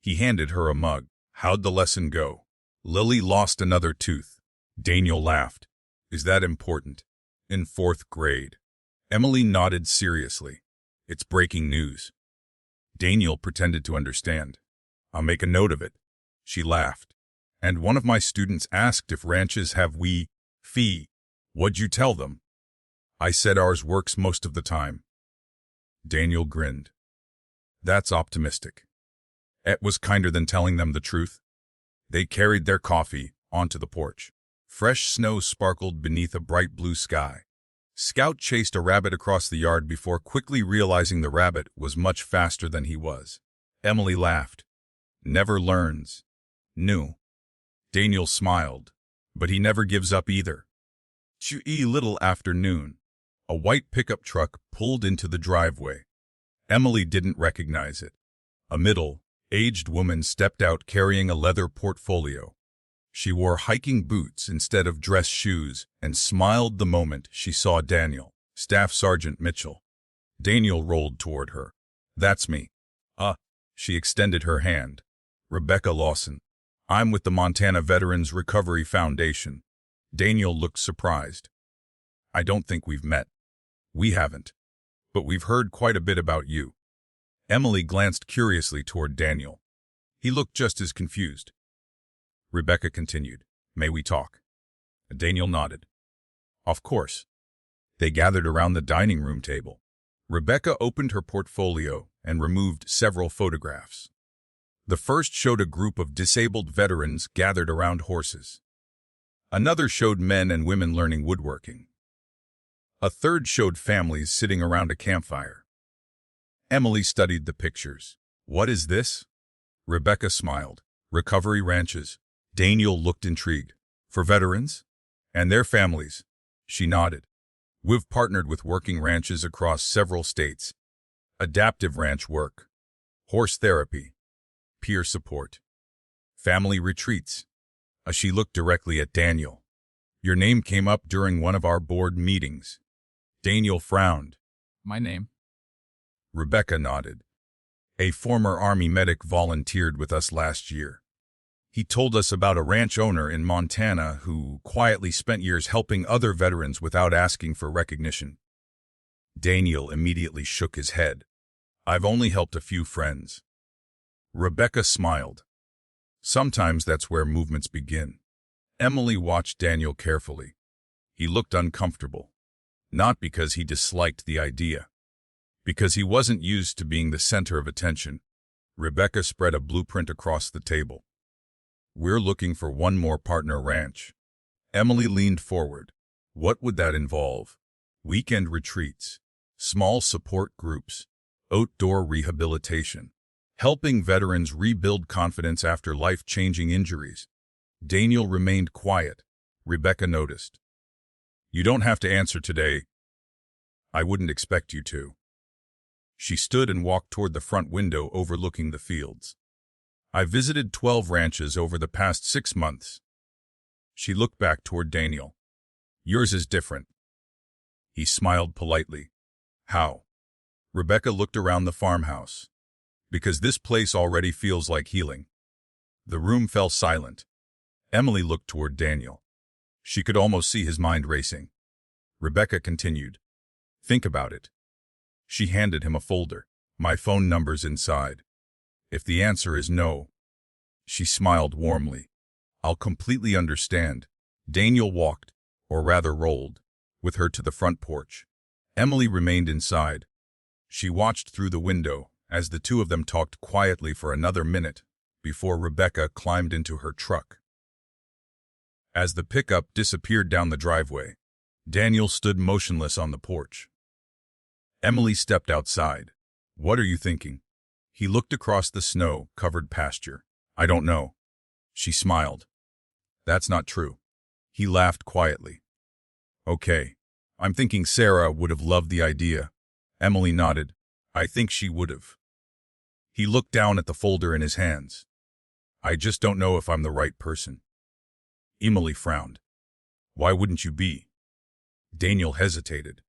A: He handed her a mug. How'd the lesson go? Lily lost another tooth. Daniel laughed. Is that important? In 4th grade. Emily nodded seriously. It's breaking news. Daniel pretended to understand. I'll make a note of it. She laughed. And one of my students asked if ranches have fee. What'd you tell them? I said ours works most of the time. Daniel grinned. That's optimistic. It was kinder than telling them the truth. They carried their coffee onto the porch. Fresh snow sparkled beneath a bright blue sky. Scout chased a rabbit across the yard before quickly realizing the rabbit was much faster than he was. Emily laughed. Never learns. New. Daniel smiled, but he never gives up either. Little after noon, a white pickup truck pulled into the driveway. Emily didn't recognize it. A middle-aged woman stepped out carrying a leather portfolio. She wore hiking boots instead of dress shoes and smiled the moment she saw Daniel, Staff Sergeant Mitchell. Daniel rolled toward her. That's me. She extended her hand. Rebecca Lawson. I'm with the Montana Veterans Recovery Foundation. Daniel looked surprised. I don't think we've met. We haven't. But we've heard quite a bit about you. Emily glanced curiously toward Daniel. He looked just as confused. Rebecca continued, May we talk? Daniel nodded. Of course. They gathered around the dining room table. Rebecca opened her portfolio and removed several photographs. The first showed a group of disabled veterans gathered around horses. Another showed men and women learning woodworking. A third showed families sitting around a campfire. Emily studied the pictures. What is this? Rebecca smiled. Recovery ranches. Daniel looked intrigued. For veterans? And their families. She nodded. We've partnered with working ranches across several states. Adaptive ranch work. Horse therapy. Peer support. Family retreats. She looked directly at Daniel. Your name came up during one of our board meetings. Daniel frowned.
B: My name?
A: Rebecca nodded. A former Army medic volunteered with us last year. He told us about a ranch owner in Montana who quietly spent years helping other veterans without asking for recognition. Daniel immediately shook his head. I've only helped a few friends. Rebecca smiled. Sometimes that's where movements begin. Emily watched Daniel carefully. He looked uncomfortable. Not because he disliked the idea. Because he wasn't used to being the center of attention. Rebecca spread a blueprint across the table. We're looking for one more partner ranch. Emily leaned forward. What would that involve? Weekend retreats, small support groups, outdoor rehabilitation, helping veterans rebuild confidence after life-changing injuries. Daniel remained quiet. Rebecca noticed. You don't have to answer today. I wouldn't expect you to. She stood and walked toward the front window overlooking the fields. I visited 12 ranches over the past 6 months. She looked back toward Daniel. Yours is different. He smiled politely. How? Rebecca looked around the farmhouse. Because this place already feels like healing. The room fell silent. Emily looked toward Daniel. She could almost see his mind racing. Rebecca continued. Think about it. She handed him a folder. My phone number's inside. If the answer is no. She smiled warmly. I'll completely understand. Daniel walked, or rather rolled, with her to the front porch. Emily remained inside. She watched through the window as the two of them talked quietly for another minute before Rebecca climbed into her truck. As the pickup disappeared down the driveway, Daniel stood motionless on the porch. Emily stepped outside. What are you thinking? He looked across the snow-covered pasture. I don't know. She smiled. That's not true. He laughed quietly. Okay. I'm thinking Sarah would have loved the idea. Emily nodded. I think she would have. He looked down at the folder in his hands. I just don't know if I'm the right person. Emily frowned. Why wouldn't you be? Daniel hesitated.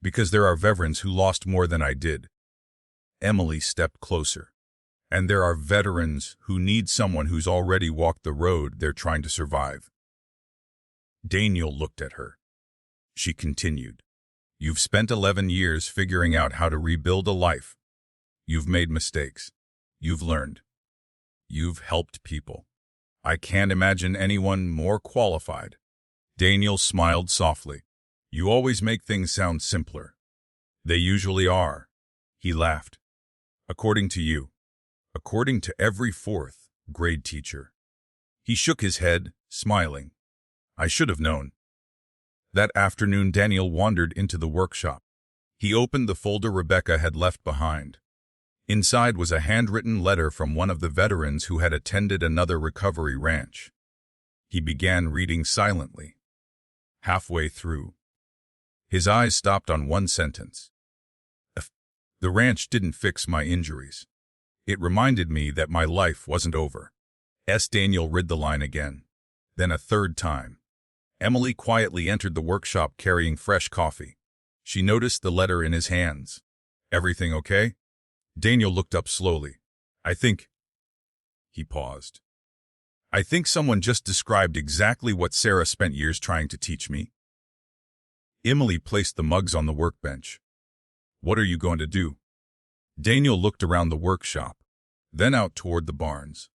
A: Because there are veterans who lost more than I did. Emily stepped closer. And there are veterans who need someone who's already walked the road they're trying to survive. Daniel looked at her. She continued. You've spent 11 years figuring out how to rebuild a life. You've made mistakes. You've learned. You've helped people. I can't imagine anyone more qualified. Daniel smiled softly. You always make things sound simpler. They usually are. He laughed. According to you. According to every fourth grade teacher. He shook his head, smiling. I should have known. That afternoon, Daniel wandered into the workshop. He opened the folder Rebecca had left behind. Inside was a handwritten letter from one of the veterans who had attended another recovery ranch. He began reading silently. Halfway through, his eyes stopped on one sentence. The ranch didn't fix my injuries. It reminded me that my life wasn't over. Daniel read the line again. Then a third time. Emily quietly entered the workshop carrying fresh coffee. She noticed the letter in his hands. Everything okay? Daniel looked up slowly. I think... He paused. I think someone just described exactly what Sarah spent years trying to teach me. Emily placed the mugs on the workbench. What are you going to do? Daniel looked around the workshop, then out toward the barns.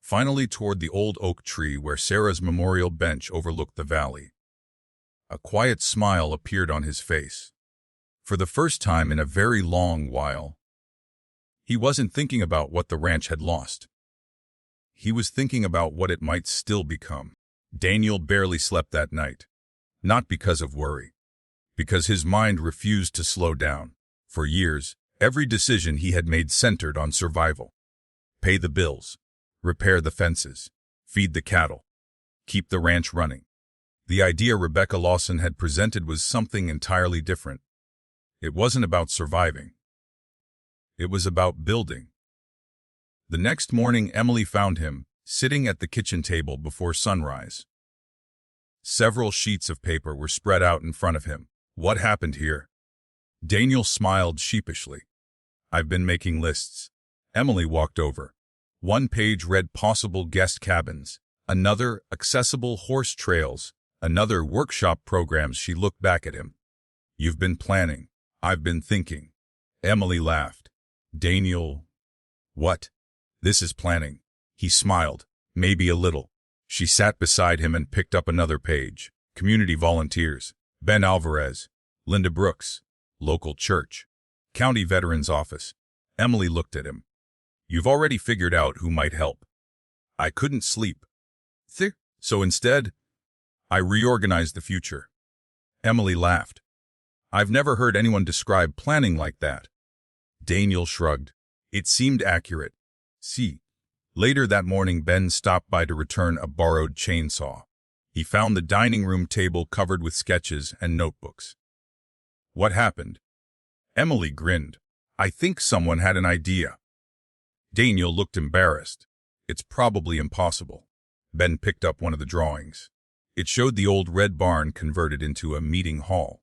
A: Finally toward the old oak tree where Sarah's memorial bench overlooked the valley. A quiet smile appeared on his face. For the first time in a very long while, he wasn't thinking about what the ranch had lost. He was thinking about what it might still become. Daniel barely slept that night. Not because of worry. Because his mind refused to slow down. For years, every decision he had made centered on survival. Pay the bills. Repair the fences. Feed the cattle. Keep the ranch running. The idea Rebecca Lawson had presented was something entirely different. It wasn't about surviving. It was about building. The next morning, Emily found him, sitting at the kitchen table before sunrise. Several sheets of paper were spread out in front of him. What happened here? Daniel smiled sheepishly. I've been making lists. Emily walked over. One page read possible guest cabins, another accessible horse trails, another workshop programs. She looked back at him. You've been planning. I've been thinking. Emily laughed. Daniel, what? This is planning. He smiled, maybe a little. She sat beside him and picked up another page. Community volunteers. Ben Alvarez. Linda Brooks. Local church. County Veterans Office. Emily looked at him. You've already figured out who might help. I couldn't sleep. So instead, I reorganized the future. Emily laughed. I've never heard anyone describe planning like that. Daniel shrugged. It seemed accurate. See. Later that morning, Ben stopped by to return a borrowed chainsaw. He found the dining room table covered with sketches and notebooks. What happened? Emily grinned. I think someone had an idea. Daniel looked embarrassed. It's probably impossible. Ben picked up one of the drawings. It showed the old red barn converted into a meeting hall.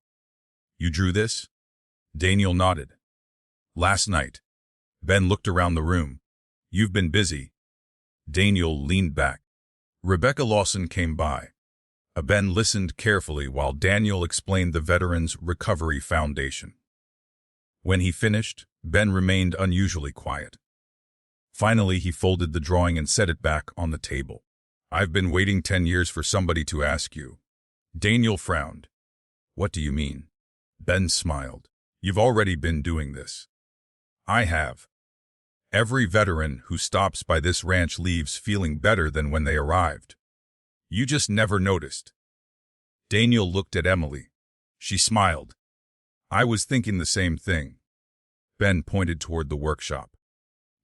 A: You drew this? Daniel nodded. Last night. Ben looked around the room. You've been busy. Daniel leaned back. Rebecca Lawson came by. Ben listened carefully while Daniel explained the Veterans Recovery Foundation. When he finished, Ben remained unusually quiet. Finally, he folded the drawing and set it back on the table. I've been waiting 10 years for somebody to ask you. Daniel frowned. What do you mean? Ben smiled. You've already been doing this. I have. Every veteran who stops by this ranch leaves feeling better than when they arrived. You just never noticed. Daniel looked at Emily. She smiled. I was thinking the same thing. Ben pointed toward the workshop.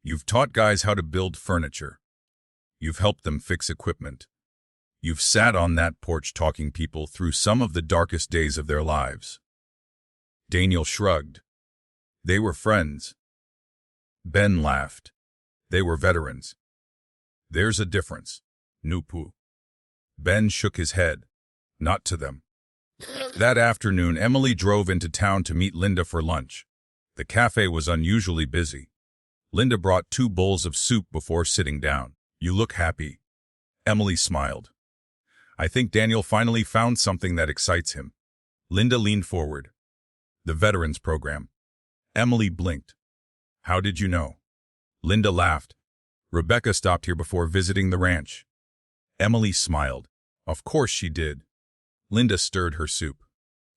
A: You've taught guys how to build furniture. You've helped them fix equipment. You've sat on that porch talking people through some of the darkest days of their lives. Daniel shrugged. They were friends. Ben laughed. They were veterans. There's a difference. Nupu. Ben shook his head. Not to them. That afternoon, Emily drove into town to meet Linda for lunch. The cafe was unusually busy. Linda brought 2 bowls of soup before sitting down. You look happy. Emily smiled. I think Daniel finally found something that excites him. Linda leaned forward. The Veterans Program. Emily blinked. How did you know? Linda laughed. Rebecca stopped here before visiting the ranch. Emily smiled. Of course she did. Linda stirred her soup.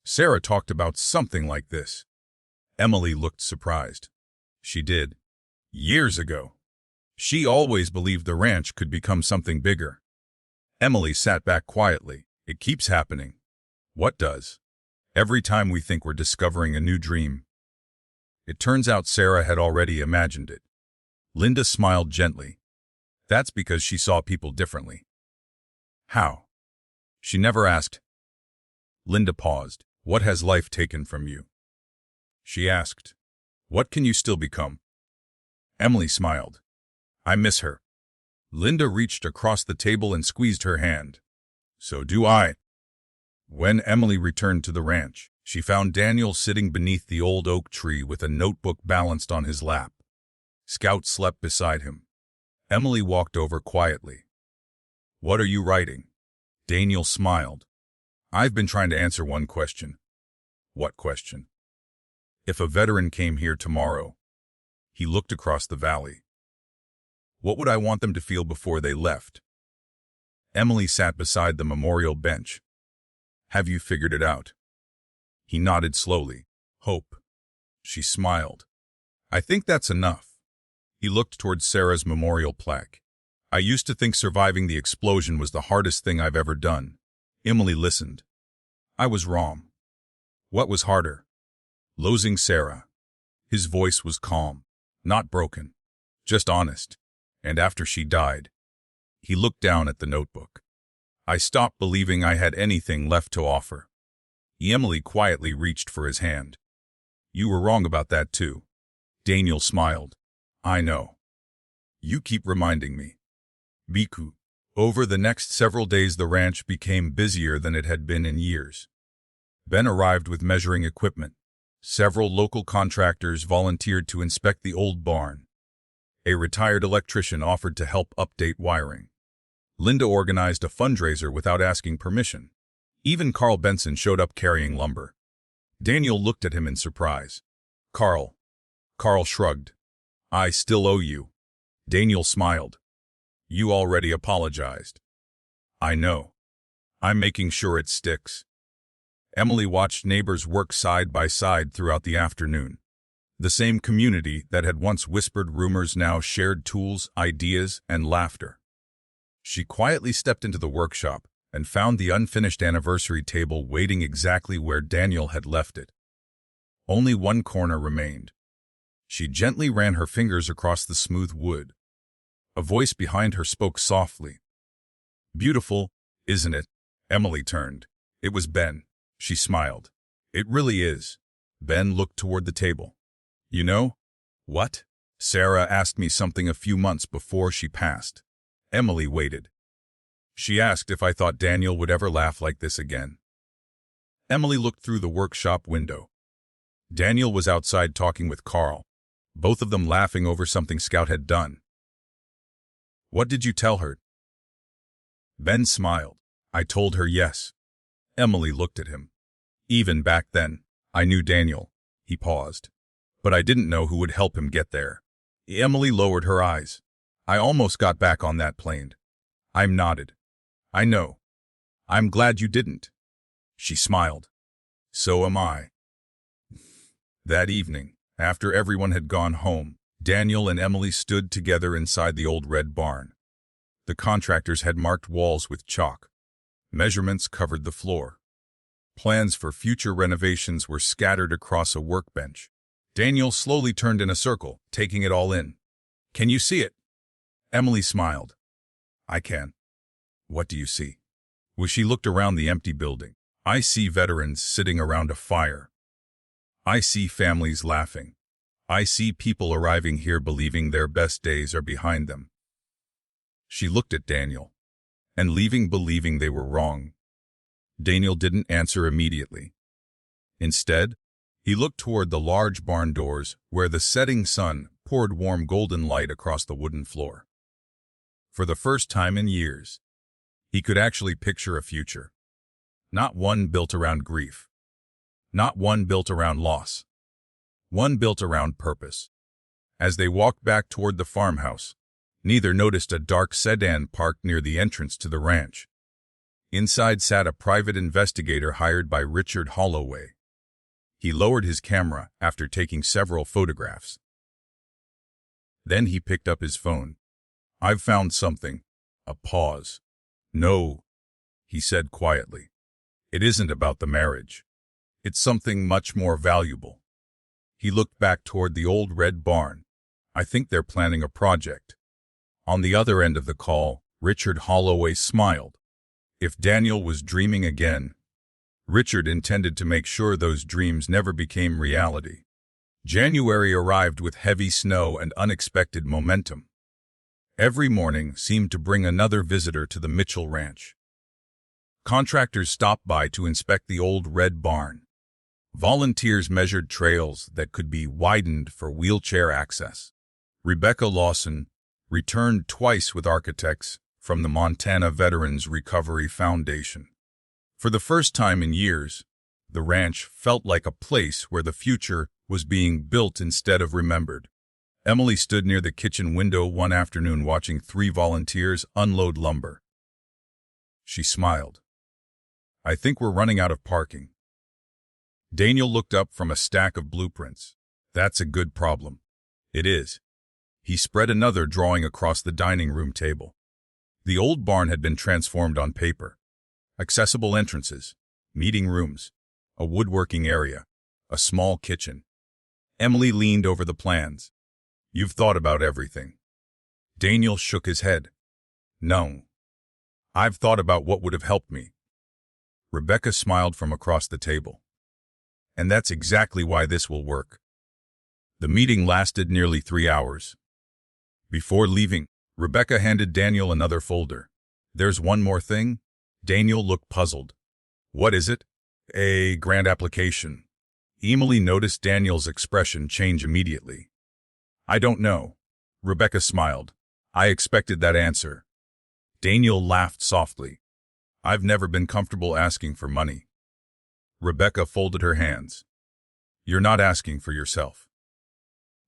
A: Sarah talked about something like this. Emily looked surprised. She did. Years ago. She always believed the ranch could become something bigger. Emily sat back quietly. It keeps happening. What does? Every time we think we're discovering a new dream. It turns out Sarah had already imagined it. Linda smiled gently. That's because she saw people differently. How? She never asked. Linda paused. What has life taken from you? She asked. What can you still become? Emily smiled. I miss her. Linda reached across the table and squeezed her hand. So do I. When Emily returned to the ranch, she found Daniel sitting beneath the old oak tree with a notebook balanced on his lap. Scout slept beside him. Emily walked over quietly. What are you writing? Daniel smiled. I've been trying to answer one question. What question? If a veteran came here tomorrow, he looked across the valley. What would I want them to feel before they left? Emily sat beside the memorial bench. Have you figured it out? He nodded slowly. Hope. She smiled. I think that's enough. He looked toward Sarah's memorial plaque. I used to think surviving the explosion was the hardest thing I've ever done. Emily listened. I was wrong. What was harder? Losing Sarah. His voice was calm, not broken, just honest. And after she died, he looked down at the notebook. I stopped believing I had anything left to offer. Emily quietly reached for his hand. You were wrong about that too. Daniel smiled. I know. You keep reminding me. Biku. Over the next several days the ranch became busier than it had been in years. Ben arrived with measuring equipment. Several local contractors volunteered to inspect the old barn. A retired electrician offered to help update wiring. Linda organized a fundraiser without asking permission. Even Carl Benson showed up carrying lumber. Daniel looked at him in surprise. Carl. Carl shrugged. I still owe you. Daniel smiled. You already apologized. I know. I'm making sure it sticks. Emily watched neighbors work side by side throughout the afternoon. The same community that had once whispered rumors now shared tools, ideas, and laughter. She quietly stepped into the workshop and found the unfinished anniversary table waiting exactly where Daniel had left it. Only one corner remained. She gently ran her fingers across the smooth wood. A voice behind her spoke softly. Beautiful, isn't it? Emily turned. It was Ben. She smiled. It really is. Ben looked toward the table. You know? What? Sarah asked me something a few months before she passed. Emily waited. She asked if I thought Daniel would ever laugh like this again. Emily looked through the workshop window. Daniel was outside talking with Carl, both of them laughing over something Scout had done. What did you tell her? Ben smiled. I told her yes. Emily looked at him. Even back then, I knew Daniel. He paused. But I didn't know who would help him get there. Emily lowered her eyes. I almost got back on that plane. I nodded. I know. I'm glad you didn't. She smiled. So am I. That evening, after everyone had gone home, Daniel and Emily stood together inside the old red barn. The contractors had marked walls with chalk. Measurements covered the floor. Plans for future renovations were scattered across a workbench. Daniel slowly turned in a circle, taking it all in. Can you see it? Emily smiled. I can. What do you see? When she looked around the empty building, I see veterans sitting around a fire. I see families laughing. I see people arriving here believing their best days are behind them. She looked at Daniel, and leaving believing they were wrong. Daniel didn't answer immediately. Instead, he looked toward the large barn doors where the setting sun poured warm golden light across the wooden floor. For the first time in years, he could actually picture a future. Not one built around grief. Not one built around loss. One built around purpose. As they walked back toward the farmhouse, Neither noticed a dark sedan parked near the entrance to the ranch. Inside sat a private investigator hired by Richard Holloway. He lowered his camera after taking several photographs. Then he picked up his phone. "I've found something." A pause. "No," he said quietly. "It isn't about the marriage. It's something much more valuable." He looked back toward the old red barn. "I think they're planning a project." On the other end of the call, Richard Holloway smiled. If Daniel was dreaming again, Richard intended to make sure those dreams never became reality. January arrived with heavy snow and unexpected momentum. Every morning seemed to bring another visitor to the Mitchell Ranch. Contractors stopped by to inspect the old red barn. Volunteers measured trails that could be widened for wheelchair access. Rebecca Lawson returned twice with architects from the Montana Veterans Recovery Foundation. For the first time in years, the ranch felt like a place where the future was being built instead of remembered. Emily stood near the kitchen window one afternoon watching 3 volunteers unload lumber. She smiled. "I think we're running out of parking." Daniel looked up from a stack of blueprints. "That's a good problem." "It is." He spread another drawing across the dining room table. The old barn had been transformed on paper. Accessible entrances, meeting rooms, a woodworking area, a small kitchen. Emily leaned over the plans. "You've thought about everything." Daniel shook his head. "No. I've thought about what would have helped me." Rebecca smiled from across the table. "And that's exactly why this will work." The meeting lasted nearly 3 hours. Before leaving, Rebecca handed Daniel another folder. "There's one more thing." Daniel looked puzzled. "What is it?" "A grant application." Emily noticed Daniel's expression change immediately. "I don't know." Rebecca smiled. "I expected that answer." Daniel laughed softly. "I've never been comfortable asking for money." Rebecca folded her hands. "You're not asking for yourself.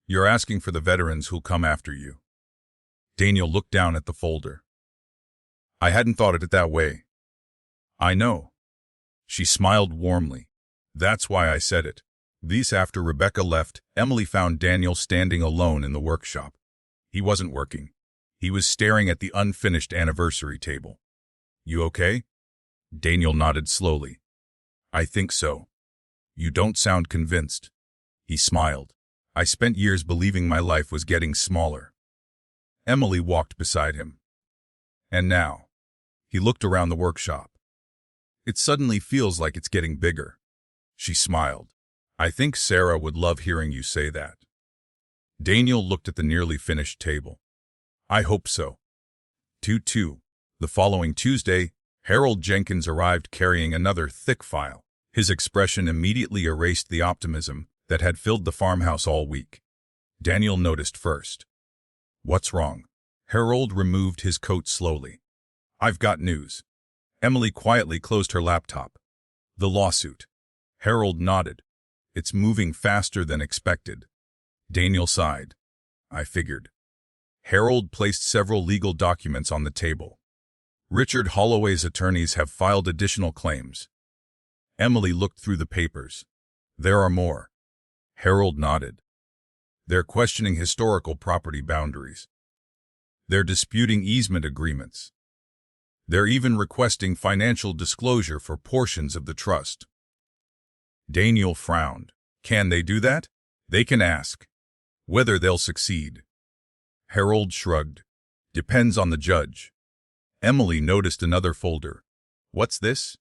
A: You're asking for the veterans who'll come after you." Daniel looked down at the folder. "I hadn't thought of it that way." "I know." She smiled warmly. "That's why I said it." These after Rebecca left, Emily found Daniel standing alone in the workshop. He wasn't working. He was staring at the unfinished anniversary table. "You okay?" Daniel nodded slowly. "I think so." "You don't sound convinced." He smiled. "I spent years believing my life was getting smaller." Emily walked beside him. "And now?" He looked around the workshop. "It suddenly feels like it's getting bigger." She smiled. "I think Sarah would love hearing you say that." Daniel looked at the nearly finished table. "I hope so." 2-2. The following Tuesday, Harold Jenkins arrived carrying another thick file. His expression immediately erased the optimism that had filled the farmhouse all week. Daniel noticed first. "What's wrong?" Harold removed his coat slowly. "I've got news." Emily quietly closed her laptop. "The lawsuit." Harold nodded. "It's moving faster than expected." Daniel sighed. "I figured." Harold placed several legal documents on the table. Richard Holloway's attorneys have filed additional claims. Emily looked through the papers. "There are more." Harold nodded. "They're questioning historical property boundaries. They're disputing easement agreements. They're even requesting financial disclosure for portions of the trust." Daniel frowned. "Can they do that?" "They can ask. Whether they'll succeed." Harold shrugged. "Depends on the judge." Emily noticed another folder. "What's this?"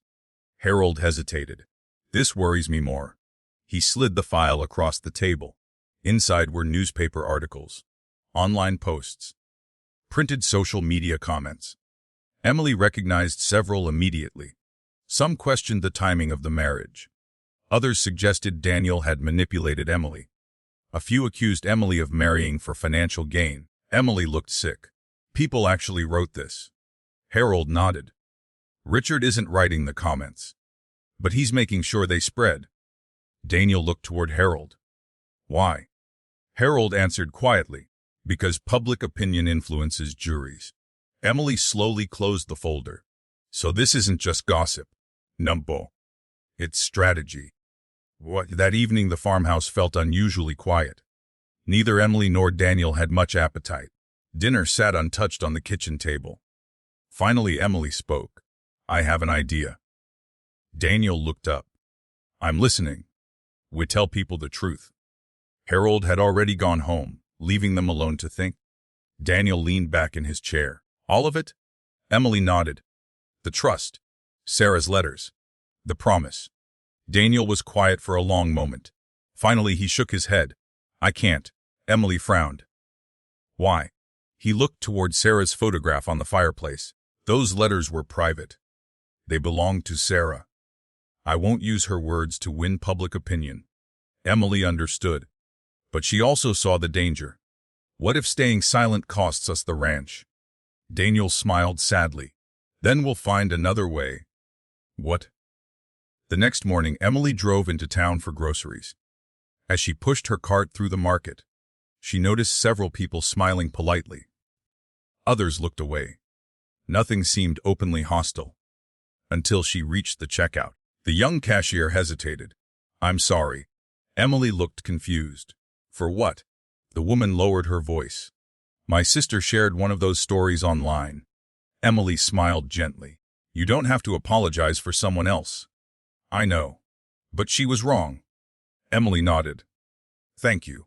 A: Harold hesitated. "This worries me more." He slid the file across the table. Inside were newspaper articles, online posts, printed social media comments. Emily recognized several immediately. Some questioned the timing of the marriage. Others suggested Daniel had manipulated Emily. A few accused Emily of marrying for financial gain. Emily looked sick. "People actually wrote this." Harold nodded. "Richard isn't writing the comments, but he's making sure they spread." Daniel looked toward Harold. "Why?" Harold answered quietly. Because public opinion influences juries. Emily slowly closed the folder. So this isn't just gossip. Numbo. It's strategy. That evening the farmhouse felt unusually quiet. Neither Emily nor Daniel had much appetite. Dinner sat untouched on the kitchen table. Finally Emily spoke. I have an idea. Daniel looked up. I'm listening. We tell people the truth. Harold had already gone home, leaving them alone to think. Daniel leaned back in his chair. All of it? Emily nodded. The trust. Sarah's letters. The promise. Daniel was quiet for a long moment. Finally he shook his head. I can't. Emily frowned. Why? He looked toward Sarah's photograph on the fireplace. Those letters were private. They belonged to Sarah. I won't use her words to win public opinion. Emily understood. But she also saw the danger. What if staying silent costs us the ranch? Daniel smiled sadly. Then we'll find another way. What? The next morning, Emily drove into town for groceries. As she pushed her cart through the market, she noticed several people smiling politely. Others looked away. Nothing seemed openly hostile. Until she reached the checkout. The young cashier hesitated. I'm sorry. Emily looked confused. For what? The woman lowered her voice. My sister shared one of those stories online. Emily smiled gently. You don't have to apologize for someone else. I know. But she was wrong. Emily nodded. Thank you.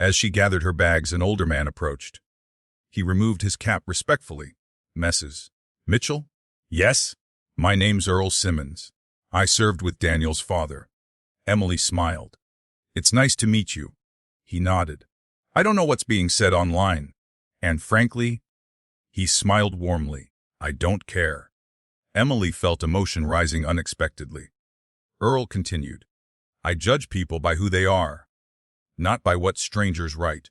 A: As she gathered her bags, an older man approached. He removed his cap respectfully. Mrs. Mitchell? Yes? My name's Earl Simmons. I served with Daniel's father. Emily smiled. It's nice to meet you. He nodded. I don't know what's being said online. And frankly, he smiled warmly. I don't care. Emily felt emotion rising unexpectedly. Earl continued. I judge people by who they are, not by what strangers write.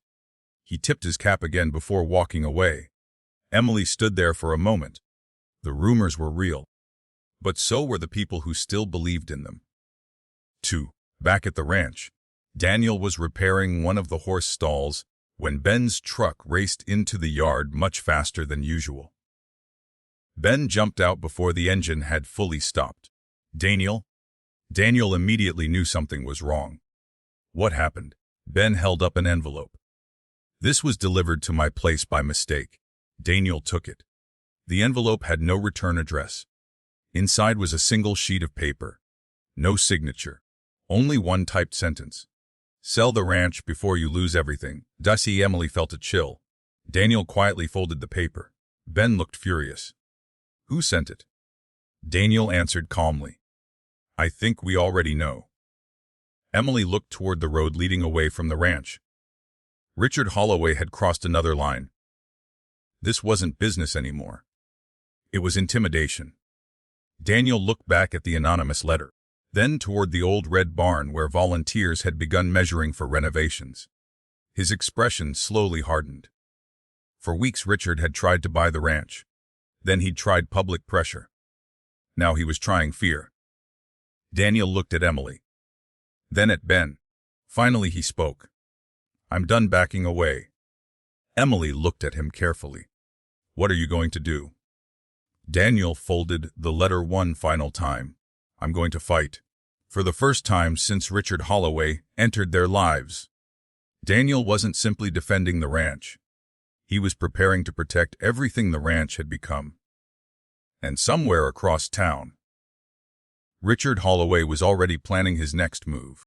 A: He tipped his cap again before walking away. Emily stood there for a moment. The rumors were real, but so were the people who still believed in them. 2. Back at the ranch, Daniel was repairing one of the horse stalls when Ben's truck raced into the yard much faster than usual. Ben jumped out before the engine had fully stopped. Daniel immediately knew something was wrong. What happened? Ben held up an envelope. This was delivered to my place by mistake. Daniel took it. The envelope had no return address. Inside was a single sheet of paper. No signature. Only one typed sentence. Sell the ranch before you lose everything. Emily felt a chill. Daniel quietly folded the paper. Ben looked furious. Who sent it? Daniel answered calmly. I think we already know. Emily looked toward the road leading away from the ranch. Richard Holloway had crossed another line. This wasn't business anymore. It was intimidation. Daniel looked back at the anonymous letter, then toward the old red barn where volunteers had begun measuring for renovations. His expression slowly hardened. For weeks Richard had tried to buy the ranch. Then he'd tried public pressure. Now he was trying fear. Daniel looked at Emily. Then at Ben. Finally he spoke. I'm done backing away. Emily looked at him carefully. What are you going to do? Daniel folded the letter one final time. I'm going to fight. For the first time since Richard Holloway entered their lives. Daniel wasn't simply defending the ranch. He was preparing to protect everything the ranch had become. And somewhere across town, Richard Holloway was already planning his next move.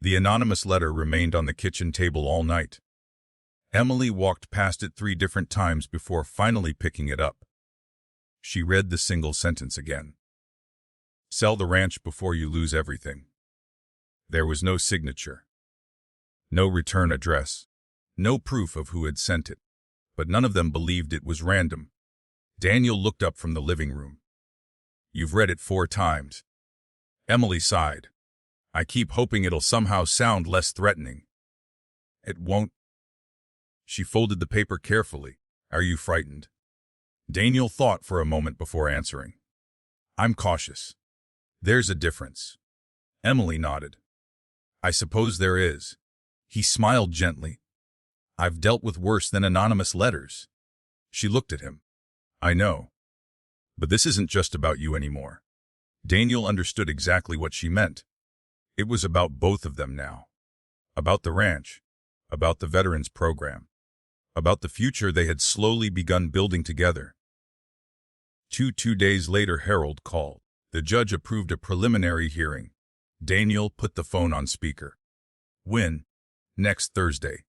A: The anonymous letter remained on the kitchen table all night. Emily walked past it 3 different times before finally picking it up. She read the single sentence again. Sell the ranch before you lose everything. There was no signature. No return address. No proof of who had sent it. But none of them believed it was random. Daniel looked up from the living room. You've read it 4 times. Emily sighed. I keep hoping it'll somehow sound less threatening. It won't. She folded the paper carefully. Are you frightened? Daniel thought for a moment before answering. I'm cautious. There's a difference. Emily nodded. I suppose there is. He smiled gently. I've dealt with worse than anonymous letters. She looked at him. I know. But this isn't just about you anymore. Daniel understood exactly what she meant. It was about both of them now. About the ranch. About the veterans program. About the future they had slowly begun building together. 2 days later, Harold called. The judge approved a preliminary hearing. Daniel put the phone on speaker. When? Next Thursday.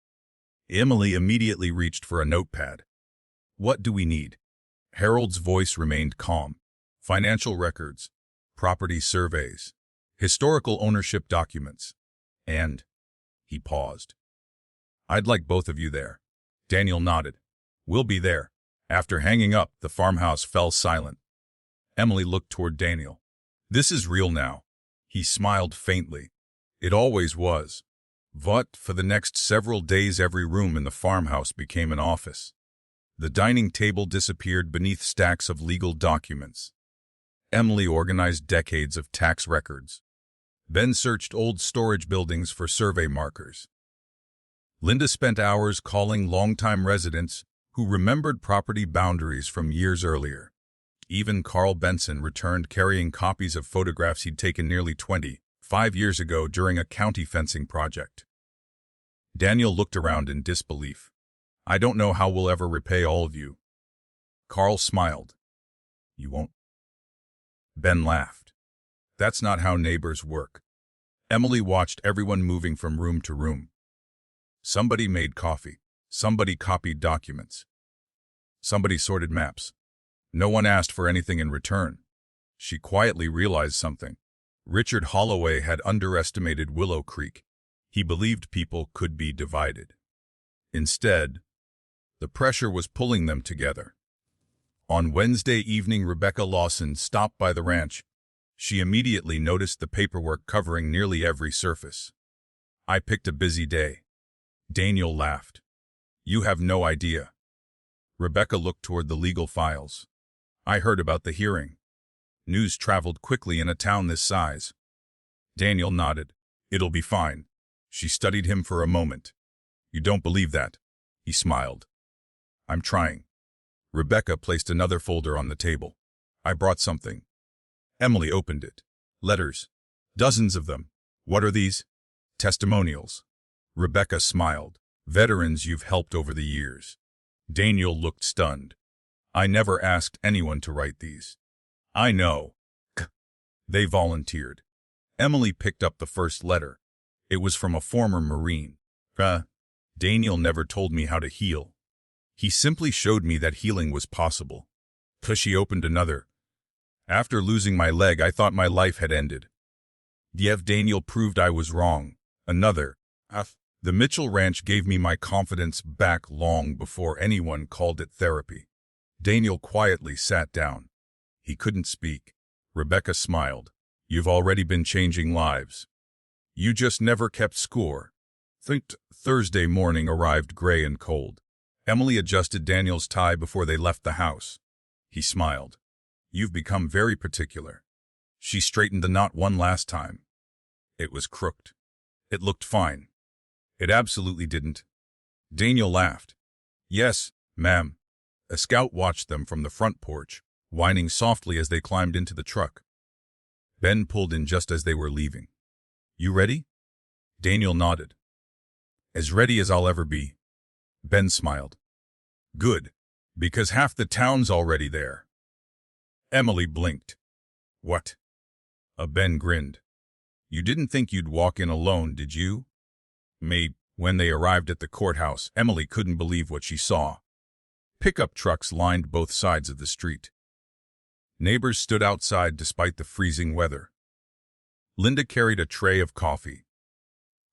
A: Emily immediately reached for a notepad. What do we need? Harold's voice remained calm. Financial records, property surveys, historical ownership documents, and... He paused. I'd like both of you there. Daniel nodded. We'll be there. After hanging up, the farmhouse fell silent. Emily looked toward Daniel. This is real now. He smiled faintly. It always was. But for the next several days, every room in the farmhouse became an office. The dining table disappeared beneath stacks of legal documents. Emily organized decades of tax records. Ben searched old storage buildings for survey markers. Linda spent hours calling longtime residents who remembered property boundaries from years earlier. Even Carl Benson returned carrying copies of photographs he'd taken nearly 25 years ago during a county fencing project. Daniel looked around in disbelief. I don't know how we'll ever repay all of you. Carl smiled. You won't? Ben laughed. That's not how neighbors work. Emily watched everyone moving from room to room. Somebody made coffee. Somebody copied documents. Somebody sorted maps. No one asked for anything in return. She quietly realized something. Richard Holloway had underestimated Willow Creek. He believed people could be divided. Instead, the pressure was pulling them together. On Wednesday evening, Rebecca Lawson stopped by the ranch. She immediately noticed the paperwork covering nearly every surface. I picked a busy day. Daniel laughed. You have no idea. Rebecca looked toward the legal files. I heard about the hearing. News traveled quickly in a town this size. Daniel nodded. It'll be fine. She studied him for a moment. You don't believe that? He smiled. I'm trying. Rebecca placed another folder on the table. I brought something. Emily opened it. Letters. Dozens of them. What are these? Testimonials. Rebecca smiled. Veterans you've helped over the years. Daniel looked stunned. I never asked anyone to write these. I know. They volunteered. Emily picked up the first letter. It was from a former Marine. Daniel never told me how to heal. He simply showed me that healing was possible. She opened another. After losing my leg, I thought my life had ended. Daniel proved I was wrong. Another. The Mitchell Ranch gave me my confidence back long before anyone called it therapy. Daniel quietly sat down. He couldn't speak. Rebecca smiled. You've already been changing lives. You just never kept score. Thursday morning arrived gray and cold. Emily adjusted Daniel's tie before they left the house. He smiled. You've become very particular. She straightened the knot one last time. It was crooked. It looked fine. It absolutely didn't. Daniel laughed. Yes, ma'am. A scout watched them from the front porch, whining softly as they climbed into the truck. Ben pulled in just as they were leaving. You ready? Daniel nodded. As ready as I'll ever be. Ben smiled. Good, because half the town's already there. Emily blinked. What? Ben grinned. You didn't think you'd walk in alone, did you? When they arrived at the courthouse, Emily couldn't believe what she saw. Pickup trucks lined both sides of the street. Neighbors stood outside despite the freezing weather. Linda carried a tray of coffee.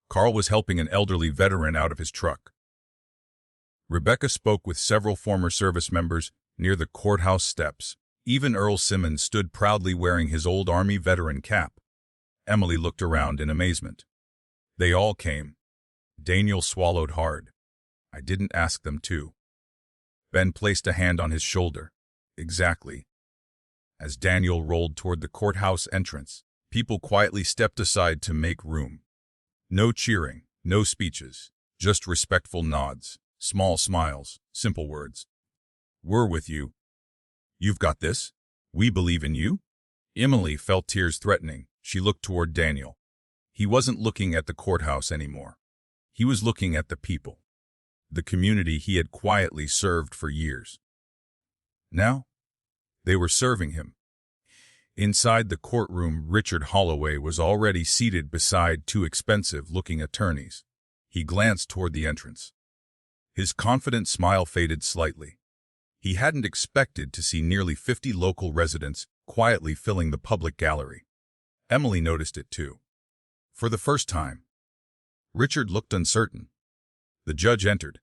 A: Carl was helping an elderly veteran out of his truck. Rebecca spoke with several former service members near the courthouse steps. Even Earl Simmons stood proudly wearing his old Army veteran cap. Emily looked around in amazement. They all came. Daniel swallowed hard. I didn't ask them to. Ben placed a hand on his shoulder. Exactly. As Daniel rolled toward the courthouse entrance, people quietly stepped aside to make room. No cheering, no speeches, Just respectful nods, small smiles, simple words. We're with you. You've got this. We believe in you. Emily felt tears threatening. She looked toward Daniel. He wasn't looking at the courthouse anymore. He was looking at the people, the community he had quietly served for years. Now, they were serving him. Inside the courtroom, Richard Holloway was already seated beside two expensive-looking attorneys. He glanced toward the entrance. His confident smile faded slightly. He hadn't expected to see nearly 50 local residents quietly filling the public gallery. Emily noticed it too. For the first time, Richard looked uncertain. The judge entered.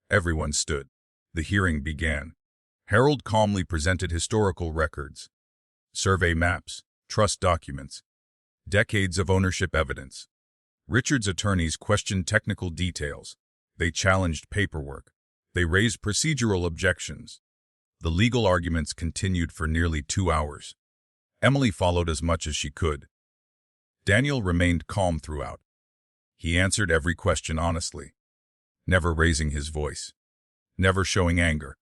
A: Everyone stood. The hearing began. Harold calmly presented historical records, survey maps, trust documents, decades of ownership evidence. Richard's attorneys questioned technical details. They challenged paperwork. They raised procedural objections. The legal arguments continued for nearly 2 hours. Emily followed as much as she could. Daniel remained calm throughout. He answered every question honestly, never raising his voice, never showing anger.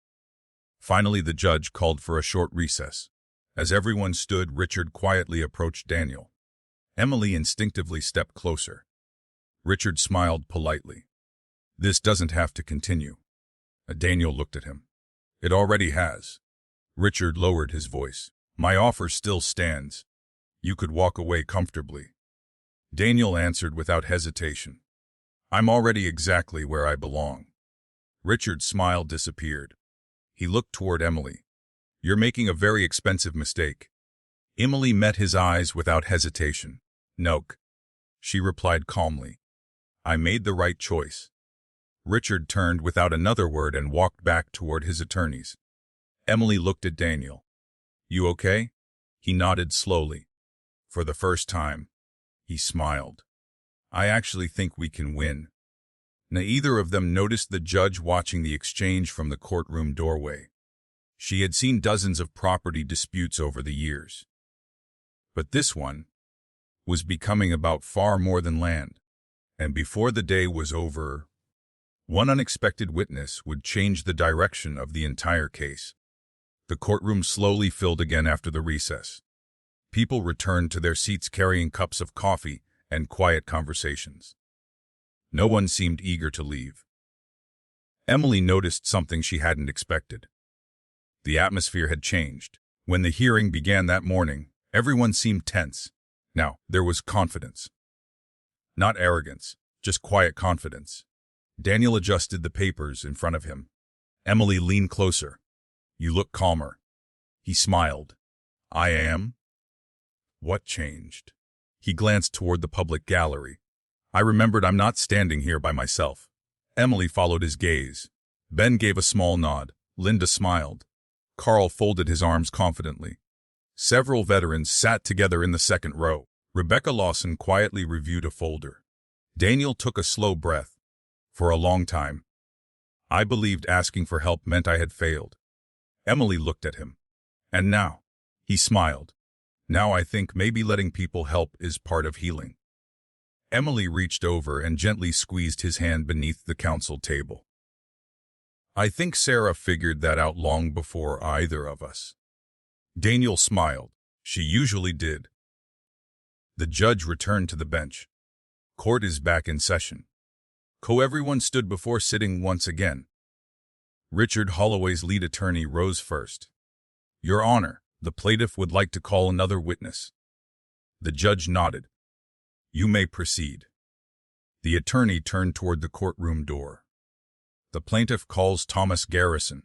A: Finally, the judge called for a short recess. As everyone stood, Richard quietly approached Daniel. Emily instinctively stepped closer. Richard smiled politely. This doesn't have to continue. Daniel looked at him. It already has. Richard lowered his voice. My offer still stands. You could walk away comfortably. Daniel answered without hesitation. I'm already exactly where I belong. Richard's smile disappeared. He looked toward Emily. You're making a very expensive mistake. Emily met his eyes without hesitation. No, she replied calmly. I made the right choice. Richard turned without another word and walked back toward his attorneys. Emily looked at Daniel. You okay? He nodded slowly. For the first time, he smiled. I actually think we can win. Neither of them noticed the judge watching the exchange from the courtroom doorway. She had seen dozens of property disputes over the years. But this one was becoming about far more than land. And before the day was over, one unexpected witness would change the direction of the entire case. The courtroom slowly filled again after the recess. People returned to their seats carrying cups of coffee and quiet conversations. No one seemed eager to leave. Emily noticed something she hadn't expected. The atmosphere had changed. When the hearing began that morning, everyone seemed tense. Now, there was confidence. Not arrogance, just quiet confidence. Daniel adjusted the papers in front of him. Emily leaned closer. You look calmer. He smiled. I am? What changed? He glanced toward the public gallery. I remembered I'm not standing here by myself. Emily followed his gaze. Ben gave a small nod. Linda smiled. Carl folded his arms confidently. Several veterans sat together in the second row. Rebecca Lawson quietly reviewed a folder. Daniel took a slow breath. For a long time, I believed asking for help meant I had failed. Emily looked at him. And now, he smiled. Now I think maybe letting people help is part of healing. Emily reached over and gently squeezed his hand beneath the counsel table. I think Sarah figured that out long before either of us. Daniel smiled. She usually did. The judge returned to the bench. Court is back in session. Everyone stood before sitting once again. Richard Holloway's lead attorney rose first. Your Honor, the plaintiff would like to call another witness. The judge nodded. You may proceed. The attorney turned toward the courtroom door. The plaintiff calls Thomas Garrison.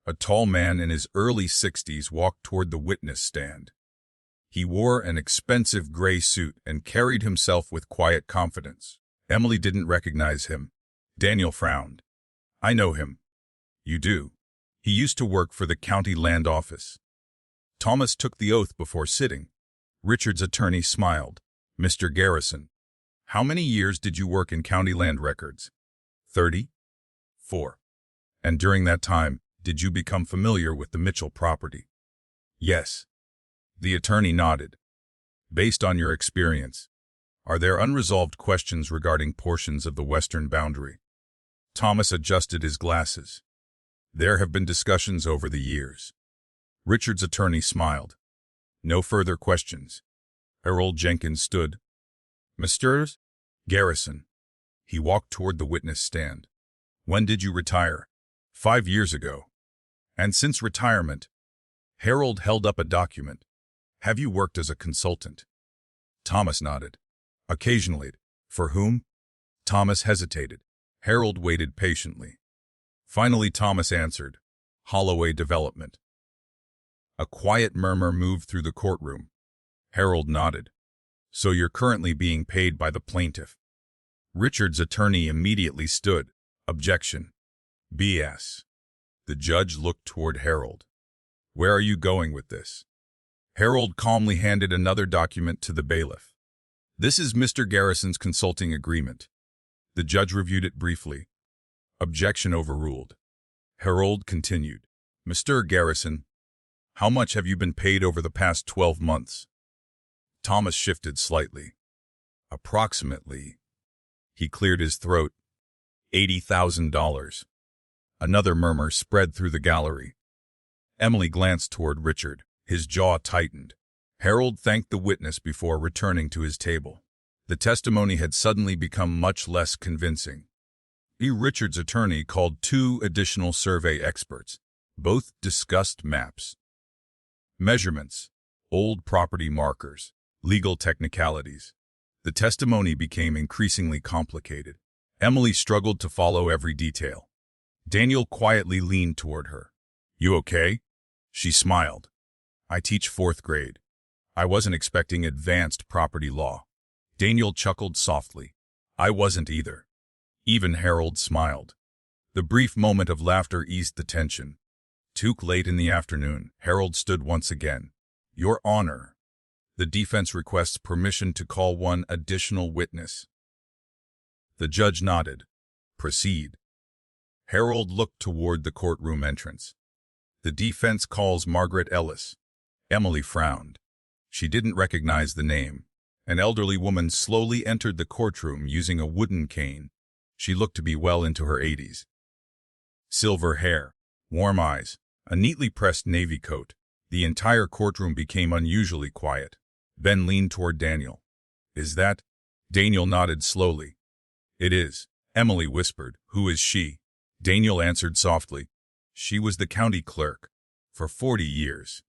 A: A tall man in his early 60s walked toward the witness stand. He wore an expensive gray suit and carried himself with quiet confidence. Emily didn't recognize him. Daniel frowned. I know him. You do. He used to work for the county land office. Thomas took the oath before sitting. Richard's attorney smiled. Mr. Garrison, how many years did you work in county land records? 30? 4. And during that time, did you become familiar with the Mitchell property? Yes. The attorney nodded. Based on your experience, are there unresolved questions regarding portions of the western boundary? Thomas adjusted his glasses. There have been discussions over the years. Richard's attorney smiled. No further questions. Harold Jenkins stood. Mr. Garrison. He walked toward the witness stand. When did you retire? 5 years ago. And since retirement? Harold held up a document. Have you worked as a consultant? Thomas nodded. Occasionally. For whom? Thomas hesitated. Harold waited patiently. Finally, Thomas answered. Holloway Development. A quiet murmur moved through the courtroom. Harold nodded. So you're currently being paid by the plaintiff. Richard's attorney immediately stood. Objection. BS. The judge looked toward Harold. Where are you going with this? Harold calmly handed another document to the bailiff. This is Mr. Garrison's consulting agreement. The judge reviewed it briefly. Objection overruled. Harold continued. Mr. Garrison, how much have you been paid over the past 12 months? Thomas shifted slightly. Approximately. He cleared his throat. $80,000. Another murmur spread through the gallery. Emily glanced toward Richard. His jaw tightened. Harold thanked the witness before returning to his table. The testimony had suddenly become much less convincing. Richard's attorney called 2 additional survey experts. Both discussed maps, measurements, old property markers, legal technicalities. The testimony became increasingly complicated. Emily struggled to follow every detail. Daniel quietly leaned toward her. You okay? She smiled. I teach 4th grade. I wasn't expecting advanced property law. Daniel chuckled softly. I wasn't either. Even Harold smiled. The brief moment of laughter eased the tension. Too late in the afternoon, Harold stood once again. Your Honor. The defense requests permission to call 1 additional witness. The judge nodded. Proceed. Harold looked toward the courtroom entrance. The defense calls Margaret Ellis. Emily frowned. She didn't recognize the name. An elderly woman slowly entered the courtroom using a wooden cane. She looked to be well into her 80s. Silver hair, warm eyes, a neatly pressed navy coat. The entire courtroom became unusually quiet. Ben leaned toward Daniel. Is that? Daniel nodded slowly. It is. Emily whispered. Who is she? Daniel answered softly. She was the county clerk. For 40 years.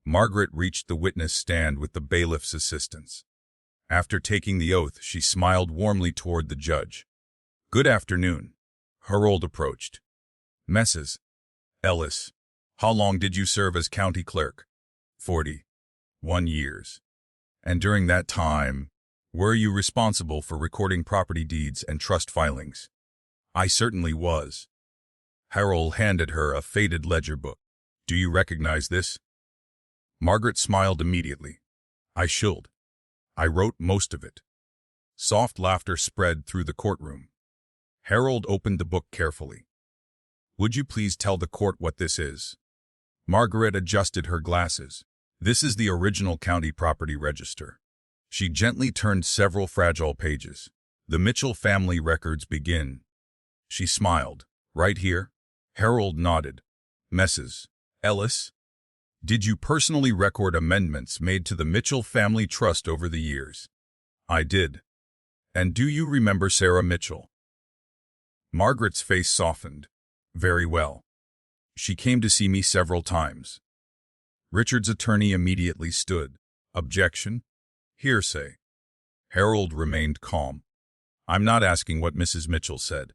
A: Margaret reached the witness stand with the bailiff's assistance. After taking the oath, she smiled warmly toward the judge. Good afternoon. Harold approached. Mrs. Ellis, how long did you serve as county clerk? 41 years. And during that time, were you responsible for recording property deeds and trust filings? I certainly was. Harold handed her a faded ledger book. Do you recognize this? Margaret smiled immediately. I should. I wrote most of it. Soft laughter spread through the courtroom. Harold opened the book carefully. Would you please tell the court what this is? Margaret adjusted her glasses. This is the original county property register. She gently turned several fragile pages. The Mitchell family records begin. She smiled. Right here? Harold nodded. Mrs. Ellis? Did you personally record amendments made to the Mitchell family trust over the years? I did. And do you remember Sarah Mitchell? Margaret's face softened. Very well. She came to see me several times. Richard's attorney immediately stood. Objection? Hearsay. Harold remained calm. I'm not asking what Mrs. Mitchell said.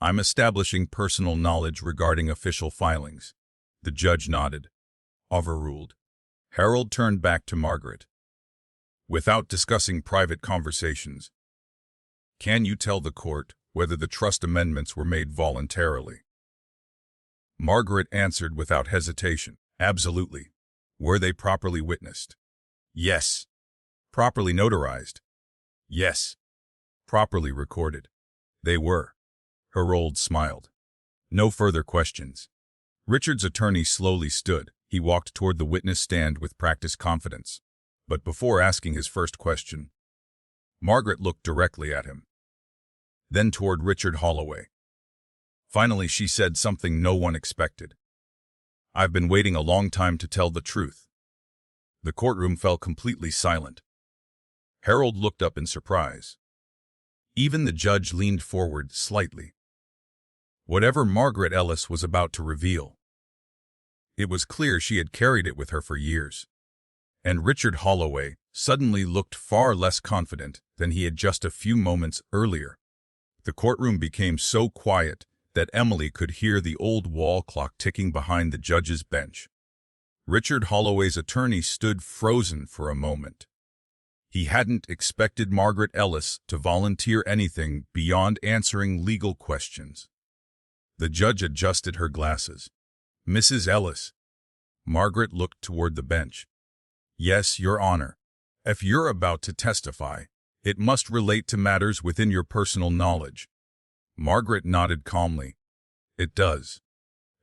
A: I'm establishing personal knowledge regarding official filings. The judge nodded. Overruled. Harold turned back to Margaret. Without discussing private conversations, can you tell the court whether the trust amendments were made voluntarily? Margaret answered without hesitation. Absolutely. Were they properly witnessed? Yes. Properly notarized? Yes. Properly recorded? They were. Harold smiled. No further questions. Richard's attorney slowly stood. He walked toward the witness stand with practiced confidence. But before asking his first question, Margaret looked directly at him. Then toward Richard Holloway. Finally, she said something no one expected. "I've been waiting a long time to tell the truth." The courtroom fell completely silent. Harold looked up in surprise. Even the judge leaned forward slightly. Whatever Margaret Ellis was about to reveal, it was clear she had carried it with her for years. And Richard Holloway suddenly looked far less confident than he had just a few moments earlier. The courtroom became so quiet that Emily could hear the old wall clock ticking behind the judge's bench. Richard Holloway's attorney stood frozen for a moment. He hadn't expected Margaret Ellis to volunteer anything beyond answering legal questions. The judge adjusted her glasses. "Mrs. Ellis." Margaret looked toward the bench. "Yes, Your Honor. If you're about to testify, it must relate to matters within your personal knowledge." Margaret nodded calmly. "It does."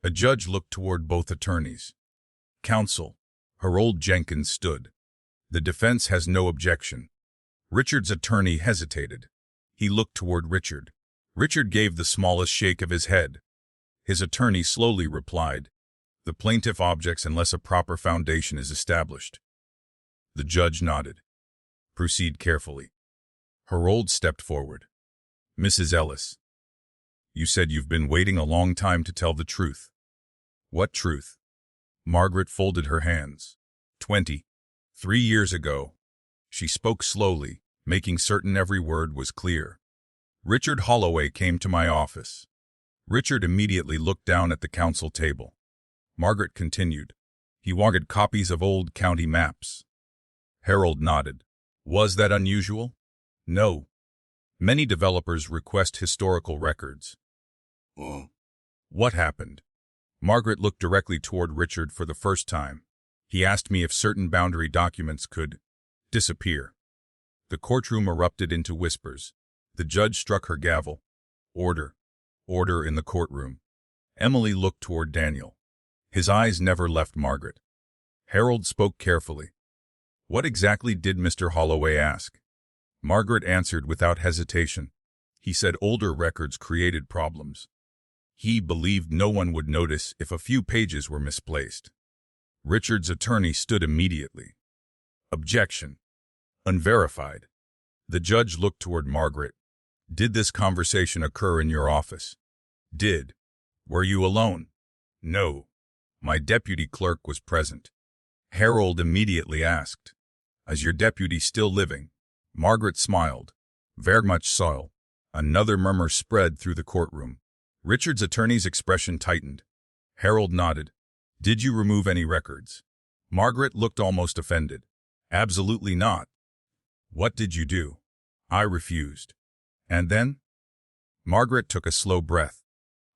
A: A judge looked toward both attorneys. "Counsel." Harold Jenkins stood. "The defense has no objection." Richard's attorney hesitated. He looked toward Richard. Richard gave the smallest shake of his head. His attorney slowly replied, "The plaintiff objects unless a proper foundation is established." The judge nodded. "Proceed carefully." Harold stepped forward. "Mrs. Ellis, you said you've been waiting a long time to tell the truth." "What truth?" Margaret folded her hands. 23 years ago." She spoke slowly, making certain every word was clear. "Richard Holloway came to my office." Richard immediately looked down at the counsel table. Margaret continued, "He wanted copies of old county maps." Harold nodded. "Was that unusual?" "No. Many developers request historical records." "What happened?" Margaret looked directly toward Richard for the first time. "He asked me if certain boundary documents could disappear." The courtroom erupted into whispers. The judge struck her gavel. "Order. Order in the courtroom." Emily looked toward Daniel. His eyes never left Margaret. Harold spoke carefully. "What exactly did Mr. Holloway ask?" Margaret answered without hesitation. "He said older records created problems. He believed no one would notice if a few pages were misplaced." Richard's attorney stood immediately. "Objection. Unverified." The judge looked toward Margaret. "Did this conversation occur in your office?" "Did." "Were you alone?" "No. My deputy clerk was present." Harold immediately asked, "Is your deputy still living?" Margaret smiled. "Very much so." Another murmur spread through the courtroom. Richard's attorney's expression tightened. Harold nodded. "Did you remove any records?" Margaret looked almost offended. "Absolutely not." "What did you do?" "I refused." "And then?" Margaret took a slow breath.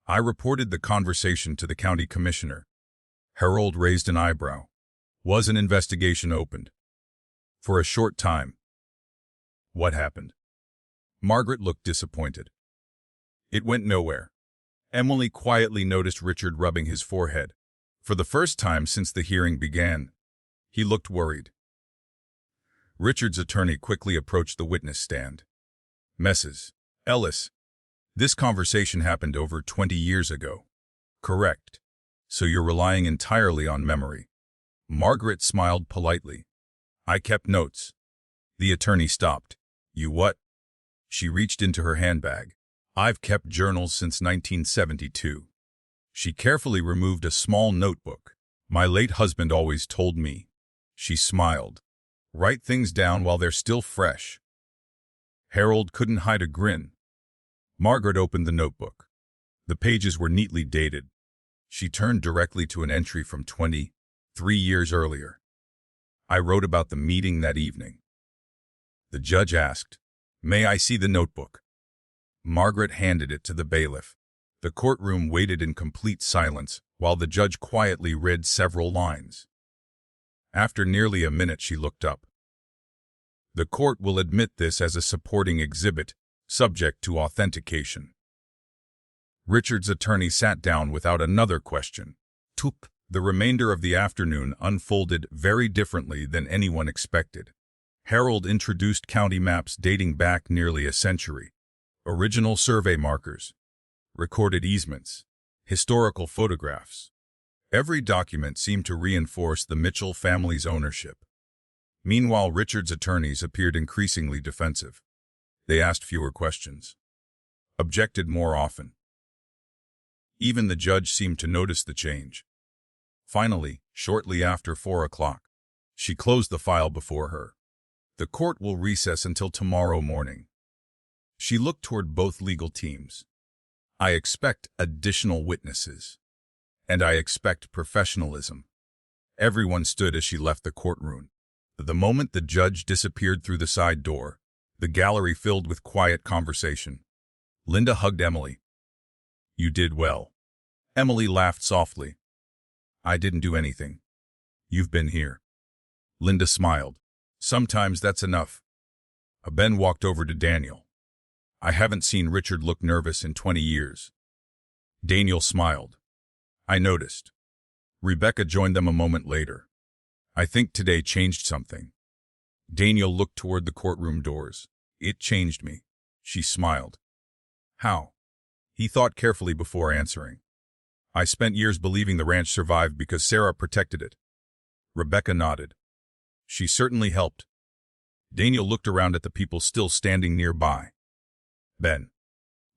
A: "I reported the conversation to the county commissioner." Harold raised an eyebrow. "Was an investigation opened?" "For a short time." "What happened?" Margaret looked disappointed. "It went nowhere." Emily quietly noticed Richard rubbing his forehead. For the first time since the hearing began, he looked worried. Richard's attorney quickly approached the witness stand. "Mrs. Ellis, this conversation happened over 20 years ago." "Correct. So you're relying entirely on memory." Margaret smiled politely. "I kept notes." The attorney stopped. "You what?" She reached into her handbag. "I've kept journals since 1972. She carefully removed a small notebook. "My late husband always told me." She smiled. "Write things down while they're still fresh." Harold couldn't hide a grin. Margaret opened the notebook. The pages were neatly dated. She turned directly to an entry from 23 years earlier. "I wrote about the meeting that evening." The judge asked, "May I see the notebook?" Margaret handed it to the bailiff. The courtroom waited in complete silence while the judge quietly read several lines. After nearly a minute, she looked up. "The court will admit this as a supporting exhibit, subject to authentication." Richard's attorney sat down without another question. The remainder of the afternoon unfolded very differently than anyone expected. Harold introduced county maps dating back nearly a century. Original survey markers. recorded easements, historical photographs. Every document seemed to reinforce the Mitchell family's ownership. Meanwhile, Richard's attorneys appeared increasingly defensive. They asked fewer questions, objected more often. Even the judge seemed to notice the change. Finally, shortly after 4 o'clock, she closed the file before her. The court will recess until tomorrow morning. She looked toward both legal teams. I expect additional witnesses, and I expect professionalism. Everyone stood as she left the courtroom. The moment the judge disappeared through the side door, the gallery filled with quiet conversation. Linda hugged Emily. "You did well." Emily laughed softly. "I didn't do anything. You've been here." Linda smiled. "Sometimes that's enough." Ben walked over to Daniel. "I haven't seen Richard look nervous in 20 years. Daniel smiled. "I noticed." Rebecca joined them a moment later. "I think today changed something." Daniel looked toward the courtroom doors. "It changed me." She smiled. "How?" He thought carefully before answering. "I spent years believing the ranch survived because Sarah protected it." Rebecca nodded. "She certainly helped." Daniel looked around at the people still standing nearby. Ben,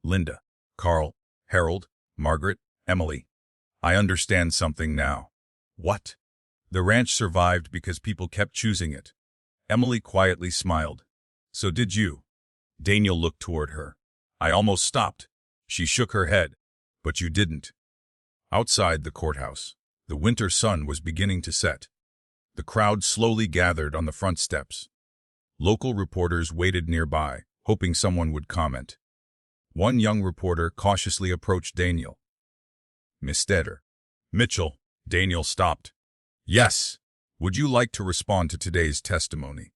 A: Linda, Carl, Harold, Margaret, Emily. "I understand something now." "What?" "The ranch survived because people kept choosing it." Emily quietly smiled. "So did you." Daniel looked toward her. "I almost stopped." She shook her head. "But you didn't." Outside the courthouse, the winter sun was beginning to set. The crowd slowly gathered on the front steps. Local reporters waited nearby, hoping someone would comment. One young reporter cautiously approached Daniel. "Mr. Mitchell." Daniel stopped. "Yes. Would you like to respond to today's testimony?"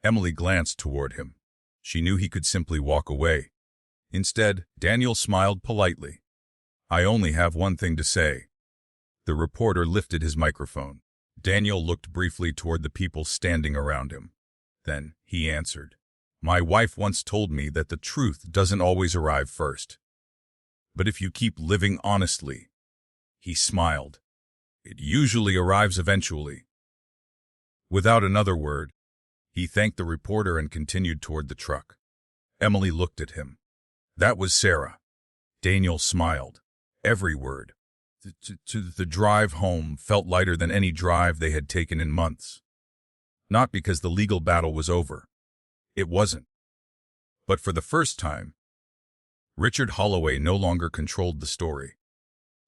A: Emily glanced toward him. She knew he could simply walk away. Instead, Daniel smiled politely. "I only have one thing to say." The reporter lifted his microphone. Daniel looked briefly toward the people standing around him. Then he answered, "My wife once told me that the truth doesn't always arrive first. But if you keep living honestly," he smiled, "it usually arrives eventually." Without another word, he thanked the reporter and continued toward the truck. Emily looked at him. "That was Sarah." Daniel smiled. Every word. The drive home felt lighter than any drive they had taken in months. Not because the legal battle was over. It wasn't. But for the first time, Richard Holloway no longer controlled the story.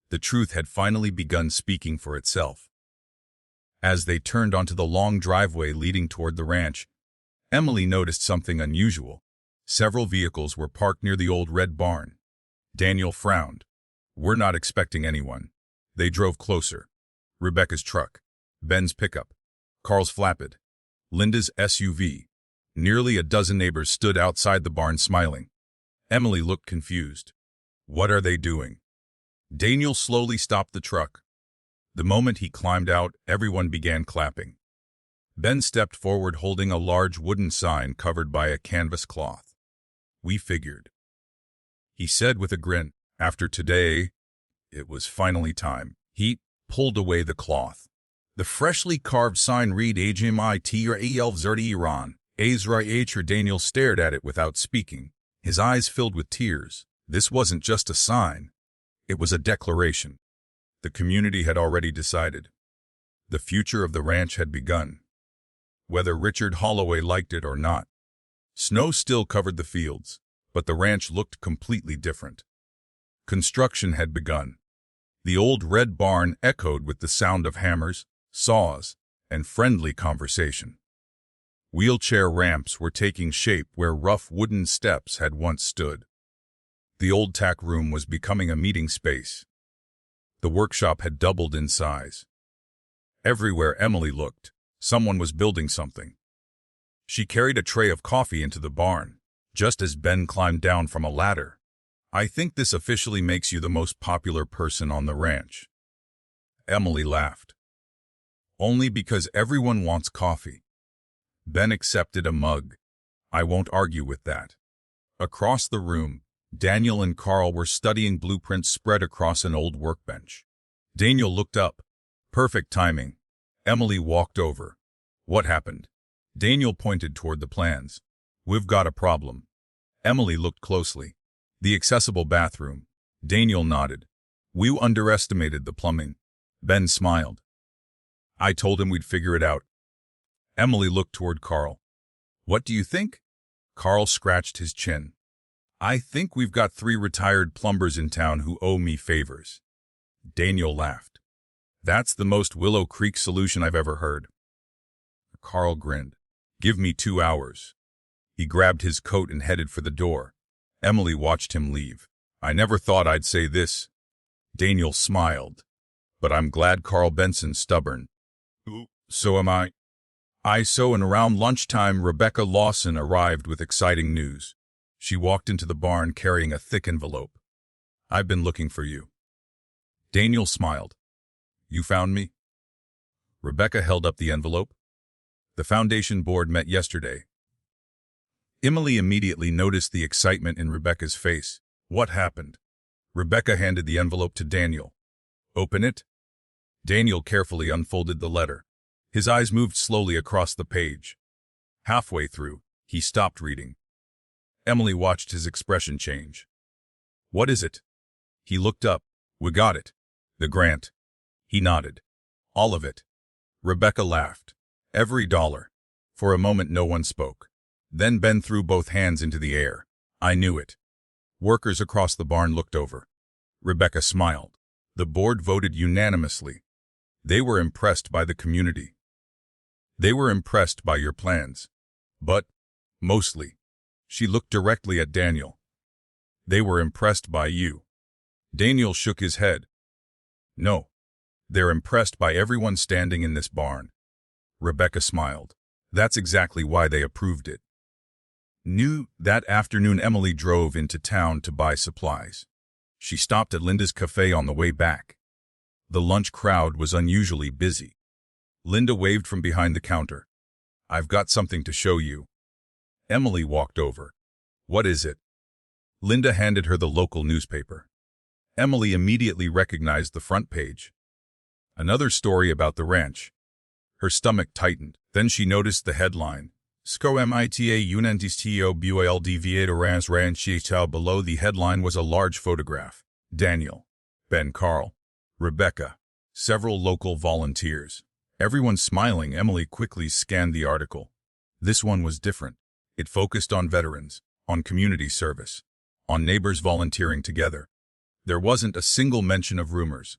A: The truth had finally begun speaking for itself. As they turned onto the long driveway leading toward the ranch, Emily noticed something unusual. Several vehicles were parked near the old red barn. Daniel frowned. "We're not expecting anyone." They drove closer. Rebecca's truck, Ben's pickup, Carl's flatbed, Linda's SUV. Nearly a dozen neighbors stood outside the barn smiling. Emily looked confused. "What are they doing?" Daniel slowly stopped the truck. The moment he climbed out, everyone began clapping. Ben stepped forward holding a large wooden sign covered by a canvas cloth. "We figured," he said with a grin. "After today, it was finally time." He pulled away the cloth. The freshly carved sign read HMIT Iran. Ezra H. Daniel stared at it without speaking, his eyes filled with tears. This wasn't just a sign. It was a declaration. The community had already decided. The future of the ranch had begun. Whether Richard Holloway liked it or not. Snow still covered the fields, but the ranch looked completely different. Construction had begun. The old red barn echoed with the sound of hammers, saws, and friendly conversation. Wheelchair ramps were taking shape where rough wooden steps had once stood. The old tack room was becoming a meeting space. The workshop had doubled in size. Everywhere Emily looked, someone was building something. She carried a tray of coffee into the barn, just as Ben climbed down from a ladder. "I think this officially makes you the most popular person on the ranch." Emily laughed. "Only because everyone wants coffee." Ben accepted a mug. "I won't argue with that." Across the room, Daniel and Carl were studying blueprints spread across an old workbench. Daniel looked up. Perfect timing. Emily walked over. What happened? Daniel pointed toward the plans. We've got a problem. Emily looked closely. The accessible bathroom. Daniel nodded. We underestimated the plumbing. Ben smiled. I told him we'd figure it out. Emily looked toward Carl. What do you think? Carl scratched his chin. I think we've got 3 retired plumbers in town who owe me favors. Daniel laughed. That's the most Willow Creek solution I've ever heard. Carl grinned. Give me 2 hours. He grabbed his coat and headed for the door. Emily watched him leave. I never thought I'd say this. Daniel smiled. But I'm glad Carl Benson's stubborn. So am I. And around lunchtime, Rebecca Lawson arrived with exciting news. She walked into the barn carrying a thick envelope. I've been looking for you. Daniel smiled. You found me? Rebecca held up the envelope. The foundation board met yesterday. Emily immediately noticed the excitement in Rebecca's face. What happened? Rebecca handed the envelope to Daniel. Open it. Daniel carefully unfolded the letter. His eyes moved slowly across the page. Halfway through, he stopped reading. Emily watched his expression change. What is it? He looked up. We got it. The grant. He nodded. All of it. Rebecca laughed. Every dollar. For a moment no one spoke. Then Ben threw both hands into the air. I knew it. Workers across the barn looked over. Rebecca smiled. The board voted unanimously. They were impressed by the community. They were impressed by your plans. But, mostly, she looked directly at Daniel. They were impressed by you. Daniel shook his head. No. They're impressed by everyone standing in this barn. Rebecca smiled. That's exactly why they approved it. That afternoon Emily drove into town to buy supplies. She stopped at Linda's cafe on the way back. The lunch crowd was unusually busy. Linda waved from behind the counter. I've got something to show you. Emily walked over. What is it? Linda handed her the local newspaper. Emily immediately recognized the front page. Another story about the ranch. Her stomach tightened. Then she noticed the headline. Sco mita unentistio buald viatorans ranchital. Below the headline was a large photograph. Daniel, Ben, Carl, Rebecca, several local volunteers. Everyone smiling. Emily quickly scanned the article. This one was different. It focused on veterans, on community service, on neighbors volunteering together. There wasn't a single mention of rumors,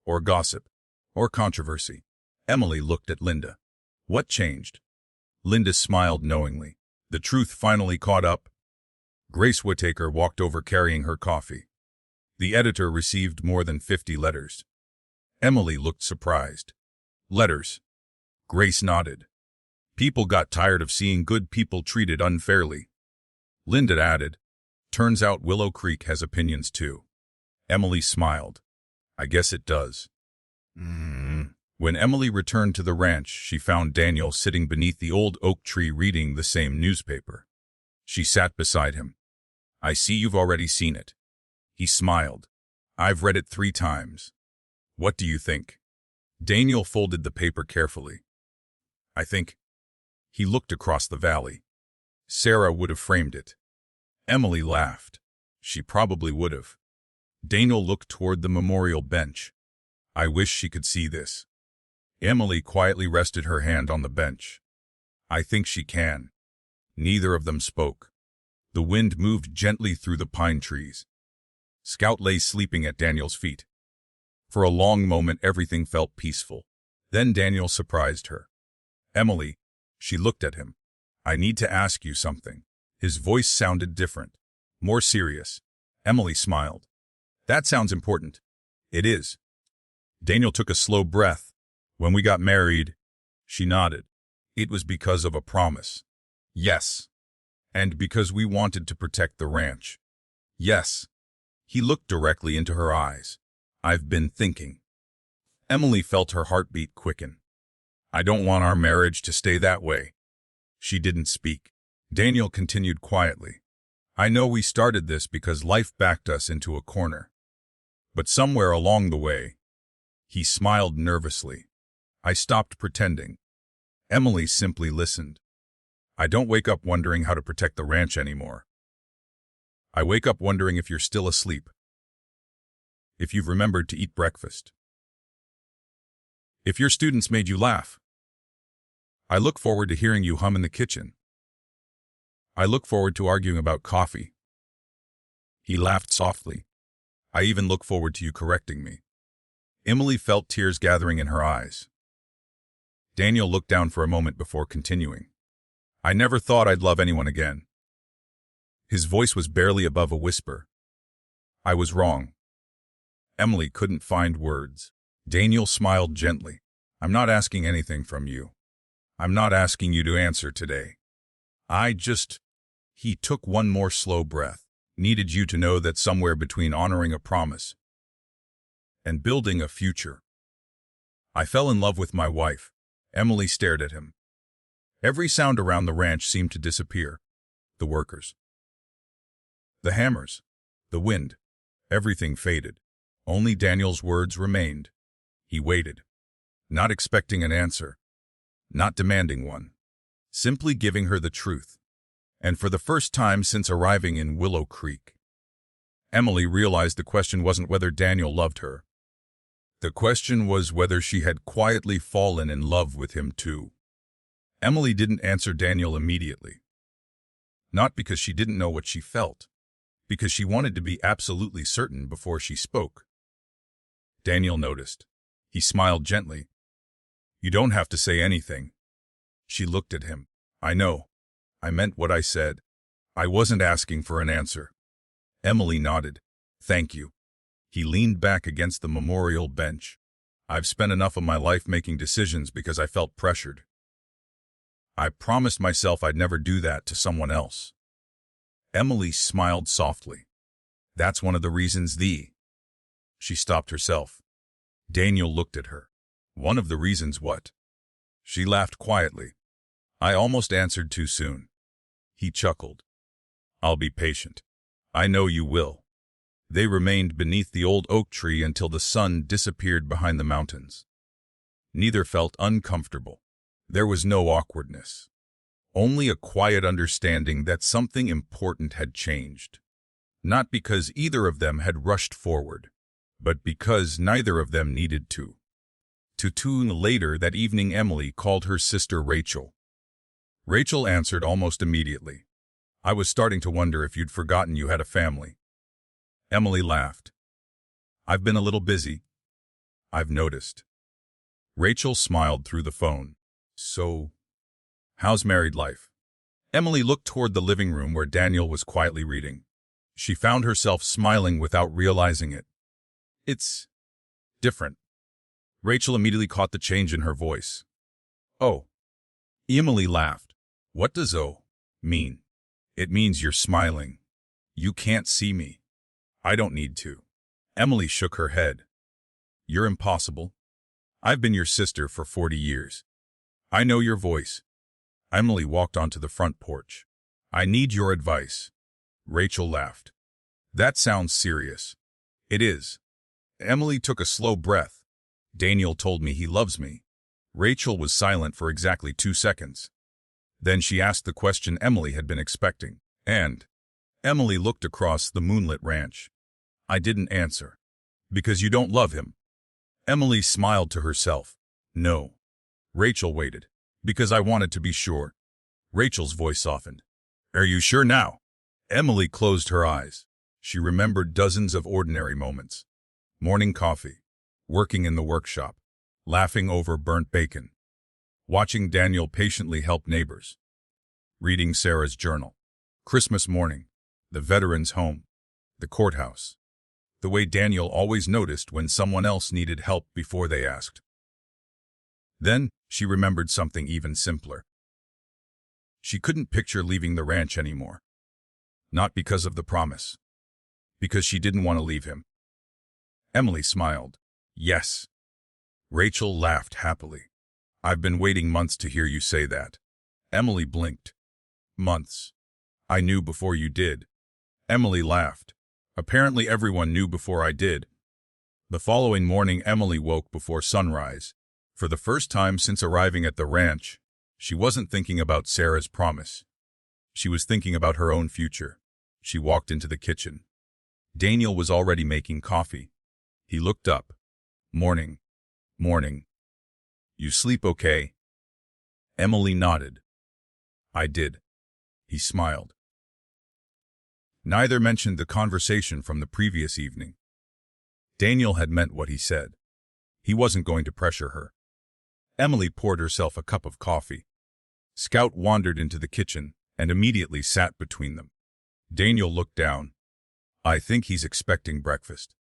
A: or gossip, or controversy. Emily looked at Linda. What changed? Linda smiled knowingly. The truth finally caught up. Grace Whittaker walked over carrying her coffee. The editor received more than 50 letters. Emily looked surprised. Letters. Grace nodded. People got tired of seeing good people treated unfairly. Linda added, turns out Willow Creek has opinions too. Emily smiled. I guess it does. When Emily returned to the ranch, she found Daniel sitting beneath the old oak tree reading the same newspaper. She sat beside him. I see you've already seen it. He smiled. I've read it 3 times. What do you think? Daniel folded the paper carefully. I think. He looked across the valley. Sarah would have framed it. Emily laughed. She probably would have. Daniel looked toward the memorial bench. I wish she could see this. Emily quietly rested her hand on the bench. I think she can. Neither of them spoke. The wind moved gently through the pine trees. Scout lay sleeping at Daniel's feet. For a long moment everything felt peaceful. Then Daniel surprised her. Emily, she looked at him. I need to ask you something. His voice sounded different, more serious. Emily smiled. That sounds important. It is. Daniel took a slow breath. When we got married, she nodded. It was because of a promise. Yes. And because we wanted to protect the ranch. Yes. He looked directly into her eyes. I've been thinking. Emily felt her heartbeat quicken. I don't want our marriage to stay that way. She didn't speak. Daniel continued quietly. I know we started this because life backed us into a corner. But somewhere along the way, he smiled nervously. I stopped pretending. Emily simply listened. I don't wake up wondering how to protect the ranch anymore. I wake up wondering if you're still asleep. If you've remembered to eat breakfast. If your students made you laugh. I look forward to hearing you hum in the kitchen. I look forward to arguing about coffee. He laughed softly. I even look forward to you correcting me. Emily felt tears gathering in her eyes. Daniel looked down for a moment before continuing. I never thought I'd love anyone again. His voice was barely above a whisper. I was wrong. Emily couldn't find words. Daniel smiled gently. I'm not asking anything from you. I'm not asking you to answer today. He took one more slow breath. Needed you to know that somewhere between honoring a promise and building a future. I fell in love with my wife. Emily stared at him. Every sound around the ranch seemed to disappear. The workers. The hammers. The wind. Everything faded. Only Daniel's words remained. He waited. Not expecting an answer. Not demanding one. Simply giving her the truth. And for the first time since arriving in Willow Creek, Emily realized the question wasn't whether Daniel loved her. The question was whether she had quietly fallen in love with him too. Emily didn't answer Daniel immediately. Not because she didn't know what she felt, because she wanted to be absolutely certain before she spoke. Daniel noticed. He smiled gently. You don't have to say anything. She looked at him. I know. I meant what I said. I wasn't asking for an answer. Emily nodded. Thank you. He leaned back against the memorial bench. I've spent enough of my life making decisions because I felt pressured. I promised myself I'd never do that to someone else. Emily smiled softly. That's one of the reasons She stopped herself. Daniel looked at her. One of the reasons what? She laughed quietly. I almost answered too soon. He chuckled. I'll be patient. I know you will. They remained beneath the old oak tree until the sun disappeared behind the mountains. Neither felt uncomfortable. There was no awkwardness. Only a quiet understanding that something important had changed. Not because either of them had rushed forward, but because neither of them needed to. Later that evening, Emily called her sister Rachel. Rachel answered almost immediately. I was starting to wonder if you'd forgotten you had a family. Emily laughed. I've been a little busy. I've noticed. Rachel smiled through the phone. So, how's married life? Emily looked toward the living room where Daniel was quietly reading. She found herself smiling without realizing it. It's different. Rachel immediately caught the change in her voice. Oh. Emily laughed. What does "oh" mean? It means you're smiling. You can't see me. I don't need to. Emily shook her head. You're impossible. I've been your sister for 40 years. I know your voice. Emily walked onto the front porch. I need your advice. Rachel laughed. That sounds serious. It is. Emily took a slow breath. Daniel told me he loves me. Rachel was silent for exactly 2 seconds. Then she asked the question Emily had been expecting. And Emily looked across the moonlit ranch. I didn't answer. Because you don't love him. Emily smiled to herself. No. Rachel waited. Because I wanted to be sure. Rachel's voice softened. Are you sure now? Emily closed her eyes. She remembered dozens of ordinary moments. Morning coffee. Working in the workshop. Laughing over burnt bacon. Watching Daniel patiently help neighbors. Reading Sarah's journal. Christmas morning. The veterans' home. The courthouse. The way Daniel always noticed when someone else needed help before they asked. Then, she remembered something even simpler. She couldn't picture leaving the ranch anymore. Not because of the promise. Because she didn't want to leave him. Emily smiled. Yes. Rachel laughed happily. I've been waiting months to hear you say that. Emily blinked. Months. I knew before you did. Emily laughed. Apparently everyone knew before I did. The following morning, Emily woke before sunrise. For the first time since arriving at the ranch, she wasn't thinking about Sarah's promise. She was thinking about her own future. She walked into the kitchen. Daniel was already making coffee. He looked up. "Morning. Morning. You sleep okay?" Emily nodded. "I did." He smiled. Neither mentioned the conversation from the previous evening. Daniel had meant what he said. He wasn't going to pressure her. Emily poured herself a cup of coffee. Scout wandered into the kitchen and immediately sat between them. Daniel looked down. "I think he's expecting breakfast."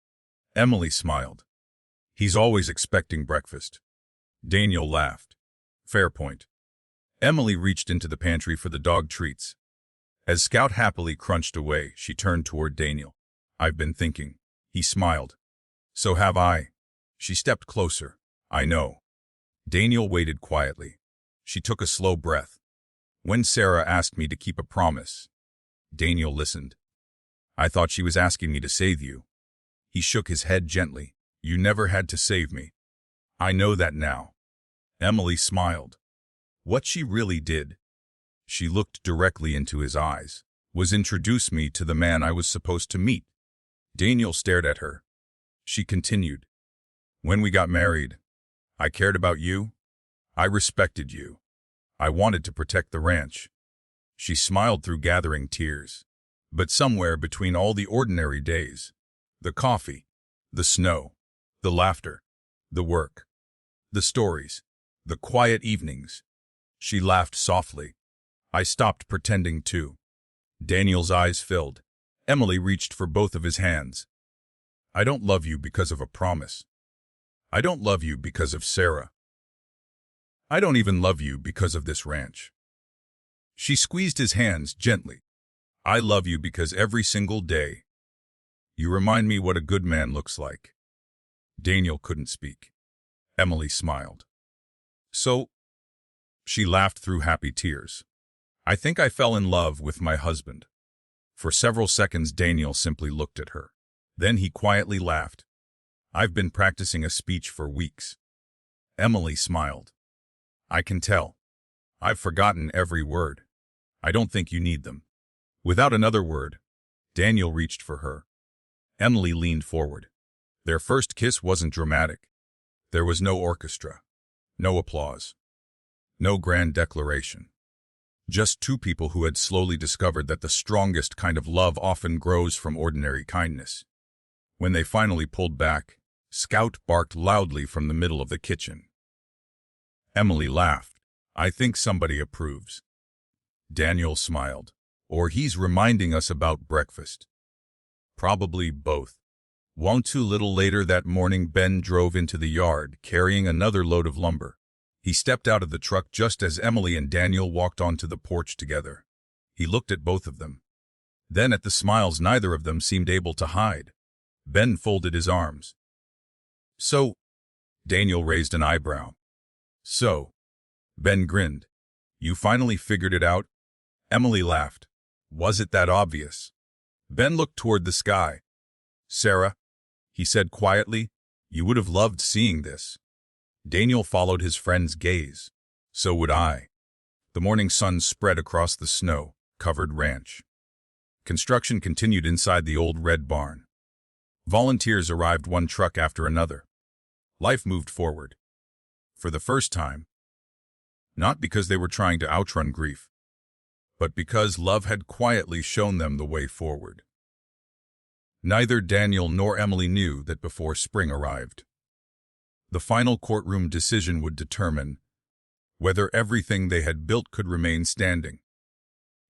A: Emily smiled. "He's always expecting breakfast." Daniel laughed. "Fair point." Emily reached into the pantry for the dog treats. As Scout happily crunched away, she turned toward Daniel. "I've been thinking." He smiled. "So have I." She stepped closer. "I know." Daniel waited quietly. She took a slow breath. "When Sarah asked me to keep a promise." Daniel listened. "I thought she was asking me to save you." He shook his head gently. "You never had to save me." "I know that now." Emily smiled. What she really did, she looked directly into his eyes, was introduce me to the man I was supposed to meet. Daniel stared at her. She continued. "When we got married, I cared about you. I respected you. I wanted to protect the ranch." She smiled through gathering tears. But somewhere between all the ordinary days, the coffee, the snow, the laughter, the work, the stories, the quiet evenings, she laughed softly. I stopped pretending too. Daniel's eyes filled. Emily reached for both of his hands. "I don't love you because of a promise. I don't love you because of Sarah. I don't even love you because of this ranch." She squeezed his hands gently. "I love you because every single day, you remind me what a good man looks like." Daniel couldn't speak. Emily smiled. "So," she laughed through happy tears, "I think I fell in love with my husband." For several seconds Daniel simply looked at her. Then he quietly laughed. "I've been practicing a speech for weeks." Emily smiled. "I can tell. I've forgotten every word. I don't think you need them." Without another word, Daniel reached for her. Emily leaned forward. Their first kiss wasn't dramatic. There was no orchestra, no applause, no grand declaration. Just two people who had slowly discovered that the strongest kind of love often grows from ordinary kindness. When they finally pulled back, Scout barked loudly from the middle of the kitchen. Emily laughed. "I think somebody approves." Daniel smiled. "Or he's reminding us about breakfast." "Probably both." Too little later that morning, Ben drove into the yard, carrying another load of lumber. He stepped out of the truck just as Emily and Daniel walked onto the porch together. He looked at both of them. Then at the smiles neither of them seemed able to hide. Ben folded his arms. "So?" Daniel raised an eyebrow. "So?" Ben grinned. "You finally figured it out?" Emily laughed. "Was it that obvious?" Ben looked toward the sky. "Sarah," he said quietly, "you would have loved seeing this." Daniel followed his friend's gaze. "So would I." The morning sun spread across the snow-covered ranch. Construction continued inside the old red barn. Volunteers arrived one truck after another. Life moved forward. For the first time. Not because they were trying to outrun grief, but because love had quietly shown them the way forward. Neither Daniel nor Emily knew that before spring arrived, the final courtroom decision would determine whether everything they had built could remain standing.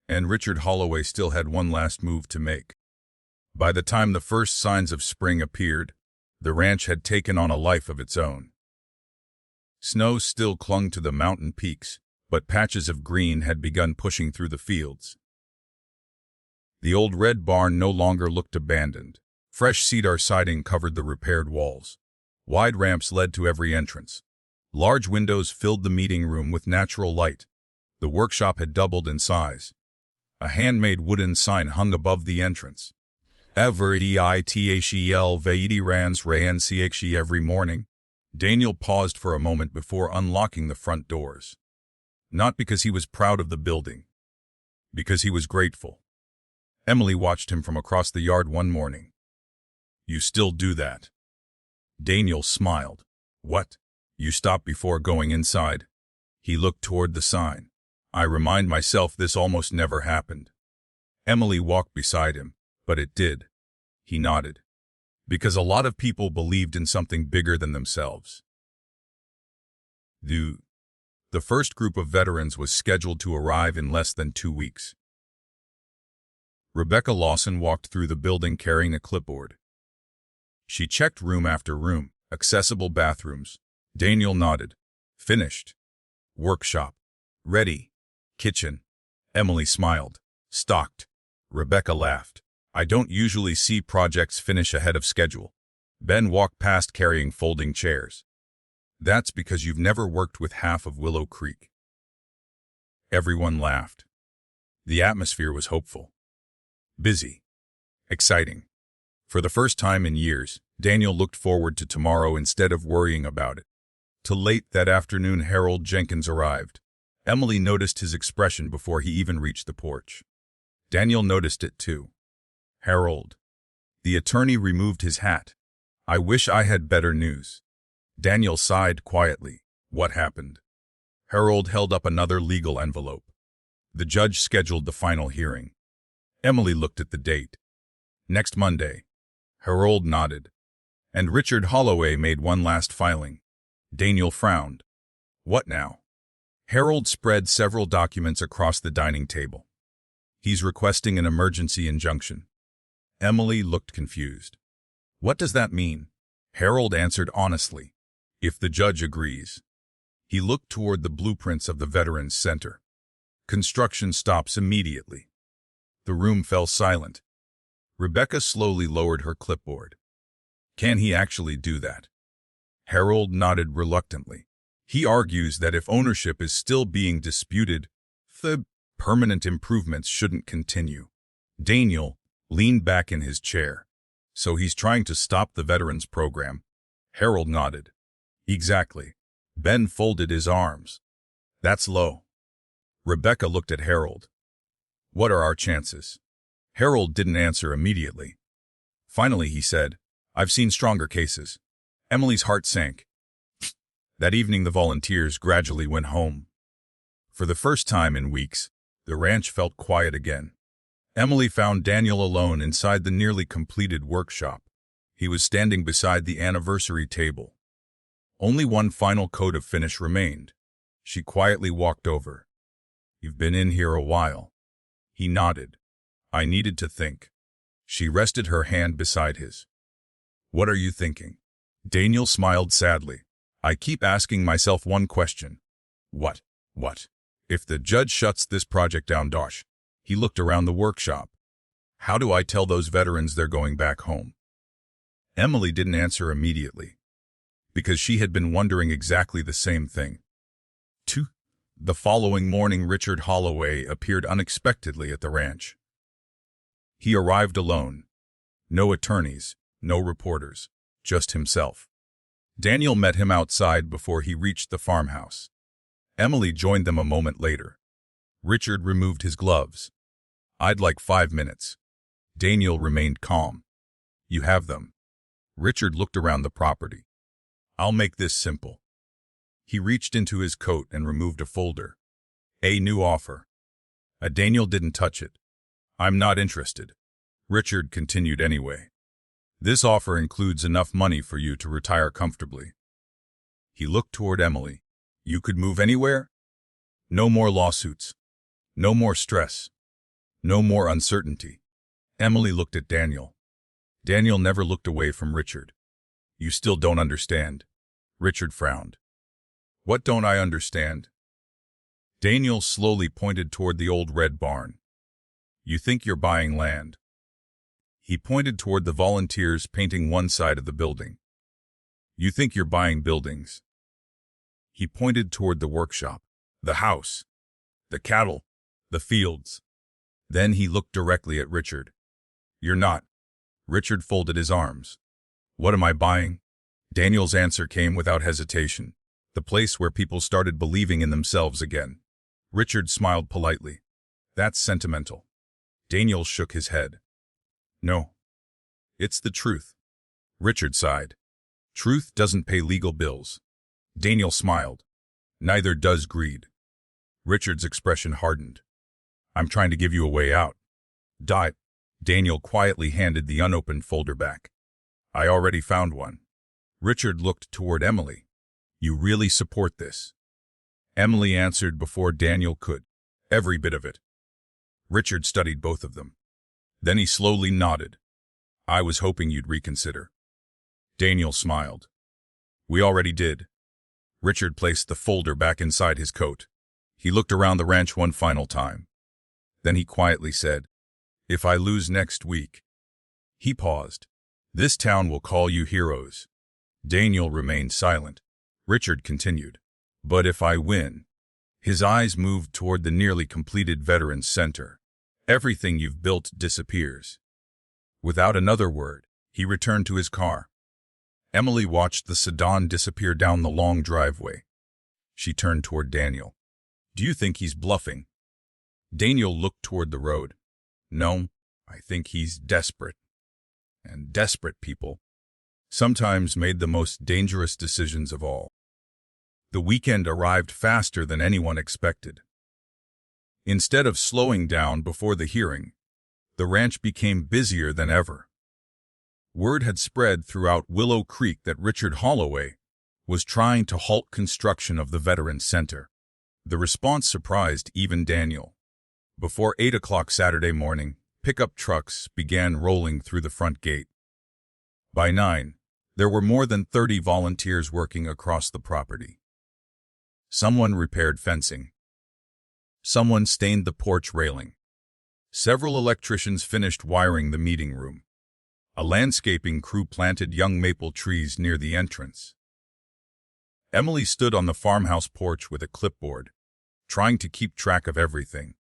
A: And Richard Holloway still had one last move to make. By the time the first signs of spring appeared, the ranch had taken on a life of its own. Snow still clung to the mountain peaks, but patches of green had begun pushing through the fields. The old red barn no longer looked abandoned. Fresh cedar siding covered the repaired walls. Wide ramps led to every entrance. Large windows filled the meeting room with natural light. The workshop had doubled in size. A handmade wooden sign hung above the entrance. Everythel Vaidi Rans Rayanchi every morning. Daniel paused for a moment before unlocking the front doors. Not because he was proud of the building. Because he was grateful. Emily watched him from across the yard one morning. You still do that? Daniel smiled. What? You stop before going inside? He looked toward the sign. I remind myself this almost never happened. Emily walked beside him, but it did. He nodded. Because a lot of people believed in something bigger than themselves. The first group of veterans was scheduled to arrive in less than 2 weeks. Rebecca Lawson walked through the building carrying a clipboard. She checked room after room, accessible bathrooms. Daniel nodded. Finished. Workshop. Ready. Kitchen. Emily smiled. Stocked. Rebecca laughed. I don't usually see projects finish ahead of schedule. Ben walked past carrying folding chairs. That's because you've never worked with half of Willow Creek. Everyone laughed. The atmosphere was hopeful. Busy. Exciting. For the first time in years, Daniel looked forward to tomorrow instead of worrying about it. Till late that afternoon, Harold Jenkins arrived. Emily noticed his expression before he even reached the porch. Daniel noticed it too. Harold. The attorney removed his hat. I wish I had better news. Daniel sighed quietly. What happened? Harold held up another legal envelope. The judge scheduled the final hearing. Emily looked at the date. Next Monday. Harold nodded. And Richard Holloway made one last filing. Daniel frowned. What now? Harold spread several documents across the dining table. He's requesting an emergency injunction. Emily looked confused. What does that mean? Harold answered honestly. If the judge agrees. He looked toward the blueprints of the Veterans Center. Construction stops immediately. The room fell silent. Rebecca slowly lowered her clipboard. Can he actually do that? Harold nodded reluctantly. He argues that if ownership is still being disputed, the permanent improvements shouldn't continue. Daniel leaned back in his chair. So he's trying to stop the Veterans Program. Harold nodded. Exactly. Ben folded his arms. That's low. Rebecca looked at Harold. What are our chances? Harold didn't answer immediately. Finally he said, I've seen stronger cases. Emily's heart sank. That evening the volunteers gradually went home. For the first time in weeks, the ranch felt quiet again. Emily found Daniel alone inside the nearly completed workshop. He was standing beside the anniversary table. Only one final coat of finish remained. She quietly walked over. You've been in here a while. He nodded. I needed to think. She rested her hand beside his. What are you thinking? Daniel smiled sadly. I keep asking myself one question. What? If the judge shuts this project down, he looked around the workshop. How do I tell those veterans they're going back home? Emily didn't answer immediately, because she had been wondering exactly the same thing. The following morning, Richard Holloway appeared unexpectedly at the ranch. He arrived alone. No attorneys, no reporters, just himself. Daniel met him outside before he reached the farmhouse. Emily joined them a moment later. Richard removed his gloves. I'd like 5 minutes. Daniel remained calm. You have them. Richard looked around the property. I'll make this simple. He reached into his coat and removed a folder. A new offer. Daniel didn't touch it. I'm not interested. Richard continued anyway. This offer includes enough money for you to retire comfortably. He looked toward Emily. You could move anywhere? No more lawsuits. No more stress. No more uncertainty. Emily looked at Daniel. Daniel never looked away from Richard. You still don't understand. Richard frowned. What don't I understand? Daniel slowly pointed toward the old red barn. You think you're buying land. He pointed toward the volunteers painting one side of the building. You think you're buying buildings. He pointed toward the workshop, the house, the cattle, the fields. Then he looked directly at Richard. "You're not." Richard folded his arms. "What am I buying?" Daniel's answer came without hesitation. The place where people started believing in themselves again. Richard smiled politely. "That's sentimental." Daniel shook his head. "No. It's the truth." Richard sighed. "Truth doesn't pay legal bills." Daniel smiled. "Neither does greed." Richard's expression hardened. "I'm trying to give you a way out." "Dot." Daniel quietly handed the unopened folder back. "I already found one." Richard looked toward Emily. "You really support this?" Emily answered before Daniel could. "Every bit of it." Richard studied both of them. Then he slowly nodded. "I was hoping you'd reconsider." Daniel smiled. "We already did." Richard placed the folder back inside his coat. He looked around the ranch one final time. Then he quietly said, "If I lose next week..." He paused. "This town will call you heroes." Daniel remained silent. Richard continued, "But if I win..." His eyes moved toward the nearly completed Veterans Center. "Everything you've built disappears." Without another word, he returned to his car. Emily watched the sedan disappear down the long driveway. She turned toward Daniel. "Do you think he's bluffing?" Daniel looked toward the road. "No, I think he's desperate." And desperate people sometimes made the most dangerous decisions of all. The weekend arrived faster than anyone expected. Instead of slowing down before the hearing, the ranch became busier than ever. Word had spread throughout Willow Creek that Richard Holloway was trying to halt construction of the Veterans Center. The response surprised even Daniel. Before 8 o'clock Saturday morning, pickup trucks began rolling through the front gate. By 9, there were more than 30 volunteers working across the property. Someone repaired fencing. Someone stained the porch railing. Several electricians finished wiring the meeting room. A landscaping crew planted young maple trees near the entrance. Emily stood on the farmhouse porch with a clipboard, trying to keep track of everything.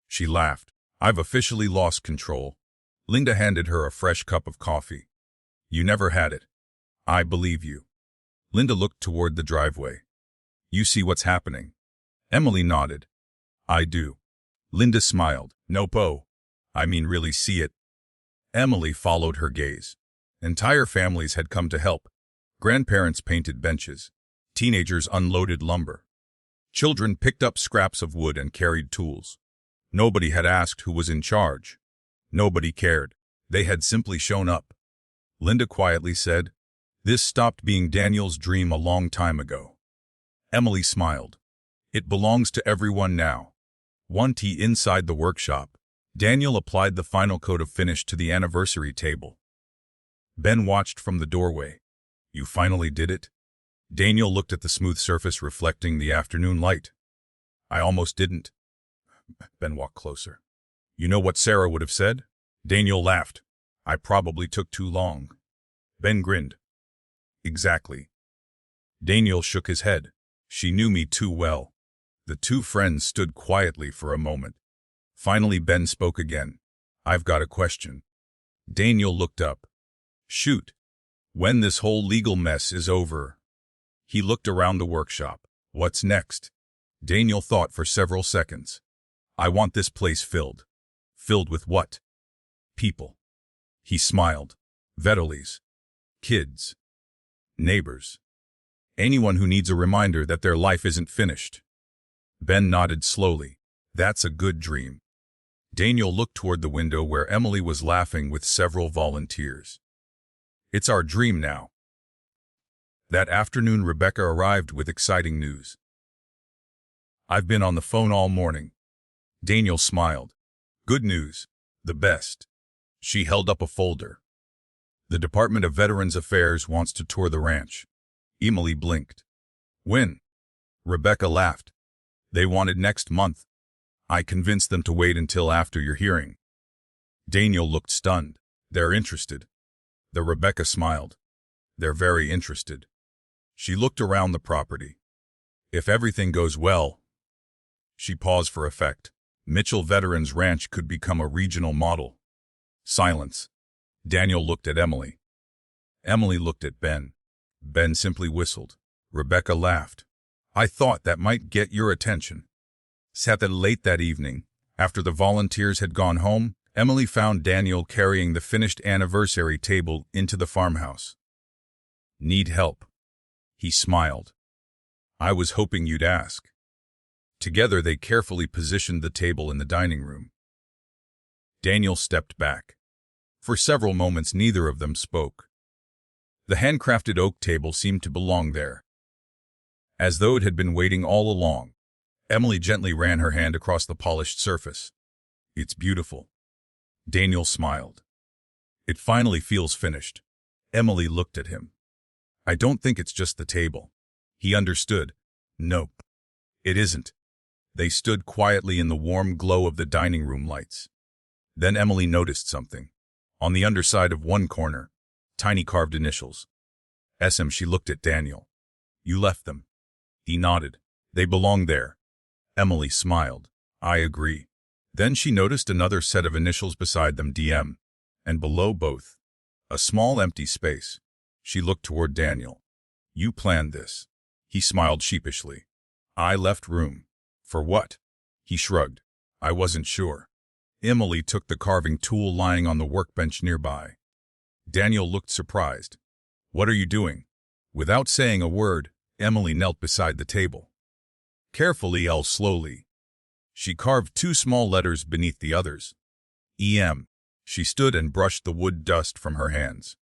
A: She laughed. "I've officially lost control." Linda handed her a fresh cup of coffee. "You never had it." "I believe you." Linda looked toward the driveway. "You see what's happening?" Emily nodded. "I do." Linda smiled. "Nope. I mean really see it." Emily followed her gaze. Entire families had come to help. Grandparents painted benches. Teenagers unloaded lumber. Children picked up scraps of wood and carried tools. Nobody had asked who was in charge. Nobody cared. They had simply shown up. Linda quietly said, "This stopped being Daniel's dream a long time ago." Emily smiled. "It belongs to everyone now." 1 inside the workshop, Daniel applied the final coat of finish to the anniversary table. Ben watched from the doorway. "You finally did it?" Daniel looked at the smooth surface reflecting the afternoon light. "I almost didn't." Ben walked closer. "You know what Sarah would have said?" Daniel laughed. "I probably took too long." Ben grinned. "Exactly." Daniel shook his head. "She knew me too well." The two friends stood quietly for a moment. Finally, Ben spoke again. "I've got a question." Daniel looked up. "Shoot. When this whole legal mess is over." He looked around the workshop. "What's next?" Daniel thought for several seconds. "I want this place filled." "Filled with what?" "People." He smiled. "Veterans. Kids. Neighbors. Anyone who needs a reminder that their life isn't finished." Ben nodded slowly. "That's a good dream." Daniel looked toward the window where Emily was laughing with several volunteers. "It's our dream now." That afternoon, Rebecca arrived with exciting news. "I've been on the phone all morning." Daniel smiled. "Good news. The best." She held up a folder. "The Department of Veterans Affairs wants to tour the ranch." Emily blinked. "When?" Rebecca laughed. "They wanted next month. I convinced them to wait until after your hearing." Daniel looked stunned. "They're interested." Rebecca smiled. "They're very interested." She looked around the property. "If everything goes well..." She paused for effect. Mitchell Veterans Ranch could become a regional model. Silence. Daniel looked at Emily. Emily looked at Ben. Ben simply whistled. Rebecca laughed. I thought that might get your attention. Late that evening, after the volunteers had gone home, Emily found Daniel carrying the finished anniversary table into the farmhouse. Need help? He smiled. I was hoping you'd ask. Together they carefully positioned the table in the dining room. Daniel stepped back. For several moments neither of them spoke. The handcrafted oak table seemed to belong there. As though it had been waiting all along, Emily gently ran her hand across the polished surface. It's beautiful. Daniel smiled. It finally feels finished. Emily looked at him. I don't think it's just the table. He understood. Nope. It isn't. They stood quietly in the warm glow of the dining room lights. Then Emily noticed something. On the underside of one corner, tiny carved initials. SM. She looked at Daniel. You left them. He nodded. They belong there. Emily smiled. I agree. Then she noticed another set of initials beside them, DM, and below both, a small empty space. She looked toward Daniel. You planned this. He smiled sheepishly. I left room. For what? He shrugged. I wasn't sure. Emily took the carving tool lying on the workbench nearby. Daniel looked surprised. What are you doing? Without saying a word, Emily knelt beside the table. Carefully, slowly. She carved two small letters beneath the others. EM. She stood and brushed the wood dust from her hands.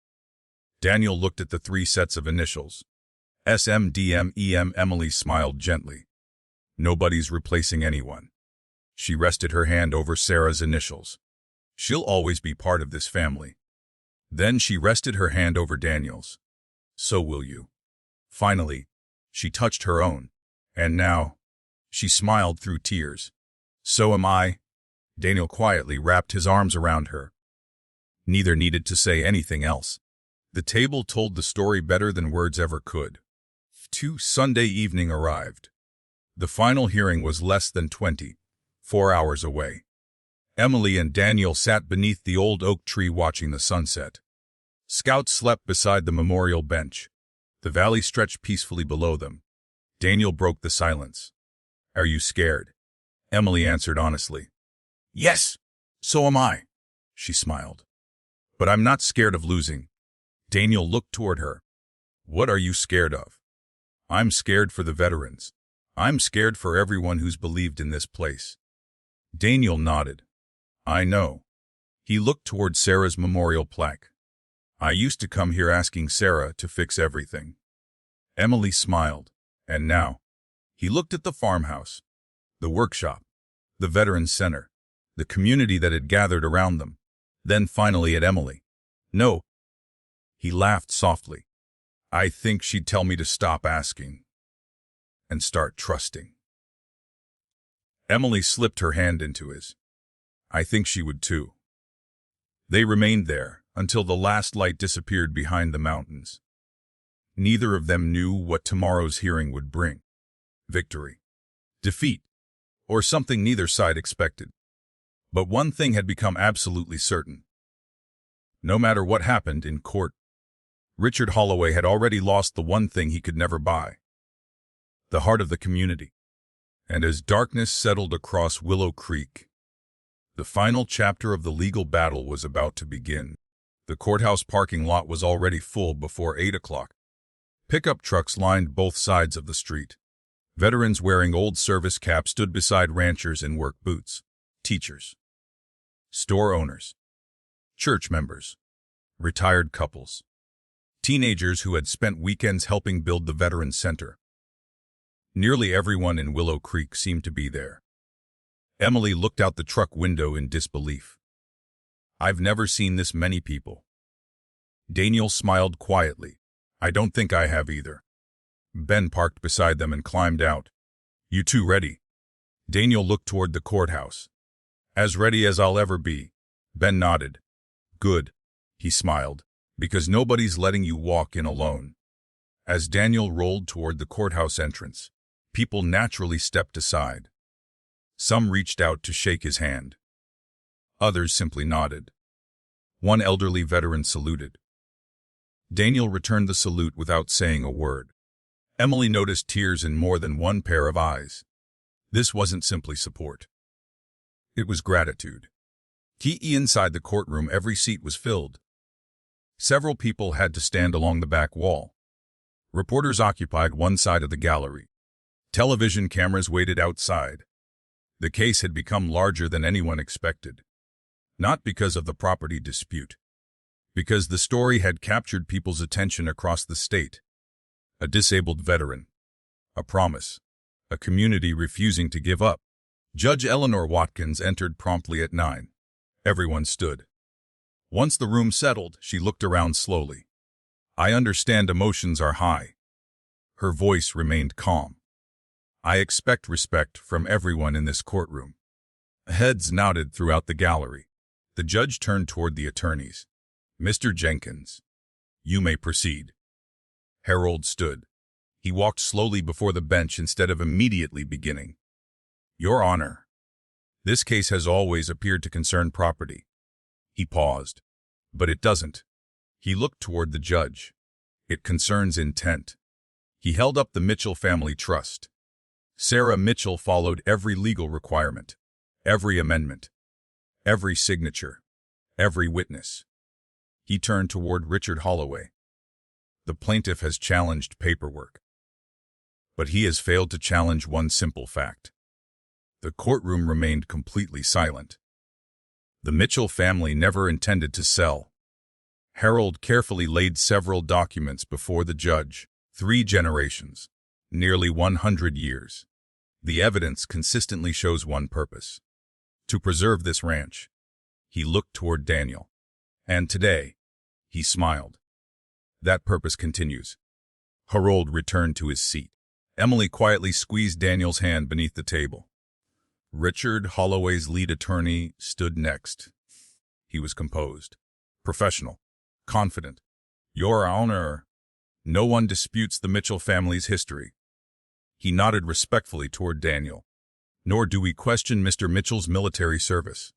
A: Daniel looked at the three sets of initials. SMDMEM. Emily smiled gently. Nobody's replacing anyone. She rested her hand over Sarah's initials. She'll always be part of this family. Then she rested her hand over Daniel's. So will you. Finally, she touched her own. And now, she smiled through tears. So am I. Daniel quietly wrapped his arms around her. Neither needed to say anything else. The table told the story better than words ever could. Sunday evening arrived. The final hearing was less than 24 hours away. Emily and Daniel sat beneath the old oak tree watching the sunset. Scout slept beside the memorial bench. The valley stretched peacefully below them. Daniel broke the silence. Are you scared? Emily answered honestly. Yes, so am I. She smiled. But I'm not scared of losing. Daniel looked toward her. What are you scared of? I'm scared for the veterans. I'm scared for everyone who's believed in this place. Daniel nodded. I know. He looked toward Sarah's memorial plaque. I used to come here asking Sarah to fix everything. Emily smiled. And now? He looked at the farmhouse, the workshop, the veterans center, the community that had gathered around them. Then finally at Emily. No. He laughed softly. I think she'd tell me to stop asking and start trusting. Emily slipped her hand into his. I think she would too. They remained there until the last light disappeared behind the mountains. Neither of them knew what tomorrow's hearing would bring. Victory, defeat, or something neither side expected. But one thing had become absolutely certain. No matter what happened in court, Richard Holloway had already lost the one thing he could never buy. The heart of the community. And as darkness settled across Willow Creek, the final chapter of the legal battle was about to begin. The courthouse parking lot was already full before 8 o'clock. Pickup trucks lined both sides of the street. Veterans wearing old service caps stood beside ranchers in work boots, teachers, store owners, church members, retired couples, teenagers who had spent weekends helping build the Veterans Center. Nearly everyone in Willow Creek seemed to be there. Emily looked out the truck window in disbelief. I've never seen this many people. Daniel smiled quietly. I don't think I have either. Ben parked beside them and climbed out. You two ready? Daniel looked toward the courthouse. As ready as I'll ever be. Ben nodded. Good, he smiled, because nobody's letting you walk in alone. As Daniel rolled toward the courthouse entrance, people naturally stepped aside. Some reached out to shake his hand. Others simply nodded. One elderly veteran saluted. Daniel returned the salute without saying a word. Emily noticed tears in more than one pair of eyes. This wasn't simply support. It was gratitude. Inside the courtroom, every seat was filled. Several people had to stand along the back wall. Reporters occupied one side of the gallery. Television cameras waited outside. The case had become larger than anyone expected. Not because of the property dispute, because the story had captured people's attention across the state. A disabled veteran, a promise, a community refusing to give up. Judge Eleanor Watkins entered promptly at 9. Everyone stood. Once the room settled, she looked around slowly. I understand emotions are high. Her voice remained calm. I expect respect from everyone in this courtroom. Heads nodded throughout the gallery. The judge turned toward the attorneys. Mr. Jenkins, you may proceed. Harold stood. He walked slowly before the bench instead of immediately beginning. Your Honor, this case has always appeared to concern property. He paused. But it doesn't. He looked toward the judge. It concerns intent. He held up the Mitchell Family Trust. Sarah Mitchell followed every legal requirement, every amendment, every signature, every witness. He turned toward Richard Holloway. The plaintiff has challenged paperwork. But he has failed to challenge one simple fact. The courtroom remained completely silent. The Mitchell family never intended to sell. Harold carefully laid several documents before the judge. 3 generations, nearly 100 years. The evidence consistently shows one purpose: to preserve this ranch. He looked toward Daniel. And today, he smiled. That purpose continues. Harold returned to his seat. Emily quietly squeezed Daniel's hand beneath the table. Richard Holloway's lead attorney stood next. He was composed, professional, confident. Your Honor, no one disputes the Mitchell family's history. He nodded respectfully toward Daniel. Nor do we question Mr. Mitchell's military service.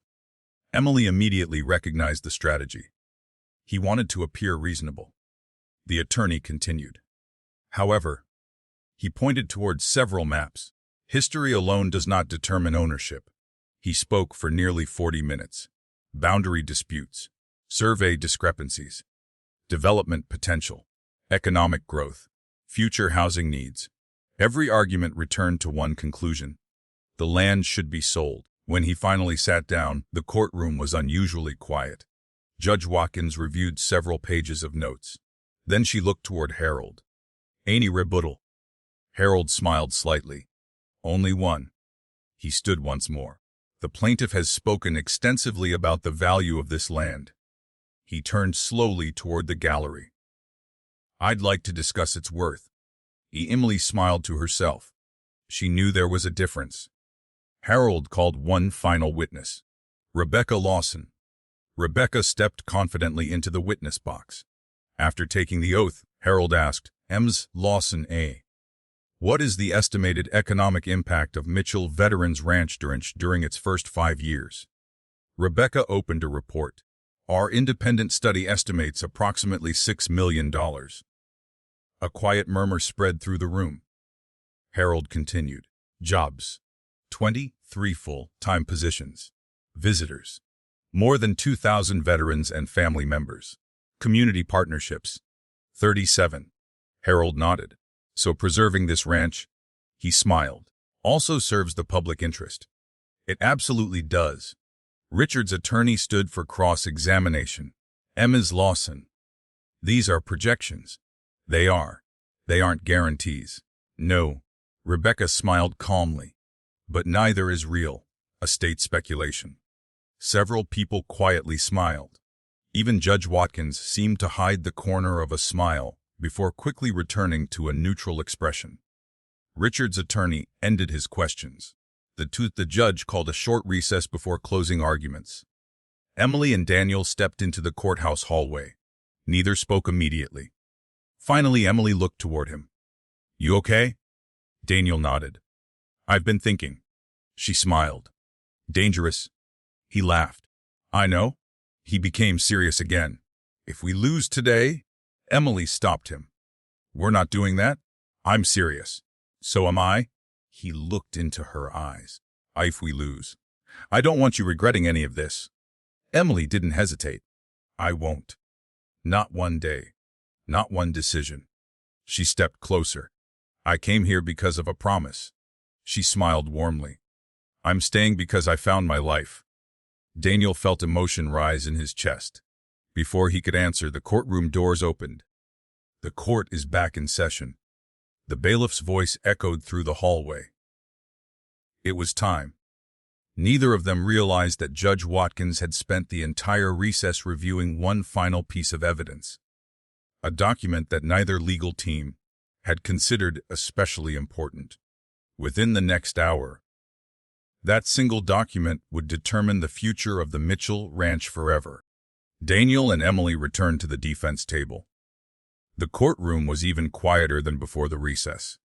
A: Emily immediately recognized the strategy. He wanted to appear reasonable. The attorney continued. However, he pointed toward several maps. History alone does not determine ownership. He spoke for nearly 40 minutes. Boundary disputes, survey discrepancies, development potential, economic growth, future housing needs. Every argument returned to one conclusion: the land should be sold. When he finally sat down, the courtroom was unusually quiet. Judge Watkins reviewed several pages of notes. Then she looked toward Harold. Any rebuttal? Harold smiled slightly. Only one. He stood once more. The plaintiff has spoken extensively about the value of this land. He turned slowly toward the gallery. I'd like to discuss its worth. Emily smiled to herself. She knew there was a difference. Harold called one final witness, Rebecca Lawson. Rebecca stepped confidently into the witness box. After taking the oath, Harold asked, Ms. Lawson A. What is the estimated economic impact of Mitchell Veterans Ranch during its first 5 years? Rebecca opened a report. Our independent study estimates approximately $6 million. A quiet murmur spread through the room. Harold continued. Jobs: 23 full-time positions. Visitors: more than 2,000 veterans and family members. Community partnerships: 37. Harold nodded. So preserving this ranch, he smiled, also serves the public interest. It absolutely does. Richard's attorney stood for cross-examination. Ms. Lawson. These are projections. They aren't guarantees. No. Rebecca smiled calmly. But neither is real. A state speculation. Several people quietly smiled. Even Judge Watkins seemed to hide the corner of a smile before quickly returning to a neutral expression. Richard's attorney ended his questions. The judge called a short recess before closing arguments. Emily and Daniel stepped into the courthouse hallway. Neither spoke immediately. Finally, Emily looked toward him. You okay? Daniel nodded. I've been thinking. She smiled. Dangerous. He laughed. I know. He became serious again. If we lose today, Emily stopped him. We're not doing that. I'm serious. So am I. He looked into her eyes. If we lose, I don't want you regretting any of this. Emily didn't hesitate. I won't. Not one day. Not one decision. She stepped closer. I came here because of a promise. She smiled warmly. I'm staying because I found my life. Daniel felt emotion rise in his chest. Before he could answer, the courtroom doors opened. The court is back in session. The bailiff's voice echoed through the hallway. It was time. Neither of them realized that Judge Watkins had spent the entire recess reviewing one final piece of evidence, a document that neither legal team had considered especially important. Within the next hour, that single document would determine the future of the Mitchell Ranch forever. Daniel and Emily returned to the defense table. The courtroom was even quieter than before the recess.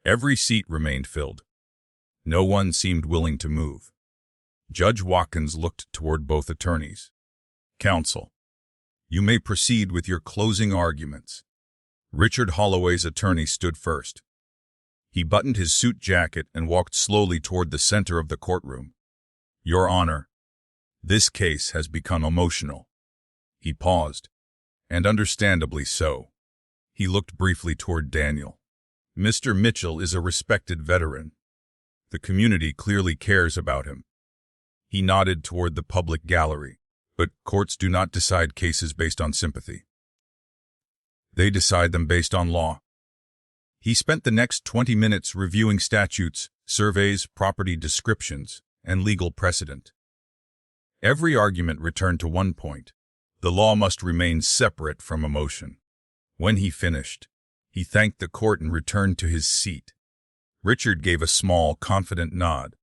A: Every seat remained filled. No one seemed willing to move. Judge Watkins looked toward both attorneys. Counsel, you may proceed with your closing arguments. Richard Holloway's attorney stood first. He buttoned his suit jacket and walked slowly toward the center of the courtroom. Your Honor, this case has become emotional. He paused, and understandably so. He looked briefly toward Daniel. Mr. Mitchell is a respected veteran. The community clearly cares about him. He nodded toward the public gallery, but courts do not decide cases based on sympathy. They decide them based on law. He spent the next 20 minutes reviewing statutes, surveys, property descriptions, and legal precedent. Every argument returned to one point. The law must remain separate from emotion. When he finished, he thanked the court and returned to his seat. Richard gave a small, confident nod.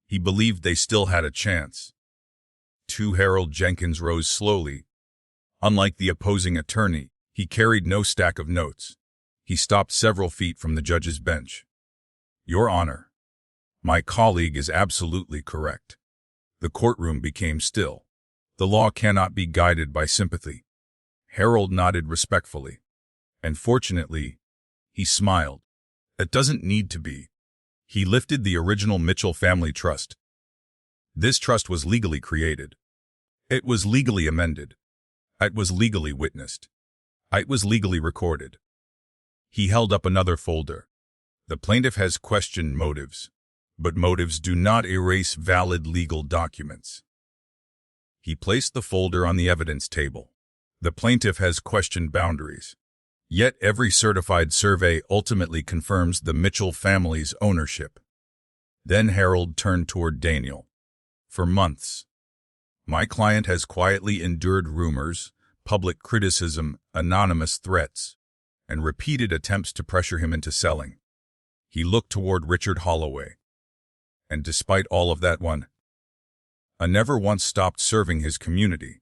A: He believed they still had a chance. Harold Jenkins rose slowly. Unlike the opposing attorney, he carried no stack of notes. He stopped several feet from the judge's bench. Your Honor, my colleague is absolutely correct. The courtroom became still. The law cannot be guided by sympathy. Harold nodded respectfully. And fortunately, he smiled. It doesn't need to be. He lifted the original Mitchell family trust. This trust was legally created. It was legally amended. It was legally witnessed. It was legally recorded. He held up another folder. The plaintiff has questioned motives, but motives do not erase valid legal documents. He placed the folder on the evidence table. The plaintiff has questioned boundaries. Yet every certified survey ultimately confirms the Mitchell family's ownership. Then Harold turned toward Daniel. For months, my client has quietly endured rumors, public criticism, anonymous threats, and repeated attempts to pressure him into selling. He looked toward Richard Holloway. And despite all of that, never once stopped serving his community.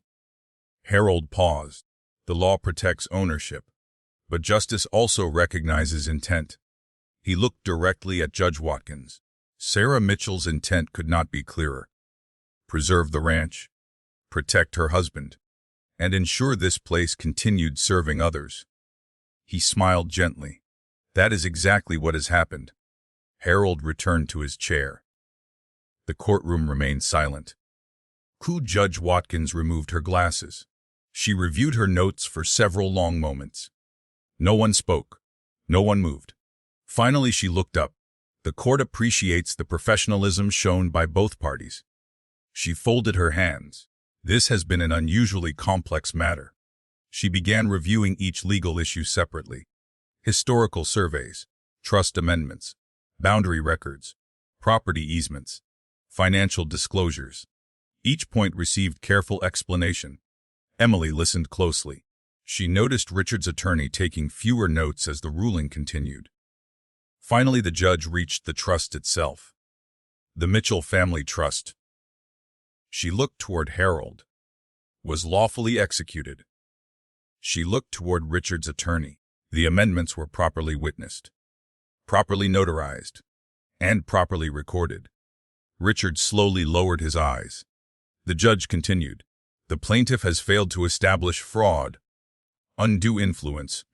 A: Harold paused. The law protects ownership, but justice also recognizes intent. He looked directly at Judge Watkins. Sarah Mitchell's intent could not be clearer. Preserve the ranch, protect her husband, and ensure this place continued serving others. He smiled gently. That is exactly what has happened. Harold returned to his chair. The courtroom remained silent. Judge Watkins removed her glasses. She reviewed her notes for several long moments. No one spoke. No one moved. Finally, she looked up. The court appreciates the professionalism shown by both parties. She folded her hands. This has been an unusually complex matter. She began reviewing each legal issue separately. Historical surveys, trust amendments, boundary records, property easements, financial disclosures. Each point received careful explanation. Emily listened closely. She noticed Richard's attorney taking fewer notes as the ruling continued. Finally, the judge reached the trust itself. The Mitchell Family Trust. She looked toward Harold. Was lawfully executed. She looked toward Richard's attorney. The amendments were properly witnessed, properly notarized, and properly recorded. Richard slowly lowered his eyes. The judge continued. The plaintiff has failed to establish fraud, undue influence,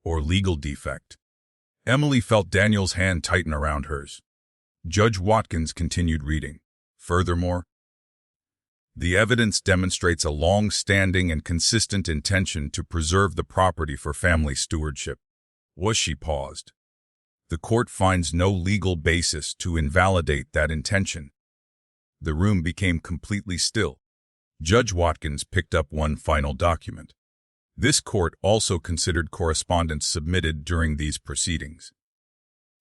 A: or legal defect. Emily felt Daniel's hand tighten around hers. Judge Watkins continued reading. Furthermore, the evidence demonstrates a long-standing and consistent intention to preserve the property for family stewardship. She paused. The court finds no legal basis to invalidate that intention. The room became completely still. Judge Watkins picked up one final document. This court also considered correspondence submitted during these proceedings.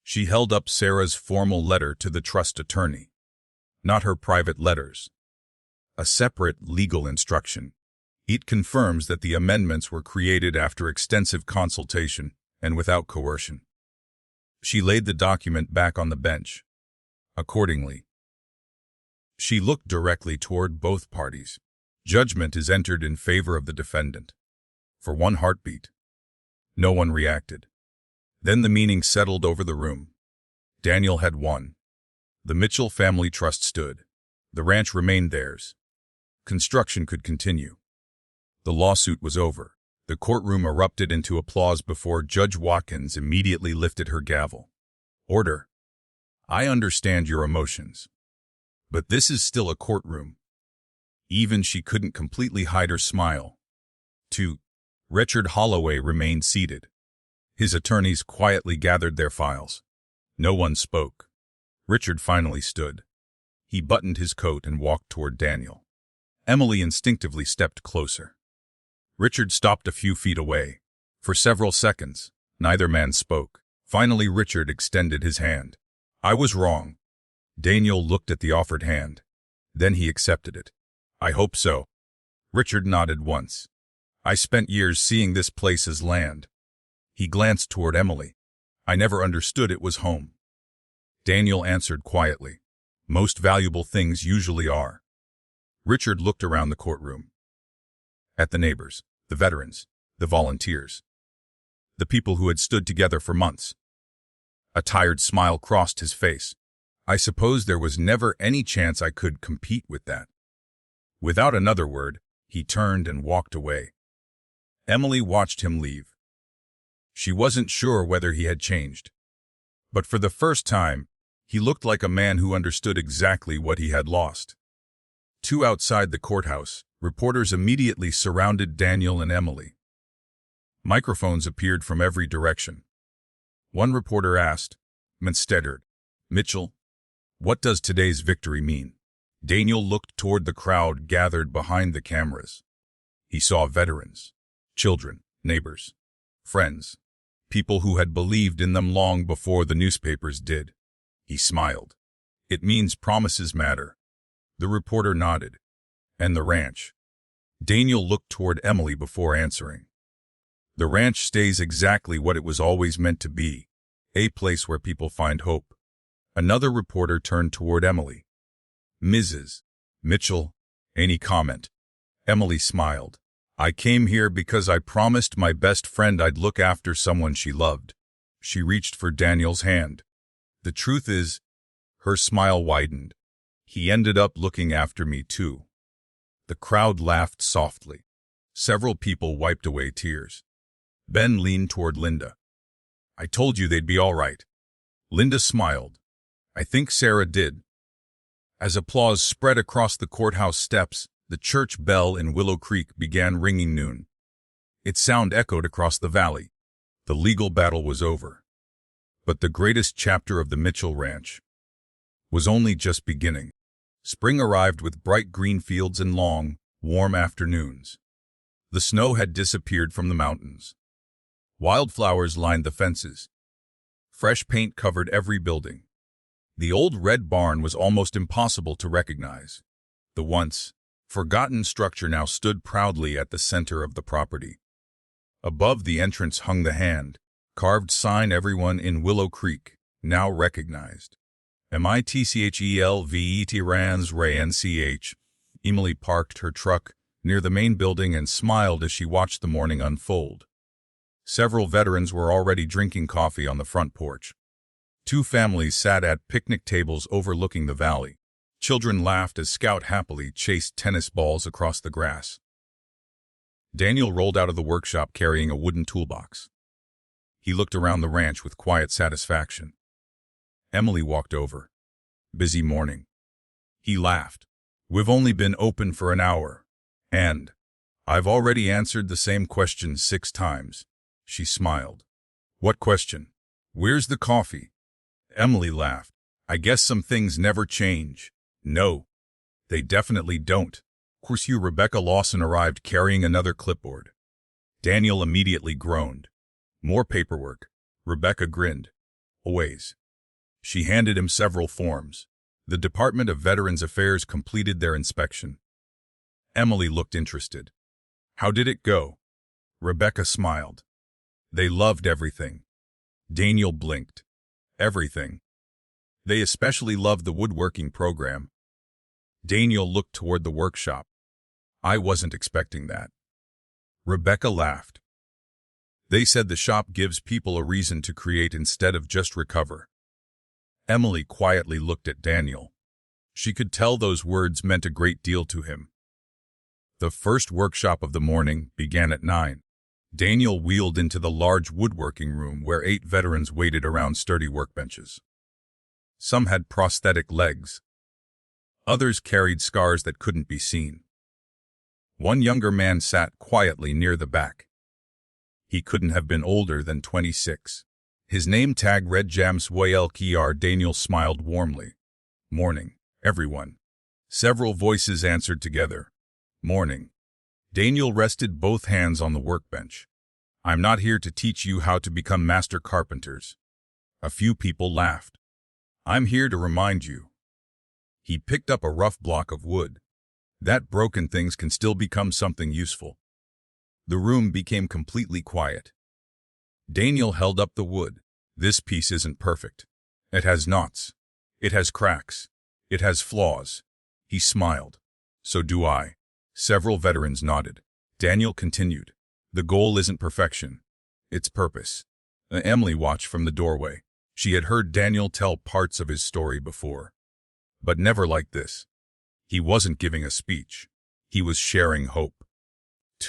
A: She held up Sarah's formal letter to the trust attorney, not her private letters. A separate legal instruction. It confirms that the amendments were created after extensive consultation and without coercion. She laid the document back on the bench. Accordingly, she looked directly toward both parties. Judgment is entered in favor of the defendant. For one heartbeat. No one reacted. Then the meaning settled over the room. Daniel had won. The Mitchell family trust stood. The ranch remained theirs. Construction could continue. The lawsuit was over. The courtroom erupted into applause before Judge Watkins immediately lifted her gavel. Order. I understand your emotions. But this is still a courtroom. Even she couldn't completely hide her smile. Richard Holloway remained seated. His attorneys quietly gathered their files. No one spoke. Richard finally stood. He buttoned his coat and walked toward Daniel. Emily instinctively stepped closer. Richard stopped a few feet away. For several seconds, neither man spoke. Finally, Richard extended his hand. I was wrong. Daniel looked at the offered hand. Then he accepted it. I hope so. Richard nodded once. I spent years seeing this place as land. He glanced toward Emily. I never understood it was home. Daniel answered quietly. Most valuable things usually are. Richard looked around the courtroom. At the neighbors, the veterans, the volunteers. The people who had stood together for months. A tired smile crossed his face. I suppose there was never any chance I could compete with that. Without another word, he turned and walked away. Emily watched him leave. She wasn't sure whether he had changed. But for the first time, he looked like a man who understood exactly what he had lost. Outside the courthouse, reporters immediately surrounded Daniel and Emily. Microphones appeared from every direction. One reporter asked, Minstead, Mitchell, what does today's victory mean? Daniel looked toward the crowd gathered behind the cameras. He saw veterans, children, neighbors, friends, people who had believed in them long before the newspapers did. He smiled. It means promises matter. The reporter nodded. And the ranch? Daniel looked toward Emily before answering. The ranch stays exactly what it was always meant to be, a place where people find hope. Another reporter turned toward Emily. Mrs. Mitchell, any comment? Emily smiled. I came here because I promised my best friend I'd look after someone she loved. She reached for Daniel's hand. The truth is, her smile widened. He ended up looking after me too. The crowd laughed softly. Several people wiped away tears. Ben leaned toward Linda. I told you they'd be all right. Linda smiled. I think Sarah did. As applause spread across the courthouse steps, the church bell in Willow Creek began ringing noon. Its sound echoed across the valley. The legal battle was over. But the greatest chapter of the Mitchell Ranch was only just beginning. Spring arrived with bright green fields and long, warm afternoons. The snow had disappeared from the mountains. Wildflowers lined the fences. Fresh paint covered every building. The old red barn was almost impossible to recognize. The once forgotten structure now stood proudly at the center of the property. Above the entrance hung the hand-carved sign everyone in Willow Creek now recognized. Mitchelvet Rans Ray NCH. Emily parked her truck near the main building and smiled as she watched the morning unfold. Several veterans were already drinking coffee on the front porch. Two families sat at picnic tables overlooking the valley. Children laughed as Scout happily chased tennis balls across the grass. Daniel rolled out of the workshop carrying a wooden toolbox. He looked around the ranch with quiet satisfaction. Emily walked over. Busy morning. He laughed. We've only been open for an hour. And I've already answered the same question 6 times. She smiled. What question? Where's the coffee? Emily laughed. I guess some things never change. No, they definitely don't. Course Rebecca Lawson arrived carrying another clipboard. Daniel immediately groaned. More paperwork. Rebecca grinned. Always. She handed him several forms. The Department of Veterans Affairs completed their inspection. Emily looked interested. How did it go? Rebecca smiled. They loved everything. Daniel blinked. Everything. They especially loved the woodworking program. Daniel looked toward the workshop. I wasn't expecting that. Rebecca laughed. They said the shop gives people a reason to create instead of just recover. Emily quietly looked at Daniel. She could tell those words meant a great deal to him. The first workshop of the morning began at 9. Daniel wheeled into the large woodworking room where 8 veterans waited around sturdy workbenches. Some had prosthetic legs. Others carried scars that couldn't be seen. One younger man sat quietly near the back. He couldn't have been older than 26. His name tag read James Wylkr. Daniel smiled warmly. Morning, everyone. Several voices answered together. Morning. Daniel rested both hands on the workbench. I'm not here to teach you how to become master carpenters. A few people laughed. I'm here to remind you. He picked up a rough block of wood. That broken things can still become something useful. The room became completely quiet. Daniel held up the wood. This piece isn't perfect. It has knots. It has cracks. It has flaws. He smiled. So do I. Several veterans nodded. Daniel continued. The goal isn't perfection. It's purpose. Emily watched from the doorway. She had heard Daniel tell parts of his story before. But never like this. He wasn't giving a speech. He was sharing hope.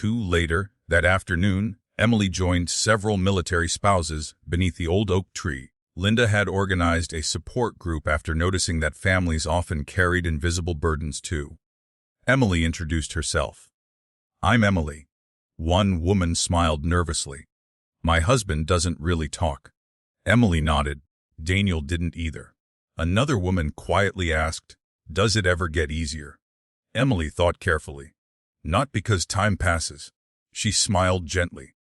A: Later, that afternoon, Emily joined several military spouses beneath the old oak tree. Linda had organized a support group after noticing that families often carried invisible burdens too. Emily introduced herself. I'm Emily. One woman smiled nervously. My husband doesn't really talk. Emily nodded. Daniel didn't either. Another woman quietly asked, Does it ever get easier? Emily thought carefully. Not because time passes. She smiled gently.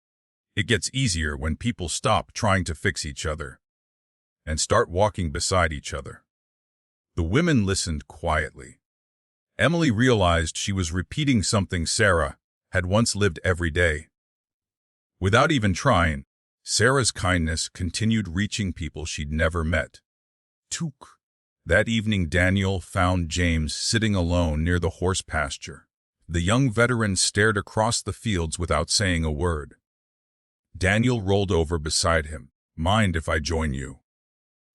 A: It gets easier when people stop trying to fix each other and start walking beside each other. The women listened quietly. Emily realized she was repeating something Sarah had once lived every day. Without even trying, Sarah's kindness continued reaching people she'd never met. That evening, Daniel found James sitting alone near the horse pasture. The young veteran stared across the fields without saying a word. Daniel rolled over beside him. Mind if I join you?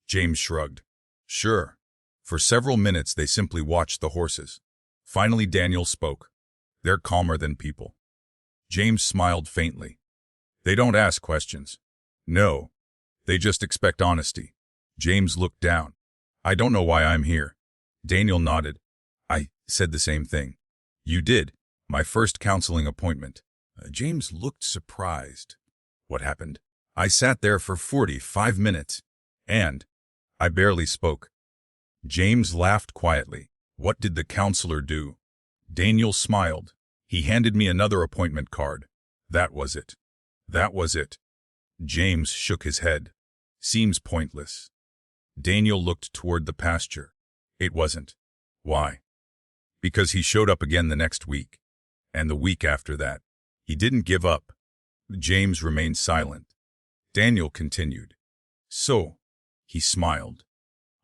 A: James shrugged. Sure. For several minutes they simply watched the horses. Finally Daniel spoke. They're calmer than people. James smiled faintly. They don't ask questions. No. They just expect honesty. James looked down. I don't know why I'm here. Daniel nodded. I said the same thing. You did. My first counseling appointment. James looked surprised. What happened? I sat there for 45 minutes. And I barely spoke. James laughed quietly. What did the counselor do? Daniel smiled. He handed me another appointment card. That was it. That was it. James shook his head. Seems pointless. Daniel looked toward the pasture. It wasn't. Why? Because he showed up again the next week. And the week after that. He didn't give up. James remained silent. Daniel continued. So, he smiled.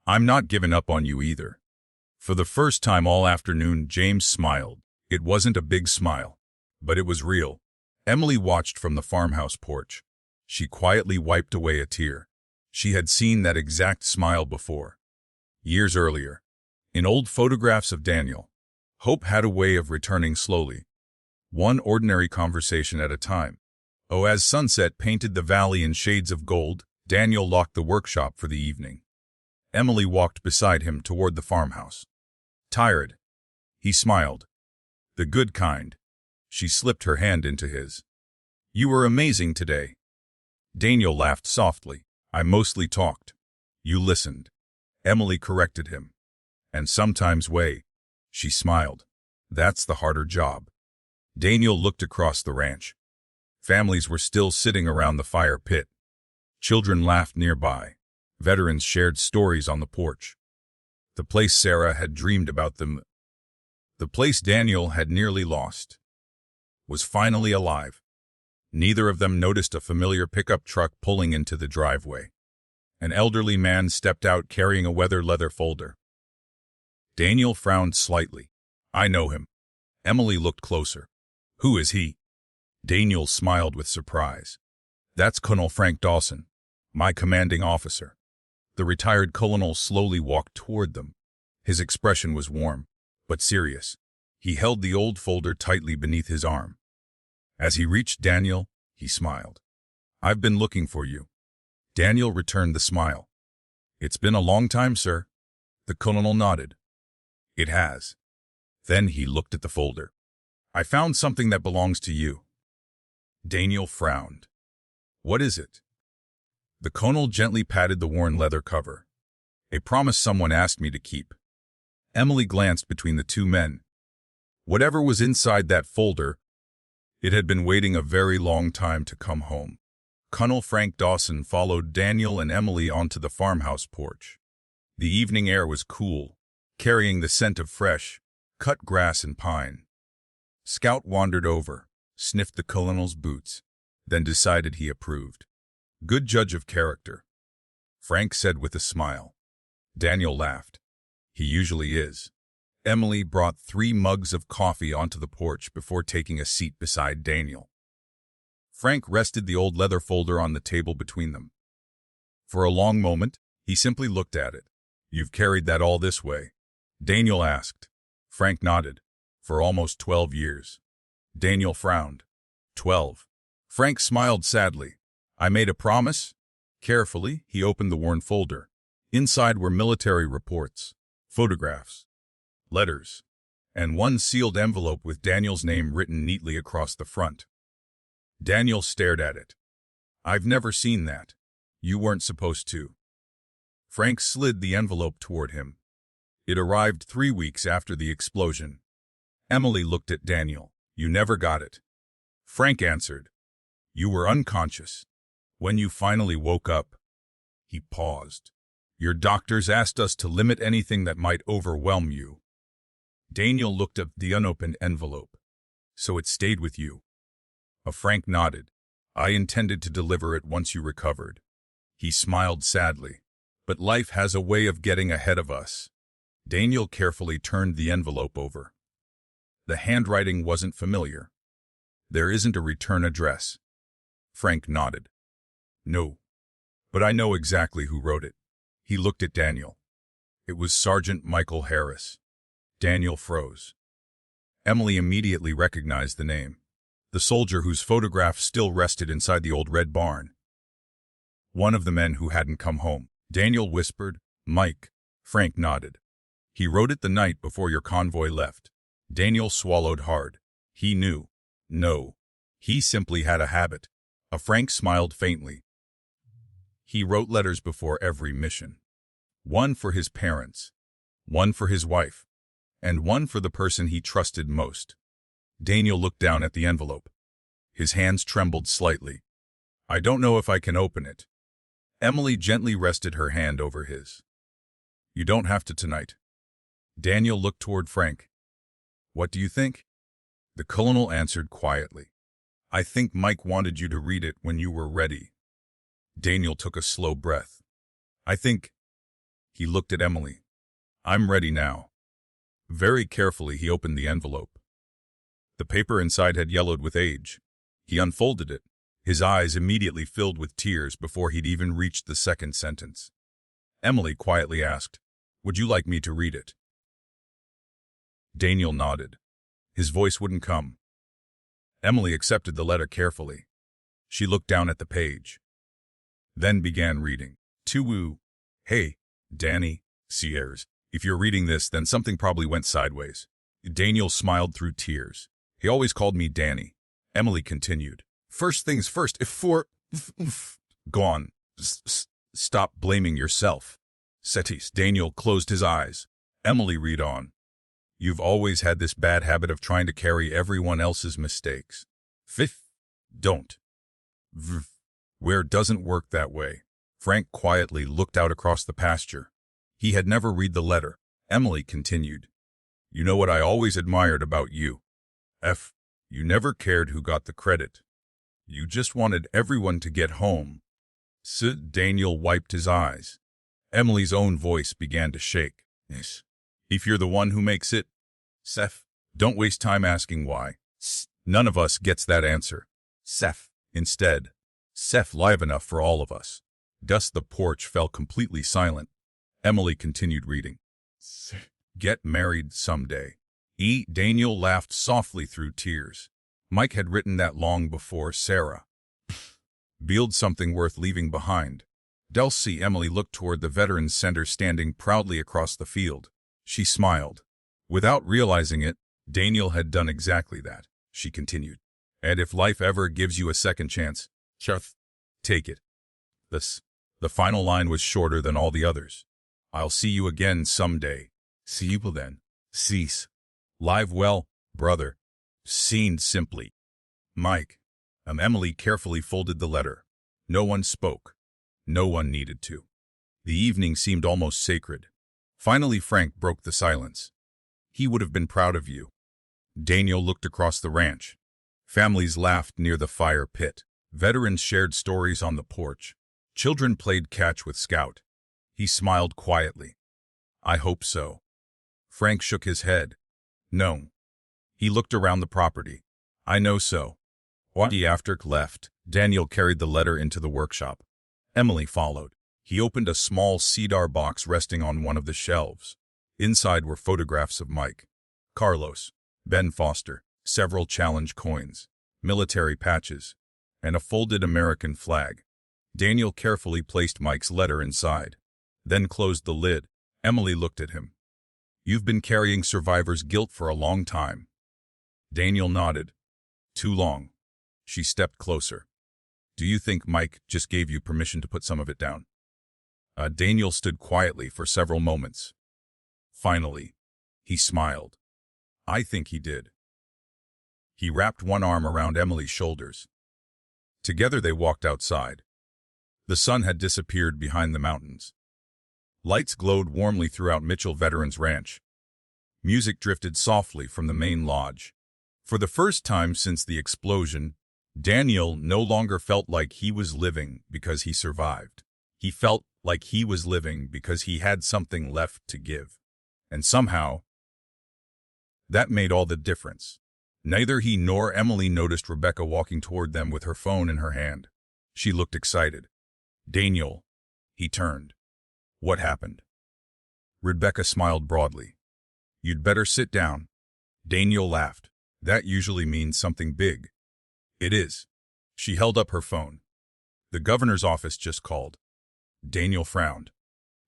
A: I'm not giving up on you either. For the first time all afternoon, James smiled. It wasn't a big smile, but it was real. Emily watched from the farmhouse porch. She quietly wiped away a tear. She had seen that exact smile before. Years earlier, in old photographs of Daniel, hope had a way of returning slowly, one ordinary conversation at a time. Oh, as sunset painted the valley in shades of gold, Daniel locked the workshop for the evening. Emily walked beside him toward the farmhouse. Tired? He smiled. The good kind. She slipped her hand into his. You were amazing today. Daniel laughed softly. I mostly talked. You listened. Emily corrected him. And sometimes way. She smiled. That's the harder job. Daniel looked across the ranch. Families were still sitting around the fire pit. Children laughed nearby. Veterans shared stories on the porch. The place Sarah had dreamed about them. The place Daniel had nearly lost was finally alive. Neither of them noticed a familiar pickup truck pulling into the driveway. An elderly man stepped out carrying a leather folder. Daniel frowned slightly. I know him. Emily looked closer. Who is he? Daniel smiled with surprise. That's Colonel Frank Dawson, my commanding officer. The retired colonel slowly walked toward them. His expression was warm, but serious. He held the old folder tightly beneath his arm. As he reached Daniel, he smiled. I've been looking for you. Daniel returned the smile. It's been a long time, sir. The colonel nodded. It has. Then he looked at the folder. I found something that belongs to you. Daniel frowned. What is it? The colonel gently patted the worn leather cover. A promise someone asked me to keep. Emily glanced between the two men. Whatever was inside that folder, it had been waiting a very long time to come home. Colonel Frank Dawson followed Daniel and Emily onto the farmhouse porch. The evening air was cool, carrying the scent of fresh, cut grass and pine. Scout wandered over, sniffed the colonel's boots, then decided he approved. Good judge of character, Frank said with a smile. Daniel laughed. He usually is. Emily brought 3 mugs of coffee onto the porch before taking a seat beside Daniel. Frank rested the old leather folder on the table between them. For a long moment, he simply looked at it. You've carried that all this way? Daniel asked. Frank nodded. For almost 12 years. Daniel frowned. 12. Frank smiled sadly. I made a promise. Carefully, he opened the worn folder. Inside were military reports, photographs, letters, and one sealed envelope with Daniel's name written neatly across the front. Daniel stared at it. I've never seen that. You weren't supposed to. Frank slid the envelope toward him. It arrived 3 weeks after the explosion. Emily looked at Daniel. You never got it. Frank answered. You were unconscious. When you finally woke up, he paused. Your doctors asked us to limit anything that might overwhelm you. Daniel looked at the unopened envelope. So it stayed with you. Frank nodded. I intended to deliver it once you recovered. He smiled sadly. But life has a way of getting ahead of us. Daniel carefully turned the envelope over. The handwriting wasn't familiar. There isn't a return address. Frank nodded. No. But I know exactly who wrote it. He looked at Daniel. It was Sergeant Michael Harris. Daniel froze. Emily immediately recognized the name. The soldier whose photograph still rested inside the old red barn. One of the men who hadn't come home. Daniel whispered, Mike. Frank nodded. He wrote it the night before your convoy left. Daniel swallowed hard. He knew. No. He simply had a habit. Frank smiled faintly. He wrote letters before every mission. One for his parents, one for his wife, and one for the person he trusted most. Daniel looked down at the envelope. His hands trembled slightly. I don't know if I can open it. Emily gently rested her hand over his. You don't have to tonight. Daniel looked toward Frank. What do you think? The colonel answered quietly. I think Mike wanted you to read it when you were ready. Daniel took a slow breath. I think... He looked at Emily. I'm ready now. Very carefully he opened the envelope. The paper inside had yellowed with age. He unfolded it, His eyes immediately filled with tears before he'd even reached the second sentence. Emily quietly asked, "Would you like me to read it?" Daniel nodded. His voice wouldn't come. Emily accepted the letter carefully. She looked down at the page, then began reading. To Hey, Danny, Sierras. If you're reading this, then something probably went sideways. Daniel smiled through tears. He always called me Danny. Emily continued. First things first, go on. Stop blaming yourself. Setis. Daniel closed his eyes. Emily read on. You've always had this bad habit of trying to carry everyone else's mistakes. Don't. Where doesn't work that way. Frank quietly looked out across the pasture. He had never read the letter. Emily continued. You know what I always admired about you? You never cared who got the credit. You just wanted everyone to get home. Daniel wiped his eyes. Emily's own voice began to shake. Yes. If you're the one who makes it, Seth, don't waste time asking why. None of us gets that answer. Seth. Instead, Seth live enough for all of us. Thus the porch fell completely silent. Emily continued reading. Get married someday. Daniel laughed softly through tears. Mike had written that long before Sarah. Build something worth leaving behind. Dulcie. Emily looked toward the Veterans Center standing proudly across the field. She smiled. Without realizing it, Daniel had done exactly that. She continued. And if life ever gives you a second chance, take it. The final line was shorter than all the others. I'll see you again someday. See you then. Cease. Live well, brother. Signed simply. Mike. Emily carefully folded the letter. No one spoke. No one needed to. The evening seemed almost sacred. Finally, Frank broke the silence. He would have been proud of you. Daniel looked across the ranch. Families laughed near the fire pit. Veterans shared stories on the porch. Children played catch with Scout. He smiled quietly. I hope so. Frank shook his head. No. He looked around the property. I know so. After left, Daniel carried the letter into the workshop. Emily followed. He opened a small cedar box resting on one of the shelves. Inside were photographs of Mike, Carlos, Ben Foster, several challenge coins, military patches, and a folded American flag. Daniel carefully placed Mike's letter inside, then closed the lid. Emily looked at him. You've been carrying survivor's guilt for a long time. Daniel nodded. Too long. She stepped closer. Do you think Mike just gave you permission to put some of it down? Daniel stood quietly for several moments. Finally, he smiled. I think he did. He wrapped one arm around Emily's shoulders. Together they walked outside. The sun had disappeared behind the mountains. Lights glowed warmly throughout Mitchell Veterans Ranch. Music drifted softly from the main lodge. For the first time since the explosion, Daniel no longer felt like he was living because he survived. He felt like he was living because he had something left to give. And somehow, that made all the difference. Neither he nor Emily noticed Rebecca walking toward them with her phone in her hand. She looked excited. Daniel. He turned. What happened? Rebecca smiled broadly. You'd better sit down. Daniel laughed. That usually means something big. It is. She held up her phone. The governor's office just called. Daniel frowned.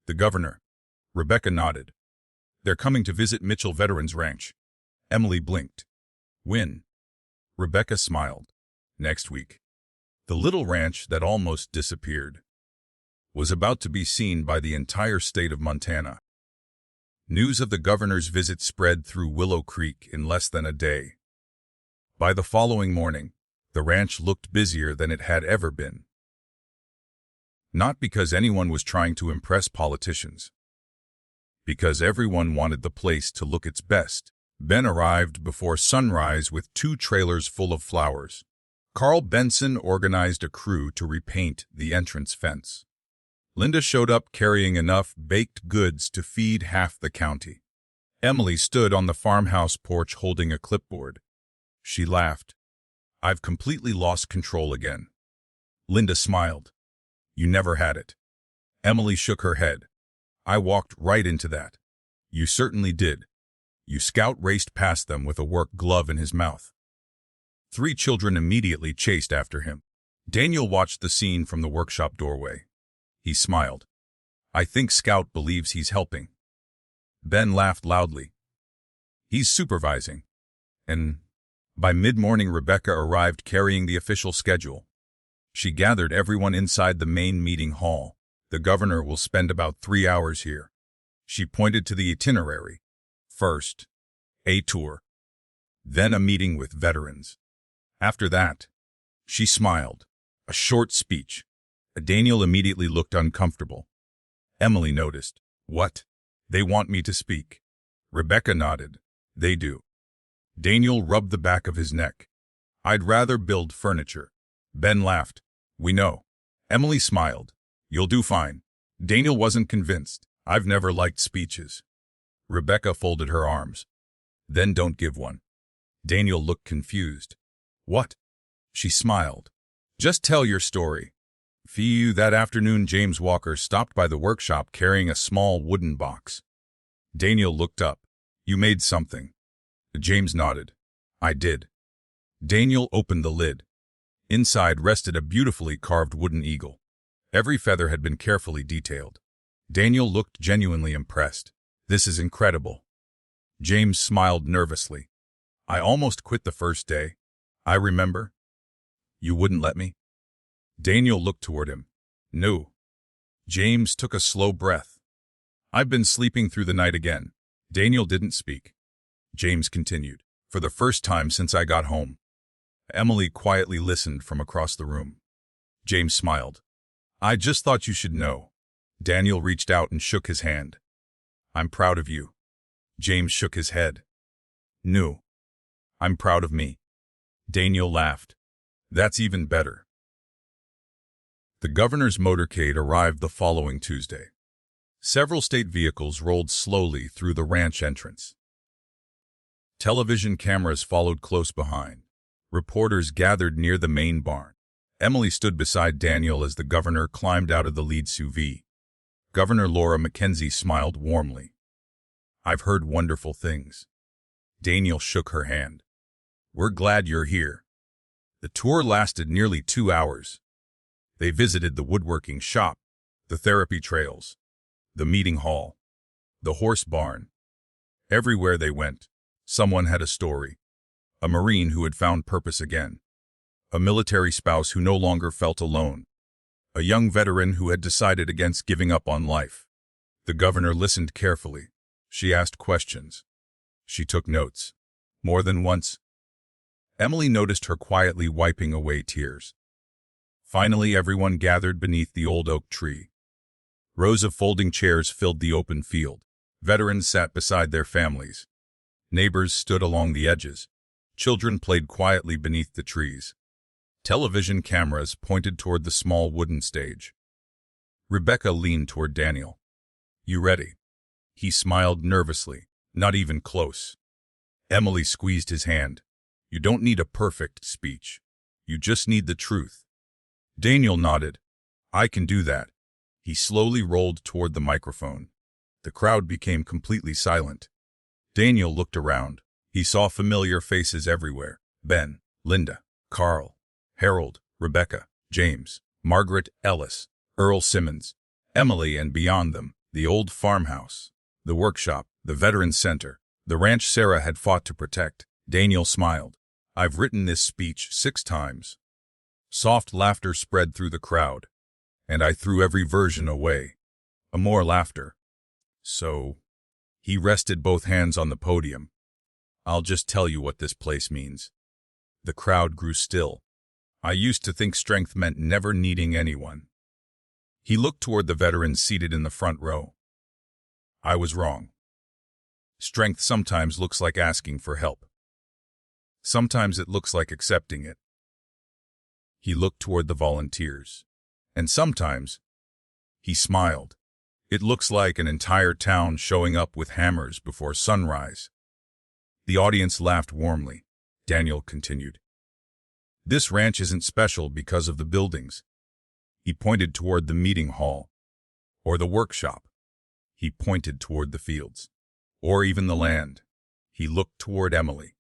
A: The governor. Rebecca nodded. They're coming to visit Mitchell Veterans Ranch. Emily blinked. When? Rebecca smiled. Next week. The little ranch that almost disappeared was about to be seen by the entire state of Montana. News of the governor's visit spread through Willow Creek in less than a day. By the following morning, the ranch looked busier than it had ever been. Not because anyone was trying to impress politicians. Because everyone wanted the place to look its best. Ben arrived before sunrise with 2 trailers full of flowers. Carl Benson organized a crew to repaint the entrance fence. Linda showed up carrying enough baked goods to feed half the county. Emily stood on the farmhouse porch holding a clipboard. She laughed. I've completely lost control again. Linda smiled. You never had it. Emily shook her head. I walked right into that. You certainly did. Scout raced past them with a work glove in his mouth. 3 children immediately chased after him. Daniel watched the scene from the workshop doorway. He smiled. I think Scout believes he's helping. Ben laughed loudly. He's supervising. And by mid-morning, Rebecca arrived carrying the official schedule. She gathered everyone inside the main meeting hall. The governor will spend about 3 hours here. She pointed to the itinerary. First, a tour. Then a meeting with veterans. After that, she smiled. A short speech. Daniel immediately looked uncomfortable. Emily noticed. What? They want me to speak. Rebecca nodded. They do. Daniel rubbed the back of his neck. I'd rather build furniture. Ben laughed. We know. Emily smiled. You'll do fine. Daniel wasn't convinced. I've never liked speeches. Rebecca folded her arms. Then don't give one. Daniel looked confused. What? She smiled. Just tell your story. That afternoon James Walker stopped by the workshop carrying a small wooden box. Daniel looked up. You made something. James nodded. I did. Daniel opened the lid. Inside rested a beautifully carved wooden eagle. Every feather had been carefully detailed. Daniel looked genuinely impressed. This is incredible. James smiled nervously. I almost quit the first day. I remember. You wouldn't let me? Daniel looked toward him. No. James took a slow breath. I've been sleeping through the night again. Daniel didn't speak. James continued. For the first time since I got home. Emily quietly listened from across the room. James smiled. I just thought you should know. Daniel reached out and shook his hand. I'm proud of you. James shook his head. No. I'm proud of me. Daniel laughed. That's even better. The governor's motorcade arrived the following Tuesday. Several state vehicles rolled slowly through the ranch entrance. Television cameras followed close behind. Reporters gathered near the main barn. Emily stood beside Daniel as the governor climbed out of the lead SUV. Governor Laura Mackenzie smiled warmly. I've heard wonderful things. Daniel shook her hand. We're glad you're here. The tour lasted nearly 2 hours. They visited the woodworking shop, the therapy trails, the meeting hall, the horse barn. Everywhere they went, someone had a story. A Marine who had found purpose again. A military spouse who no longer felt alone. A young veteran who had decided against giving up on life. The governor listened carefully. She asked questions. She took notes. More than once. Emily noticed her quietly wiping away tears. Finally, everyone gathered beneath the old oak tree. Rows of folding chairs filled the open field. Veterans sat beside their families. Neighbors stood along the edges. Children played quietly beneath the trees. Television cameras pointed toward the small wooden stage. Rebecca leaned toward Daniel. You ready? He smiled nervously, not even close. Emily squeezed his hand. You don't need a perfect speech. You just need the truth. Daniel nodded. I can do that. He slowly rolled toward the microphone. The crowd became completely silent. Daniel looked around. He saw familiar faces everywhere. Ben, Linda, Carl, Harold, Rebecca, James, Margaret Ellis, Earl Simmons, Emily, and beyond them, the old farmhouse, the workshop, the veterans center, the ranch Sarah had fought to protect. Daniel smiled. I've written this speech 6 times. Soft laughter spread through the crowd, and I threw every version away. More laughter. So, he rested both hands on the podium. I'll just tell you what this place means. The crowd grew still. I used to think strength meant never needing anyone. He looked toward the veterans seated in the front row. I was wrong. Strength sometimes looks like asking for help. Sometimes it looks like accepting it. He looked toward the volunteers. And sometimes, he smiled. It looks like an entire town showing up with hammers before sunrise. The audience laughed warmly. Daniel continued. This ranch isn't special because of the buildings. He pointed toward the meeting hall, or the workshop. He pointed toward the fields, or even the land. He looked toward Emily.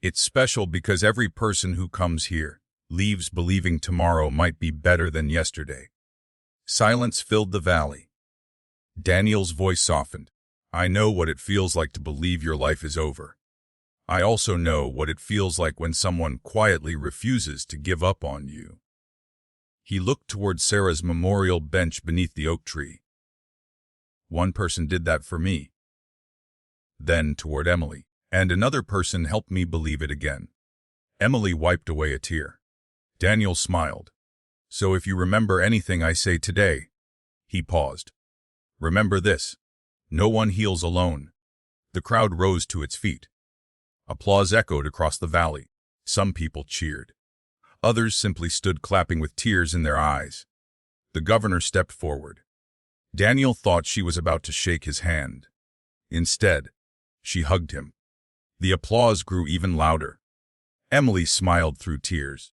A: It's special because every person who comes here leaves believing tomorrow might be better than yesterday. Silence filled the valley. Daniel's voice softened. I know what it feels like to believe your life is over. I also know what it feels like when someone quietly refuses to give up on you. He looked toward Sarah's memorial bench beneath the oak tree. One person did that for me. Then toward Emily, and another person helped me believe it again. Emily wiped away a tear. Daniel smiled. So if you remember anything I say today, he paused. Remember this. No one heals alone. The crowd rose to its feet. Applause echoed across the valley. Some people cheered. Others simply stood clapping with tears in their eyes. The governor stepped forward. Daniel thought she was about to shake his hand. Instead, she hugged him. The applause grew even louder. Emily smiled through tears.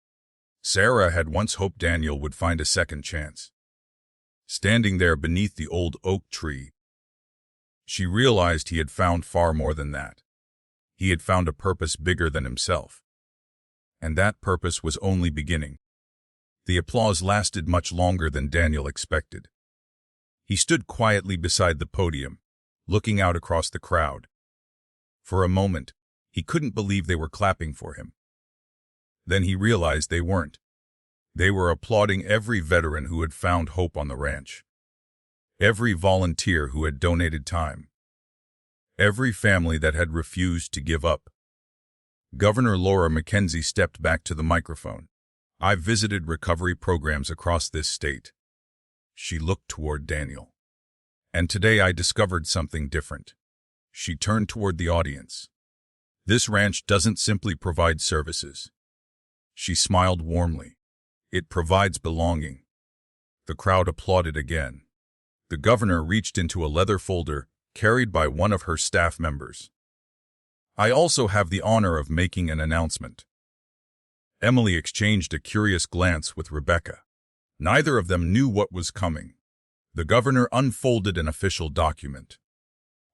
A: Sarah had once hoped Daniel would find a second chance. Standing there beneath the old oak tree, she realized he had found far more than that. He had found a purpose bigger than himself. And that purpose was only beginning. The applause lasted much longer than Daniel expected. He stood quietly beside the podium, looking out across the crowd. For a moment, he couldn't believe they were clapping for him. Then he realized they weren't. They were applauding every veteran who had found hope on the ranch. Every volunteer who had donated time. Every family that had refused to give up. Governor Laura McKenzie stepped back to the microphone. I've visited recovery programs across this state. She looked toward Daniel. And today I discovered something different. She turned toward the audience. This ranch doesn't simply provide services. She smiled warmly. It provides belonging. The crowd applauded again. The governor reached into a leather folder carried by one of her staff members. I also have the honor of making an announcement. Emily exchanged a curious glance with Rebecca. Neither of them knew what was coming. The governor unfolded an official document.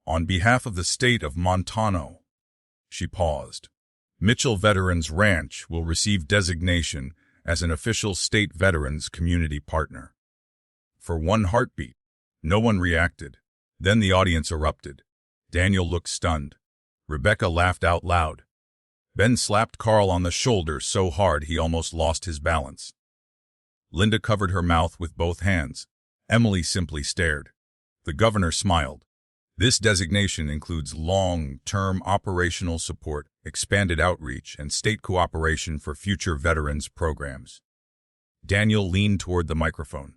A: On behalf of the state of Montana, she paused. Mitchell Veterans Ranch will receive designation as an official state veterans community partner. For one heartbeat, no one reacted. Then the audience erupted. Daniel looked stunned. Rebecca laughed out loud. Ben slapped Carl on the shoulder so hard he almost lost his balance. Linda covered her mouth with both hands. Emily simply stared. The governor smiled. This designation includes long-term operational support, expanded outreach, and state cooperation for future veterans programs. Daniel leaned toward the microphone.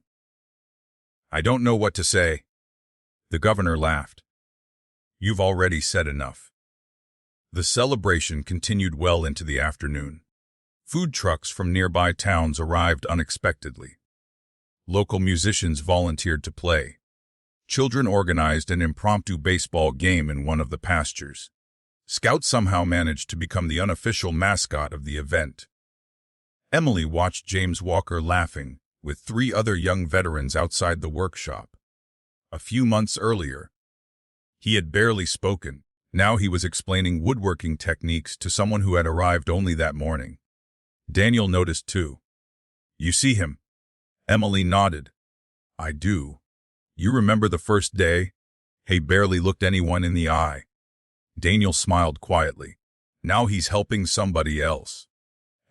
A: I don't know what to say. The governor laughed. You've already said enough. The celebration continued well into the afternoon. Food trucks from nearby towns arrived unexpectedly. Local musicians volunteered to play. Children organized an impromptu baseball game in one of the pastures. Scouts somehow managed to become the unofficial mascot of the event. Emily watched James Walker laughing with 3 other young veterans outside the workshop. A few months earlier, he had barely spoken. Now he was explaining woodworking techniques to someone who had arrived only that morning. Daniel noticed too. You see him? Emily nodded. I do. You remember the first day? He barely looked anyone in the eye. Daniel smiled quietly. Now he's helping somebody else.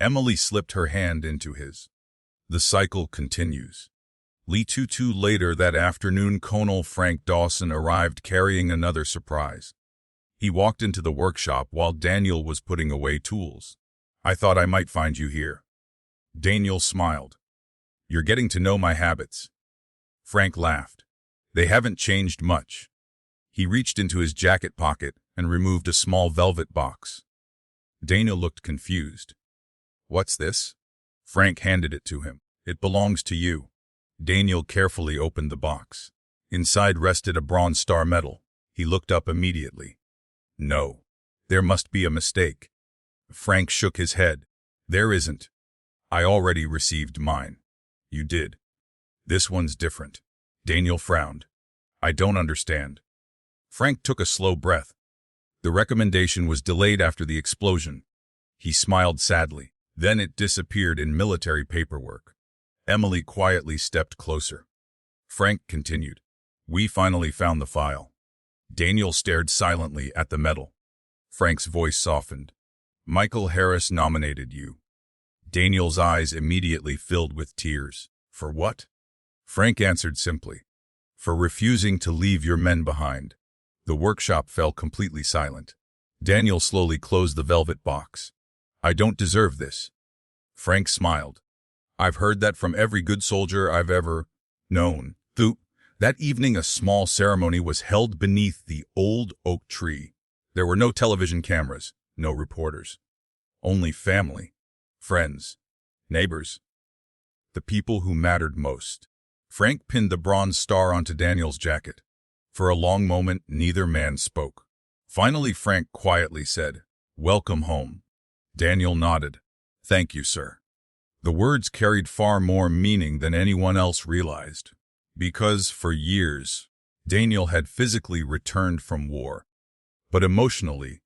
A: Emily slipped her hand into his. The cycle continues. Later that afternoon, Colonel Frank Dawson arrived carrying another surprise. He walked into the workshop while Daniel was putting away tools. I thought I might find you here. Daniel smiled. You're getting to know my habits. Frank laughed. They haven't changed much. He reached into his jacket pocket and removed a small velvet box. Daniel looked confused. What's this? Frank handed it to him. It belongs to you. Daniel carefully opened the box. Inside rested a bronze star medal. He looked up immediately. No. There must be a mistake. Frank shook his head. There isn't. I already received mine. You did. This one's different. Daniel frowned. I don't understand. Frank took a slow breath. The recommendation was delayed after the explosion. He smiled sadly. Then it disappeared in military paperwork. Emily quietly stepped closer. Frank continued. We finally found the file. Daniel stared silently at the metal. Frank's voice softened. Michael Harris nominated you. Daniel's eyes immediately filled with tears. For what? Frank answered simply. For refusing to leave your men behind. The workshop fell completely silent. Daniel slowly closed the velvet box. I don't deserve this. Frank smiled. I've heard that from every good soldier I've ever known. That evening a small ceremony was held beneath the old oak tree. There were no television cameras, no reporters. Only family, friends, neighbors. The people who mattered most. Frank pinned the bronze star onto Daniel's jacket. For a long moment, neither man spoke. Finally, Frank quietly said, Welcome home. Daniel nodded. Thank you, sir. The words carried far more meaning than anyone else realized. Because, for years, Daniel had physically returned from war. But emotionally,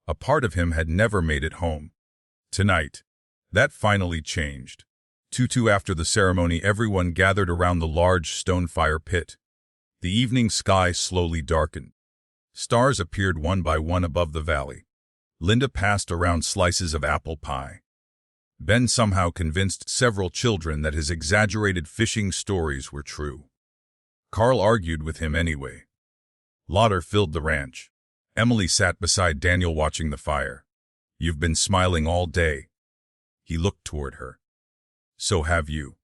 A: a part of him had never made it home. Tonight, that finally changed. After the ceremony, everyone gathered around the large stone fire pit. The evening sky slowly darkened. Stars appeared one by one above the valley. Linda passed around slices of apple pie. Ben somehow convinced several children that his exaggerated fishing stories were true. Carl argued with him anyway. Laughter filled the ranch. Emily sat beside Daniel watching the fire. You've been smiling all day. He looked toward her. So have you.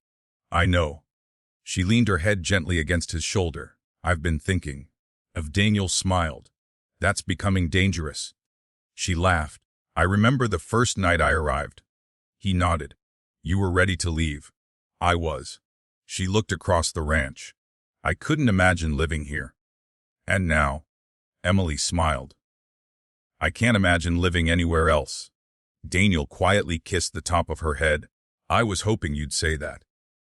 A: I know. She leaned her head gently against his shoulder. I've been thinking. Daniel smiled. That's becoming dangerous. She laughed. I remember the first night I arrived. He nodded. You were ready to leave. I was. She looked across the ranch. I couldn't imagine living here. And now? Emily smiled. I can't imagine living anywhere else. Daniel quietly kissed the top of her head. I was hoping you'd say that.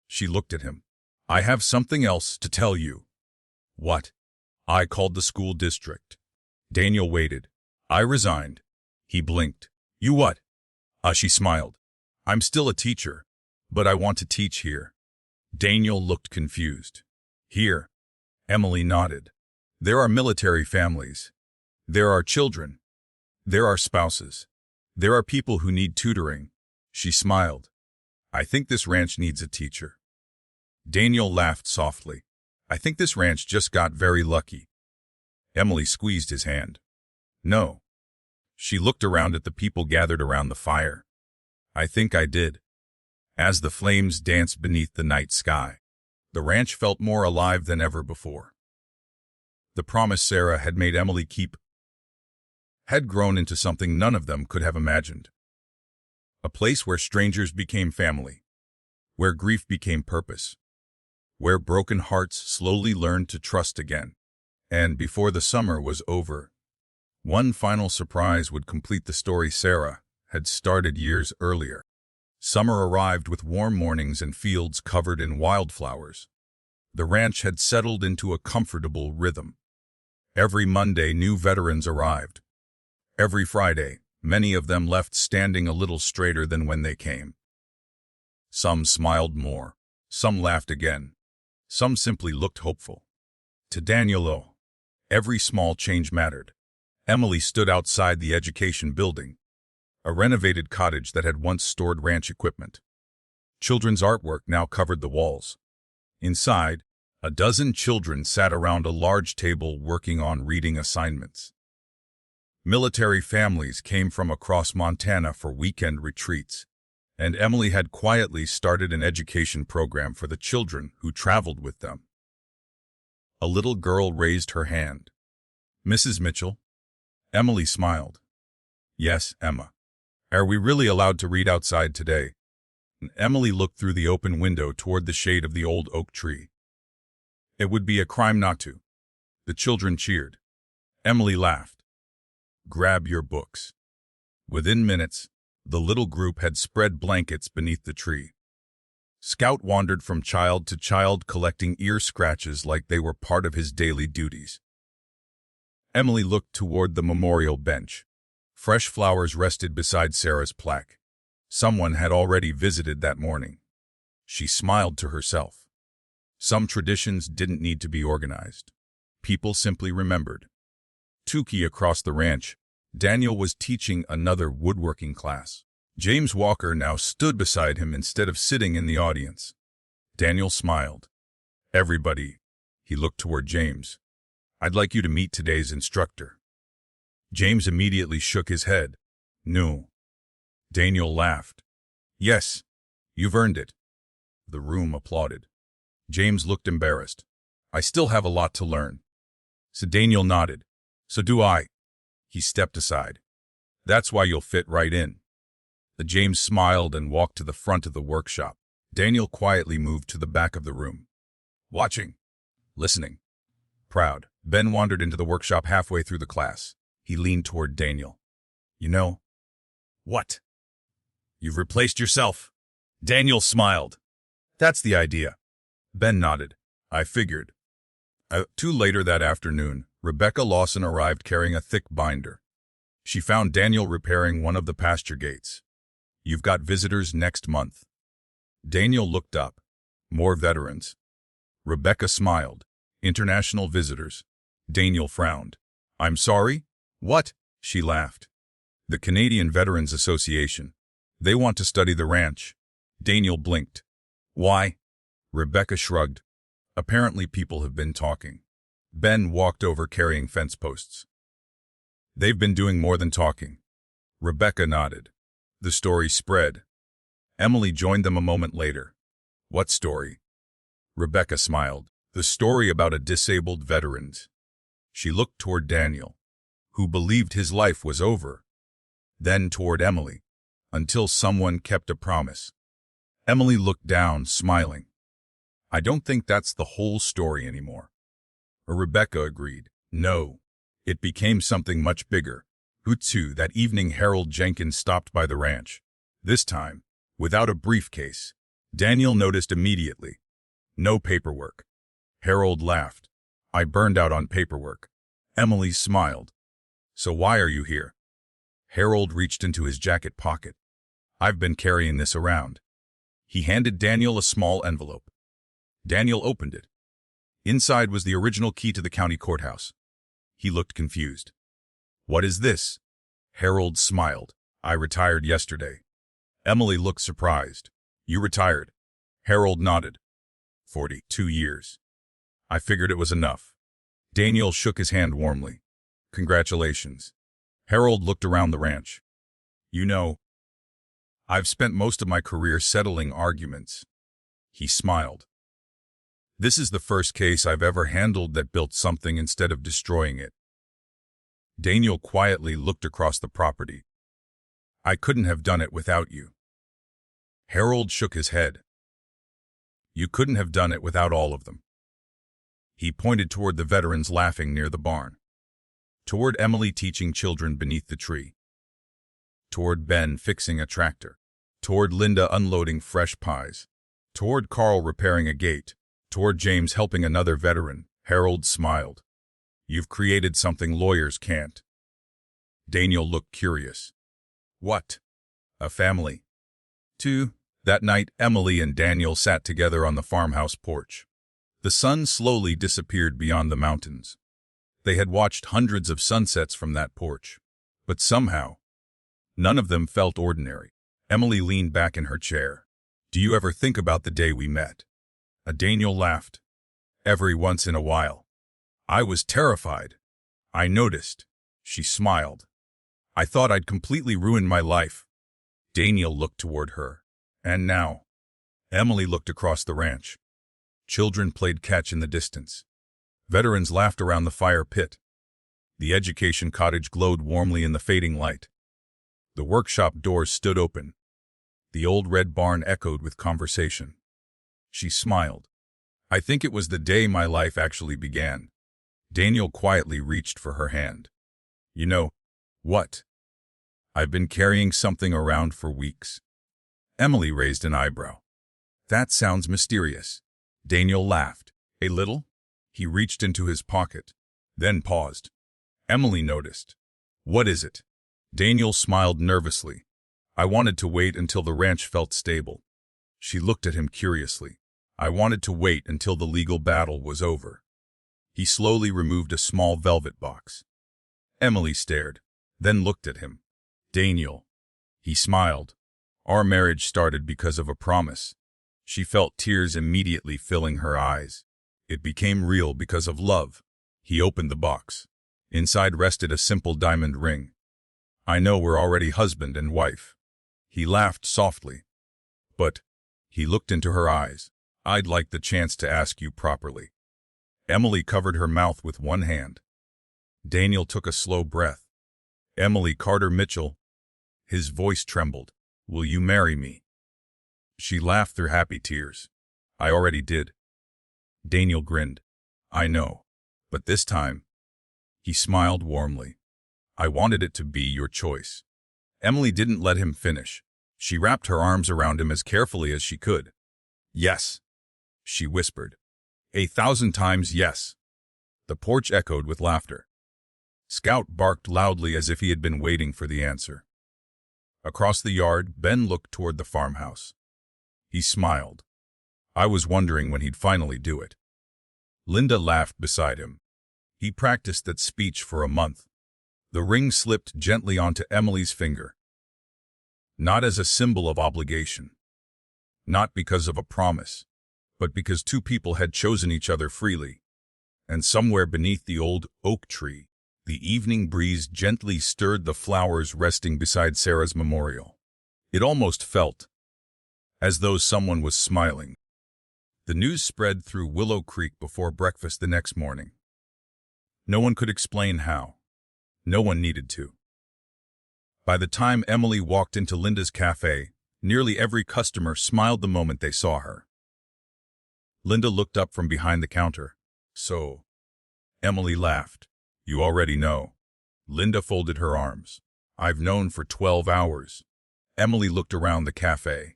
A: She looked at him. I have something else to tell you. What? I called the school district. Daniel waited. I resigned. He blinked. You what? She smiled. I'm still a teacher, but I want to teach here. Daniel looked confused. Here. Emily nodded. There are military families. There are children. There are spouses. There are people who need tutoring. She smiled. I think this ranch needs a teacher. Daniel laughed softly. I think this ranch just got very lucky. Emily squeezed his hand. No. She looked around at the people gathered around the fire. I think I did. As the flames danced beneath the night sky, the ranch felt more alive than ever before. The promise Sarah had made Emily keep had grown into something none of them could have imagined. A place where strangers became family, where grief became purpose, where broken hearts slowly learned to trust again. And before the summer was over, one final surprise would complete the story Sarah had started years earlier. Summer arrived with warm mornings and fields covered in wildflowers. The ranch had settled into a comfortable rhythm. Every Monday, new veterans arrived. Every Friday, many of them left standing a little straighter than when they came. Some smiled more. Some laughed again. Some simply looked hopeful. To Daniel, every small change mattered. Emily stood outside the education building, a renovated cottage that had once stored ranch equipment. Children's artwork now covered the walls. Inside, a dozen children sat around a large table working on reading assignments. Military families came from across Montana for weekend retreats, and Emily had quietly started an education program for the children who traveled with them. A little girl raised her hand. Mrs. Mitchell? Emily smiled. Yes, Emma. Are we really allowed to read outside today? Emily looked through the open window toward the shade of the old oak tree. It would be a crime not to. The children cheered. Emily laughed. Grab your books. Within minutes, the little group had spread blankets beneath the tree. Scout wandered from child to child collecting ear scratches like they were part of his daily duties. Emily looked toward the memorial bench. Fresh flowers rested beside Sarah's plaque. Someone had already visited that morning. She smiled to herself. Some traditions didn't need to be organized. People simply remembered. Tukey across the ranch, Daniel was teaching another woodworking class. James Walker now stood beside him instead of sitting in the audience. Daniel smiled. Everybody, he looked toward James. I'd like you to meet today's instructor. James immediately shook his head. No. Daniel laughed. Yes, you've earned it. The room applauded. James looked embarrassed. I still have a lot to learn. So Daniel nodded. So do I. He stepped aside. That's why you'll fit right in. James smiled and walked to the front of the workshop. Daniel quietly moved to the back of the room. Watching. Listening. Proud. Ben wandered into the workshop halfway through the class. He leaned toward Daniel. You know. What? You've replaced yourself. Daniel smiled. That's the idea. Ben nodded. I figured. Too later that afternoon, Rebecca Lawson arrived carrying a thick binder. She found Daniel repairing one of the pasture gates. You've got visitors next month. Daniel looked up. More veterans. Rebecca smiled. International visitors. Daniel frowned. I'm sorry? What? She laughed. The Canadian Veterans Association. They want to study the ranch. Daniel blinked. Why? Rebecca shrugged. Apparently people have been talking. Ben walked over carrying fence posts. They've been doing more than talking. Rebecca nodded. The story spread. Emily joined them a moment later. What story? Rebecca smiled. The story about a disabled veteran. She looked toward Daniel, who believed his life was over. Then toward Emily, until someone kept a promise. Emily looked down, smiling. I don't think that's the whole story anymore. Rebecca agreed. No. It became something much bigger. Hutsu, that evening Harold Jenkins stopped by the ranch. This time, without a briefcase. Daniel noticed immediately. No paperwork. Harold laughed. I burned out on paperwork. Emily smiled. So why are you here? Harold reached into his jacket pocket. I've been carrying this around. He handed Daniel a small envelope. Daniel opened it. Inside was the original key to the county courthouse. He looked confused. What is this? Harold smiled. I retired yesterday. Emily looked surprised. You retired? Harold nodded. 42 years. I figured it was enough. Daniel shook his hand warmly. Congratulations. Harold looked around the ranch. You know, I've spent most of my career settling arguments. He smiled. This is the first case I've ever handled that built something instead of destroying it. Daniel quietly looked across the property. I couldn't have done it without you. Harold shook his head. You couldn't have done it without all of them. He pointed toward the veterans laughing near the barn. Toward Emily teaching children beneath the tree. Toward Ben fixing a tractor. Toward Linda unloading fresh pies. Toward Carl repairing a gate. Toward James helping another veteran. Harold smiled. You've created something lawyers can't. Daniel looked curious. What? A family. 2. That night, Emily and Daniel sat together on the farmhouse porch. The sun slowly disappeared beyond the mountains. They had watched hundreds of sunsets from that porch. But somehow, none of them felt ordinary. Emily leaned back in her chair. Do you ever think about the day we met? Daniel laughed. Every once in a while. I was terrified. I noticed. She smiled. I thought I'd completely ruined my life. Daniel looked toward her. And now? Emily looked across the ranch. Children played catch in the distance. Veterans laughed around the fire pit. The education cottage glowed warmly in the fading light. The workshop doors stood open. The old red barn echoed with conversation. She smiled. I think it was the day my life actually began. Daniel quietly reached for her hand. You know, what? I've been carrying something around for weeks. Emily raised an eyebrow. That sounds mysterious. Daniel laughed. A little? He reached into his pocket, then paused. Emily noticed. What is it? Daniel smiled nervously. I wanted to wait until the ranch felt stable. She looked at him curiously. I wanted to wait until the legal battle was over. He slowly removed a small velvet box. Emily stared, then looked at him. Daniel. He smiled. Our marriage started because of a promise. She felt tears immediately filling her eyes. It became real because of love. He opened the box. Inside rested a simple diamond ring. I know we're already husband and wife. He laughed softly. But, he looked into her eyes. I'd like the chance to ask you properly. Emily covered her mouth with one hand. Daniel took a slow breath. Emily Carter Mitchell. His voice trembled. Will you marry me? She laughed through happy tears. I already did. Daniel grinned. I know. But this time, he smiled warmly. I wanted it to be your choice. Emily didn't let him finish. She wrapped her arms around him as carefully as she could. Yes, she whispered. 1,000 times yes. The porch echoed with laughter. Scout barked loudly as if he had been waiting for the answer. Across the yard, Ben looked toward the farmhouse. He smiled. I was wondering when he'd finally do it. Linda laughed beside him. He practiced that speech for a month. The ring slipped gently onto Emily's finger. Not as a symbol of obligation. Not because of a promise, but because two people had chosen each other freely. And somewhere beneath the old oak tree, the evening breeze gently stirred the flowers resting beside Sarah's memorial. It almost felt as though someone was smiling. The news spread through Willow Creek before breakfast the next morning. No one could explain how. No one needed to. By the time Emily walked into Linda's cafe, nearly every customer smiled the moment they saw her. Linda looked up from behind the counter. So, Emily laughed. You already know. Linda folded her arms. I've known for 12 hours. Emily looked around the cafe.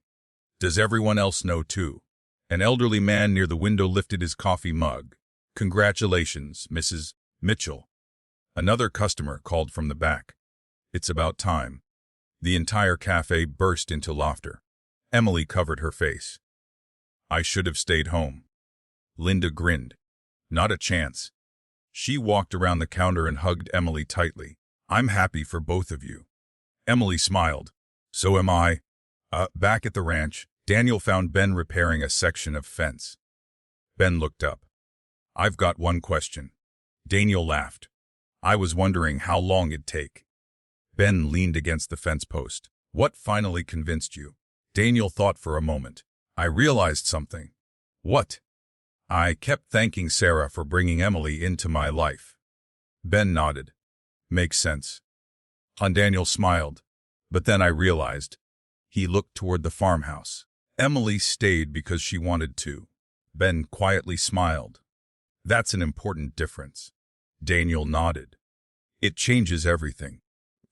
A: Does everyone else know too? An elderly man near the window lifted his coffee mug. Congratulations, Mrs. Mitchell. Another customer called from the back. It's about time. The entire cafe burst into laughter. Emily covered her face. I should have stayed home. Linda grinned. Not a chance. She walked around the counter and hugged Emily tightly. I'm happy for both of you. Emily smiled. So am I. Back at the ranch, Daniel found Ben repairing a section of fence. Ben looked up. I've got one question. Daniel laughed. I was wondering how long it'd take. Ben leaned against the fence post. What finally convinced you? Daniel thought for a moment. I realized something. What? I kept thanking Sarah for bringing Emily into my life. Ben nodded. Makes sense. Daniel smiled. But then I realized. He looked toward the farmhouse. Emily stayed because she wanted to. Ben quietly smiled. That's an important difference. Daniel nodded. It changes everything.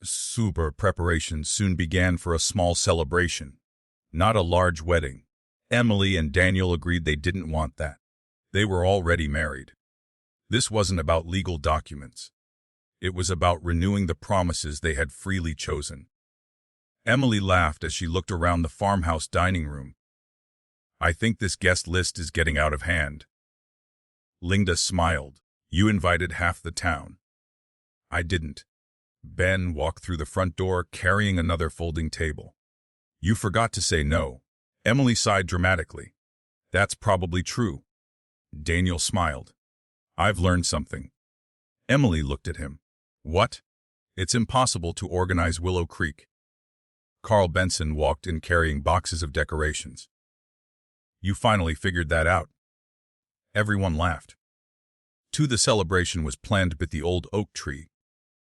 A: Super preparations soon began for a small celebration. Not a large wedding. Emily and Daniel agreed they didn't want that. They were already married. This wasn't about legal documents. It was about renewing the promises they had freely chosen. Emily laughed as she looked around the farmhouse dining room. I think this guest list is getting out of hand. Linda smiled. You invited half the town. I didn't. Ben walked through the front door carrying another folding table. You forgot to say no. Emily sighed dramatically. That's probably true. Daniel smiled. I've learned something. Emily looked at him. What? It's impossible to organize Willow Creek. Carl Benson walked in carrying boxes of decorations. You finally figured that out. Everyone laughed. The celebration was planned by the old oak tree,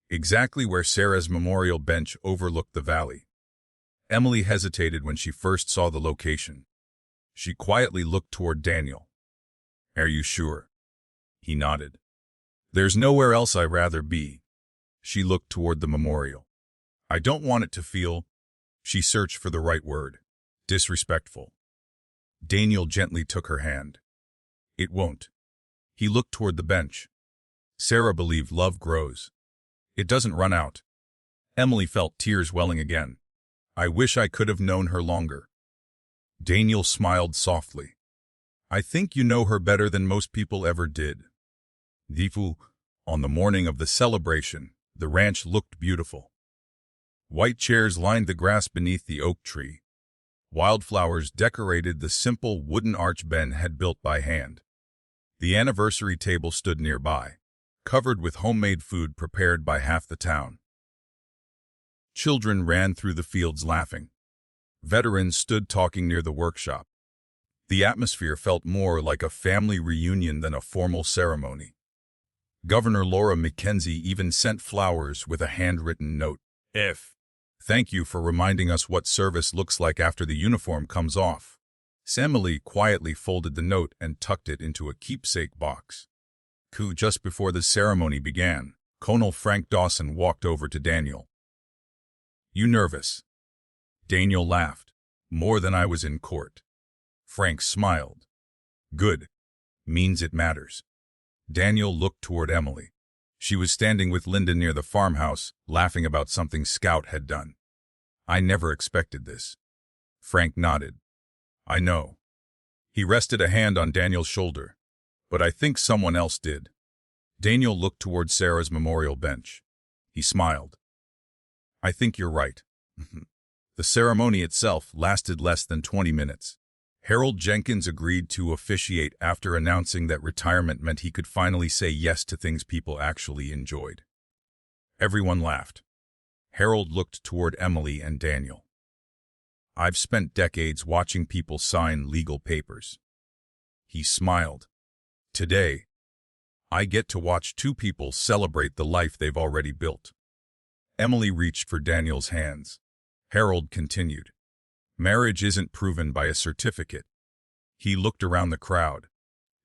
A: exactly where Sarah's memorial bench overlooked the valley. Emily hesitated when she first saw the location. She quietly looked toward Daniel. Are you sure? He nodded. There's nowhere else I'd rather be. She looked toward the memorial. I don't want it to feel, she searched for the right word, disrespectful. Daniel gently took her hand. It won't. He looked toward the bench. Sarah believed love grows. It doesn't run out. Emily felt tears welling again. I wish I could have known her longer. Daniel smiled softly. I think you know her better than most people ever did. Difu, on the morning of the celebration, the ranch looked beautiful. White chairs lined the grass beneath the oak tree. Wildflowers decorated the simple wooden arch Ben had built by hand. The anniversary table stood nearby, covered with homemade food prepared by half the town. Children ran through the fields laughing. Veterans stood talking near the workshop. The atmosphere felt more like a family reunion than a formal ceremony. Governor Laura Mackenzie even sent flowers with a handwritten note. Thank you for reminding us what service looks like after the uniform comes off. Emily quietly folded the note and tucked it into a keepsake box. Just before the ceremony began, Colonel Frank Dawson walked over to Daniel. You nervous? Daniel laughed. More than I was in court. Frank smiled. Good. Means it matters. Daniel looked toward Emily. She was standing with Linda near the farmhouse, laughing about something Scout had done. I never expected this. Frank nodded. I know. He rested a hand on Daniel's shoulder. But I think someone else did. Daniel looked toward Sarah's memorial bench. He smiled. I think you're right. The ceremony itself lasted less than 20 minutes. Harold Jenkins agreed to officiate after announcing that retirement meant he could finally say yes to things people actually enjoyed. Everyone laughed. Harold looked toward Emily and Daniel. I've spent decades watching people sign legal papers. He smiled. Today, I get to watch two people celebrate the life they've already built. Emily reached for Daniel's hands. Harold continued. Marriage isn't proven by a certificate. He looked around the crowd.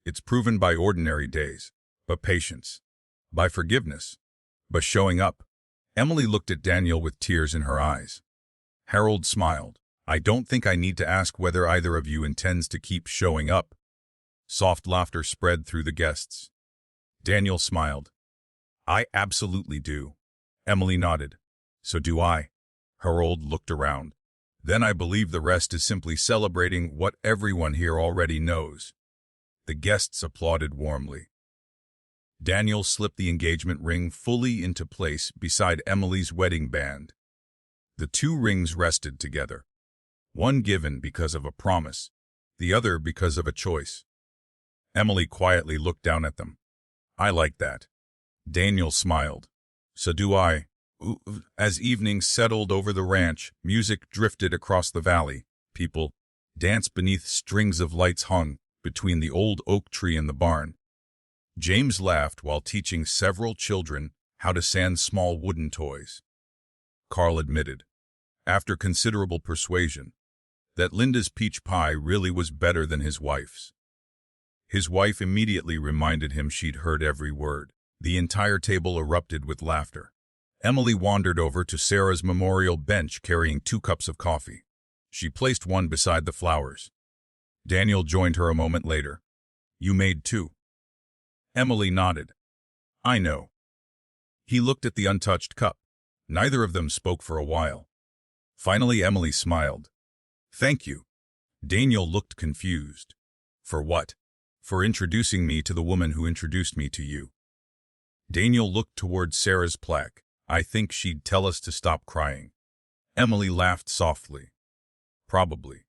A: It's proven by ordinary days, by patience, by forgiveness, by showing up. Emily looked at Daniel with tears in her eyes. Harold smiled. I don't think I need to ask whether either of you intends to keep showing up. Soft laughter spread through the guests. Daniel smiled. I absolutely do. Emily nodded. So do I. Harold looked around. Then I believe the rest is simply celebrating what everyone here already knows. The guests applauded warmly. Daniel slipped the engagement ring fully into place beside Emily's wedding band. The two rings rested together. One given because of a promise, the other because of a choice. Emily quietly looked down at them. I like that. Daniel smiled. So do I. As evening settled over the ranch, music drifted across the valley. People danced beneath strings of lights hung between the old oak tree and the barn. James laughed while teaching several children how to sand small wooden toys. Carl admitted, after considerable persuasion, that Linda's peach pie really was better than his wife's. His wife immediately reminded him she'd heard every word. The entire table erupted with laughter. Emily wandered over to Sarah's memorial bench carrying 2 cups of coffee. She placed one beside the flowers. Daniel joined her a moment later. You made 2. Emily nodded. I know. He looked at the untouched cup. Neither of them spoke for a while. Finally, Emily smiled. Thank you. Daniel looked confused. For what? For introducing me to the woman who introduced me to you. Daniel looked toward Sarah's plaque. I think she'd tell us to stop crying. Emily laughed softly. Probably.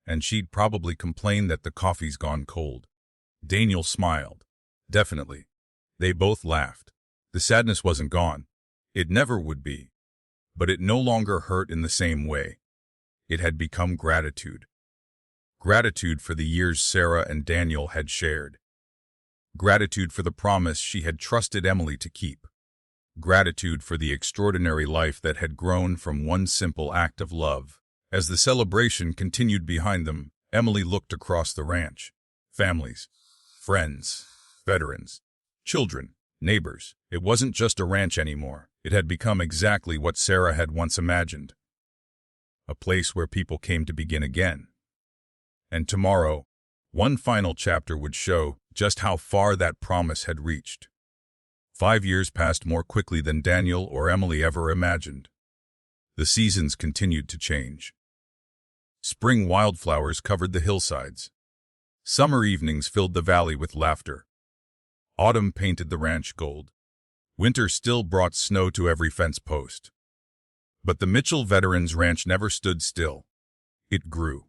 A: And she'd probably complain that the coffee's gone cold. Daniel smiled. Definitely. They both laughed. The sadness wasn't gone. It never would be. But it no longer hurt in the same way. It had become gratitude. Gratitude for the years Sarah and Daniel had shared. Gratitude for the promise she had trusted Emily to keep. Gratitude for the extraordinary life that had grown from one simple act of love. As the celebration continued behind them, Emily looked across the ranch. Families, friends, veterans, children, neighbors. It wasn't just a ranch anymore. It had become exactly what Sarah had once imagined. A place where people came to begin again. And tomorrow, one final chapter would show just how far that promise had reached. 5 years passed more quickly than Daniel or Emily ever imagined. The seasons continued to change. Spring wildflowers covered the hillsides. Summer evenings filled the valley with laughter. Autumn painted the ranch gold. Winter still brought snow to every fence post. But the Mitchell Veterans Ranch never stood still. It grew.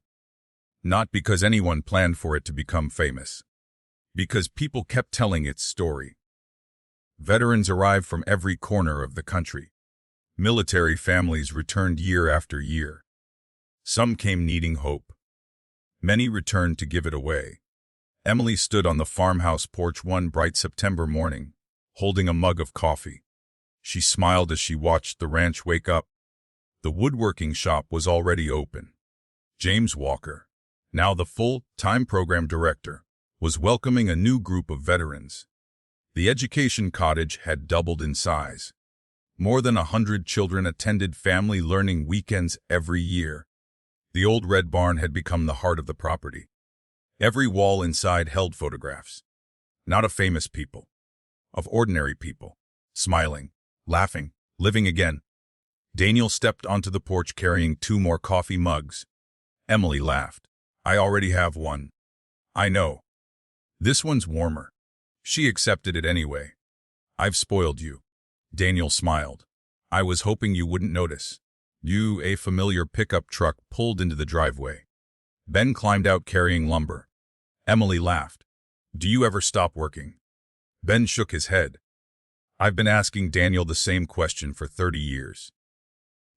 A: Not because anyone planned for it to become famous. Because people kept telling its story. Veterans arrived from every corner of the country. Military families returned year after year. Some came needing hope. Many returned to give it away. Emily stood on the farmhouse porch one bright September morning, holding a mug of coffee. She smiled as she watched the ranch wake up. The woodworking shop was already open. James Walker, now the full-time program director, was welcoming a new group of veterans. The education cottage had doubled in size. More than 100 children attended family learning weekends every year. The old red barn had become the heart of the property. Every wall inside held photographs. Not of famous people. Of ordinary people. Smiling, laughing, living again. Daniel stepped onto the porch carrying 2 more coffee mugs. Emily laughed. I already have one. I know. This one's warmer. She accepted it anyway. I've spoiled you. Daniel smiled. I was hoping you wouldn't notice. A familiar pickup truck pulled into the driveway. Ben climbed out carrying lumber. Emily laughed. Do you ever stop working? Ben shook his head. I've been asking Daniel the same question for 30 years.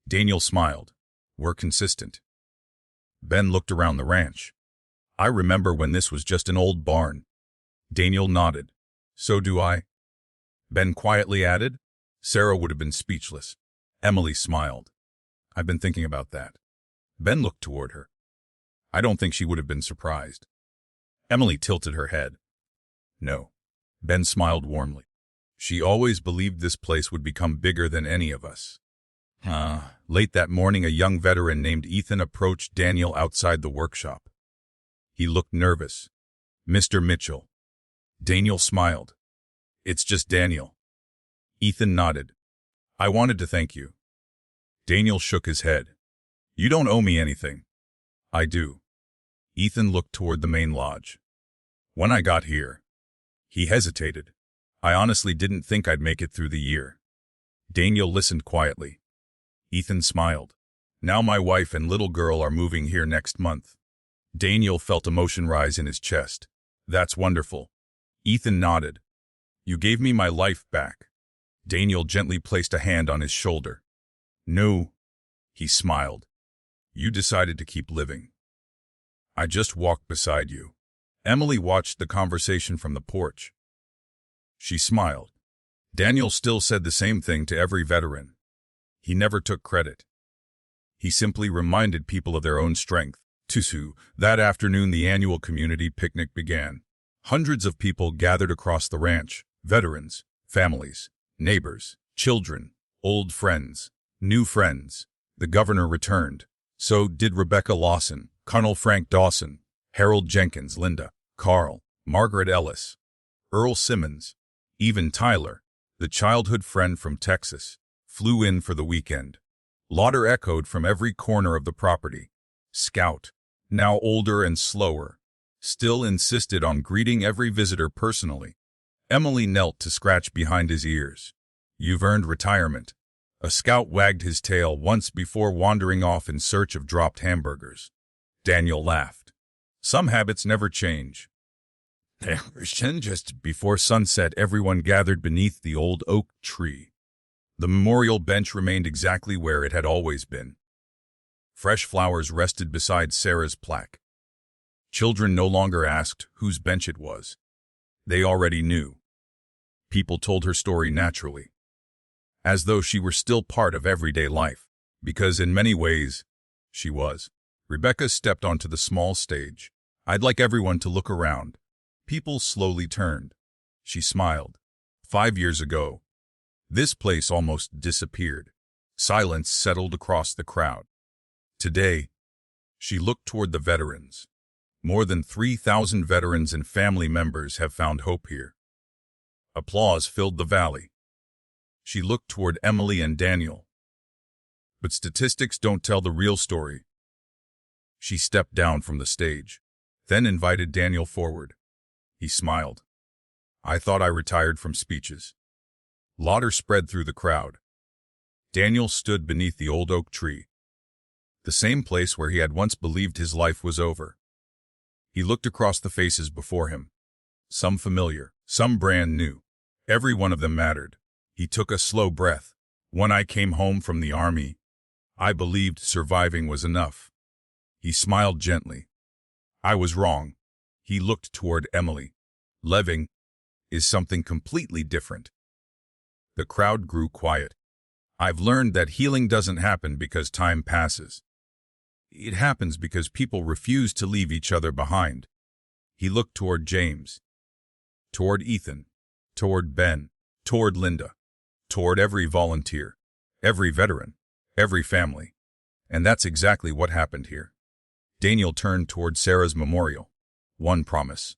A: Daniel smiled. We're consistent. Ben looked around the ranch. I remember when this was just an old barn. Daniel nodded. So do I. Ben quietly added. Sarah would have been speechless. Emily smiled. I've been thinking about that. Ben looked toward her. I don't think she would have been surprised. Emily tilted her head. No. Ben smiled warmly. She always believed this place would become bigger than any of us. Late that morning, a young veteran named Ethan approached Daniel outside the workshop. He looked nervous. Mr. Mitchell. Daniel smiled. It's just Daniel. Ethan nodded. I wanted to thank you. Daniel shook his head. You don't owe me anything. I do. Ethan looked toward the main lodge. When I got here. He hesitated. I honestly didn't think I'd make it through the year. Daniel listened quietly. Ethan smiled. Now my wife and little girl are moving here next month. Daniel felt emotion rise in his chest. That's wonderful. Ethan nodded. You gave me my life back. Daniel gently placed a hand on his shoulder. No, he smiled. You decided to keep living. I just walked beside you. Emily watched the conversation from the porch. She smiled. Daniel still said the same thing to every veteran. He never took credit. He simply reminded people of their own strength. That afternoon, the annual community picnic began. Hundreds of people gathered across the ranch. Veterans, families, neighbors, children, old friends, new friends. The governor returned. So did Rebecca Lawson, Colonel Frank Dawson, Harold Jenkins, Linda, Carl, Margaret Ellis, Earl Simmons, even Tyler, the childhood friend from Texas, flew in for the weekend. Laughter echoed from every corner of the property. Scout, now older and slower, still insisted on greeting every visitor personally. Emily knelt to scratch behind his ears. You've earned retirement. A scout wagged his tail once before wandering off in search of dropped hamburgers. Daniel laughed. Some habits never change. Just before sunset, everyone gathered beneath the old oak tree. The memorial bench remained exactly where it had always been. Fresh flowers rested beside Sarah's plaque. Children no longer asked whose bench it was. They already knew. People told her story naturally, as though she were still part of everyday life, because in many ways, she was. Rebecca stepped onto the small stage. I'd like everyone to look around. People slowly turned. She smiled. 5 years ago, this place almost disappeared. Silence settled across the crowd. Today, she looked toward the veterans. More than 3,000 veterans and family members have found hope here. Applause filled the valley. She looked toward Emily and Daniel. But statistics don't tell the real story. She stepped down from the stage, then invited Daniel forward. He smiled. I thought I retired from speeches. Laughter spread through the crowd. Daniel stood beneath the old oak tree, the same place where he had once believed his life was over. He looked across the faces before him. Some familiar, some brand new. Every one of them mattered. He took a slow breath. When I came home from the army, I believed surviving was enough. He smiled gently. I was wrong. He looked toward Emily. Living is something completely different. The crowd grew quiet. I've learned that healing doesn't happen because time passes. It happens because people refuse to leave each other behind. He looked toward James, toward Ethan, toward Ben, toward Linda, toward every volunteer, every veteran, every family. And that's exactly what happened here. Daniel turned toward Sarah's memorial. One promise.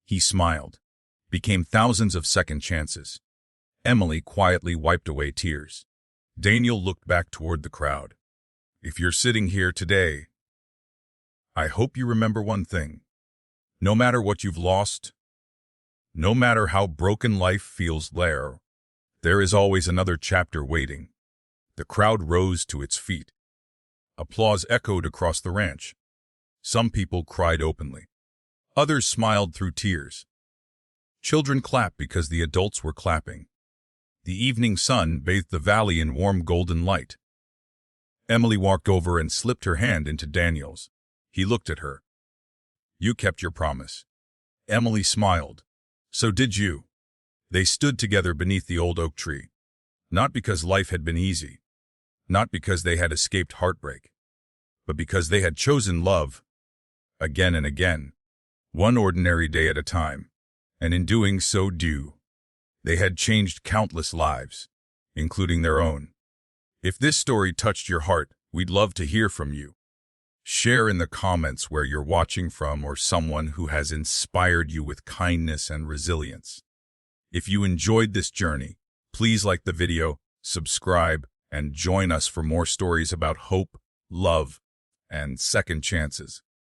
A: He smiled. Became thousands of second chances. Emily quietly wiped away tears. Daniel looked back toward the crowd. If you're sitting here today, I hope you remember one thing. No matter what you've lost, no matter how broken life feels there is always another chapter waiting. The crowd rose to its feet. Applause echoed across the ranch. Some people cried openly. Others smiled through tears. Children clapped because the adults were clapping. The evening sun bathed the valley in warm golden light. Emily walked over and slipped her hand into Daniel's. He looked at her. You kept your promise. Emily smiled. So did you. They stood together beneath the old oak tree. Not because life had been easy. Not because they had escaped heartbreak. But because they had chosen love. Again and again. One ordinary day at a time. And in doing so they had changed countless lives, including their own. If this story touched your heart, we'd love to hear from you. Share in the comments where you're watching from or someone who has inspired you with kindness and resilience. If you enjoyed this journey, please like the video, subscribe, and join us for more stories about hope, love, and second chances.